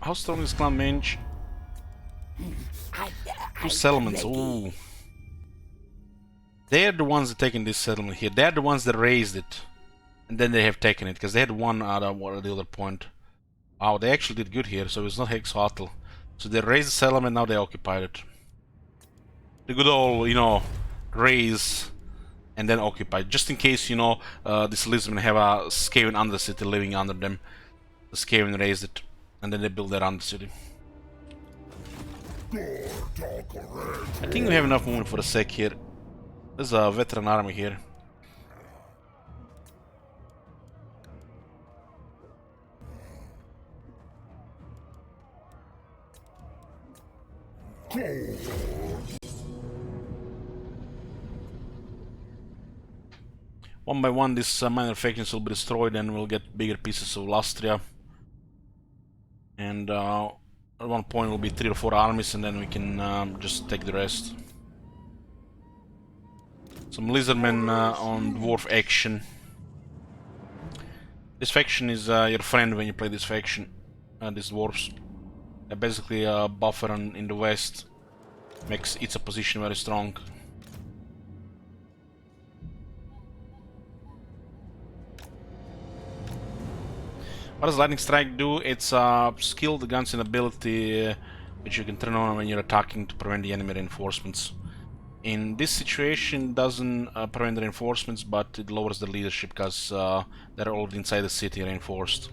How strong is Clan Mange? 2 settlements. Ooh. They're the ones that taking this settlement here. They're the ones that raised it, and then they have taken it because they had one out of the other point. Wow, they actually did good here. So it's not Hexoatl. So they raised the settlement. Now they occupied it. The good old, you know, raise and then occupy, just in case, you know, this Lisbon have a Skaven undercity living under them. The Skaven raised it, and then they build their undercity. I think we have enough movement for a sec here. There's a veteran army here. One by one, these minor factions will be destroyed, and we'll get bigger pieces of Lastria. And at one point, will be 3 or 4 armies, and then we can just take the rest. Some lizardmen on dwarf action. This faction is your friend when you play this faction. These dwarves. They're basically a buffer in the west. Makes Itza position very strong. What does Lightning Strike do? It's a skilled guns and ability which you can turn on when you're attacking to prevent the enemy reinforcements. In this situation, it doesn't prevent the reinforcements, but it lowers the leadership because they're already inside the city reinforced.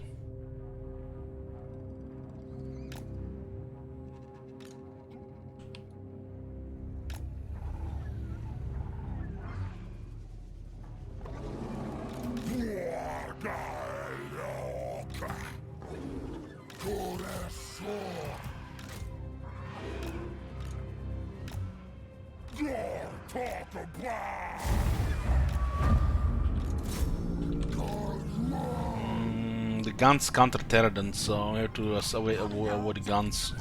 The guns counter Terradon, so we have to avoid the guns.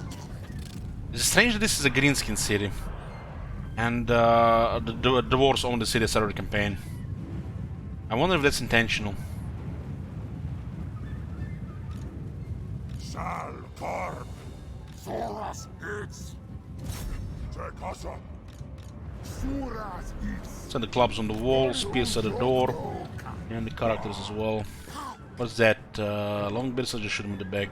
It's strange that this is a greenskin city, and the dwarves own the city as a campaign. I wonder if that's intentional. Salkarb, Zoras Itz, Tekasa, Suras Itz. Send the clubs on the wall, spears at the door, and the characters as well. What's that? Long bits? I'll just shoot him in the back.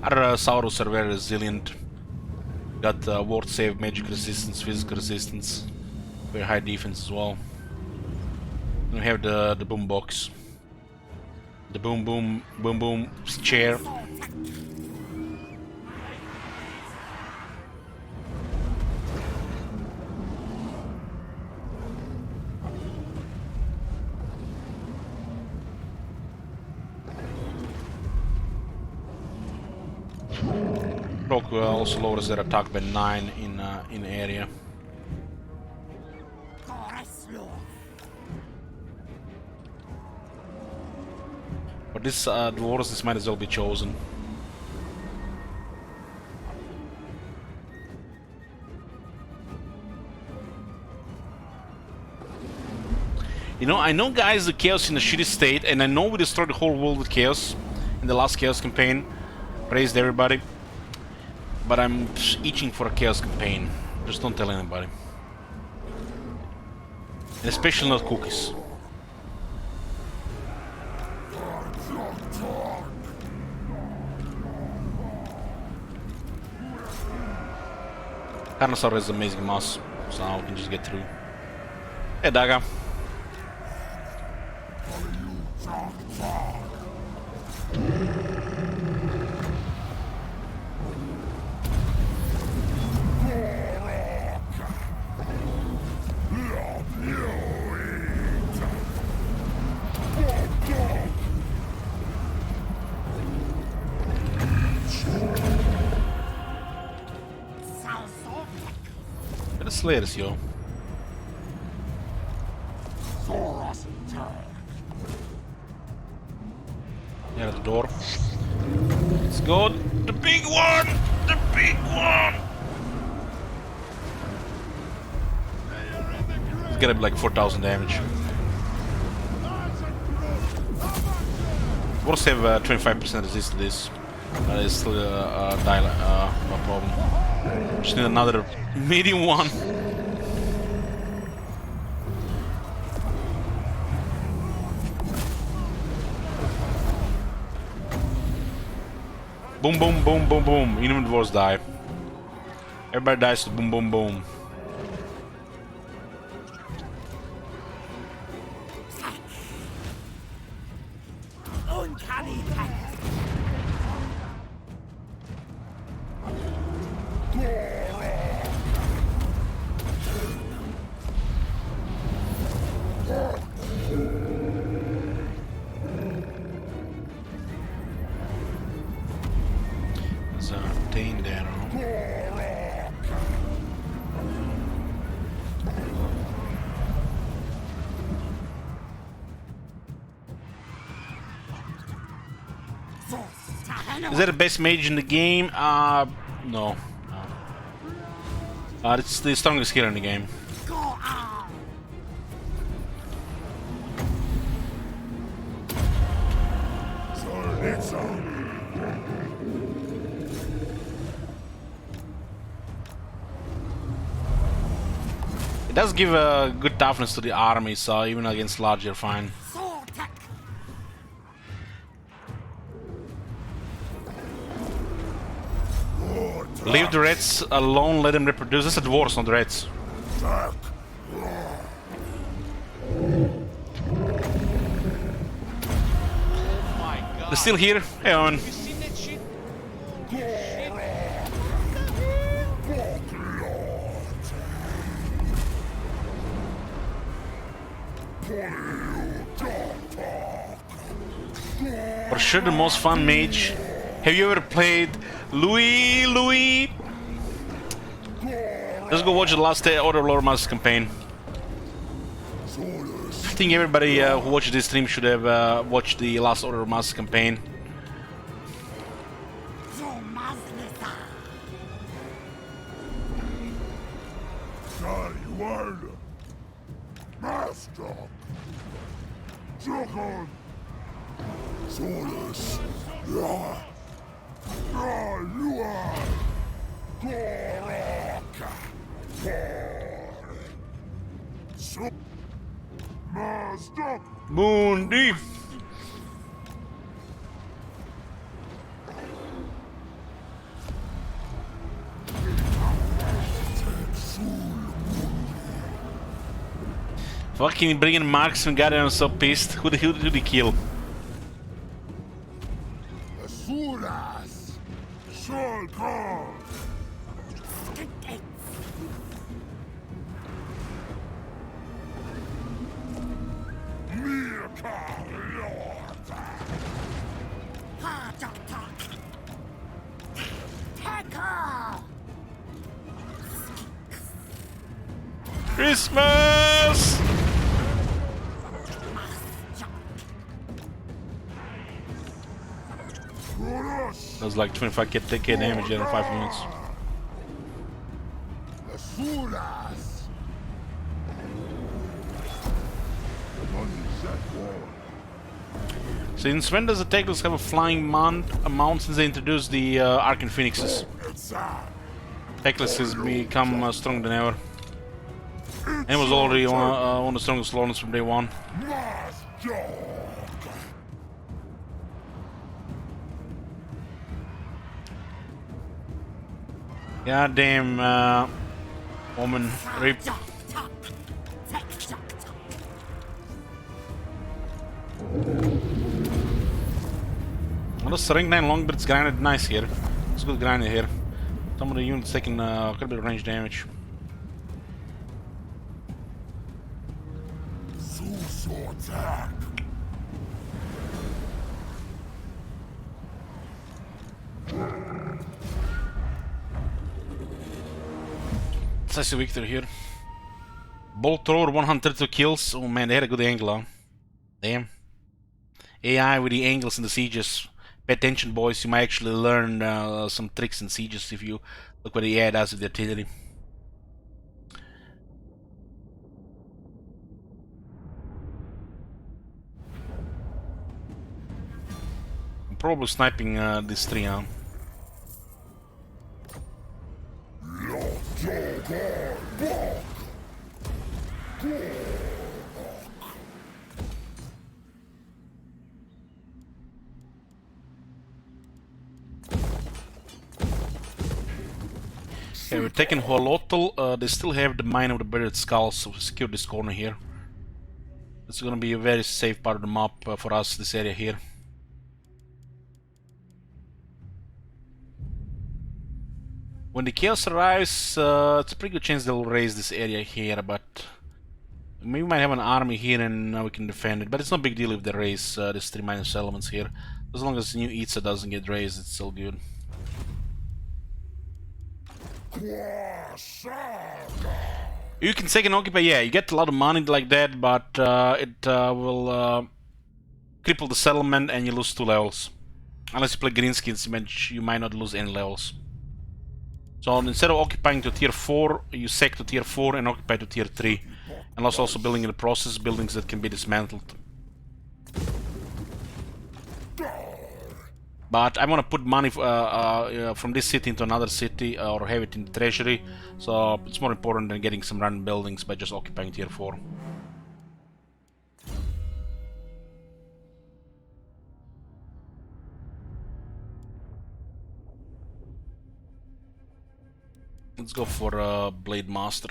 Our Saurus are very resilient. Got ward save, magic resistance, physical resistance, very high defense as well. And we have the boom box, the boom boom chair. Rock also lowers their attack by 9 in area. But this dwarves, this might as well be chosen. You know, I know, guys, the chaos in a shitty state, and I know we destroyed the whole world with chaos in the last chaos campaign. Praised everybody. But I'm itching for a chaos campaign. Just don't tell anybody. And especially not cookies. Carnosaur is amazing mouse, so now we can just get through. Hey, Daga. Slayers, yo. Yeah, the door. Let's go. The big one! The big one! It's gonna be like 4,000 damage. We'll save 25% resist to this. It's still no problem. Just need another medium one. Boom, boom, boom, boom, boom. Even dwarves die. Everybody dies to boom, boom, boom. Uncanny pet. Is that the best mage in the game? No. It's the strongest healer in the game. Itza. It does give a good toughness to the army, so even against large you're fine. Leave the reds alone, let them reproduce. That's a dwarves, not the reds. They're still here. Hey, on. Have you seen that shit? For sure the most fun mage. Have you ever played Louis? Let's go watch the last Order of Lord Master campaign. I think everybody who watched this stream should have watched the last Order of Master campaign. Master! Dragon! Solus! Yeah! You are! Goraka! So Master! Mundi! Fucking bringing marksman, god, I'm so pissed. Who did he kill? Asuras! Shulkar! Christmas! Does like 25k damage in 5 minutes. Asuras! Since when does the Teclis have a flying mount since they introduced the Arcane Phoenixes? Itza! Teclis has become stronger than ever. And was already one of the strongest lords from day one. Mas dog! Goddamn woman rip. Well, the rank 9 Longbeard's grinded nice here. It's good grinding here. Some of the units taking quite a bit of range damage. Suso attack! Decisive victory here. Bolt thrower 132 kills. Oh man, they had a good angle on. Damn. AI with the angles in the sieges. Pay attention, boys. You might actually learn some tricks in sieges if you look what the AI does with the artillery. I'm probably sniping this tree now. Okay, we're taking Huolotl. They still have the Mine of the Buried Skulls, so we secure this corner here. It's gonna be a very safe part of the map for us, this area here. When the Chaos arrives, it's a pretty good chance they'll raise this area here, but we might have an army here and we can defend it. But it's no big deal if they raise these 3 minor settlements here. As long as new Itza doesn't get raised, it's still good. You can take and occupy, yeah, you get a lot of money like that, but it will cripple the settlement and you lose 2 levels. Unless you play Greenskins, you might not lose any levels. So instead of occupying to tier 4, you sack to tier 4 and occupy to tier 3. And also building in the process buildings that can be dismantled. But I want to put money from this city into another city or have it in the treasury. So it's more important than getting some random buildings by just occupying tier 4. Let's go for Blade Master.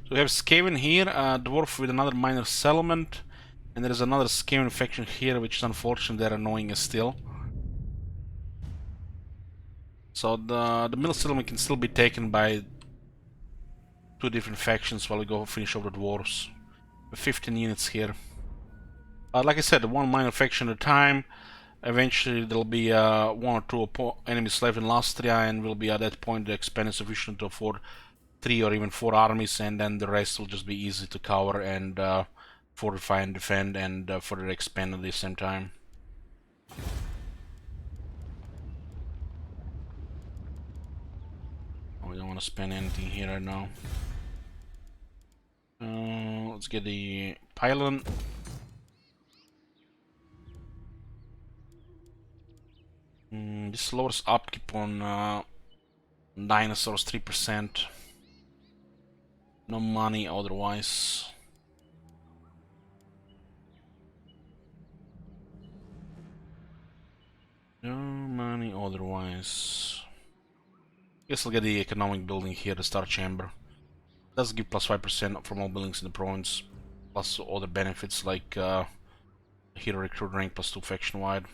So we have Skaven here, a dwarf with another minor settlement, and there is another Skaven faction here, which is unfortunate, they're annoying us still. So the middle settlement can still be taken by 2 different factions while we go finish off the dwarves. 15 units here. Like I said, 1 minor faction at a time. Eventually there'll be 1 or 2 enemies left in Lastria, and will be at that point the expand is sufficient to afford 3 or even 4 armies, and then the rest will just be easy to cover and fortify and defend and further expand at the same time. We don't want to spend anything here right now. Let's get the pylon. This lowers upkeep on dinosaurs 3%. No money otherwise. No money otherwise. Guess I'll get the economic building here, the Star Chamber. Does give plus 5% from all buildings in the province, plus other benefits like hero recruit rank plus 2 faction wide,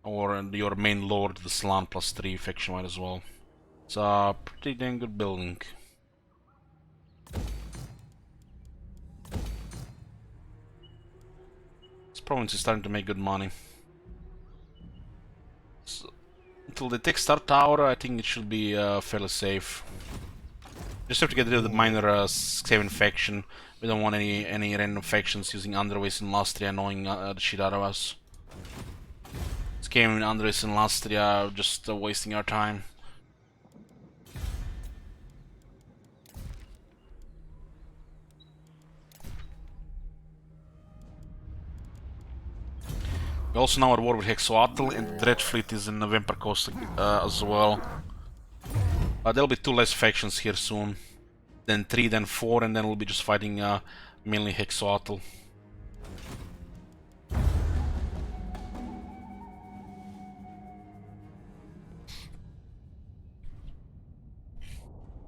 or your main lord, the Slan, plus 3 faction wide as well. It's a pretty damn good building. This province is starting to make good money. So, until they take Star Tower, I think it should be fairly safe. Just have to get rid of the minor 7 faction. We don't want any random factions using Underways and Lastria annoying the shit out of us. Scamming Underways and Lastria, just wasting our time. We're also now at war with Hexoatl, and the Dread Fleet is in the Vampire Coast as well. There'll be 2 less factions here soon. Then 3, then 4, and then we'll be just fighting mainly Hexoatl.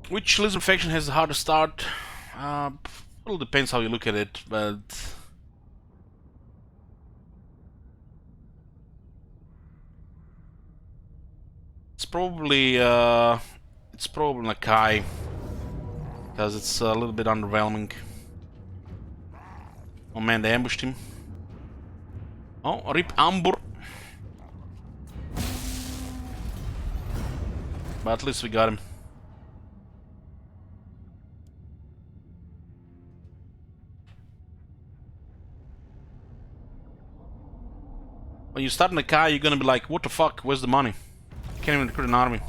Which Lism faction has the hardest start? Well, depends how you look at it, but it's probably Nakai, because it's a little bit underwhelming. Oh man, they ambushed him. Oh, rip Ambur. But at least we got him. When you start in the car, you're gonna be like, what the fuck, where's the money? Can't even recruit an army.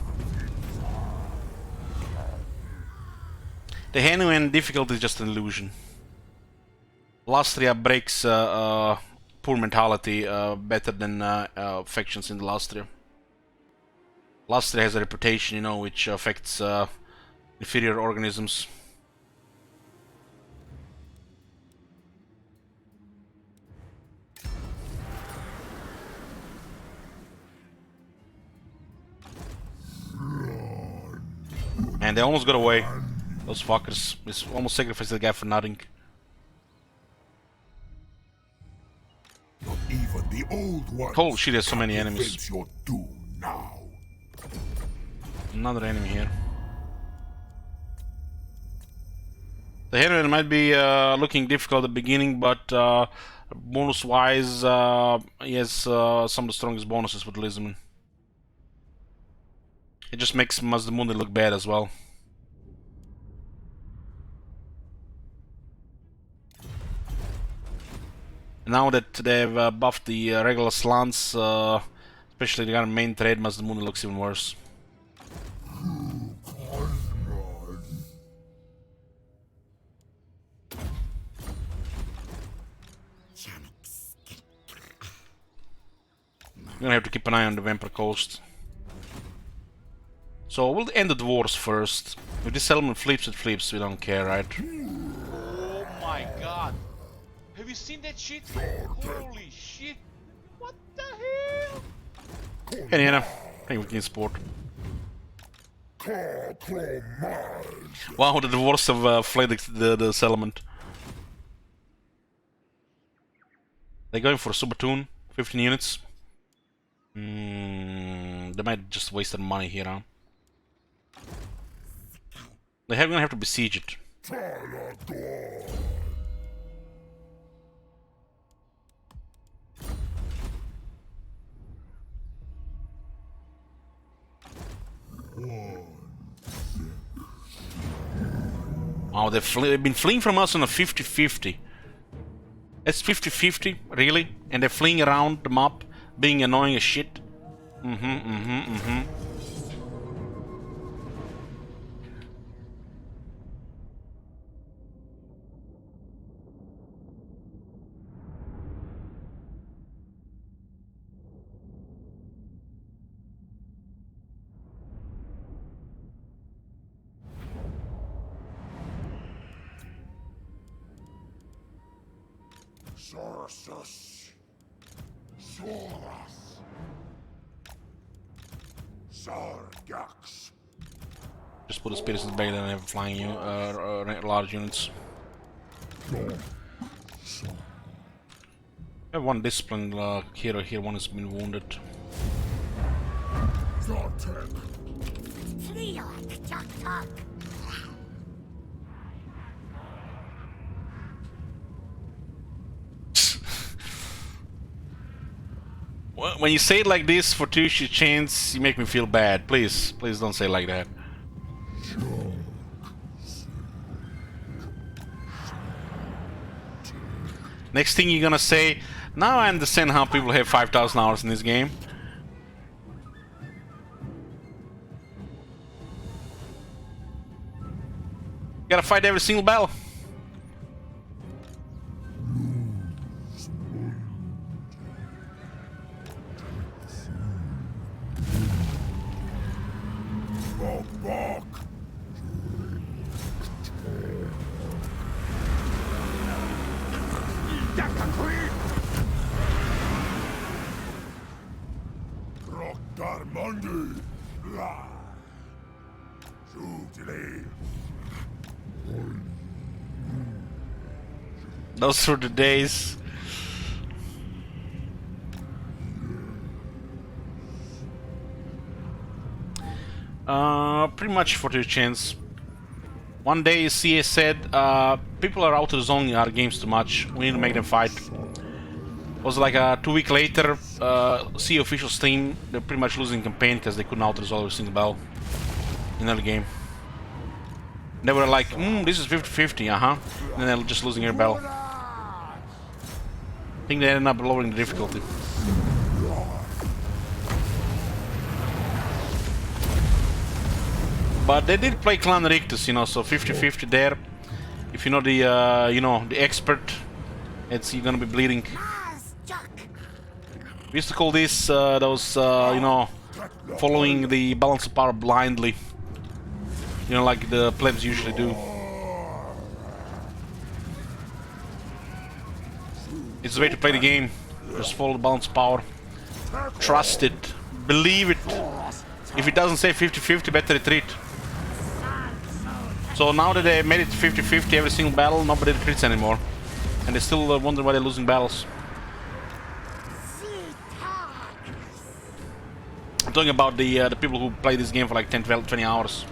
The genuine difficulty is just an illusion. Lastria breaks poor mentality better than factions in the Lastria. Lastria has a reputation, you know, which affects inferior organisms. And they almost got away. Those fuckers. They almost sacrificed the guy for nothing. Not even the old ones. Holy shit, there's so many can enemies. prevent your doom now. Another enemy here. The heroine might be looking difficult at the beginning, but bonus-wise, he has some of the strongest bonuses with Lisman. It just makes Mazdamundi look bad as well. Now that they've buffed the regular slants, especially the main trade, Mazdamundi looks even worse. We're gonna have to keep an eye on the Vampire Coast. So we'll end the dwarves first. If this settlement flips, it flips. We don't care, right? Oh my god. Have you seen that shit? Holy shit. What the hell? Hey, Nina. Thank you for support. Wow, the dwarves have fled the settlement. They're going for a Subatoon, 15 units. They might just waste their money here, huh? They're gonna have to besiege it. Oh, they've been fleeing from us on a 50-50. That's 50-50, really? And they're fleeing around the map, being annoying as shit. Sorsus. Soras. Sargax. Just put the spirits in the bag and have flying large units. I have one disciplined hero here, one has been wounded. When you say it like this for 2 chains, you make me feel bad. Please, please don't say it like that. Next thing you're gonna say, now I understand how people have 5,000 hours in this game. Gotta fight every single battle. Darmundi. Sugli. Those were the days. Pretty much for 2 chains. One day CA said, people are out of the zone in our games too much. We need to make them fight. It was like 2 weeks later, CA official team, they're pretty much losing campaign because they couldn't out-resolve every single battle in the game. They were like, this is 50-50, and then they're just losing every battle. I think they ended up lowering the difficulty. But they did play Clan Rictus, you know, so 50-50 there. If you know the expert, you're gonna be bleeding. We used to call this following the balance of power blindly. You know, like the plebs usually do. It's the way to play the game. Just follow the balance of power. Trust it. Believe it. If it doesn't say 50-50, better retreat. So now that they made it 50-50 every single battle, nobody retreats anymore. And they still wonder why they're losing battles. I'm talking about the people who play this game for like 10, 12, 20 hours.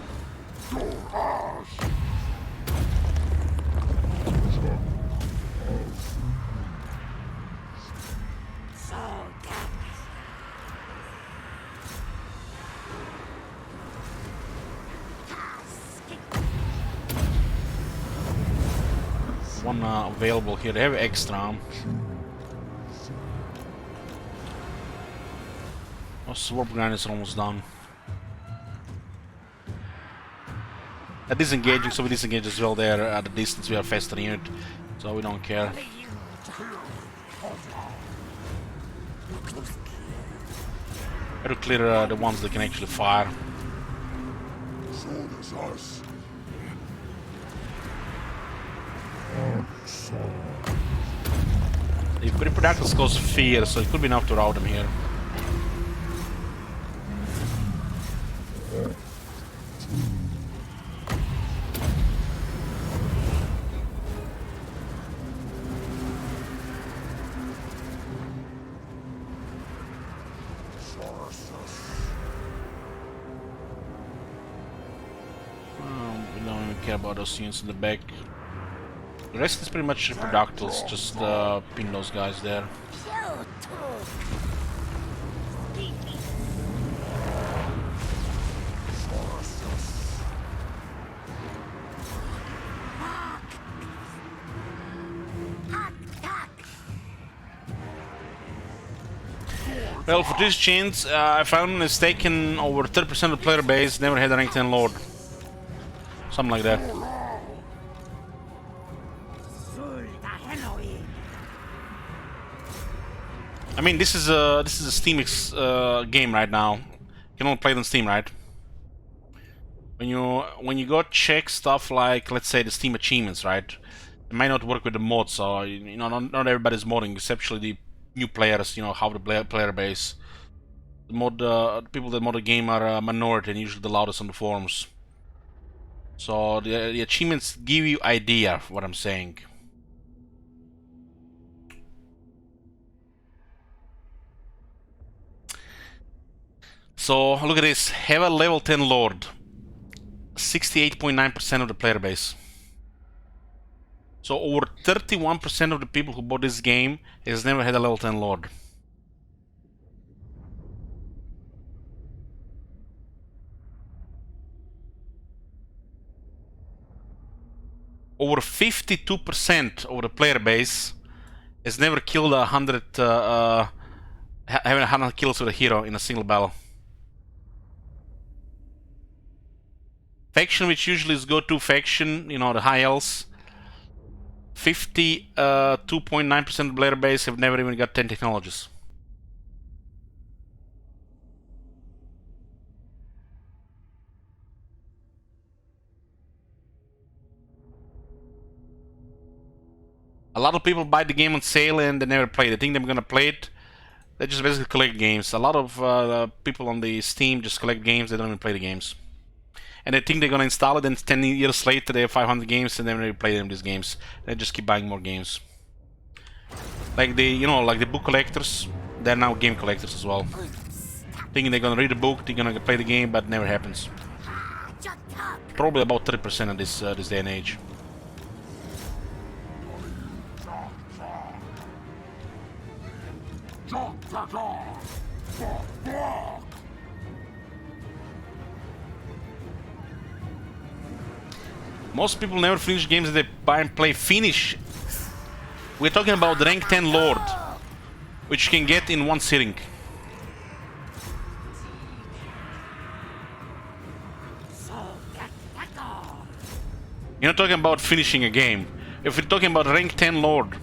One available here. They have extra. Oh, Sword Grind is almost done. Disengaging, so we disengage as well there at the distance. We are faster unit, so we don't care. Got to clear the ones that can actually fire. The Reproductus goes fear, so it could be enough to rout them here. We don't even care about those units in the back. The rest is pretty much Reproductals, just pin those guys there. Well, for these chains, if I'm mistaken, over 30% of the player base never had a rank 10 Lord. Something like that. I mean, this is a Steam game right now. You can only play it on Steam, right? When you go check stuff like, let's say, the Steam achievements, right? It might not work with the mod, so you know, not everybody's modding, especially the new players. You know how the player base. The people that mod the game are a minority and usually the loudest on the forums. So the achievements give you idea of what I'm saying. So look at this. Have a level 10 Lord. 68.9% of the player base. So over 31% of the people who bought this game has never had a level 10 Lord. Over 52% of the player base has never killed 100, having 100 kills with a hero in a single battle. Faction, which usually is go-to faction, you know, the high elves. 52.9% of the player base have never even got 10 technologies. A lot of people buy the game on sale and they never play it. They think they're gonna play it. They just basically collect games. A lot of people on the Steam just collect games. They don't even play the games. And they think they're gonna install it, and 10 years later they have 500 games and they never play them. These games. They just keep buying more games. Like the, you know, like the book collectors. They're now game collectors as well. Thinking they're gonna read the book, they're gonna play the game, but it never happens. Probably about 30% of this day and age. Most people never finish games that they buy and play. Finish. We're talking about rank 10 Lord, which you can get in one sitting. You're not talking about finishing a game. If we're talking about rank 10 Lord,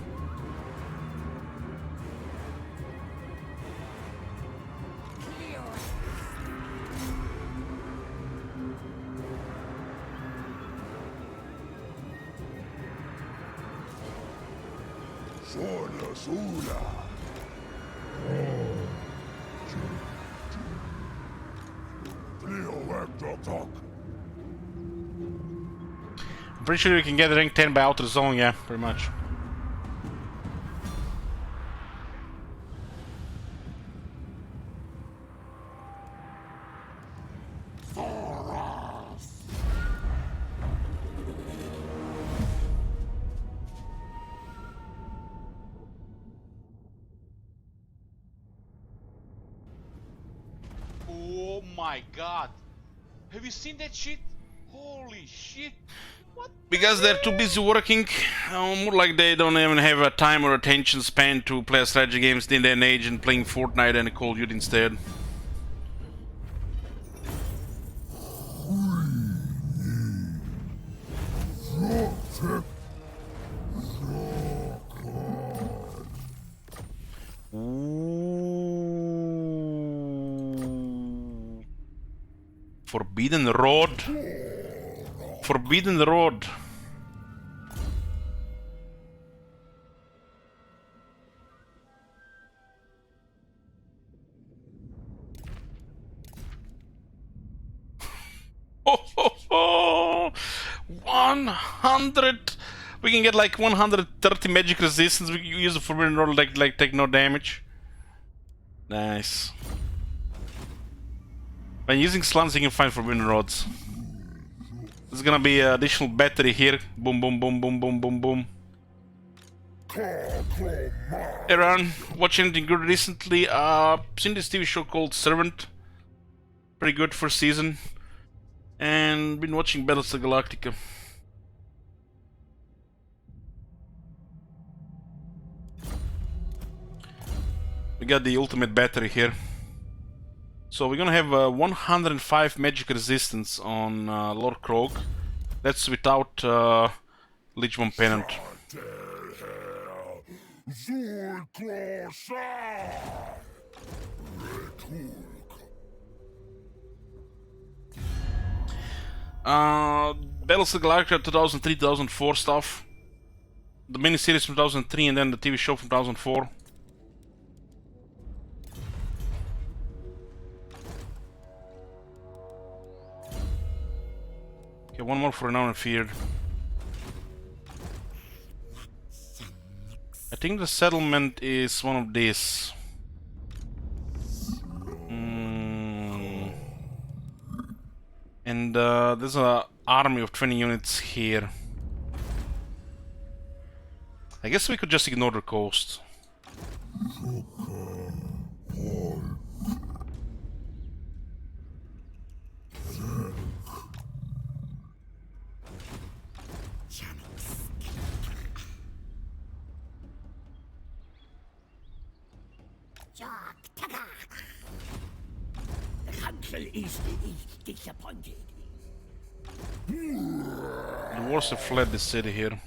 I'm pretty sure you can get rank 10 by Outer Zone, yeah, pretty much. Oh my god. Have you seen that shit? Holy shit. What? Because they're too busy working, more like they don't even have a time or attention span to play strategy games in their age and playing Fortnite and Call of Duty instead. Ooh. Forbidden Road. Forbidden Road. Oh, 100. We can get like 130 magic resistance. We can use the Forbidden Road like take no damage. Nice. By using slums, you can find Forbidden Roads. There's gonna be an additional battery here. Boom, boom, boom, boom, boom, boom, boom. Hey Ron, watch anything good recently? Seen this TV show called Servant. Pretty good first season. And been watching Battlestar Galactica. We got the ultimate battery here. So we're gonna have 105 magic resistance on Lord Krog. That's without Lichbomb Pennant. Battlestar Galactica 2003-2004 stuff. the miniseries from 2003 and then the TV show from 2004. Okay, one more for Renown and Feared. I think the settlement is one of these. And there's an army of 20 units here. I guess we could just ignore the coast. The council is disappointed. The wars have fled the city here.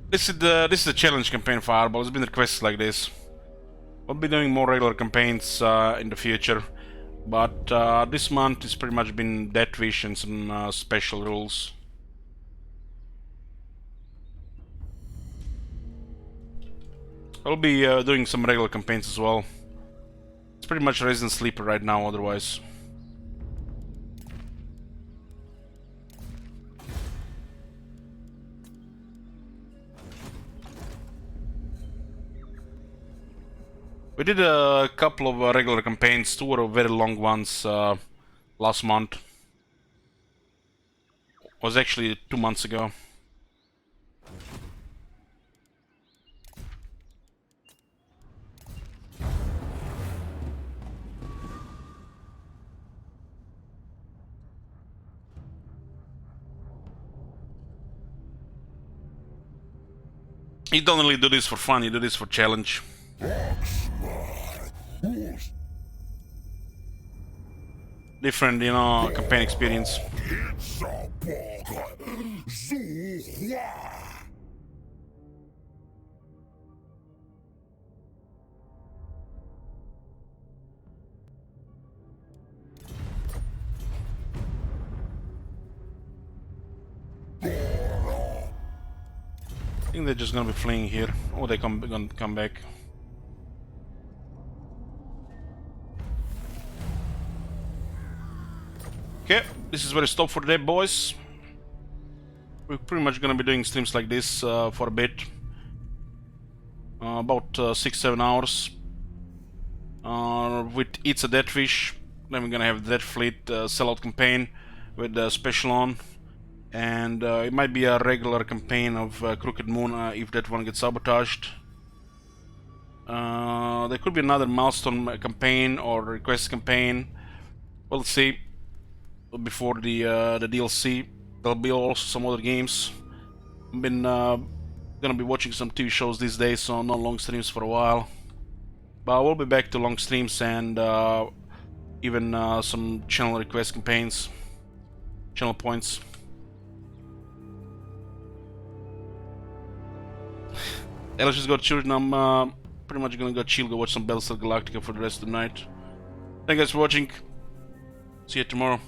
This is the challenge campaign for Fireball. It's been requests like this. We'll be doing more regular campaigns in the future, but this month it's pretty much been Death Wish and some special rules. I'll be doing some regular campaigns as well. It's pretty much Resident Sleeper right now otherwise. We did a couple of regular campaigns, 2 were very long ones last month. Was actually 2 months ago. You don't really do this for fun, you do this for challenge. Different, you know, campaign experience. Itza I think they're just gonna be fleeing here. Oh, they gonna come back. Okay, this is where I stop for today, boys. We're pretty much gonna be doing streams like this for a bit. About 6-7 hours. With Itza Death Wish. Then we're gonna have the Death Fleet sellout campaign with the special on. And it might be a regular campaign of Crooked Moon if that one gets sabotaged. There could be another milestone campaign or request campaign. We'll see. Before the DLC, there'll be also some other games. I've been gonna be watching some TV shows these days, so no long streams for a while. But we'll be back to long streams and even some channel request campaigns, channel points. Alex just got chilled, and I'm pretty much gonna go chill, go watch some Battlestar Galactica for the rest of the night. Thank you guys for watching. See you tomorrow.